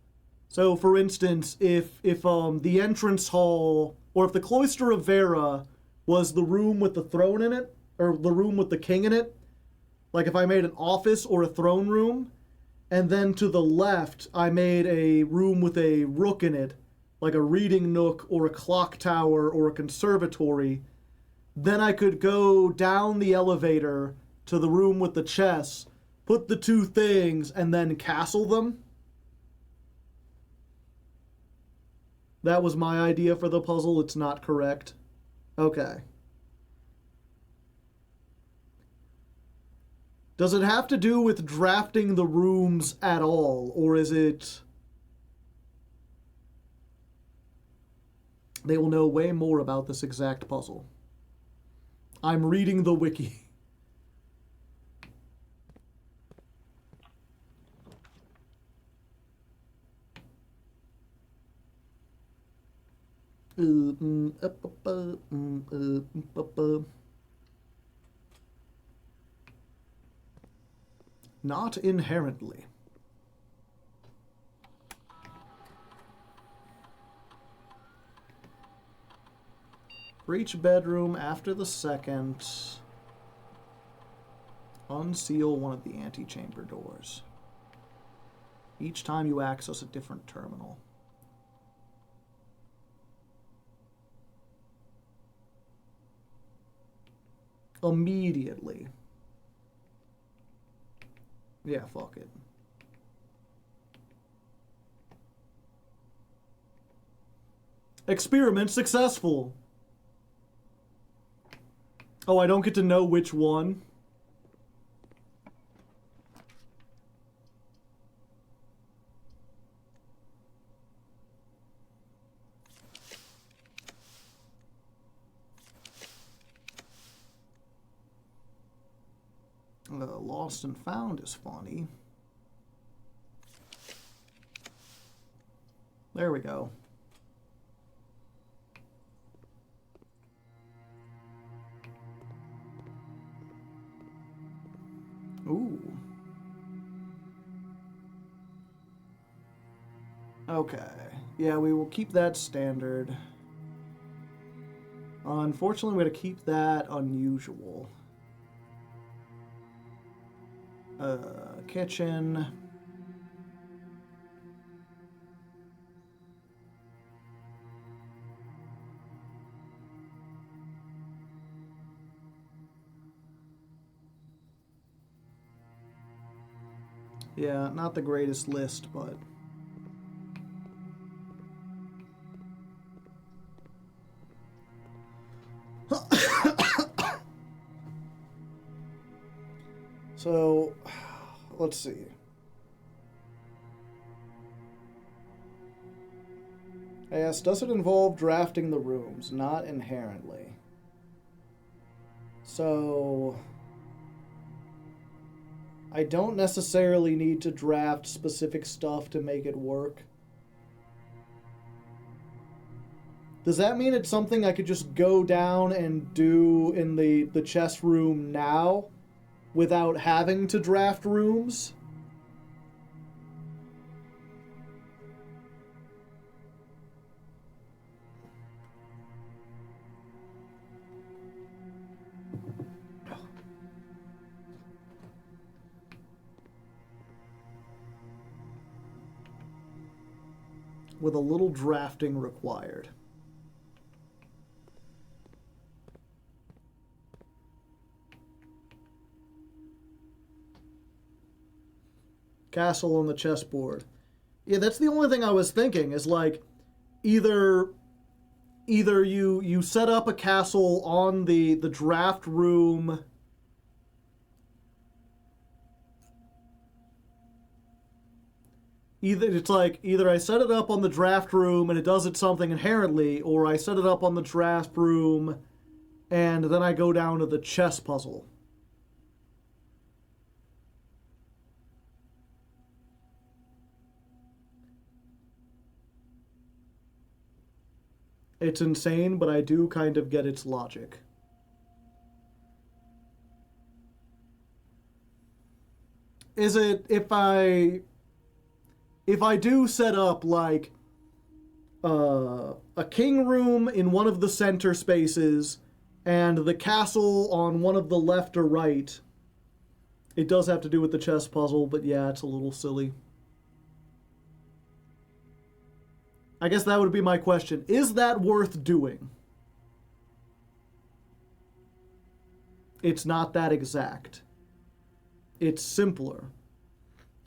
so for instance, if the entrance hall, or if the Cloister of Vera was the room with the throne in it, or the room with the king in it, like if I made an office or a throne room, and then to the left I made a room with a rook in it, like a reading nook or a clock tower or a conservatory, then I could go down the elevator to the room with the chess, put the two things, and then castle them. That was my idea for the puzzle. It's not correct. Okay. Does it have to do with drafting the rooms at all, or is it... They will know way more about this exact puzzle. I'm reading the wiki. Not inherently. For each bedroom after the second, unseal one of the antechamber doors. Each time you access a different terminal. Immediately. Yeah, fuck it. Experiment successful. Oh, I don't get to know which one. Lost and found is funny. There we go. Ooh. Okay. Yeah, we will keep that standard. Unfortunately, we gotta keep that unusual. Kitchen. Yeah, not the greatest list, but... So, let's see. I asked, does it involve drafting the rooms? Not inherently. So... I don't necessarily need to draft specific stuff to make it work. Does that mean it's something I could just go down and do in the chess room now without having to draft rooms? with a little drafting required. Castle on the chessboard. Yeah, that's the only thing I was thinking, is like either you set up a castle on the draft room. Either I set it up on the draft room and it does it something inherently, or I set it up on the draft room and then I go down to the chess puzzle. It's insane, but I do kind of get its logic. Is it if I do set up like a king room in one of the center spaces and the castle on one of the left or right? It does have to do with the chess puzzle, but yeah, it's a little silly. I guess that would be my question. Is that worth doing? It's not that exact. It's simpler.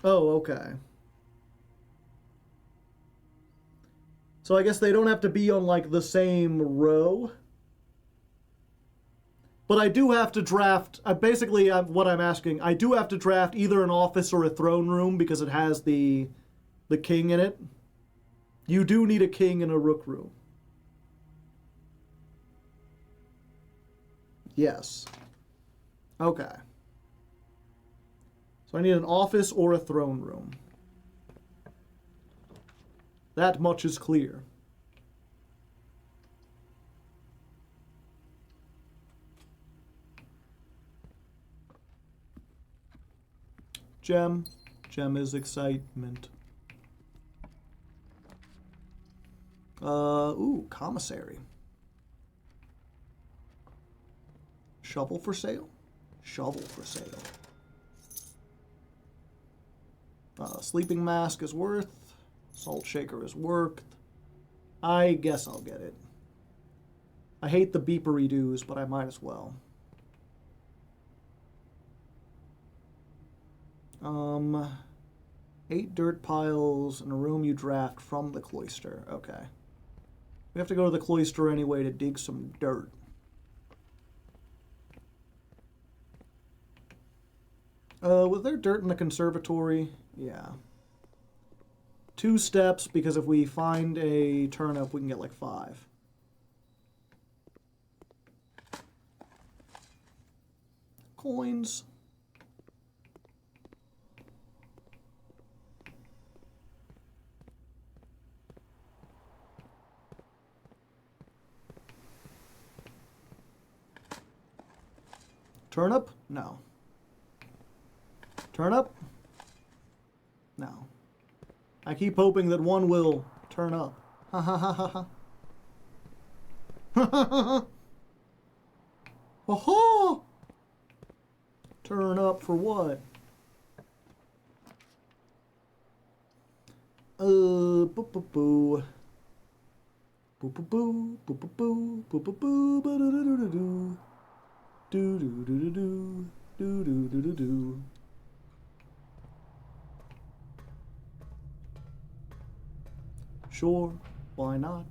Oh, okay. So I guess they don't have to be on, like, the same row. But I do have to draft... basically, what I'm asking, I do have to draft either an office or a throne room because it has the king in it. You do need a king in a rook room. Yes. Okay. So I need an office or a throne room. That much is clear. Gem. Gem is excitement. Ooh, commissary. Shovel for sale? Shovel for sale. Sleeping mask is worth. Salt shaker is worth. I guess I'll get it. I hate the beepery-doos, but I might as well. 8 dirt piles in a room you draft from the cloister. Okay. We have to go to the cloister anyway to dig some dirt. Was there dirt in the conservatory? Yeah. 2 steps, because if we find a turnip, we can get like 5. Coins. Turnip? No. Turnip? No. I keep hoping that one will turn up. Ha ha ha ha ha. Ha ha ha ha. Oh-ho! Turn up for what? Boo-boo-boo. Boo-boo-boo. Boo-boo-boo. Boo-boo-boo. Ba-da-da-da-da-doo. Do-do-do-do-do. Do-do-do-do-do. Sure, why not?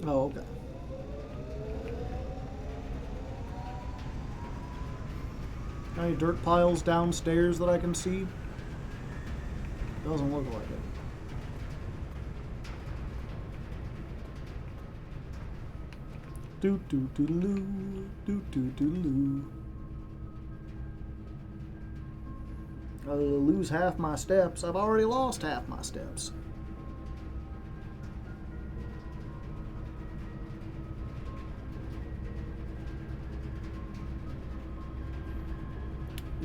Oh, okay. Any dirt piles downstairs that I can see? Doesn't look like it. Do do do loo, do do do loo. I'll lose half my steps. I've already lost half my steps.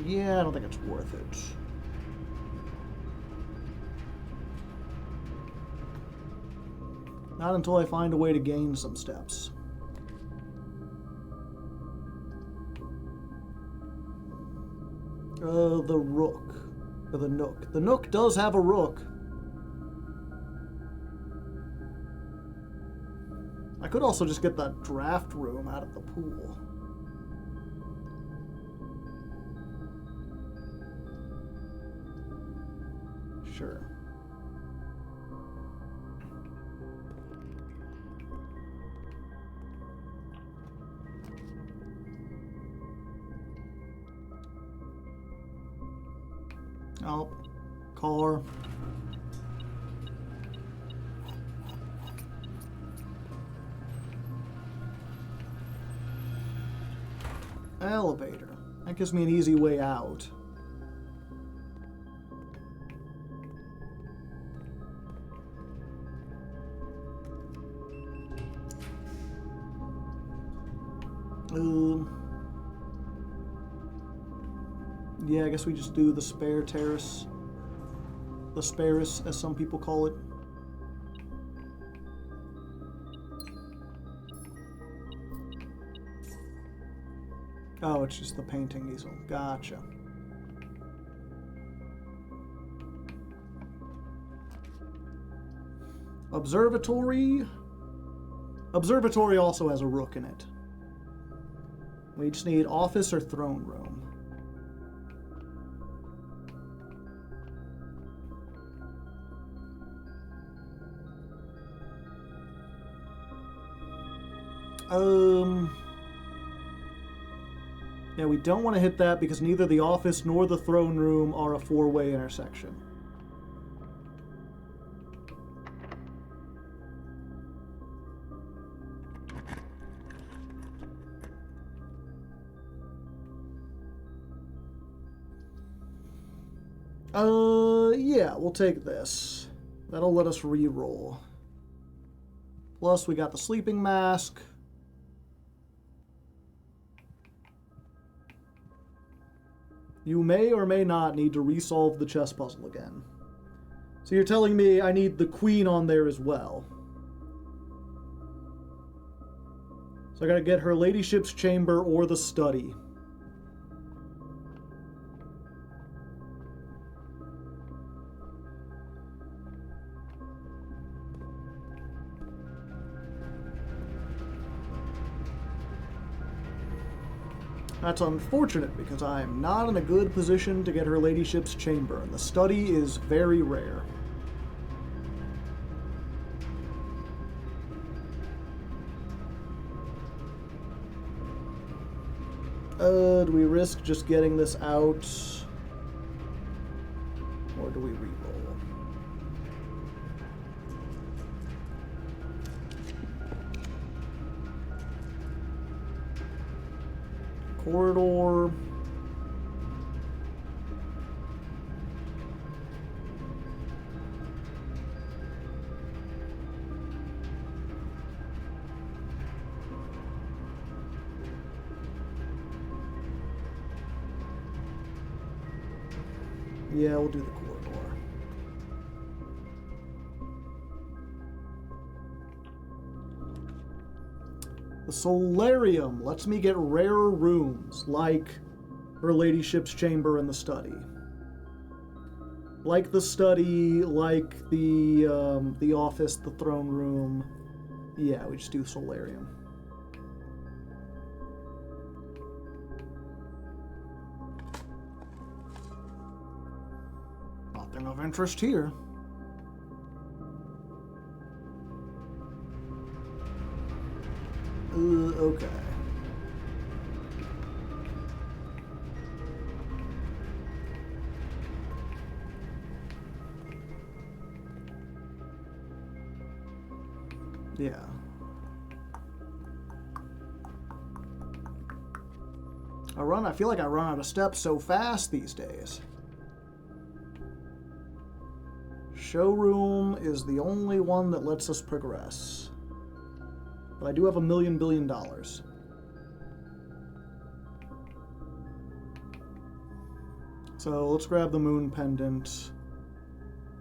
Yeah, I don't think it's worth it. Not until I find a way to gain some steps. The rook. Or the nook. The nook does have a rook. I could also just get that draft room out of the pool. Sure. Oh, car. Elevator. That gives me an easy way out. Yeah, I guess we just do the spare terrace. The Sparris, as some people call it. Oh, it's just the painting easel. Gotcha. Observatory. Observatory also has a rook in it. We just need office or throne room. Yeah, we don't want to hit that because neither the office nor the throne room are a four-way intersection. Yeah, we'll take this. That'll let us re-roll. Plus, we got the sleeping mask. You may or may not need to resolve the chess puzzle again. So you're telling me I need the queen on there as well. So I gotta get her ladyship's chamber or the study. That's unfortunate because I am not in a good position to get her ladyship's chamber, and the study is very rare. Do we risk just getting this out? Or do we re-roll? Corridor. Yeah, we'll do the corridor. The solarium lets me get rarer rooms, like her ladyship's chamber and the study. Like the study, like the office, the throne room. Yeah, we just do solarium. Nothing of interest here. Okay. Yeah. I feel like I run out of steps so fast these days. Showroom is the only one that lets us progress. But I do have $1 million billion. So let's grab the moon pendant.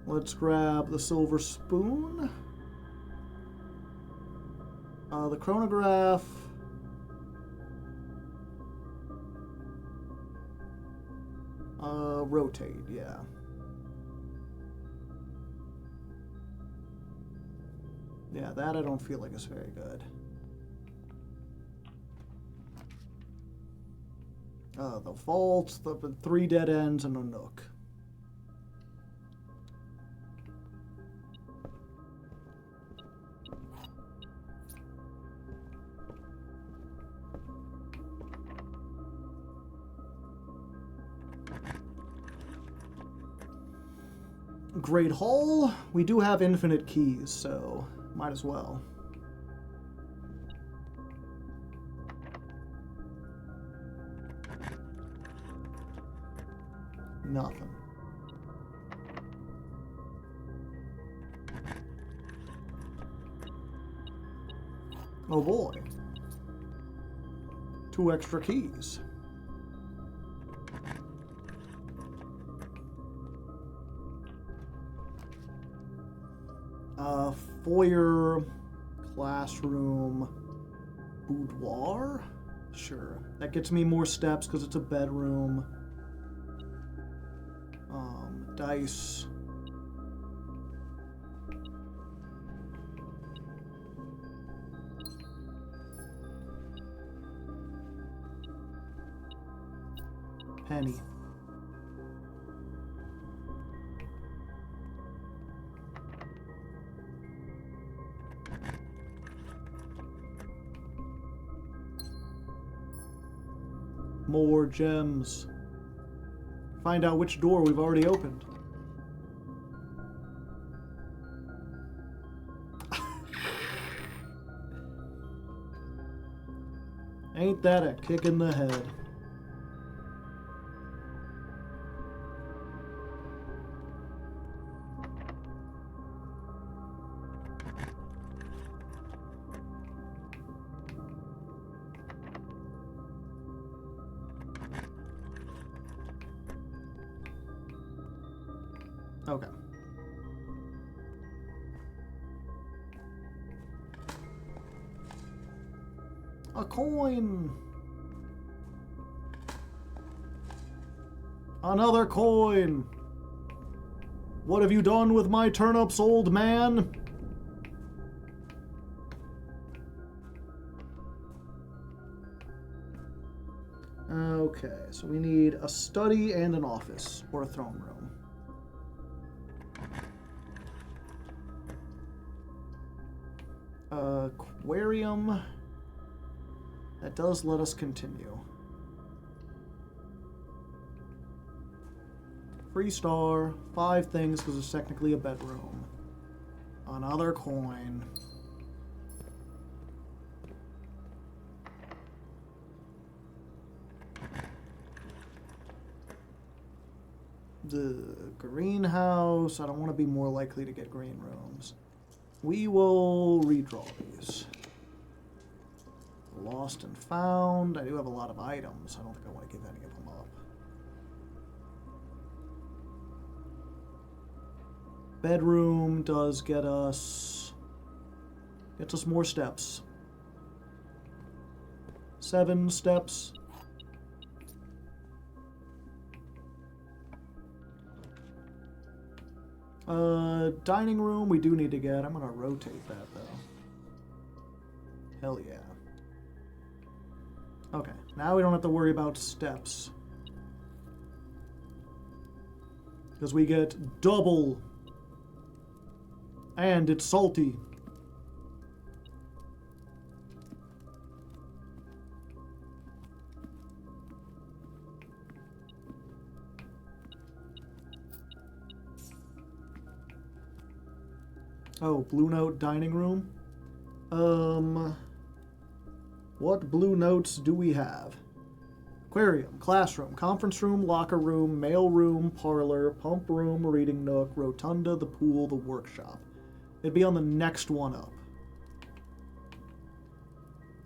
Let's grab the silver spoon. The chronograph. Rotate, yeah. Yeah, that I don't feel like is very good. The vault, the 3 dead ends, and a nook. Great Hall. We do have infinite keys, so might as well. Nothing. Oh boy. 2 extra keys. Foyer, classroom, boudoir? Sure. That gets me more steps because it's a bedroom. Dice. Penny. More gems. Find out which door we've already opened. Ain't that a kick in the head? Okay. A coin! Another coin! What have you done with my turnips, old man? Okay, so we need a study and an office, or a throne room. Aquarium. That does let us continue. Free star. 5 things because it's technically a bedroom. Another coin. The greenhouse. I don't want to be more likely to get green rooms. We will redraw these. Lost and found. I do have a lot of items. I don't think I want to give any of them up. Bedroom does get us... Gets us more steps. 7 steps. Dining room we do need to get. I'm gonna rotate that though. Hell yeah. Okay, now we don't have to worry about steps. Because we get double. And it's salty. Oh, Blue Note dining room? What Blue Notes do we have? Aquarium, classroom, conference room, locker room, mail room, parlor, pump room, reading nook, rotunda, the pool, the workshop. It'd be on the next one up.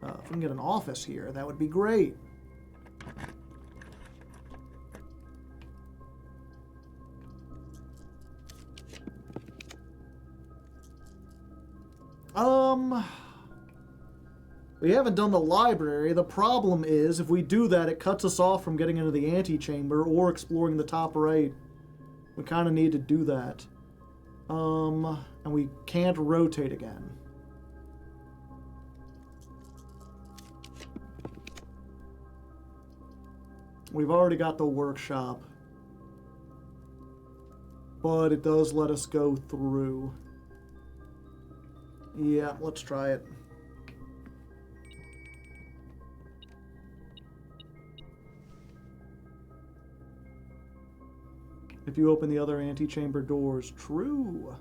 If we can get an office here, that would be great. We haven't done the library. The problem is, if we do that, it cuts us off from getting into the antechamber or exploring the top right. We kind of need to do that. And we can't rotate again. We've already got the workshop. But it does let us go through. Yeah, let's try it. If you open the other antechamber doors, true.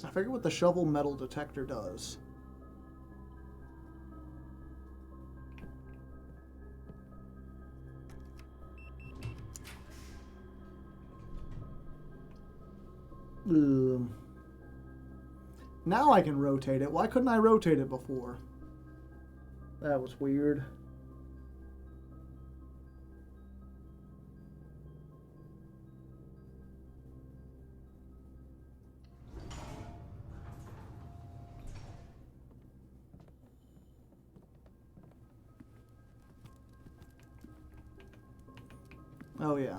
I forget what the shovel metal detector does. Now I can rotate it. Why couldn't I rotate it before? That was weird. Oh yeah.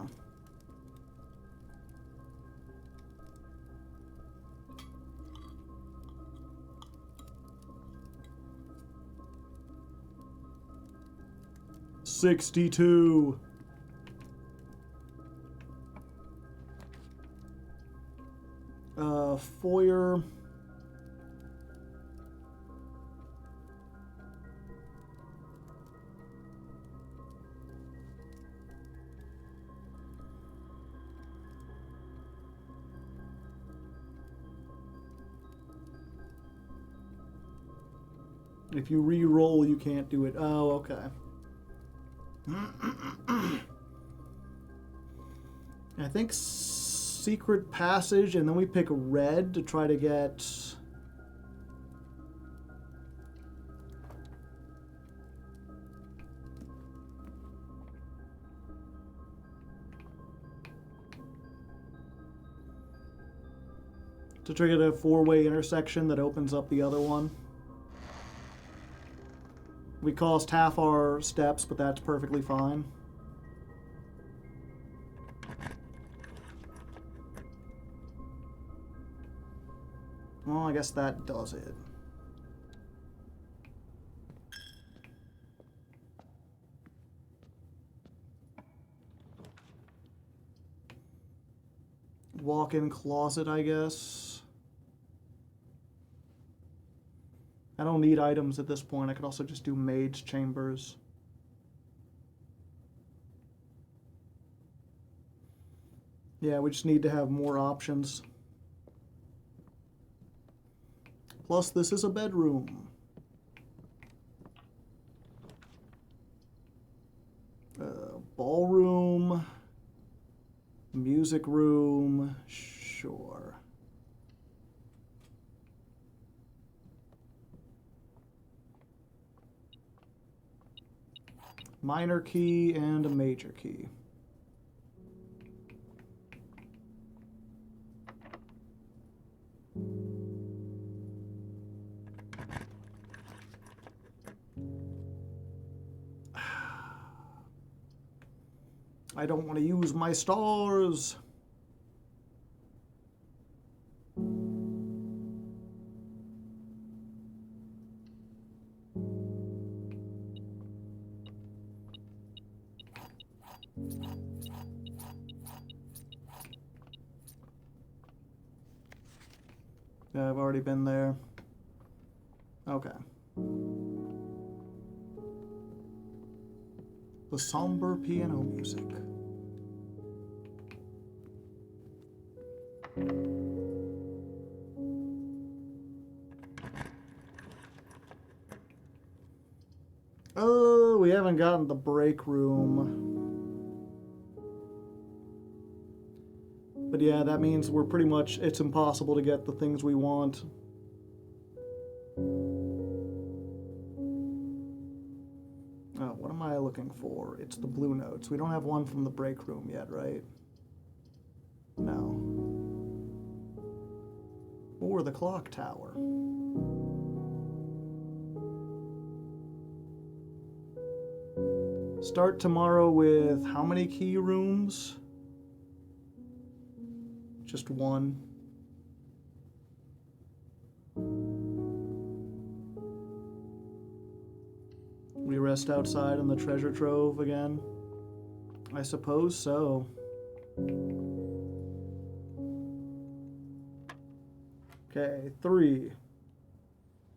$62. Foyer. If you re-roll, you can't do it. Oh, okay. I think secret passage, and then we pick red to try to get... to trigger a four-way intersection that opens up the other one. We cost half our steps, but that's perfectly fine. Well, I guess that does it. Walk-in closet, I guess. I don't need items at this point. I could also just do maid's chambers. Yeah, we just need to have more options. Plus, this is a bedroom. Ballroom. Music room. Sure. Minor key and a major key. I don't want to use my stars. Yeah, I've already been there. Okay. The somber piano music. Oh, we haven't gotten the break room. But yeah, that means we're pretty much, it's impossible to get the things we want. looking for? It's the blue notes. We don't have one from the break room yet, right? No. Or the clock tower. Start tomorrow with how many key rooms? Just one. We rest outside in the treasure trove again? I suppose so. Okay, 3.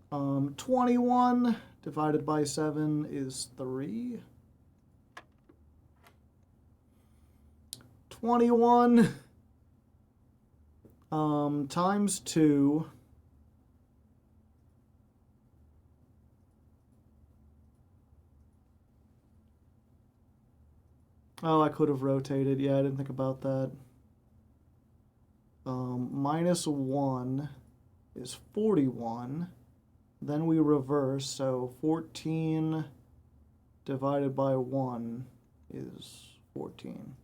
21 divided by 7 is 3. 21 times 2 Oh, I could have rotated. Yeah, I didn't think about that. Minus 1 is 41. Then we reverse, so 14 divided by 1 is 14.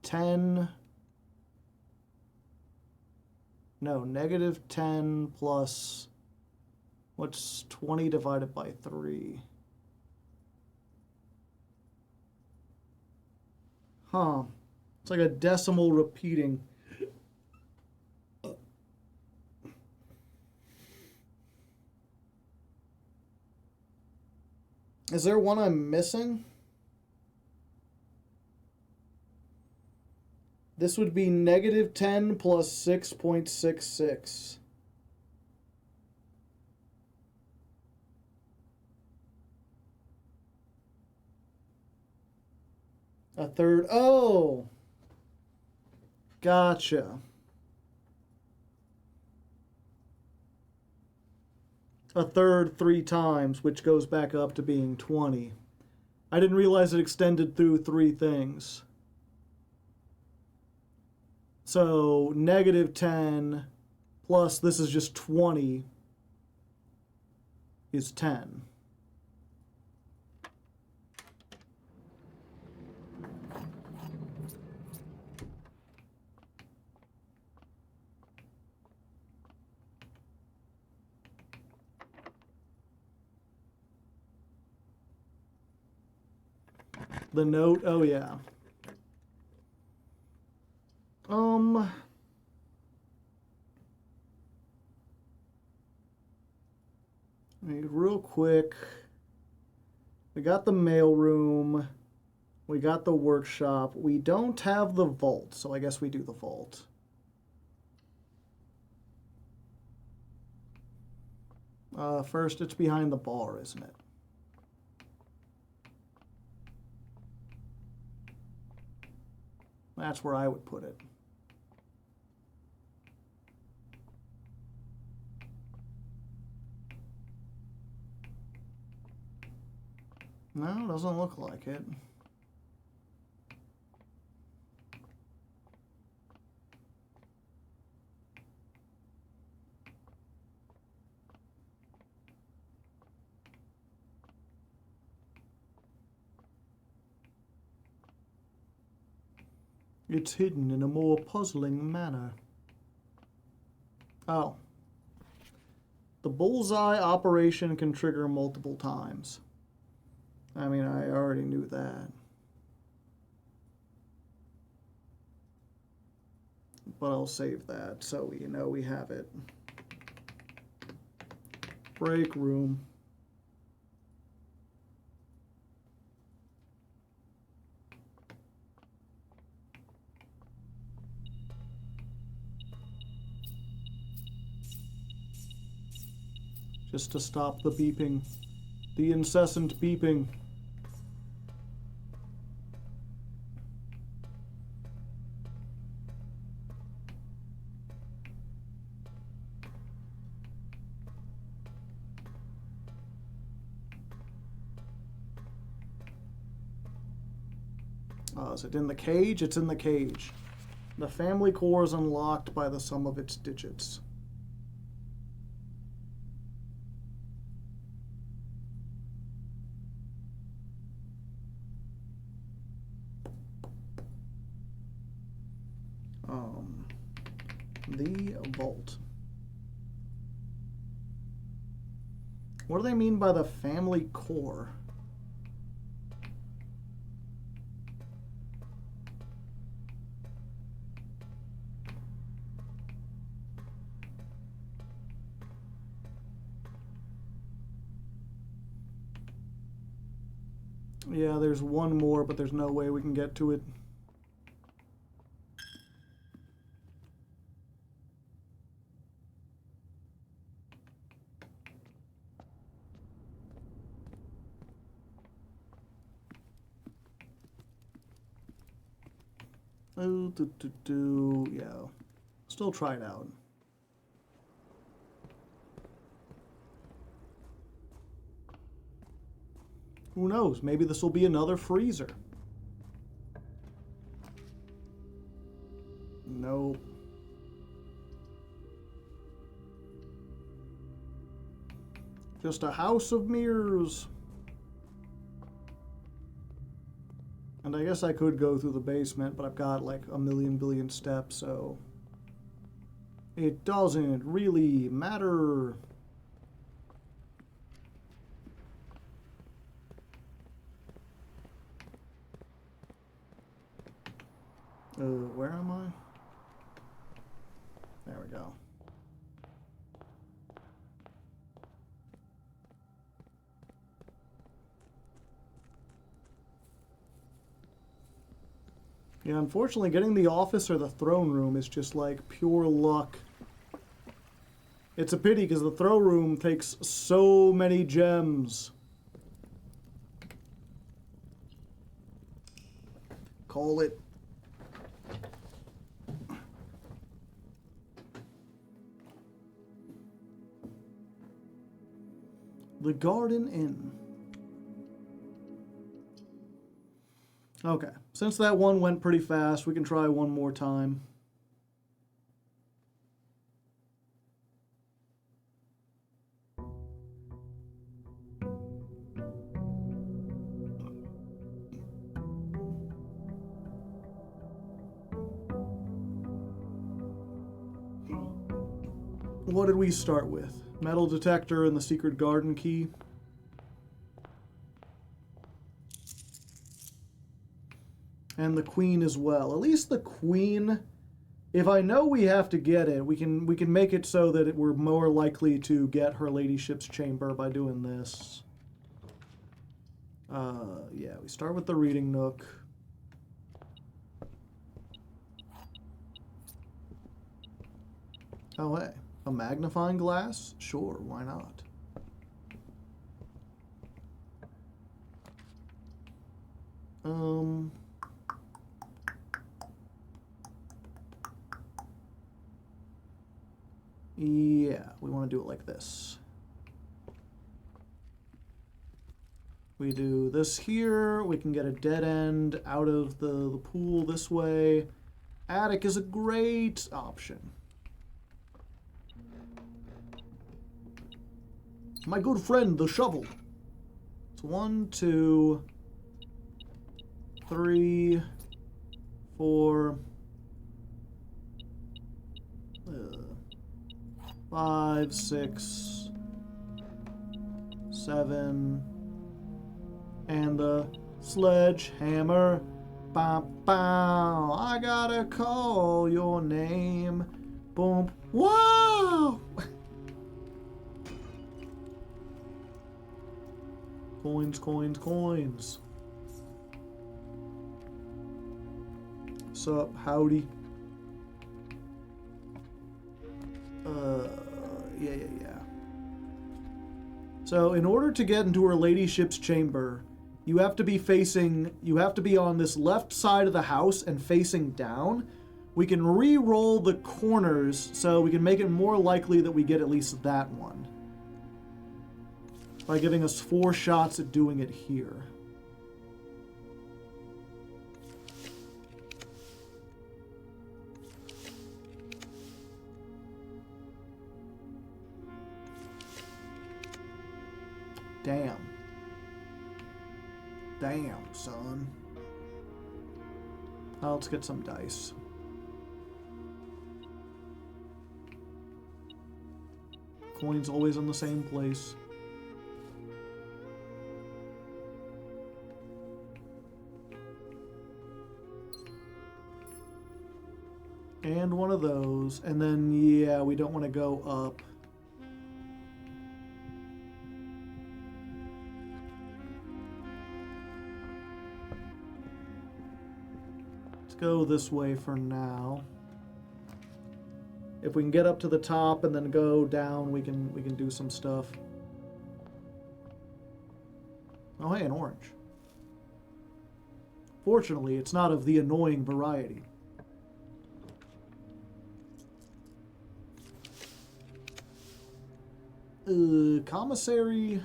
10. No, negative 10 plus... What's 20 divided by 3? Huh. It's like a decimal repeating. Is there one I'm missing? This would be negative 10 plus 6.66. A third. Oh! Gotcha. A third 3 times, which goes back up to being 20. I didn't realize it extended through 3 things. So, negative 10 plus this is just 20 is 10. The note, oh yeah. Real quick. We got the mail room. We got the workshop. We don't have the vault, so I guess we do the vault. First, it's behind the bar, isn't it? That's where I would put it. No, doesn't look like it. It's hidden in a more puzzling manner. Oh. The bullseye operation can trigger multiple times. I mean, I already knew that. But I'll save that so you know we have it. Break room. Just to stop the beeping. The incessant beeping. Oh, is it in the cage? It's in the cage. The family core is unlocked by the sum of its digits. The vault. What do they mean by the family core? Yeah, there's one more, but there's no way we can get to it. Oh, yeah. Still try it out. Who knows? Maybe this will be another freezer. Nope. Just a house of mirrors. And I guess I could go through the basement, but I've got like a million billion steps, so it doesn't really matter. Where am I? There we go. Yeah, unfortunately, getting the office or the throne room is just like pure luck. It's a pity because the throne room takes so many gems. Call it. The Garden Inn. Okay, since that one went pretty fast, we can try one more time. What did we start with? Metal detector and the secret garden key. And the queen as well. At least the queen, if I know we have to get it, we can make it so that we're more likely to get her ladyship's chamber by doing this. Yeah, we start with the reading nook. Oh, hey. A magnifying glass? Sure, why not? Yeah, we want to do it like this. We do this here. We can get a dead end out of the pool this way. Attic is a great option. My good friend, the shovel. It's 1, 2, 3, 4, 5, 6, 7, and the sledgehammer. Bow, bow. I gotta call your name. Boom. Wow! Coins, coins, coins. Sup, howdy. Yeah. So, in order to get into her ladyship's chamber, you have to be on this left side of the house and facing down. We can re-roll the corners so we can make it more likely that we get at least that one. By giving us 4 shots at doing it here. Damn. Damn, son. Well, let's get some dice. Coin's always in the same place. And one of those. And then, yeah, we don't want to go up. Let's go this way for now. If we can get up to the top and then go down, we can do some stuff. Oh, hey, an orange. Fortunately, it's not of the annoying variety. Commissary.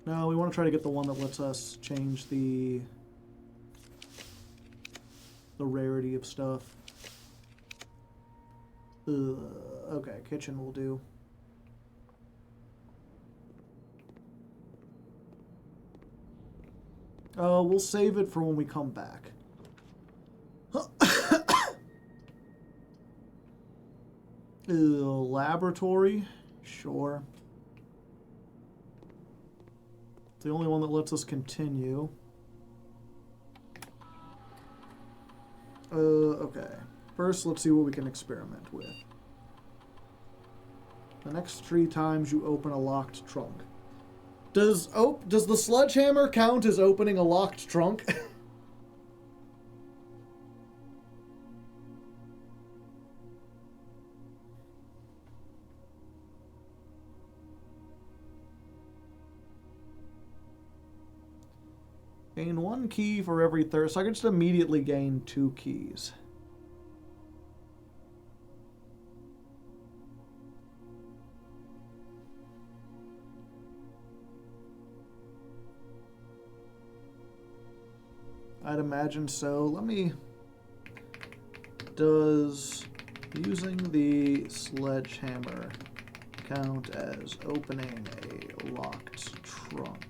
No, we want to try to get the one that lets us change the rarity of stuff. Okay, kitchen will do. We'll save it for when we come back. Laboratory. Sure. It's the only one that lets us continue. Okay. First, let's see what we can experiment with. The next 3 times you open a locked trunk. Does the sledgehammer count as opening a locked trunk? Gain 1 key for every third, so I can just immediately gain 2 keys. I'd imagine so. Let me... Does using the sledgehammer count as opening a locked trunk?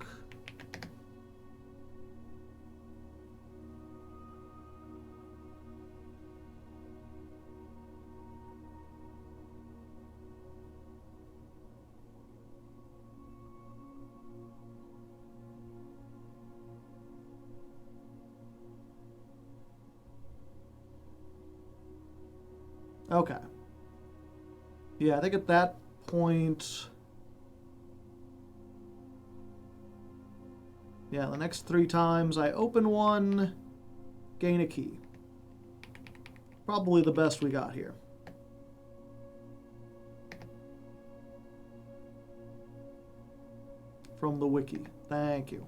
Okay. Yeah, I think at that point... Yeah, the next 3 times I open one, gain a key. Probably the best we got here. From the wiki. Thank you.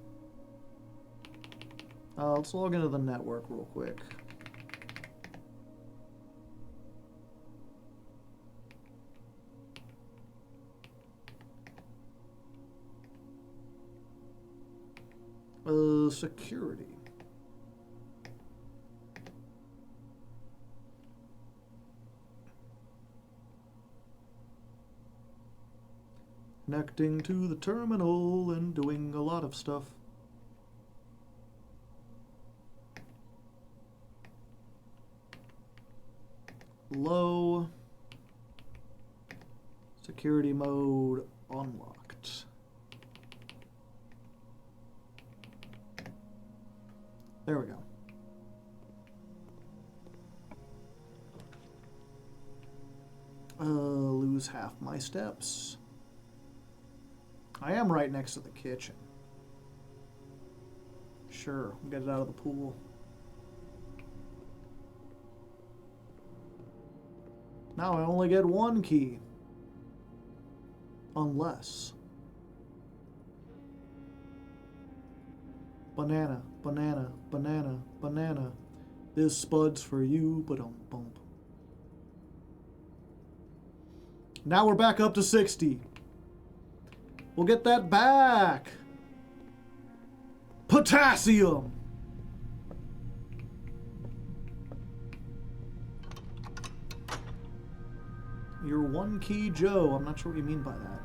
Let's log into the network real quick. Security. Connecting to the terminal and doing a lot of stuff. Low. Security mode unlocked. There we go. Lose half my steps. I am right next to the kitchen. Sure, we'll get it out of the pool. Now I only get 1 key. Unless. Banana, banana, banana, banana. This spud's for you, ba-dum-bump. Now we're back up to 60. We'll get that back. Potassium. You're 1 key Joe. I'm not sure what you mean by that.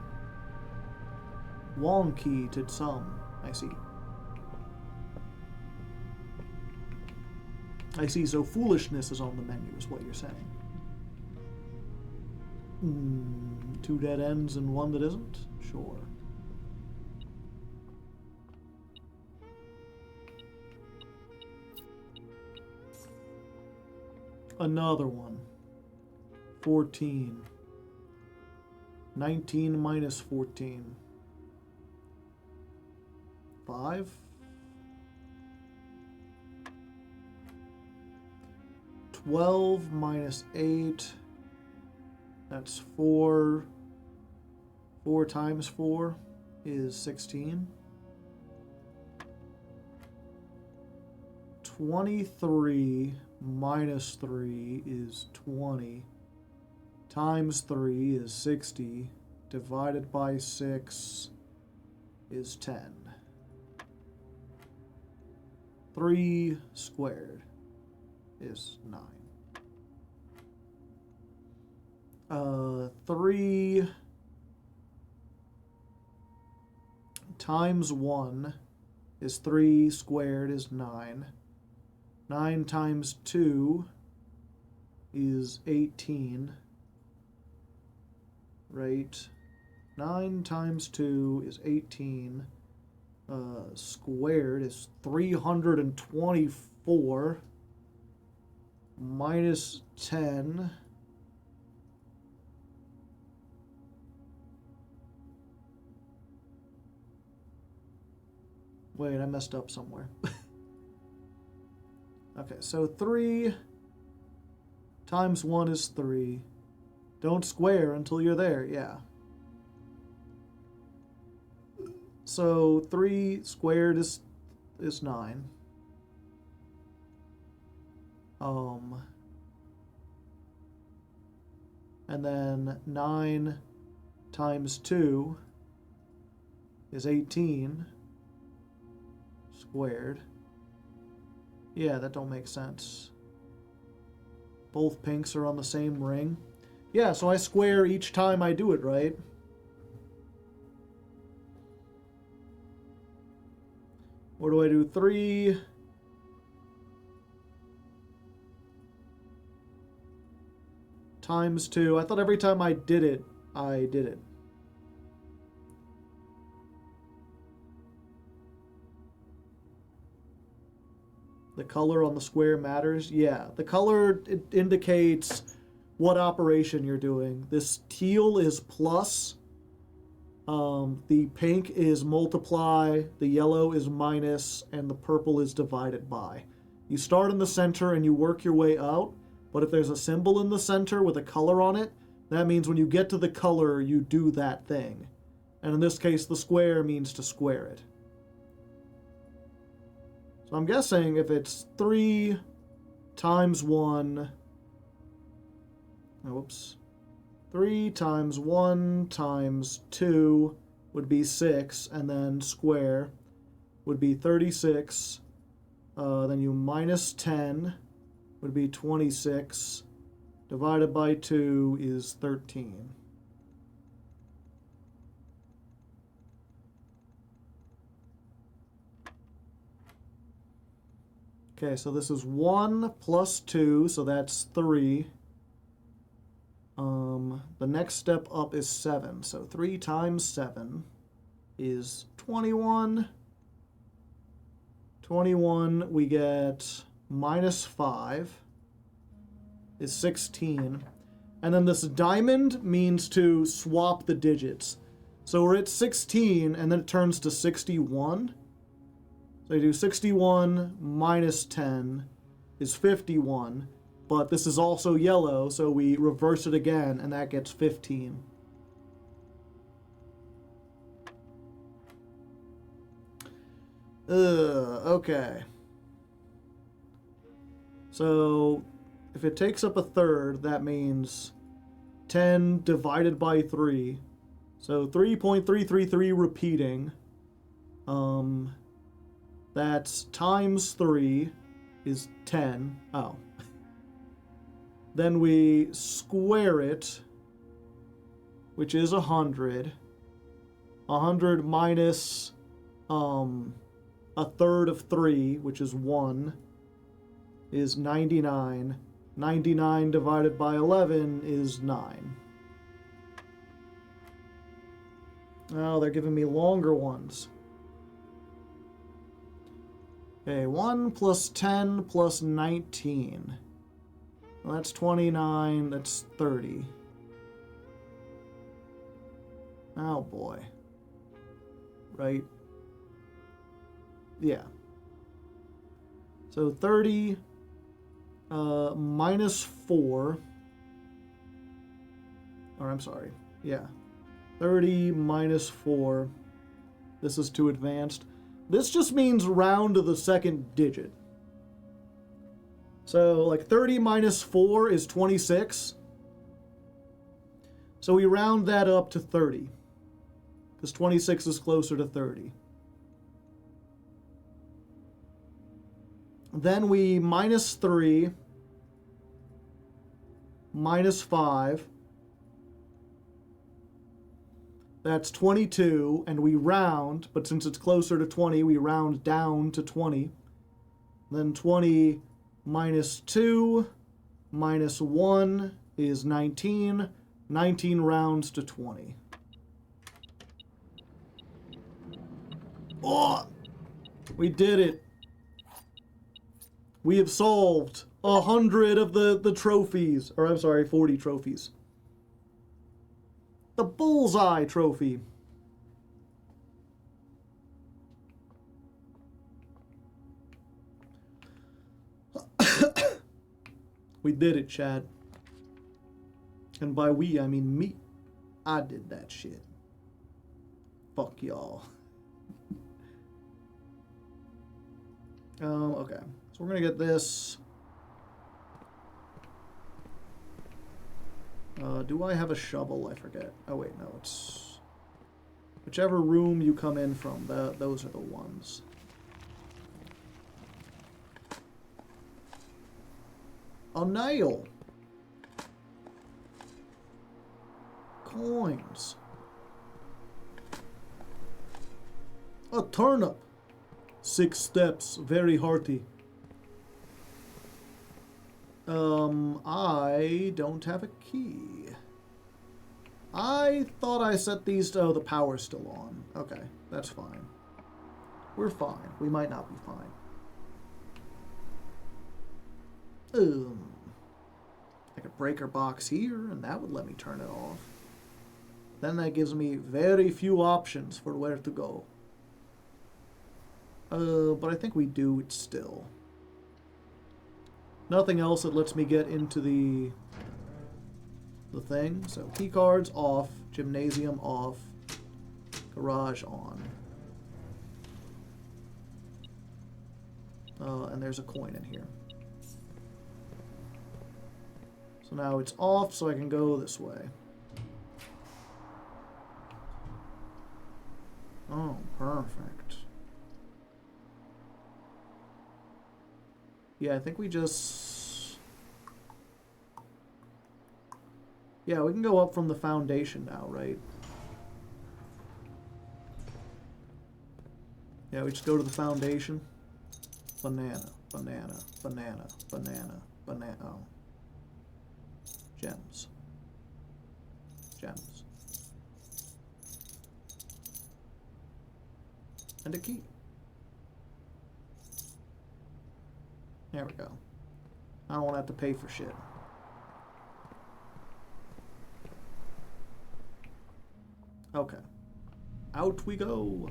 Wonky to some. I see. I see, so foolishness is on the menu, is what you're saying. 2 dead ends and 1 that isn't? Sure. Another one. 14. 19 minus 14. 5. 12 minus 8. That's 4. 4 times 4 is 16. 23 minus 3 is 20. Times 3 is 60. Divided by 6 is 10. 3 squared is 9. 3 times 1 is 3 squared is 9. 9 times 2 is 18. Right? 9 times 2 is 18. Squared is 324. Minus 10. Wait, I messed up somewhere. Okay, so 3 times 1 is 3. Don't square until you're there, yeah. So 3 squared is 9. And then 9 times 2 is 18 squared. Yeah, that don't make sense. Both pinks are on the same ring. Yeah, so I square each time I do it, right? What do I do? 3 times 2. I thought every time I did it, I did it. The color on the square matters? Yeah, the color it indicates what operation you're doing. This teal is plus. The pink is multiply, the yellow is minus, and the purple is divided by. You start in the center and you work your way out, but if there's a symbol in the center with a color on it, that means when you get to the color, you do that thing. And in this case, the square means to square it. So I'm guessing if it's 3 times 1... Oops. 3 times 1 times 2 would be 6, and then square would be 36. Then you minus 10 would be 26. Divided by 2 is 13. Okay, so this is 1 plus 2, so that's 3. The next step up is 7. So 3 times 7 is 21. 21, we get minus 5 is 16. And then this diamond means to swap the digits. So we're at 16, and then it turns to 61. So you do 61 minus 10 is 51. But this is also yellow, so we reverse it again, and that gets 15. Okay. So, if it takes up a third, that means 10 divided by 3. So 3.333 repeating. That's times 3 is 10. Oh. Then we square it, which is 100. 100 minus a third of 3, which is 1, is 99. 99 divided by 11 is 9. Oh, they're giving me longer ones. Okay, 1 plus 10 plus 19. Well, that's 29, that's 30. Oh boy. Right? Yeah. So 30 minus 4. Or I'm sorry. Yeah. 30 minus 4. This is too advanced. This just means round to the second digit. So, like, 30 minus 4 is 26. So we round that up to 30. Because 26 is closer to 30. Then we minus 3. Minus 5. That's 22, and we round, but since it's closer to 20, we round down to 20. Then 20 minus 2 minus 1 is 19. 19 rounds to 20. Oh! We did it. We have solved 100 of the trophies. Or, I'm sorry, 40 trophies. The Bullseye Trophy. We did it, Chad. And by we, I mean me. I did that shit. Fuck y'all. Okay. So we're gonna get this. Do I have a shovel? I forget. Oh wait, no, it's... Whichever room you come in from, those are the ones. A nail! Coins. A turnip. 6 steps, very hearty. I don't have a key. I thought I set these to... Oh, the power's still on. Okay, that's fine. We're fine. We might not be fine. I could breaker box here, and that would let me turn it off. Then that gives me very few options for where to go. But I think we do it still. Nothing else that lets me get into the thing. So key cards off, gymnasium off, garage on. And there's a coin in here. So now it's off, so I can go this way. Oh, perfect. Yeah, I think we just... Yeah, we can go up from the foundation now, right? Yeah, we just go to the foundation. Banana, banana, banana, banana, banana. Oh. Gems. Gems. And a key. There we go. I don't want to have to pay for shit. Okay. Out we go.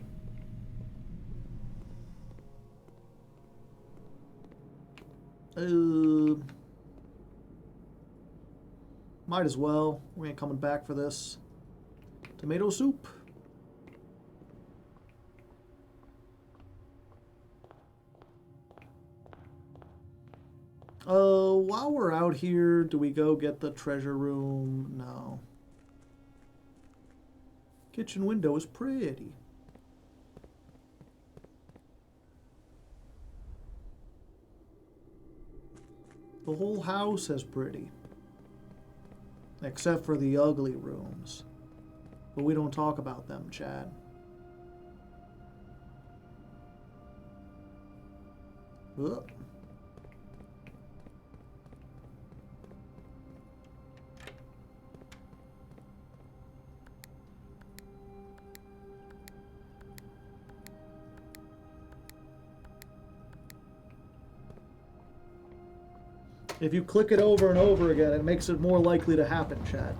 Might as well. We ain't coming back for this. Tomato soup. While we're out here, do we go get the treasure room? No. Kitchen window is pretty. The whole house is pretty. Except for the ugly rooms. But we don't talk about them, Chad. Ugh. If you click it over and over again, it makes it more likely to happen, chat.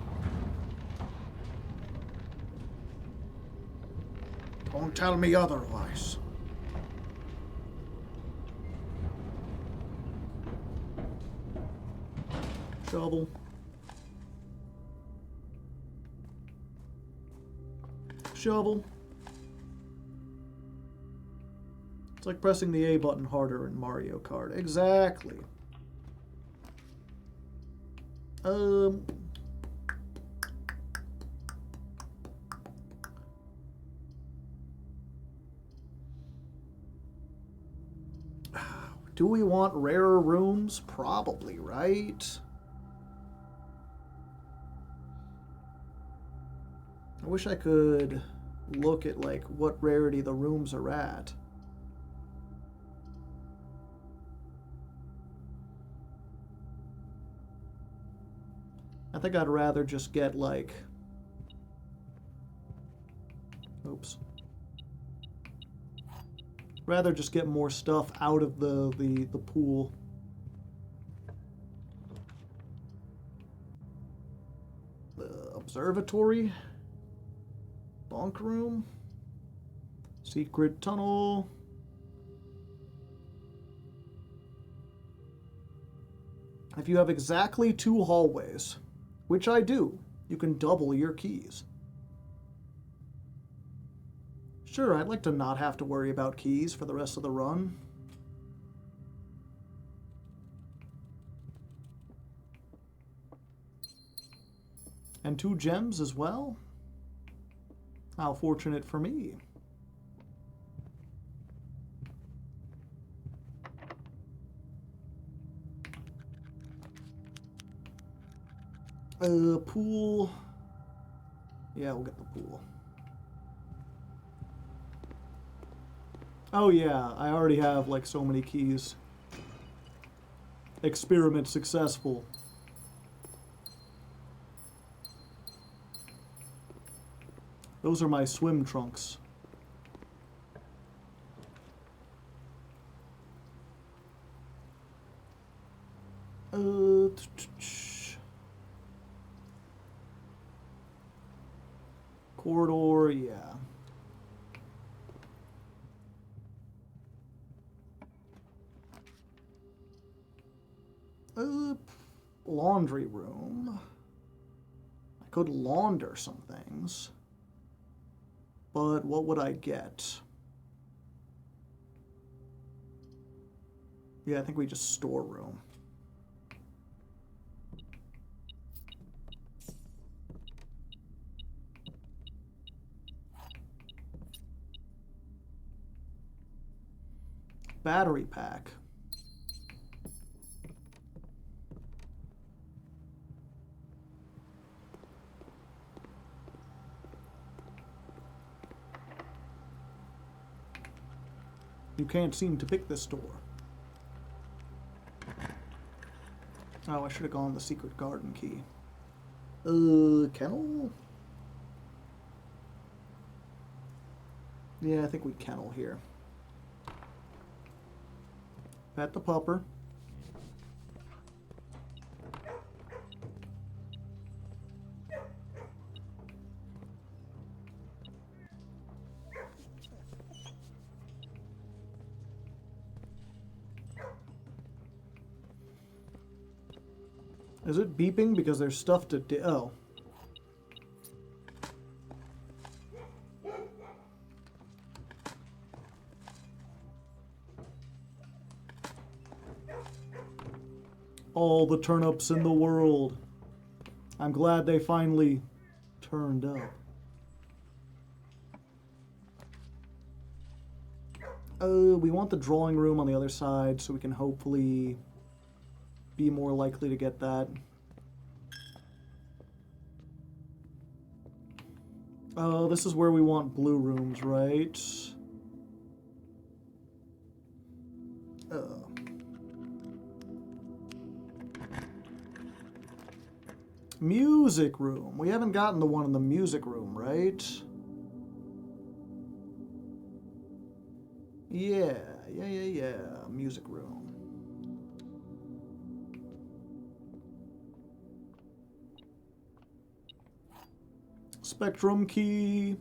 Don't tell me otherwise. Shovel. Shovel. It's like pressing the A button harder in Mario Kart. Exactly. Do we want rarer rooms? Probably, right? I wish I could look at, like, what rarity the rooms are at. I think I'd rather just get, like... Oops. Rather just get more stuff out of the pool. The observatory. Bunk room. Secret tunnel. If you have exactly 2 hallways, which I do, you can double your keys. Sure, I'd like to not have to worry about keys for the rest of the run. And 2 gems as well? How fortunate for me. Pool. Yeah, we'll get the pool. Oh yeah, I already have like so many keys. Experiment successful. Those are my swim trunks. Corridor, yeah. Laundry room. I could launder some things. But what would I get? Yeah, I think we just store room. Battery pack. You can't seem to pick this door. Oh, I should have gone the secret garden key. Kennel? Yeah, I think we kennel here. Pet the pupper. Is it beeping because there's stuff to do? Oh. All the turnips in the world. I'm glad they finally turned up. We want the drawing room on the other side so we can hopefully be more likely to get that. Oh, this is where we want blue rooms, right? Music room. We haven't gotten the one in the music room, right? Yeah. Music room. Spectrum key,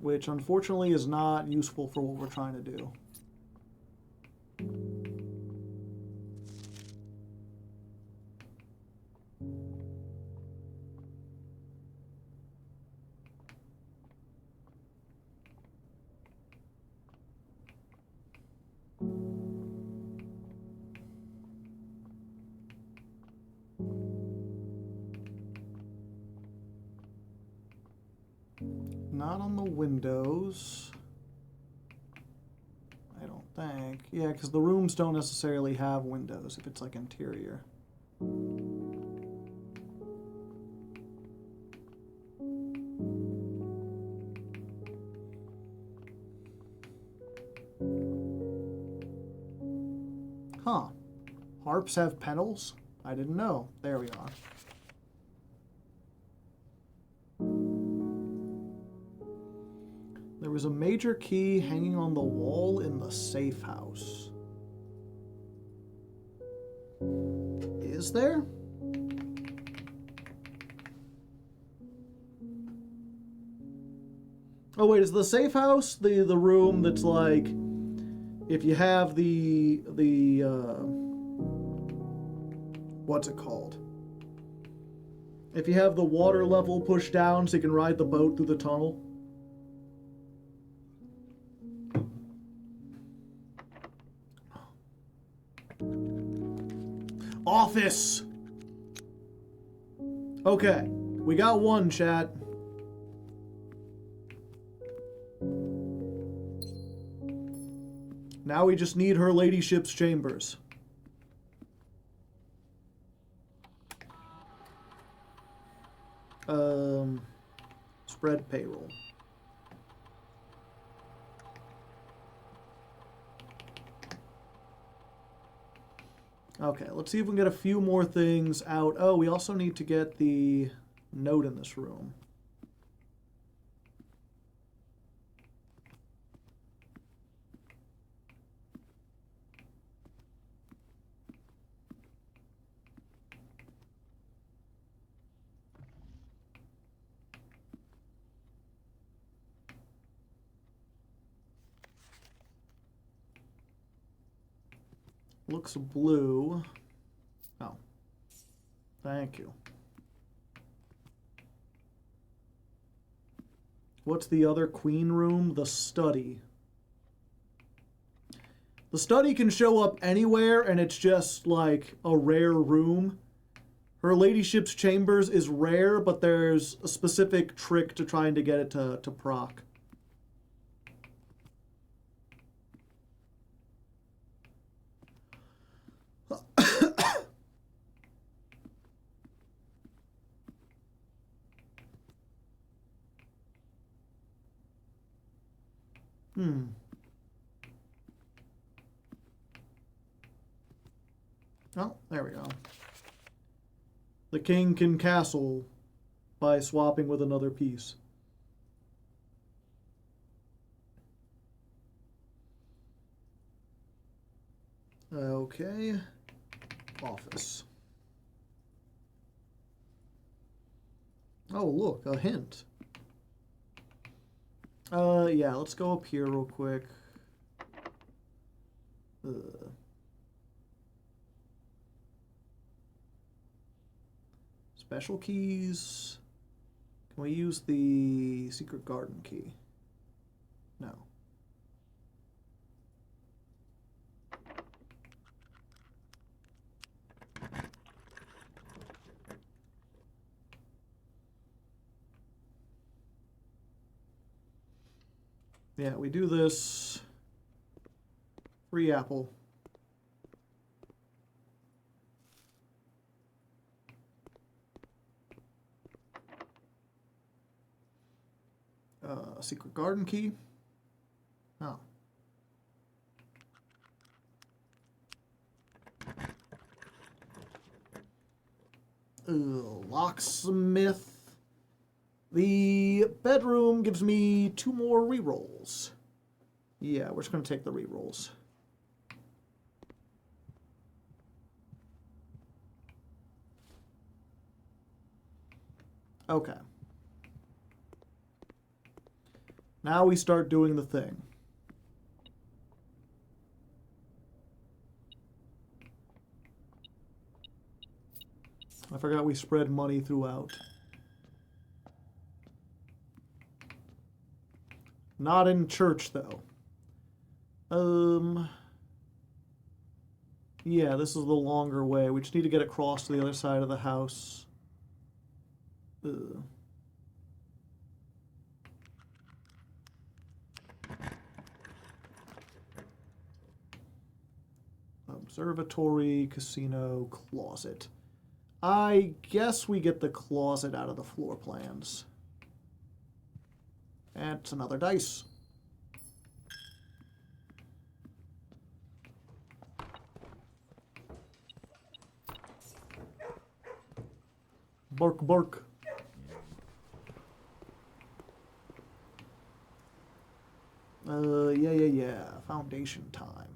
which unfortunately is not useful for what we're trying to do. Not on the windows. I don't think. Yeah, because the rooms don't necessarily have windows if it's like interior. Huh. Harps have pedals? I didn't know. There we are. There was a major key hanging on the wall in the safe house. Is there? Oh wait, is the safe house the room that's like, if you have the what's it called? If you have the water level pushed down so you can ride the boat through the tunnel? Office! Okay, we got one, chat. Now we just need her ladyship's chambers. Spread payroll. Okay, let's see if we can get a few more things out. Oh, we also need to get the note in this room. Looks blue. Oh. Thank you. What's the other queen room? The study. The study can show up anywhere, and it's just like a rare room. Her ladyship's chambers is rare, but there's a specific trick to trying to get it to proc. Oh, there we go. The king can castle by swapping with another piece. Okay. Office. Oh, look, a hint. Yeah, let's go up here real quick. Special keys. Can we use the secret garden key? No. Yeah, we do this. Free apple. Secret garden key. Oh. Locksmith. The bedroom gives me 2 more rerolls. Yeah, we're just going to take the rerolls. Okay. Now we start doing the thing. I forgot we spread money throughout. Not in church, though. Yeah, this is the longer way. We just need to get across to the other side of the house. Observatory, casino, closet. I guess we get the closet out of the floor plans. And it's another dice. Bark, bark. Yeah. Foundation time.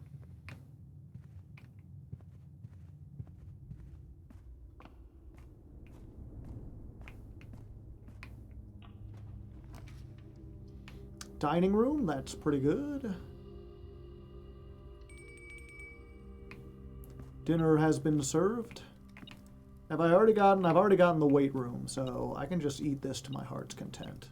Dining room, that's pretty good. Dinner has been served. I've already gotten the weight room, so I can just eat this to my heart's content.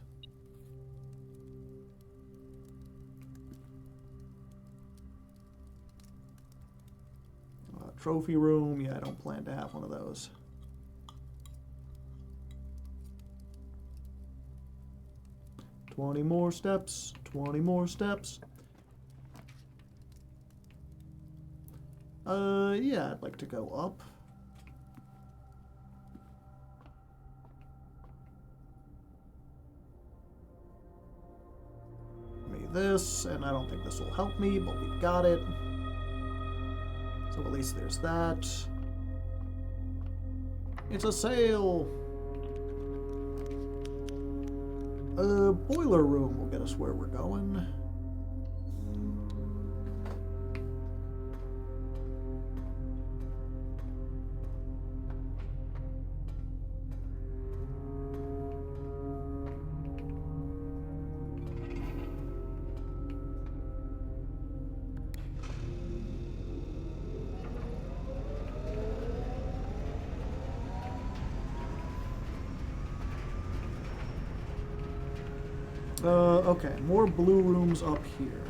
Trophy room, yeah, I don't plan to have one of those. "20 more steps, 20 more steps." Yeah, I'd like to go up. Me this, and I don't think this will help me, but we've got it. So at least there's that. It's a sale! Boiler room will get us where we're going. Okay, more blue rooms up here.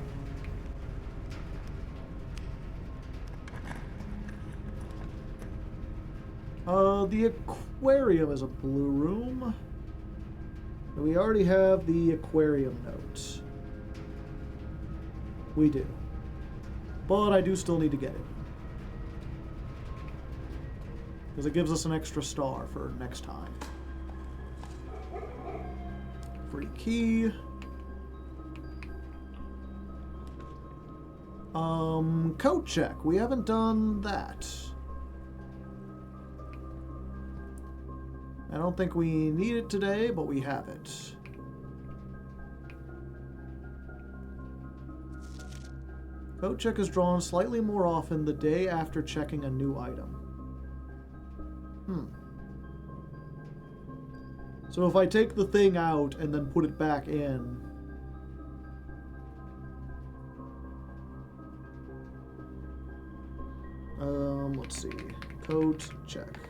The aquarium is a blue room. We already have the aquarium note. We do. But I do still need to get it. Because it gives us an extra star for next time. Free key. Code check. We haven't done that. I don't think we need it today, but we have it. Code check is drawn slightly more often the day after checking a new item. So if I take the thing out and then put it back in... let's see. Code check.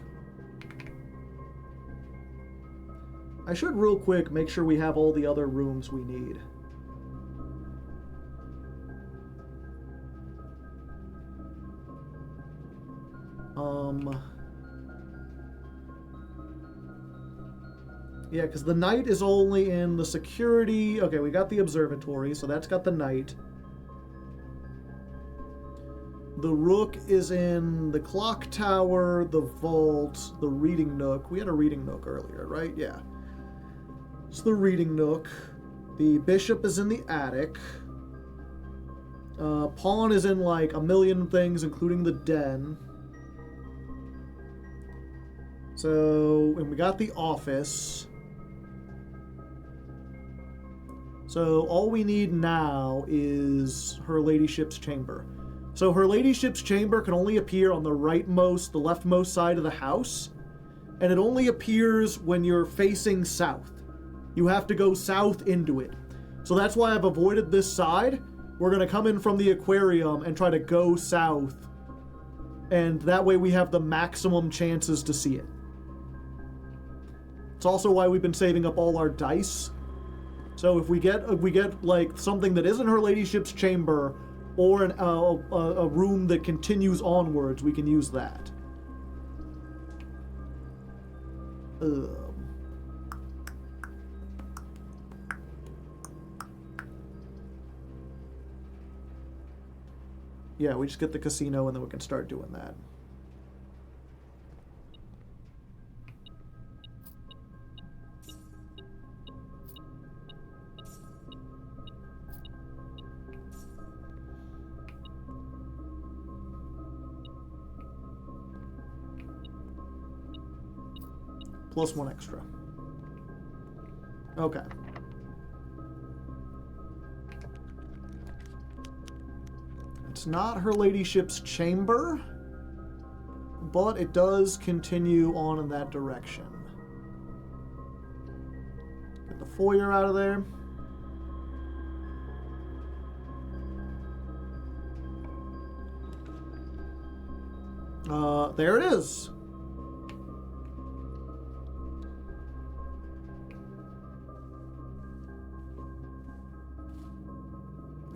I should real quick make sure we have all the other rooms we need. Yeah, because the night is only in the security... Okay, we got the observatory, so that's got the night. The rook is in the clock tower, the vault, the reading nook. We had a reading nook earlier, right? Yeah. It's the reading nook. The bishop is in the attic. Pawn is in like a million things, including the den. So, and we got the office. So all we need now is Her Ladyship's chamber. So Her Ladyship's chamber can only appear on the leftmost side of the house. and it only appears when you're facing south. You have to go south into it. So that's why I've avoided this side. We're going to come in from the aquarium and try to go south, and that way we have the maximum chances to see it. It's also why we've been saving up all our dice. So if we get like something that isn't her ladyship's chamber, or a room that continues onwards, we can use that. Yeah, we just get the casino and then we can start doing that. Plus 1 extra. Okay. It's not her ladyship's chamber, but it does continue on in that direction. Get the foyer out of there. There it is.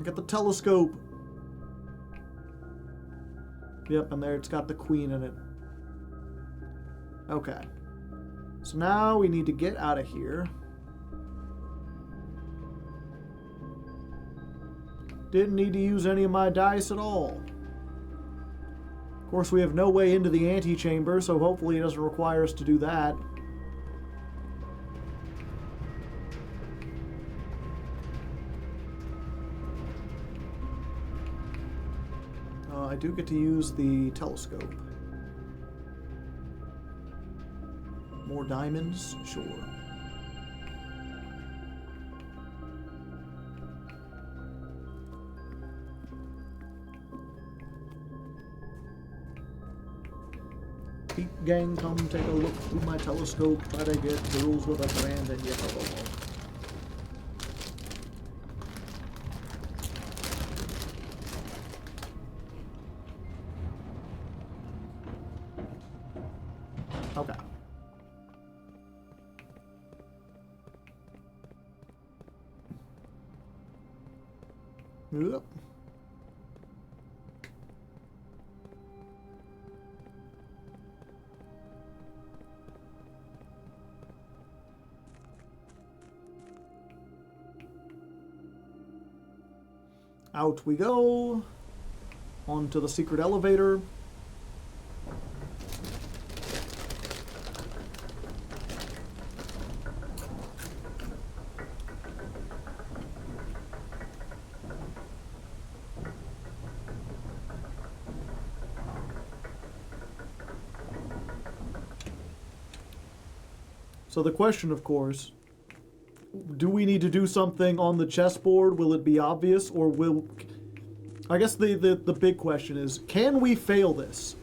Get the telescope. Yep, and there it's got the queen in it. Okay. So now we need to get out of here. Didn't need to use any of my dice at all. Of course, we have no way into the antechamber, so hopefully it doesn't require us to do that. I do get to use the telescope. More diamonds? Sure. Peep gang, come take a look through my telescope. Try to get girls with a brand and yellow. Okay. Yep. Out we go. Onto the secret elevator. So the question, of course, do we need to do something on the chessboard? Will it be obvious, or will... I guess the big question is, can we fail this?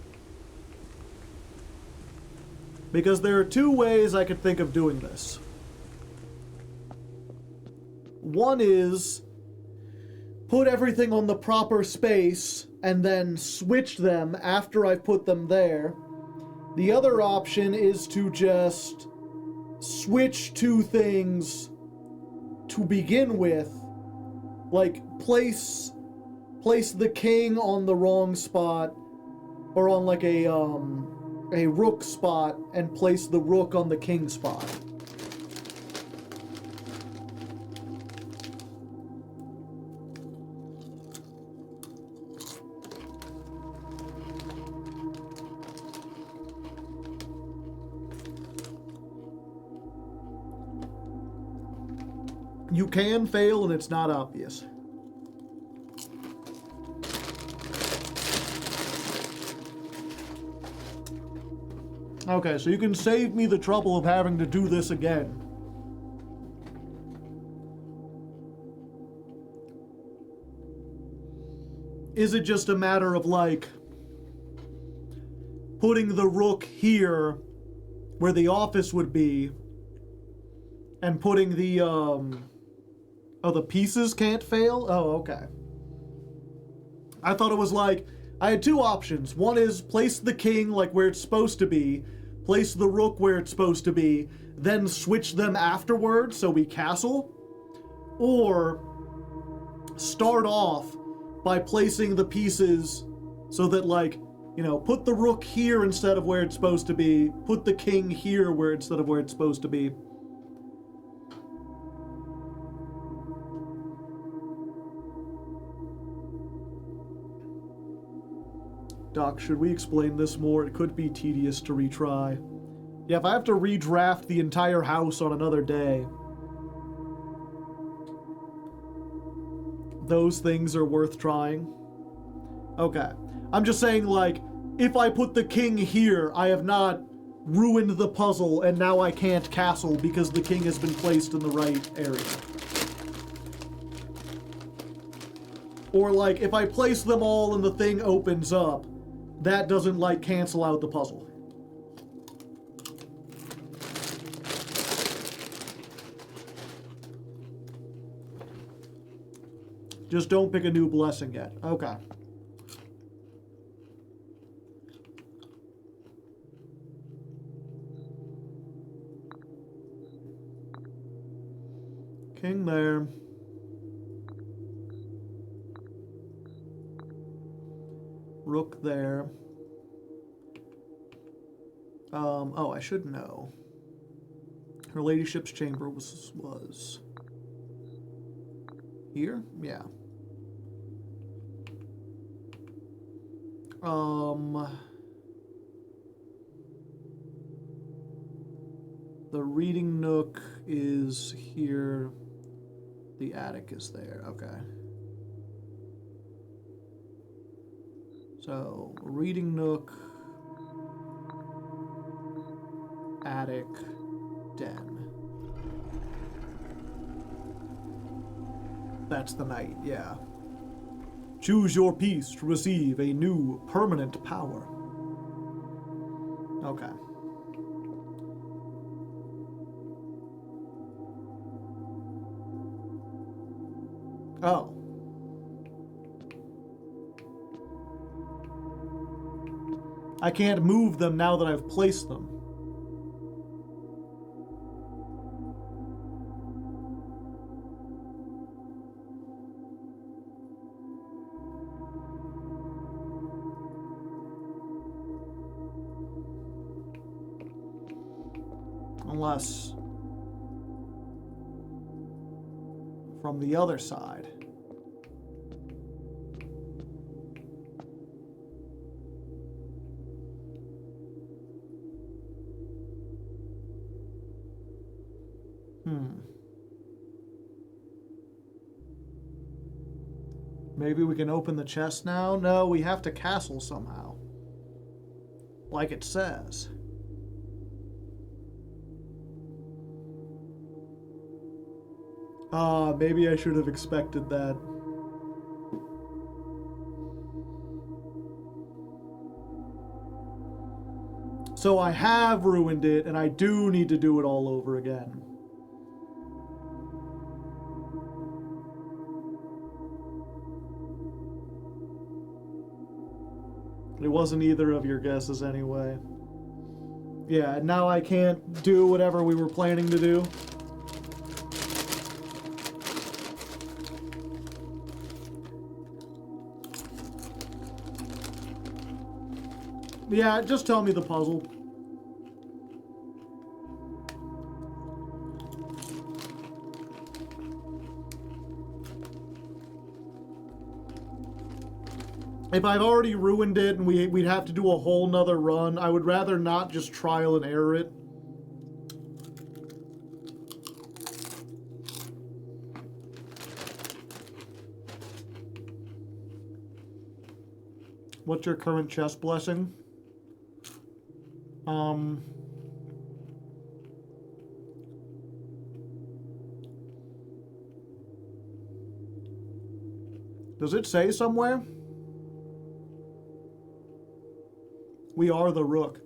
Because there are two ways I could think of doing this. One is put everything on the proper space and then switch them after I've put them there. The other option is to just switch two things to begin with, like place the king on the wrong spot, or on like a rook spot, and place the rook on the king spot. You can fail and it's not obvious. Okay, so you can save me the trouble of having to do this again. Is it just a matter of, like, putting the rook here where the office would be, and putting the, oh, the pieces can't fail? Oh, okay. I thought it was like, I had two options. One is place the king like where it's supposed to be, place the rook where it's supposed to be, then switch them afterwards so we castle, or start off by placing the pieces so that, like, you know, put the rook here instead of where it's supposed to be, put the king here where instead of where it's supposed to be. Doc, should we explain this more? It could be tedious to retry. Yeah, if I have to redraft the entire house on another day, those things are worth trying. Okay. I'm just saying, like, if I put the king here, I have not ruined the puzzle, and now I can't castle because the king has been placed in the right area. Or, like, if I place them all and the thing opens up, that doesn't, like, cancel out the puzzle. Just don't pick a new blessing yet. Okay. King there. Rook there. Oh, I should know. Her ladyship's chamber was here? Yeah. The reading nook is here. The attic is there. Okay. So, reading nook, attic, den. That's the knight, yeah. Choose your piece to receive a new permanent power. Okay. Oh. I can't move them now that I've placed them. Unless from the other side. Maybe we can open the chest now? No, we have to castle somehow. Like it says. Maybe I should have expected that. So I have ruined it, and I do need to do it all over again. It wasn't either of your guesses anyway. Yeah, and now I can't do whatever we were planning to do. Yeah, just tell me the puzzle. If I've already ruined it and we'd have to do a whole nother run, I would rather not just trial and error it. What's your current chest blessing? Does it say somewhere? We are the rook.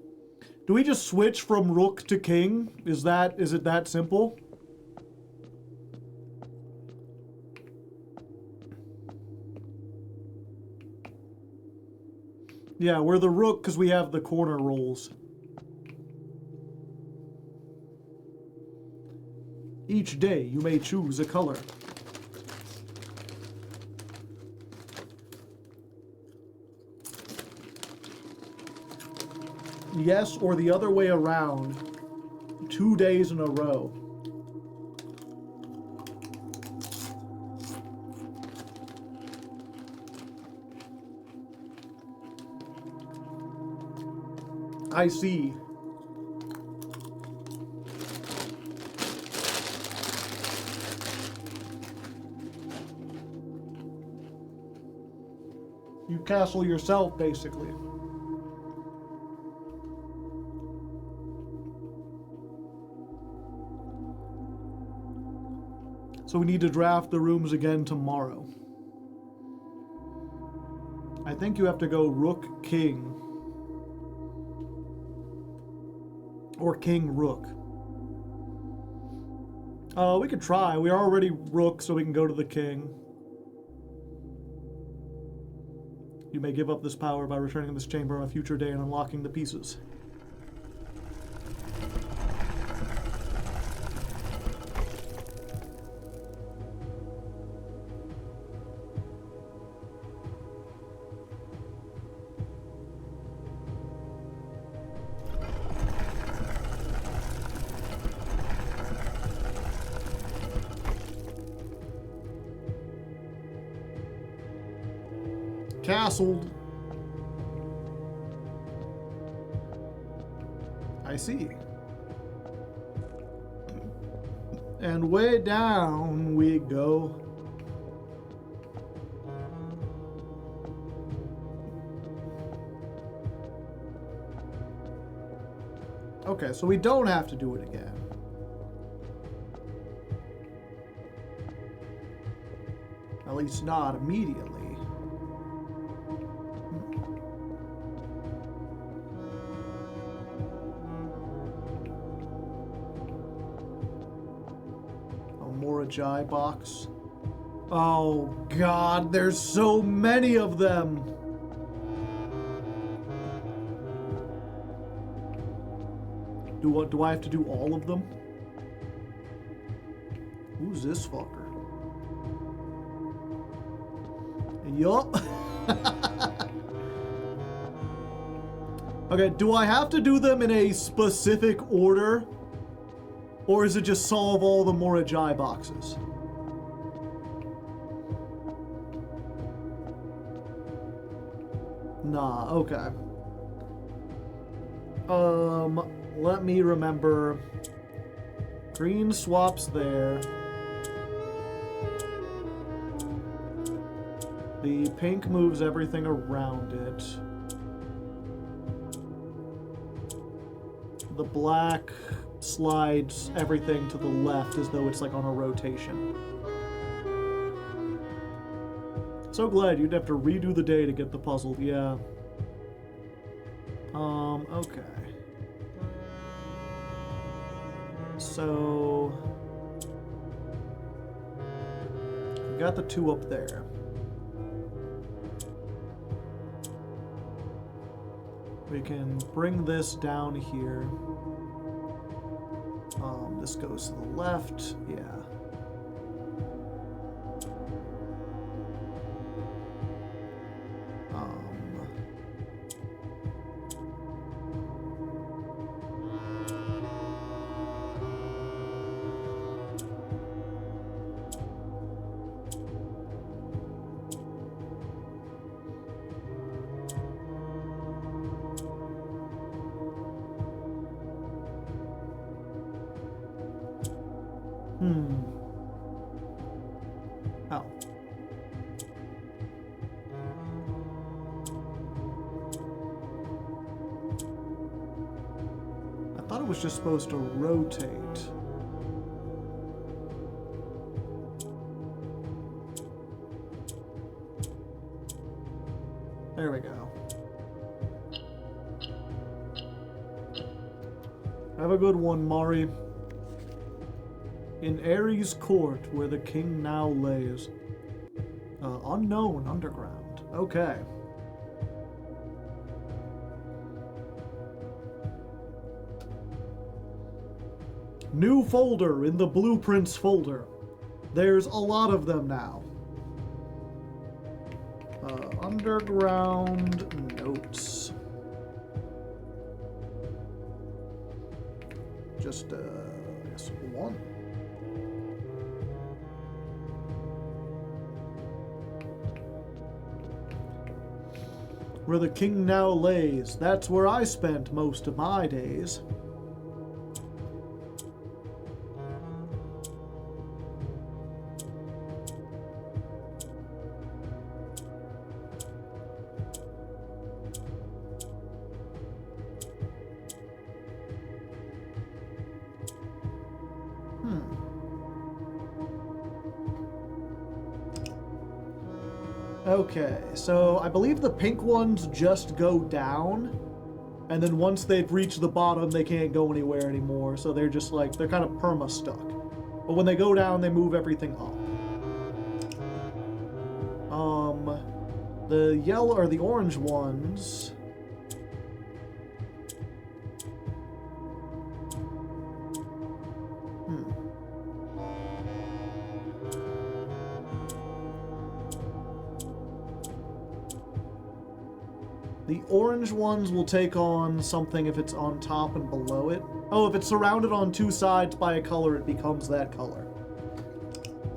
Do we just switch from rook to king? Is it that simple? Yeah, we're the rook because we have the corner rolls. Each day you may choose a color. Yes, or the other way around. 2 days in a row. I see. You castle yourself, basically. So we need to draft the rooms again tomorrow. I think you have to go rook, king. Or king, rook. We could try. We are already rook, so we can go to the king. You may give up this power by returning this chamber on a future day and unlocking the pieces. Castled. I see. And way down we go. Okay, so we don't have to do it again. At least not immediately. Morajai box. Oh god, there's so many of them. Do I have to do all of them? Who's this fucker? Yup. Okay, do I have to do them in a specific order? Or is it just solve all the Morajai boxes? Nah, okay. Let me remember. Green swaps there. The pink moves everything around it. The black slides everything to the left as though it's like on a rotation. So glad you'd have to redo the day to get the puzzle, yeah. Okay. So we got the two up there. We can bring this down here. This goes to the left, yeah. Oh. I thought it was just supposed to rotate. There we go. Have a good one, Mari. In Ares' court, where the king now lays. Unknown underground. Okay. New folder in the blueprints folder. There's a lot of them now. Underground notes. Just, I guess one. Where the king now lays, that's where I spent most of my days. Okay, so I believe the pink ones just go down, and then once they've reached the bottom, they can't go anywhere anymore, so they're just like, they're kind of perma-stuck. But when they go down, they move everything up. The yellow, or the orange ones... The orange ones will take on something if it's on top and below it. Oh, if it's surrounded on two sides by a color, it becomes that color.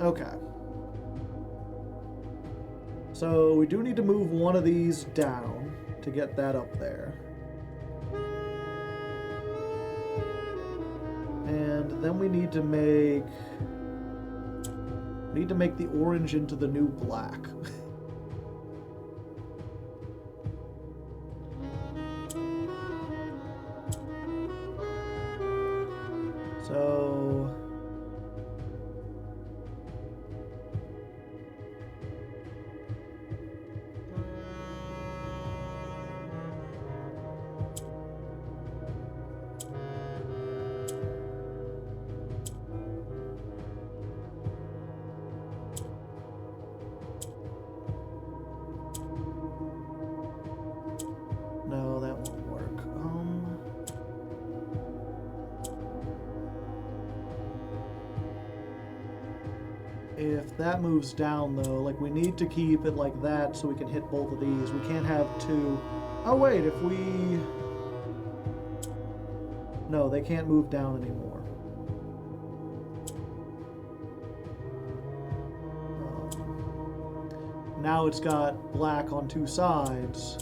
Okay. So we do need to move one of these down to get that up there. And then we need to make the orange into the new black. So... No, that won't work. If that moves down, though, like, we need to keep it like that so we can hit both of these. We can't have two... Oh, wait, if we... No, they can't move down anymore. Now it's got black on two sides.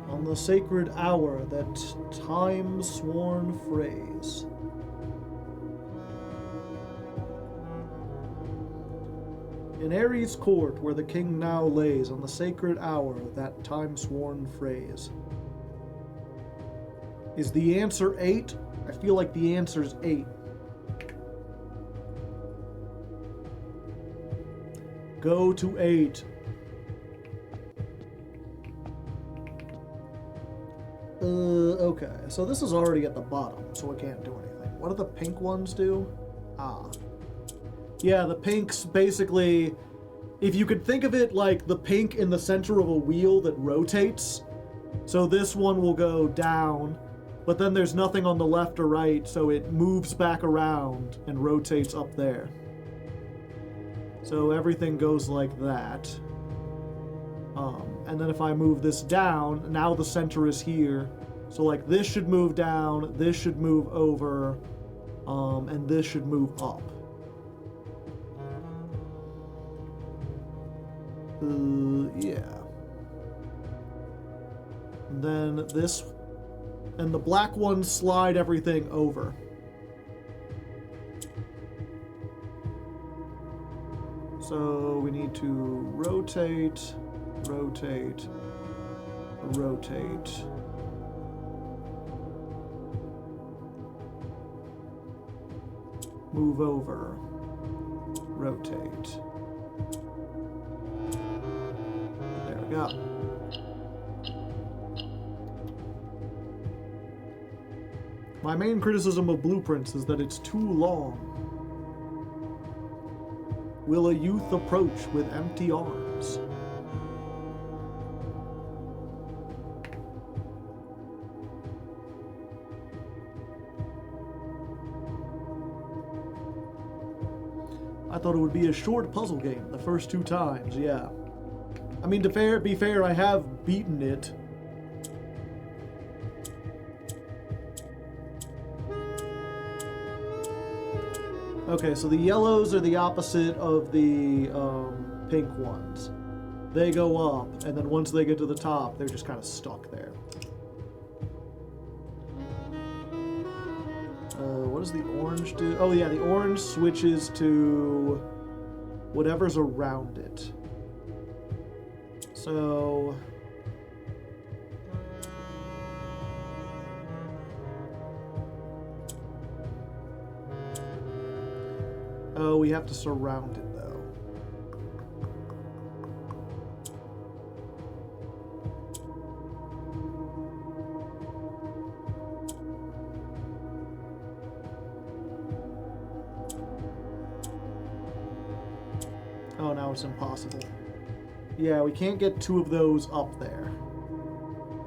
On the sacred hour, that time-sworn phrase. In Ares' court, where the king now lays, on the sacred hour, that time-sworn phrase. Is the answer 8? I feel like the answer's 8. Go to 8. Okay, so this is already at the bottom, so it can't do anything. What do the pink ones do? Ah. Yeah, the pinks basically, if you could think of it like the pink in the center of a wheel that rotates, so this one will go down, but then there's nothing on the left or right, so it moves back around and rotates up there. So everything goes like that. And then if I move this down, now the center is here. So like this should move down, this should move over, and this should move up. Yeah. And then this, and the black ones slide everything over. So we need to rotate, rotate, rotate. Move over, rotate. Yeah. My main criticism of Blueprints is that it's too long. Will a youth approach with empty arms? I thought it would be a short puzzle game the first 2 times, yeah. I mean, to be fair, I have beaten it. Okay, so the yellows are the opposite of the pink ones. They go up, and then once they get to the top, they're just kind of stuck there. What does the orange do? Oh yeah, the orange switches to whatever's around it. So... Oh, we have to surround it, though. Oh, now it's impossible. Yeah, we can't get 2 of those up there.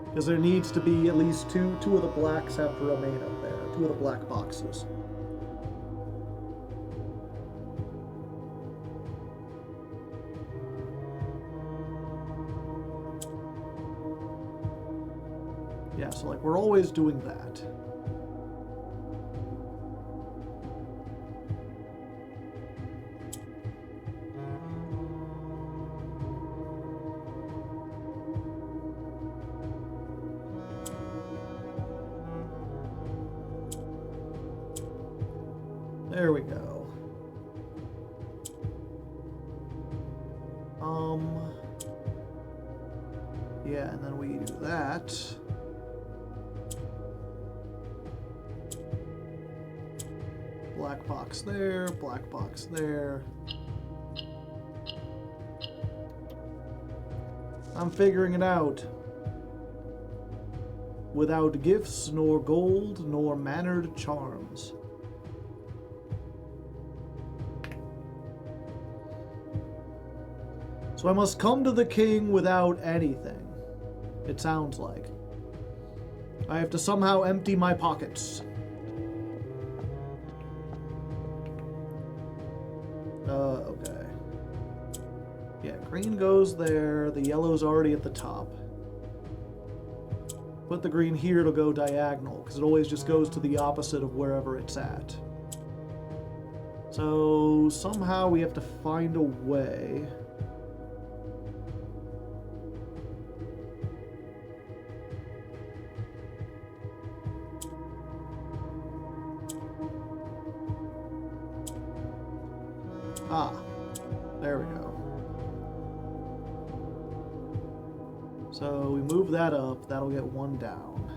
Because there needs to be at least 2 of the blacks have to remain up there. 2 of the black boxes. Yeah, so like we're always doing that. There we go. Yeah, and then we do that. Black box there, black box there. I'm figuring it out. Without gifts, nor gold, nor mannered charms. So I must come to the king without anything, it sounds like. I have to somehow empty my pockets. Okay. Yeah, green goes there. The yellow's already at the top. Put the green here, it'll go diagonal, because it always just goes to the opposite of wherever it's at. So, somehow we have to find a way. Ah, there we go. So we move that up, that'll get 1 down.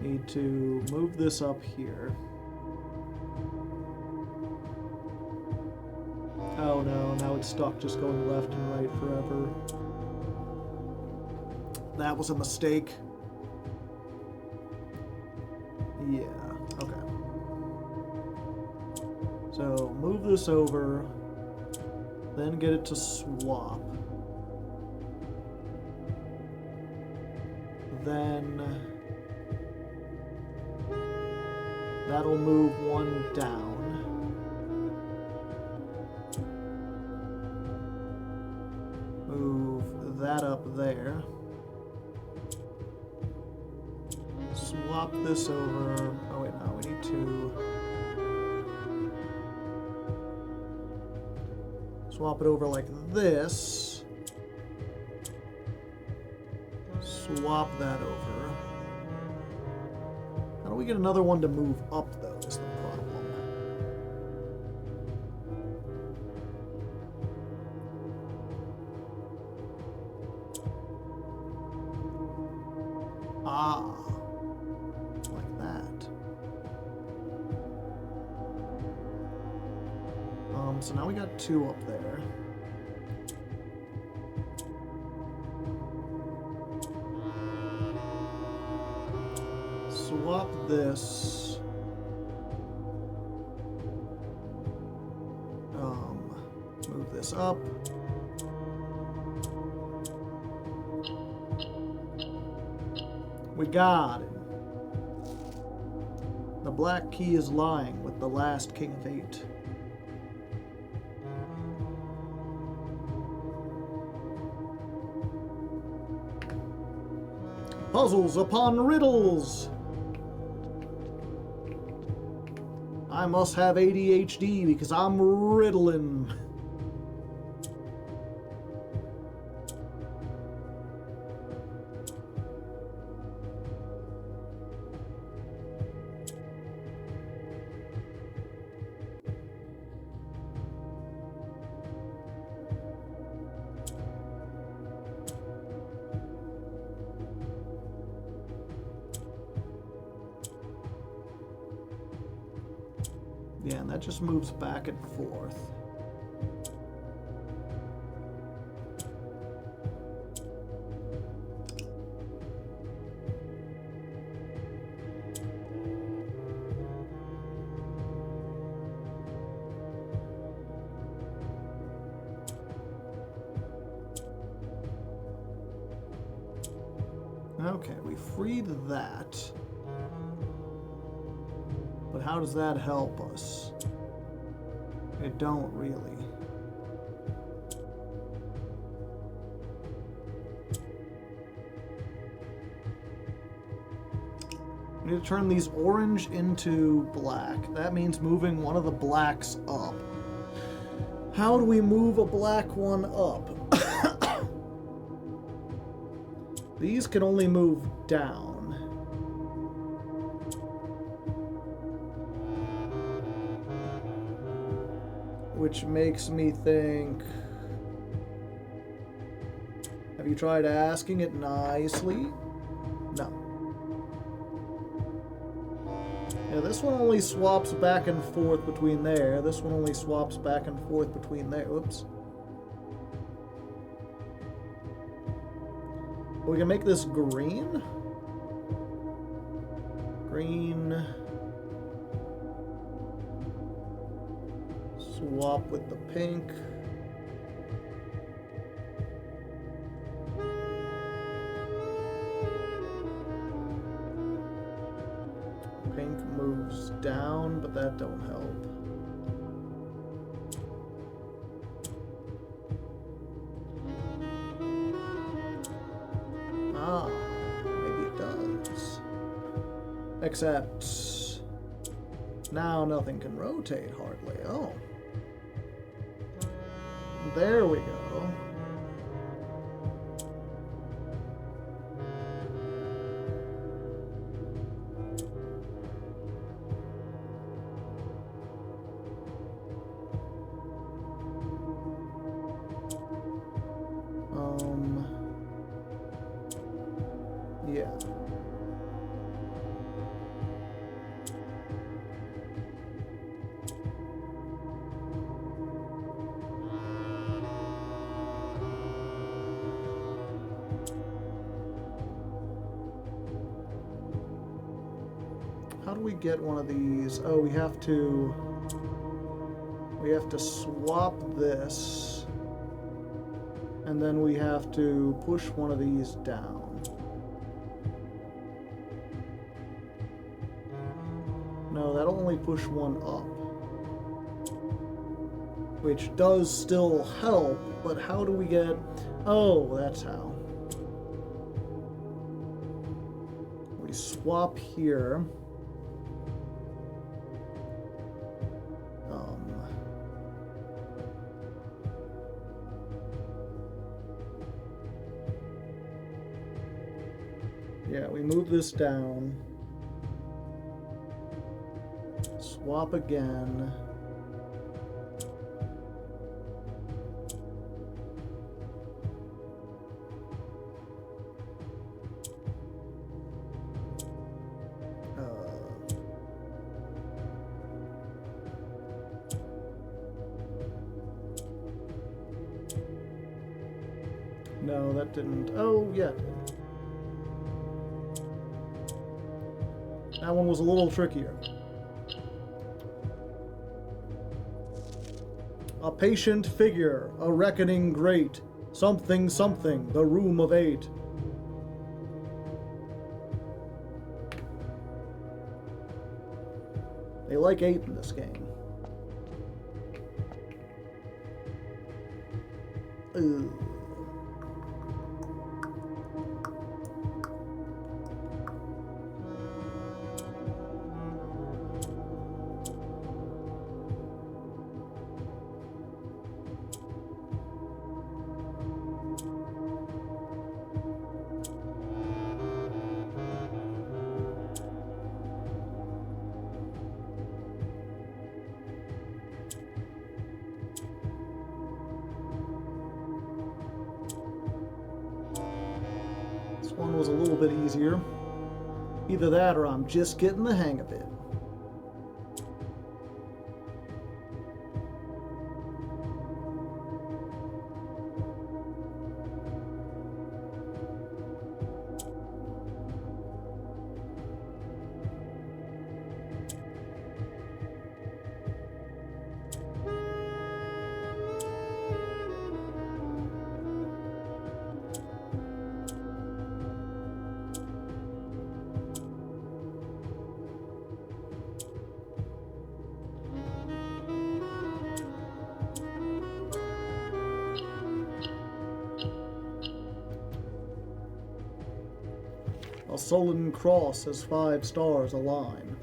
Need to move this up here. Oh no, now it's stuck just going left and right forever. That was a mistake. Yeah, okay. So, move this over, then get it to swap. Then that'll move 1 down. Move that up there. Swap this over. Oh wait, no, we need to swap it over like this. Swap that over. How do we get another one to move up though, is the problem. Ah. so now we got 2 up there. Swap this. Move this up. We got it. The black key is lying with the last king of 8. Puzzles upon riddles! I must have ADHD because I'm riddling. Yeah, and that just moves back and forth. Okay, we freed that. But how does that help us? It don't really. We need to turn these orange into black. That means moving one of the blacks up. How do we move a black one up? These can only move down. Which makes me think... Have you tried asking it nicely? No. Yeah, this one only swaps back and forth between there. This one only swaps back and forth between there. Whoops. We can make this green. Green. Swap with the pink. Pink moves down, but that don't help. Ah, maybe it does. Except now nothing can rotate hardly. Oh. There we go. Yeah. How do we get one of these? Oh, we have to swap this, and then we have to push one of these down. No, that'll only push one up, which does still help, but how do we get... Oh, that's how. We swap here. Yeah, we move this down. Swap again. No, that didn't. Oh, yeah. That one was a little trickier. A patient figure, a reckoning great. Something, something, the room of 8. They like 8 in this game. Ooh. One was a little bit easier. Either that or I'm just getting the hang of it. A sullen cross as 5 stars align.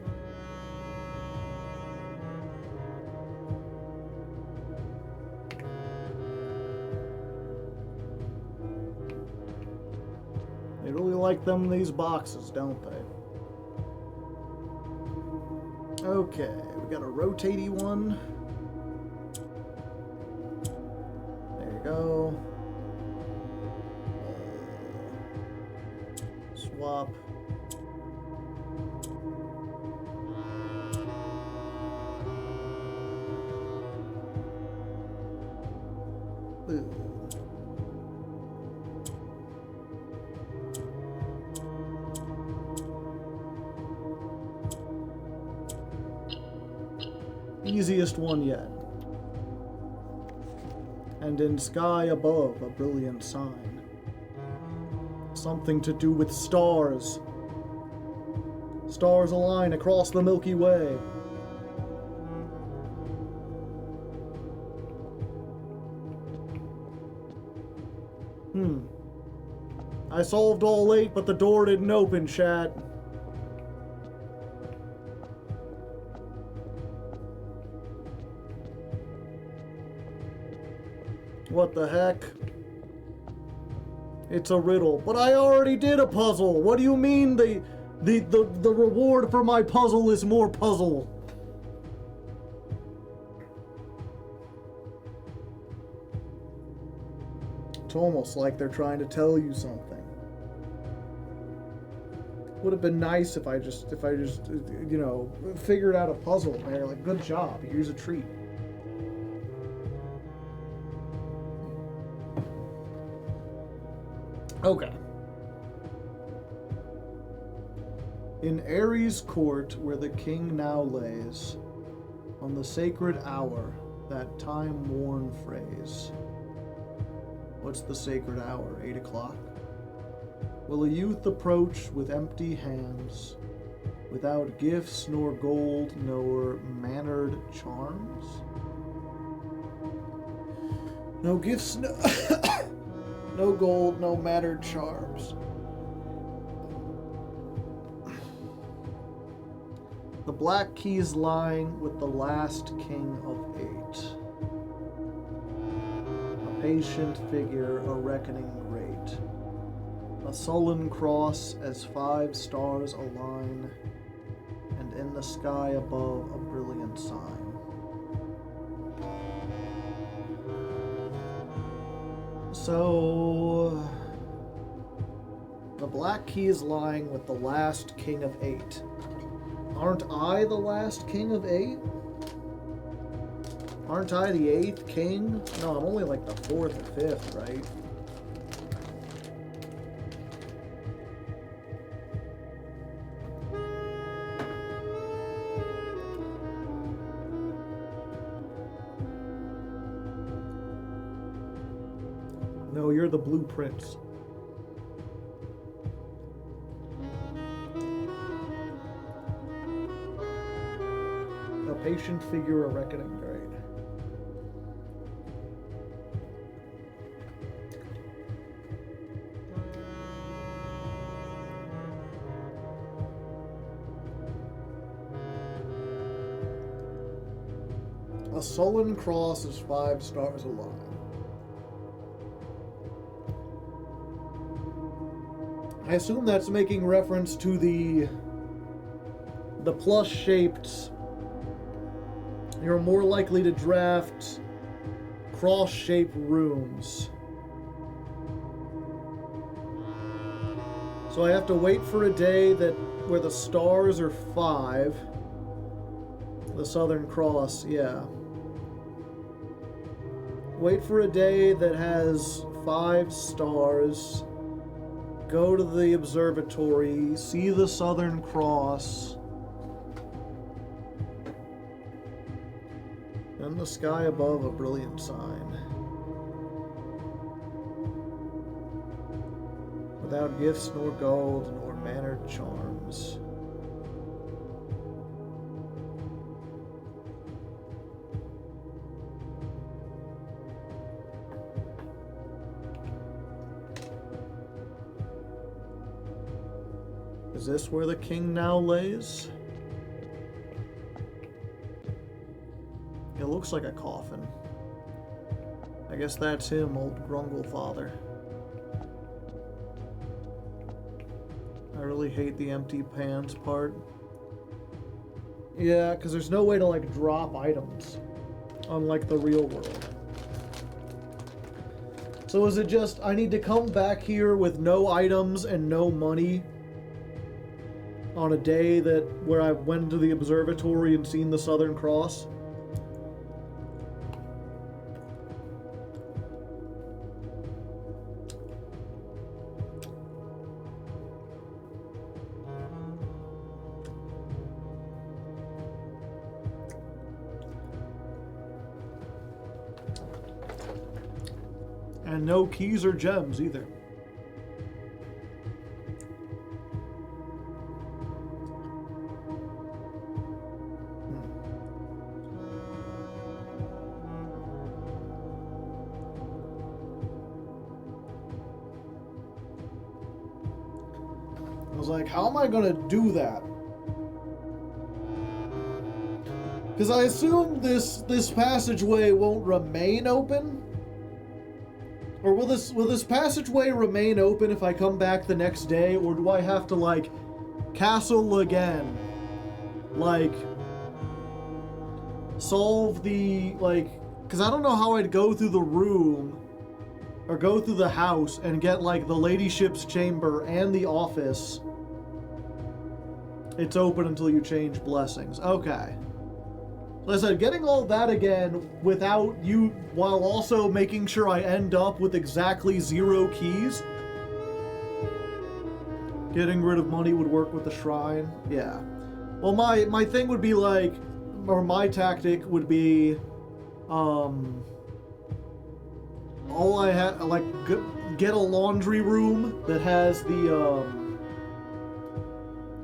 They really like these boxes, don't they? Okay, we got a rotatey one. There you go. Swap. Ooh. Easiest one yet. And in sky above, a brilliant sign. Something to do with stars. Stars align across the Milky Way. I solved all 8, but the door didn't open, chat. What the heck? It's a riddle. But I already did a puzzle. What do you mean the reward for my puzzle is more puzzle? It's almost like they're trying to tell you something. Would have been nice if I just you know, figured out a puzzle. And they're like, good job, here's a treat. Okay. In Ares' court, where the king now lays, on the sacred hour, that time-worn phrase. What's the sacred hour? 8 o'clock? Will a youth approach with empty hands, without gifts nor gold nor mannered charms? No gifts, no, no gold, no mannered charms. The black keys lying with the last king of 8. A patient figure, a reckoning great. A sullen cross as 5 stars align, and in the sky above a brilliant sign. So, the black key is lying with the last king of 8. Aren't I the last king of 8? Aren't I the 8th king? No, I'm only like the 4th or 5th, right? No, you're the blueprints. A patient figure, a reckoning grade. A sullen cross is 5 stars alive. I assume that's making reference to the plus-shaped. You're more likely to draft cross-shaped rooms. So I have to wait for a day where the stars are 5. The Southern Cross, yeah. Wait for a day that has 5 stars. Go to the observatory, see the Southern Cross. In the sky above, a brilliant sign. Without gifts nor gold nor mannered charms. Is this where the king now lays? It looks like a coffin. I guess that's him, old Grungle Father. I really hate the empty pans part. Yeah, because there's no way to, like, drop items, unlike the real world. So is it just, I need to come back here with no items and no money on a day where I went to the observatory and seen the Southern Cross? And no keys or gems either. I was like, how am I gonna do that? Because I assume this passageway won't remain open? Or will this passageway remain open if I come back the next day, or do I have to, like, castle again? Like, solve the, like, because I don't know how I'd go through the room, or go through the house and get, like, the ladyship's chamber and the office. It's open until you change blessings. Okay. So I said, getting all that again without you, while also making sure I end up with exactly 0 keys. Getting rid of money would work with the shrine. Yeah. Well, my thing would be like, or my tactic would be, all I had, like, get a laundry room that has the,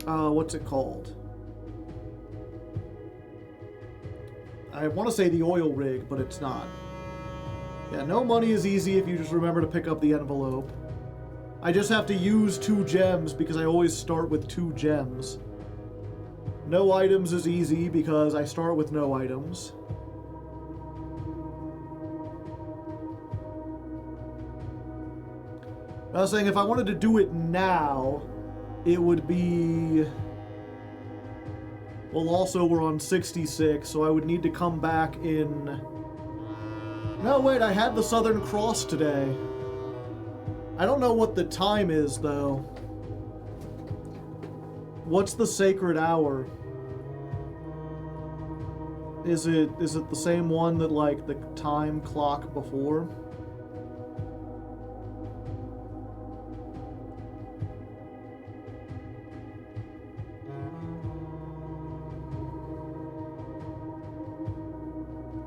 what's it called? I want to say the oil rig, but it's not. Yeah, no money is easy if you just remember to pick up the envelope. I just have to use 2 gems because I always start with 2 gems. No items is easy because I start with no items. I was saying if I wanted to do it now, it would be... Well, also we're on 66, so I would need to come back in... No, wait, I had the Southern Cross today. I don't know what the time is, though. What's the sacred hour? Is it the same one that, like, the time clock before?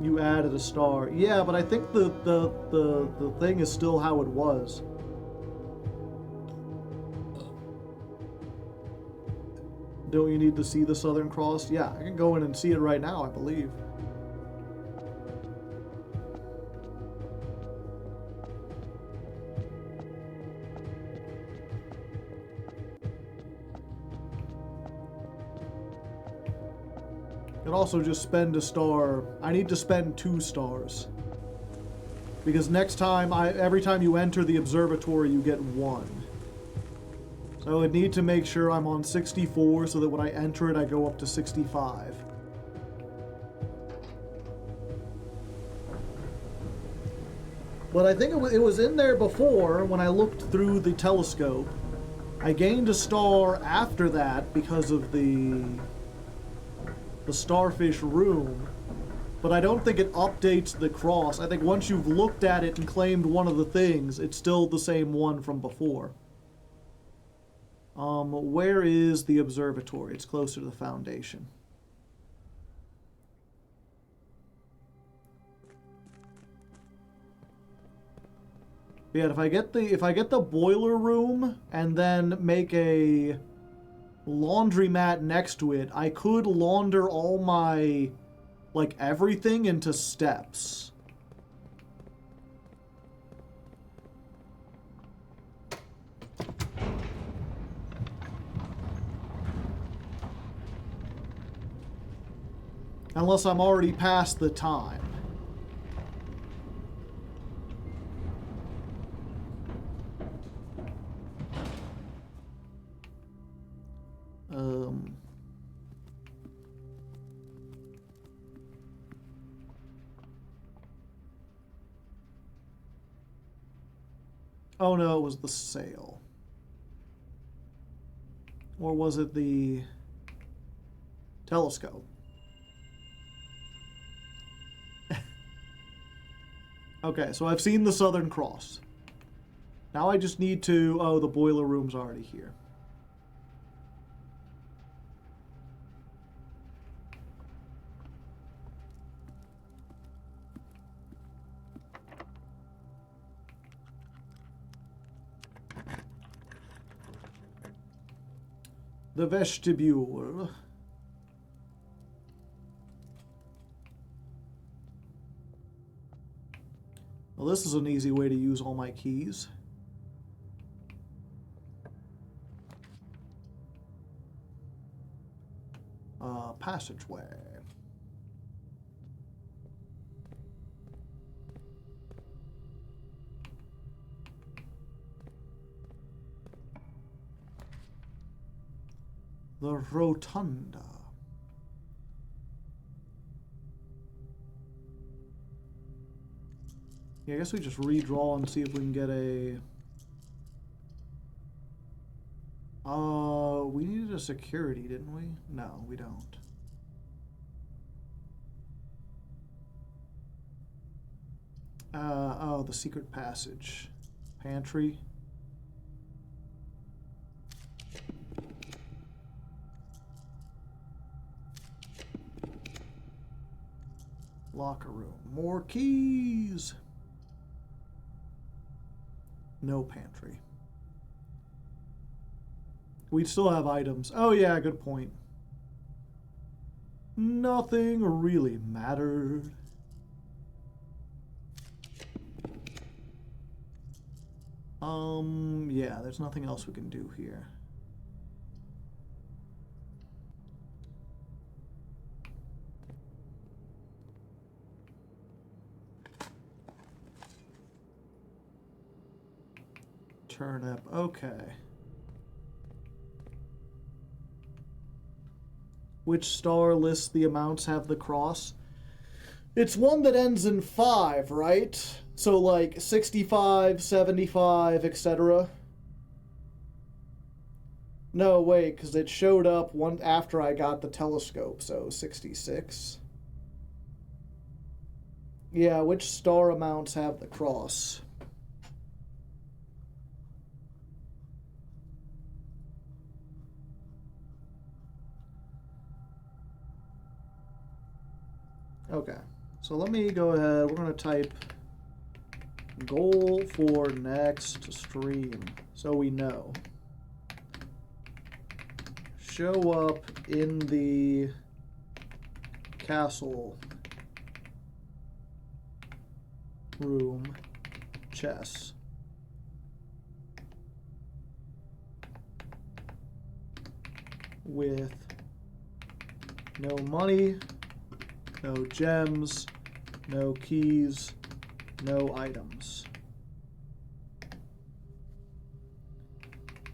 You added a star. Yeah, but I think the thing is still how it was. Don't you need to see the Southern Cross? Yeah, I can go in and see it right now, I believe. Could also just spend a star. I need to spend 2 stars. Because next time, every time you enter the observatory, you get 1. So I would need to make sure I'm on 64 so that when I enter it, I go up to 65. But I think it was in there before when I looked through the telescope. I gained a star after that because of the starfish room, but I don't think it updates the cross. I think once you've looked at it and claimed one of the things, it's still the same one from before. Where is the observatory? It's closer to the foundation. Yeah, if I get the boiler room and then make a laundromat next to it, I could launder all my, like, everything into steps. Unless I'm already past the time. Oh no, it was the sail. Or was it the telescope? Okay, so I've seen the Southern Cross. Now I just need to... Oh, the boiler room's already here. The vestibule. Well, this is an easy way to use all my keys. Passageway. The rotunda. Yeah, I guess we just redraw and see if we can get a... we needed a security, didn't we? No, we don't. Oh, the secret passage. Pantry. Locker room. More keys. No pantry. We'd still have items. Oh yeah, good point. Nothing really mattered. Yeah, there's nothing else we can do here. Turnip, okay. Which star lists the amounts have the cross? It's one that ends in 5, right? So like 65, 75, etc. No, wait, because it showed up one after I got the telescope, so 66. Yeah, which star amounts have the cross? Okay. So let me go ahead. We're going to type goal for next stream so we know. Show up in the castle room chess. With no money, no gems, no keys, no items.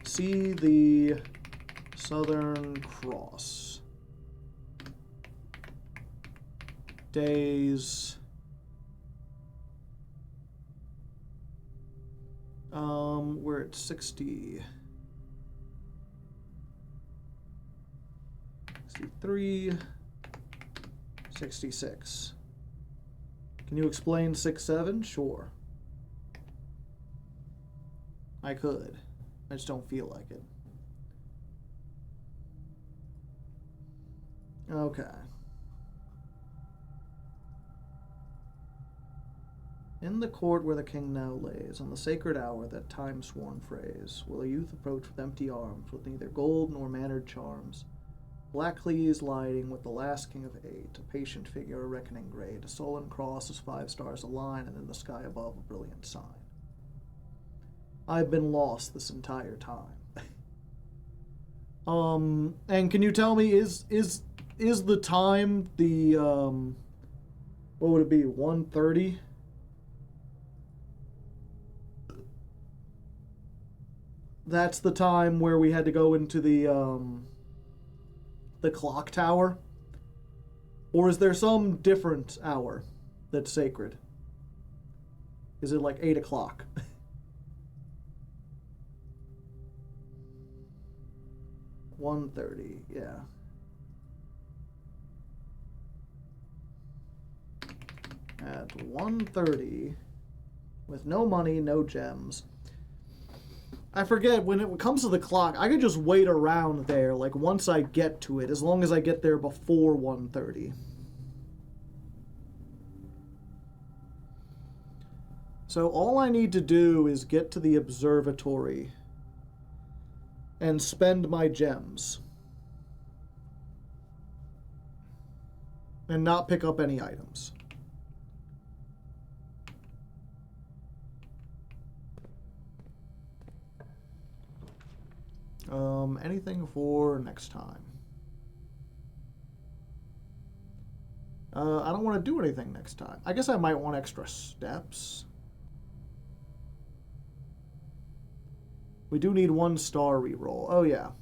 See the Southern Cross. Days. We're at 60. 63. 66. Can you explain 6-7? Sure. I could. I just don't feel like it. Okay. In the court where the king now lays, on the sacred hour, that time-sworn phrase, will a youth approach with empty arms, with neither gold nor mannered charms. Black clees lighting with the last king of 8, a patient figure, a reckoning grade, a sullen cross as 5 stars align, and in the sky above a brilliant sign. I've been lost this entire time. And can you tell me, is the time the, what would it be, 1:30? That's the time where we had to go into the clock tower? Or is there some different hour that's sacred? Is it like 8 o'clock? $1:30, yeah. At 1:30, with no money, no gems. I forget, when it comes to the clock, I could just wait around there, like, once I get to it, as long as I get there before 1:30. So all I need to do is get to the observatory and spend my gems. And not pick up any items. Anything for next time? I don't want to do anything next time. I guess I might want extra steps. We do need 1 star reroll. Oh, yeah.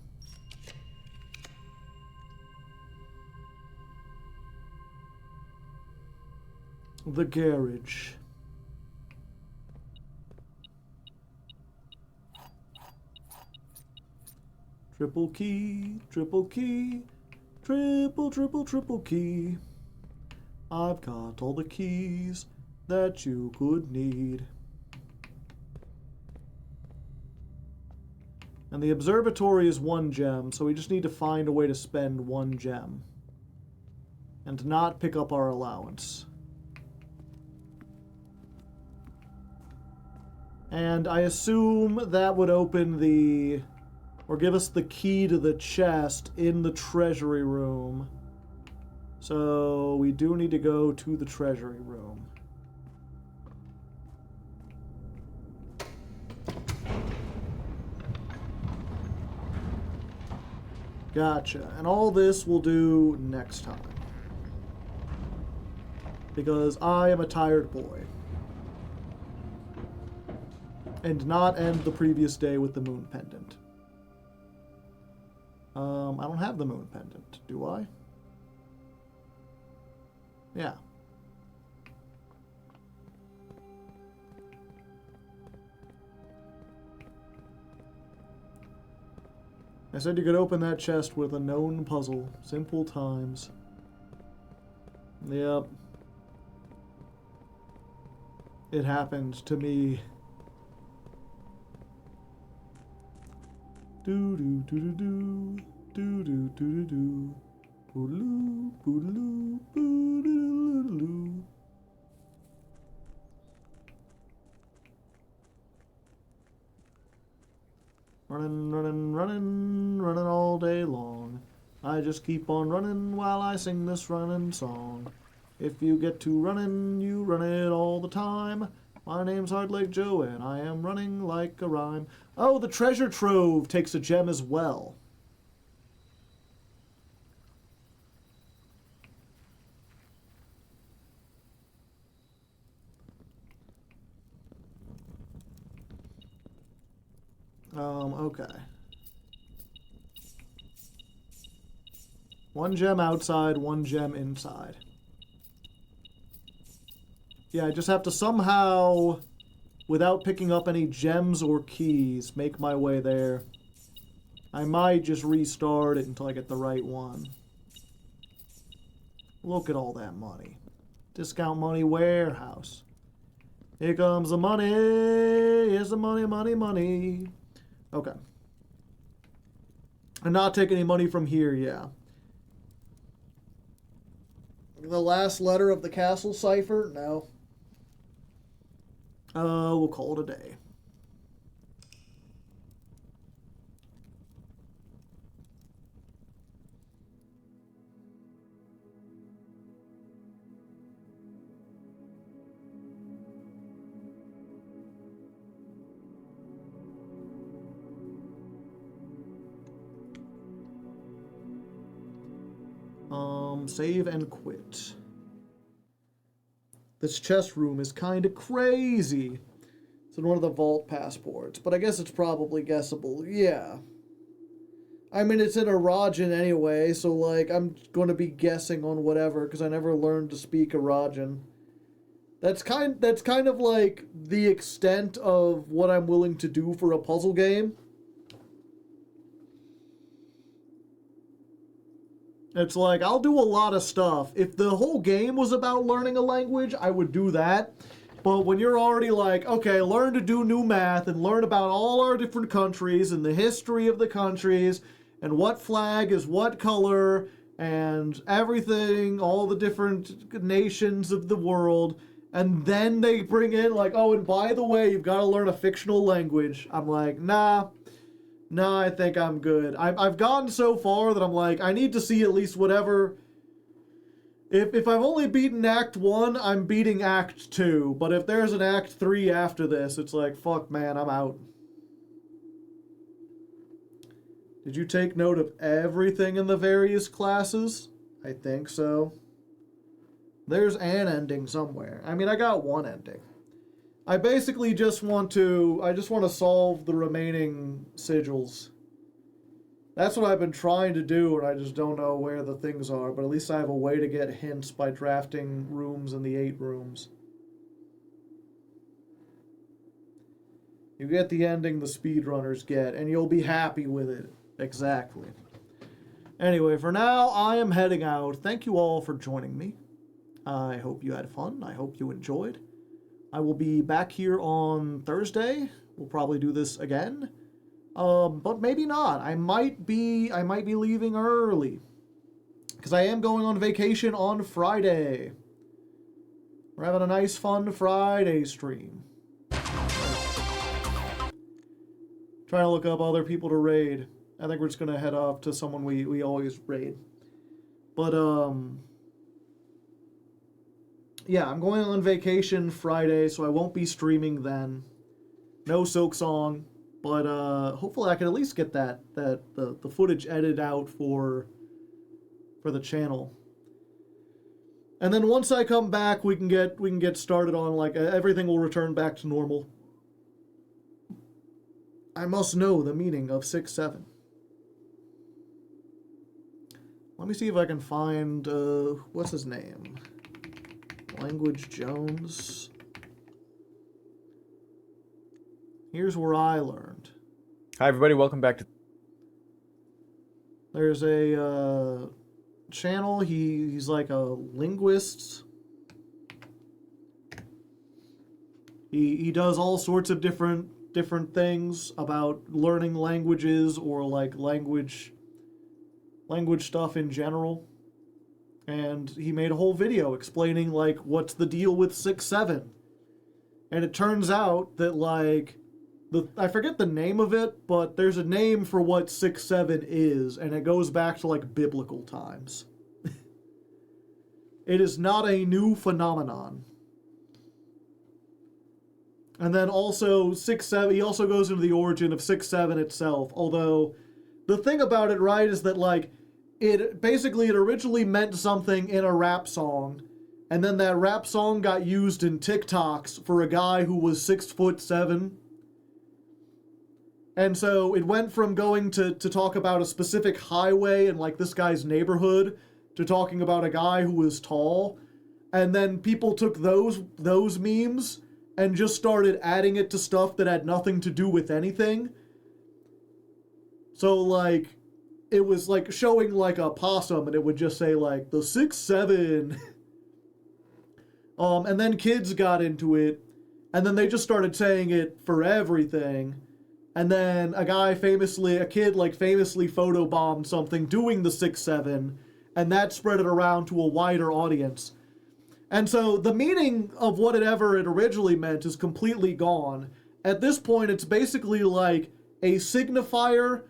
The garage. Triple key, triple key, triple key. I've got all the keys that you could need. And the observatory is 1 gem, so we just need to find a way to spend 1 gem. And not pick up our allowance. And I assume that would open the... or give us the key to the chest in the treasury room. So we do need to go to the treasury room. Gotcha. And all this we'll do next time. Because I am a tired boy. And not end the previous day with the moon pendant. I don't have the moon pendant, do I? Yeah. I said you could open that chest with a known puzzle. Simple times. Yep. It happened to me. Do do do do do do do do do do. Boodaloo, boodaloo, boodaloo. Running, running, running, running all day long. I just keep on running while I sing this running song. If you get to running, you run it all the time. My name's Hardleg Joe, and I am running like a rhyme. Oh, the treasure trove takes a gem as well. Okay. 1 gem outside, 1 gem inside. Yeah, I just have to somehow, without picking up any gems or keys, make my way there. I might just restart it until I get the right one. Look at all that money. Discount money warehouse. Here comes the money. Here's the money, money, money. Okay. And not take any money from here, yeah. The last letter of the castle cipher? No. We'll call it a day. Save and quit. This chest room is kind of crazy. It's in one of the vault passports, but I guess it's probably guessable. Yeah. I mean, it's in Arajan anyway, so, like, I'm going to be guessing on whatever, because I never learned to speak Arajan. That's kind of, like, the extent of what I'm willing to do for a puzzle game. It's like, I'll do a lot of stuff. If the whole game was about learning a language, I would do that. But when you're already like, okay, learn to do new math and learn about all our different countries and the history of the countries and what flag is what color and everything, all the different nations of the world, and then they bring in like, oh, and by the way, you've got to learn a fictional language. I'm like, nah, I think I'm good. I've gotten so far that I'm like, I need to see at least whatever. If I've only beaten Act 1, I'm beating Act 2. But if there's an Act 3 after this, it's like, fuck, man, I'm out. Did you take note of everything in the various classes? I think so. There's an ending somewhere. I mean, I got one ending. I basically just want to solve the remaining sigils. That's what I've been trying to do, and I just don't know where the things are, but at least I have a way to get hints by drafting rooms in the 8 rooms. You get the ending the speedrunners get, and you'll be happy with it. Exactly. Anyway, for now, I am heading out. Thank you all for joining me. I hope you had fun. I hope you enjoyed. I will be back here on Thursday. We'll probably do this again. But maybe not. I might be leaving early. Because I am going on vacation on Friday. We're having a nice, fun Friday stream. Trying to look up other people to raid. I think we're just going to head off to someone we always raid. But, yeah, I'm going on vacation Friday, so I won't be streaming then. No Silk Song, but hopefully I can at least get the footage edited out for the channel. And then once I come back, we can get started on like everything will return back to normal. I must know the meaning of 6-7. Let me see if I can find what's his name. Language Jones. Here's where I learned. Hi everybody, welcome back to... There's a channel, he's like a linguist. He does all sorts of different things about learning languages or like language stuff in general. And he made a whole video explaining, like, what's the deal with 6-7. And it turns out that, like, I forget the name of it, but there's a name for what 6-7 is, and it goes back to like biblical times. It is not a new phenomenon. And then also 6-7, he also goes into the origin of 6-7 itself, although the thing about it, right, is that like it originally meant something in a rap song, and then that rap song got used in TikToks for a guy who was 6'7". And so it went from going to talk about a specific highway in like this guy's neighborhood to talking about a guy who was tall. And then people took those memes and just started adding it to stuff that had nothing to do with anything. So like it was like showing like a possum and it would just say like the 6'7". And then kids got into it, and then they just started saying it for everything. And then a kid famously photobombed something doing the 6-7, and that spread it around to a wider audience. And so the meaning of whatever it originally meant is completely gone. At this point, it's basically like a signifier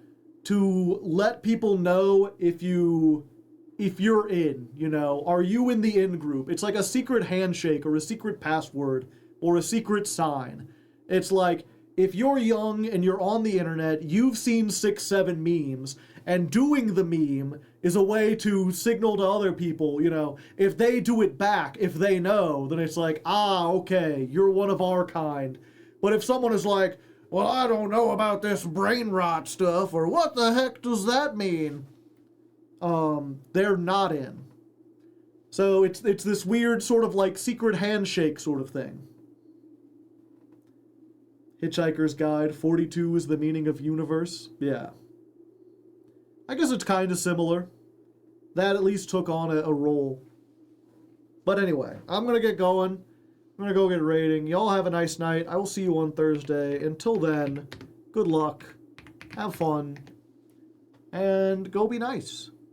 to let people know if you're in, you know, are you in the in group? It's like a secret handshake or a secret password or a secret sign. It's like, if you're young and you're on the internet, you've seen 6-7 memes, and doing the meme is a way to signal to other people, you know, if they do it back, if they know, then it's like, okay, you're one of our kind. But if someone is like, well, I don't know about this brain rot stuff, or what the heck does that mean? They're not in. So it's this weird sort of like secret handshake sort of thing. Hitchhiker's Guide, 42 is the meaning of universe. Yeah. I guess it's kind of similar. That at least took on a role. But anyway, I'm going to get going. I'm going to go get raiding. Y'all have a nice night. I will see you on Thursday. Until then, good luck. Have fun. And go be nice.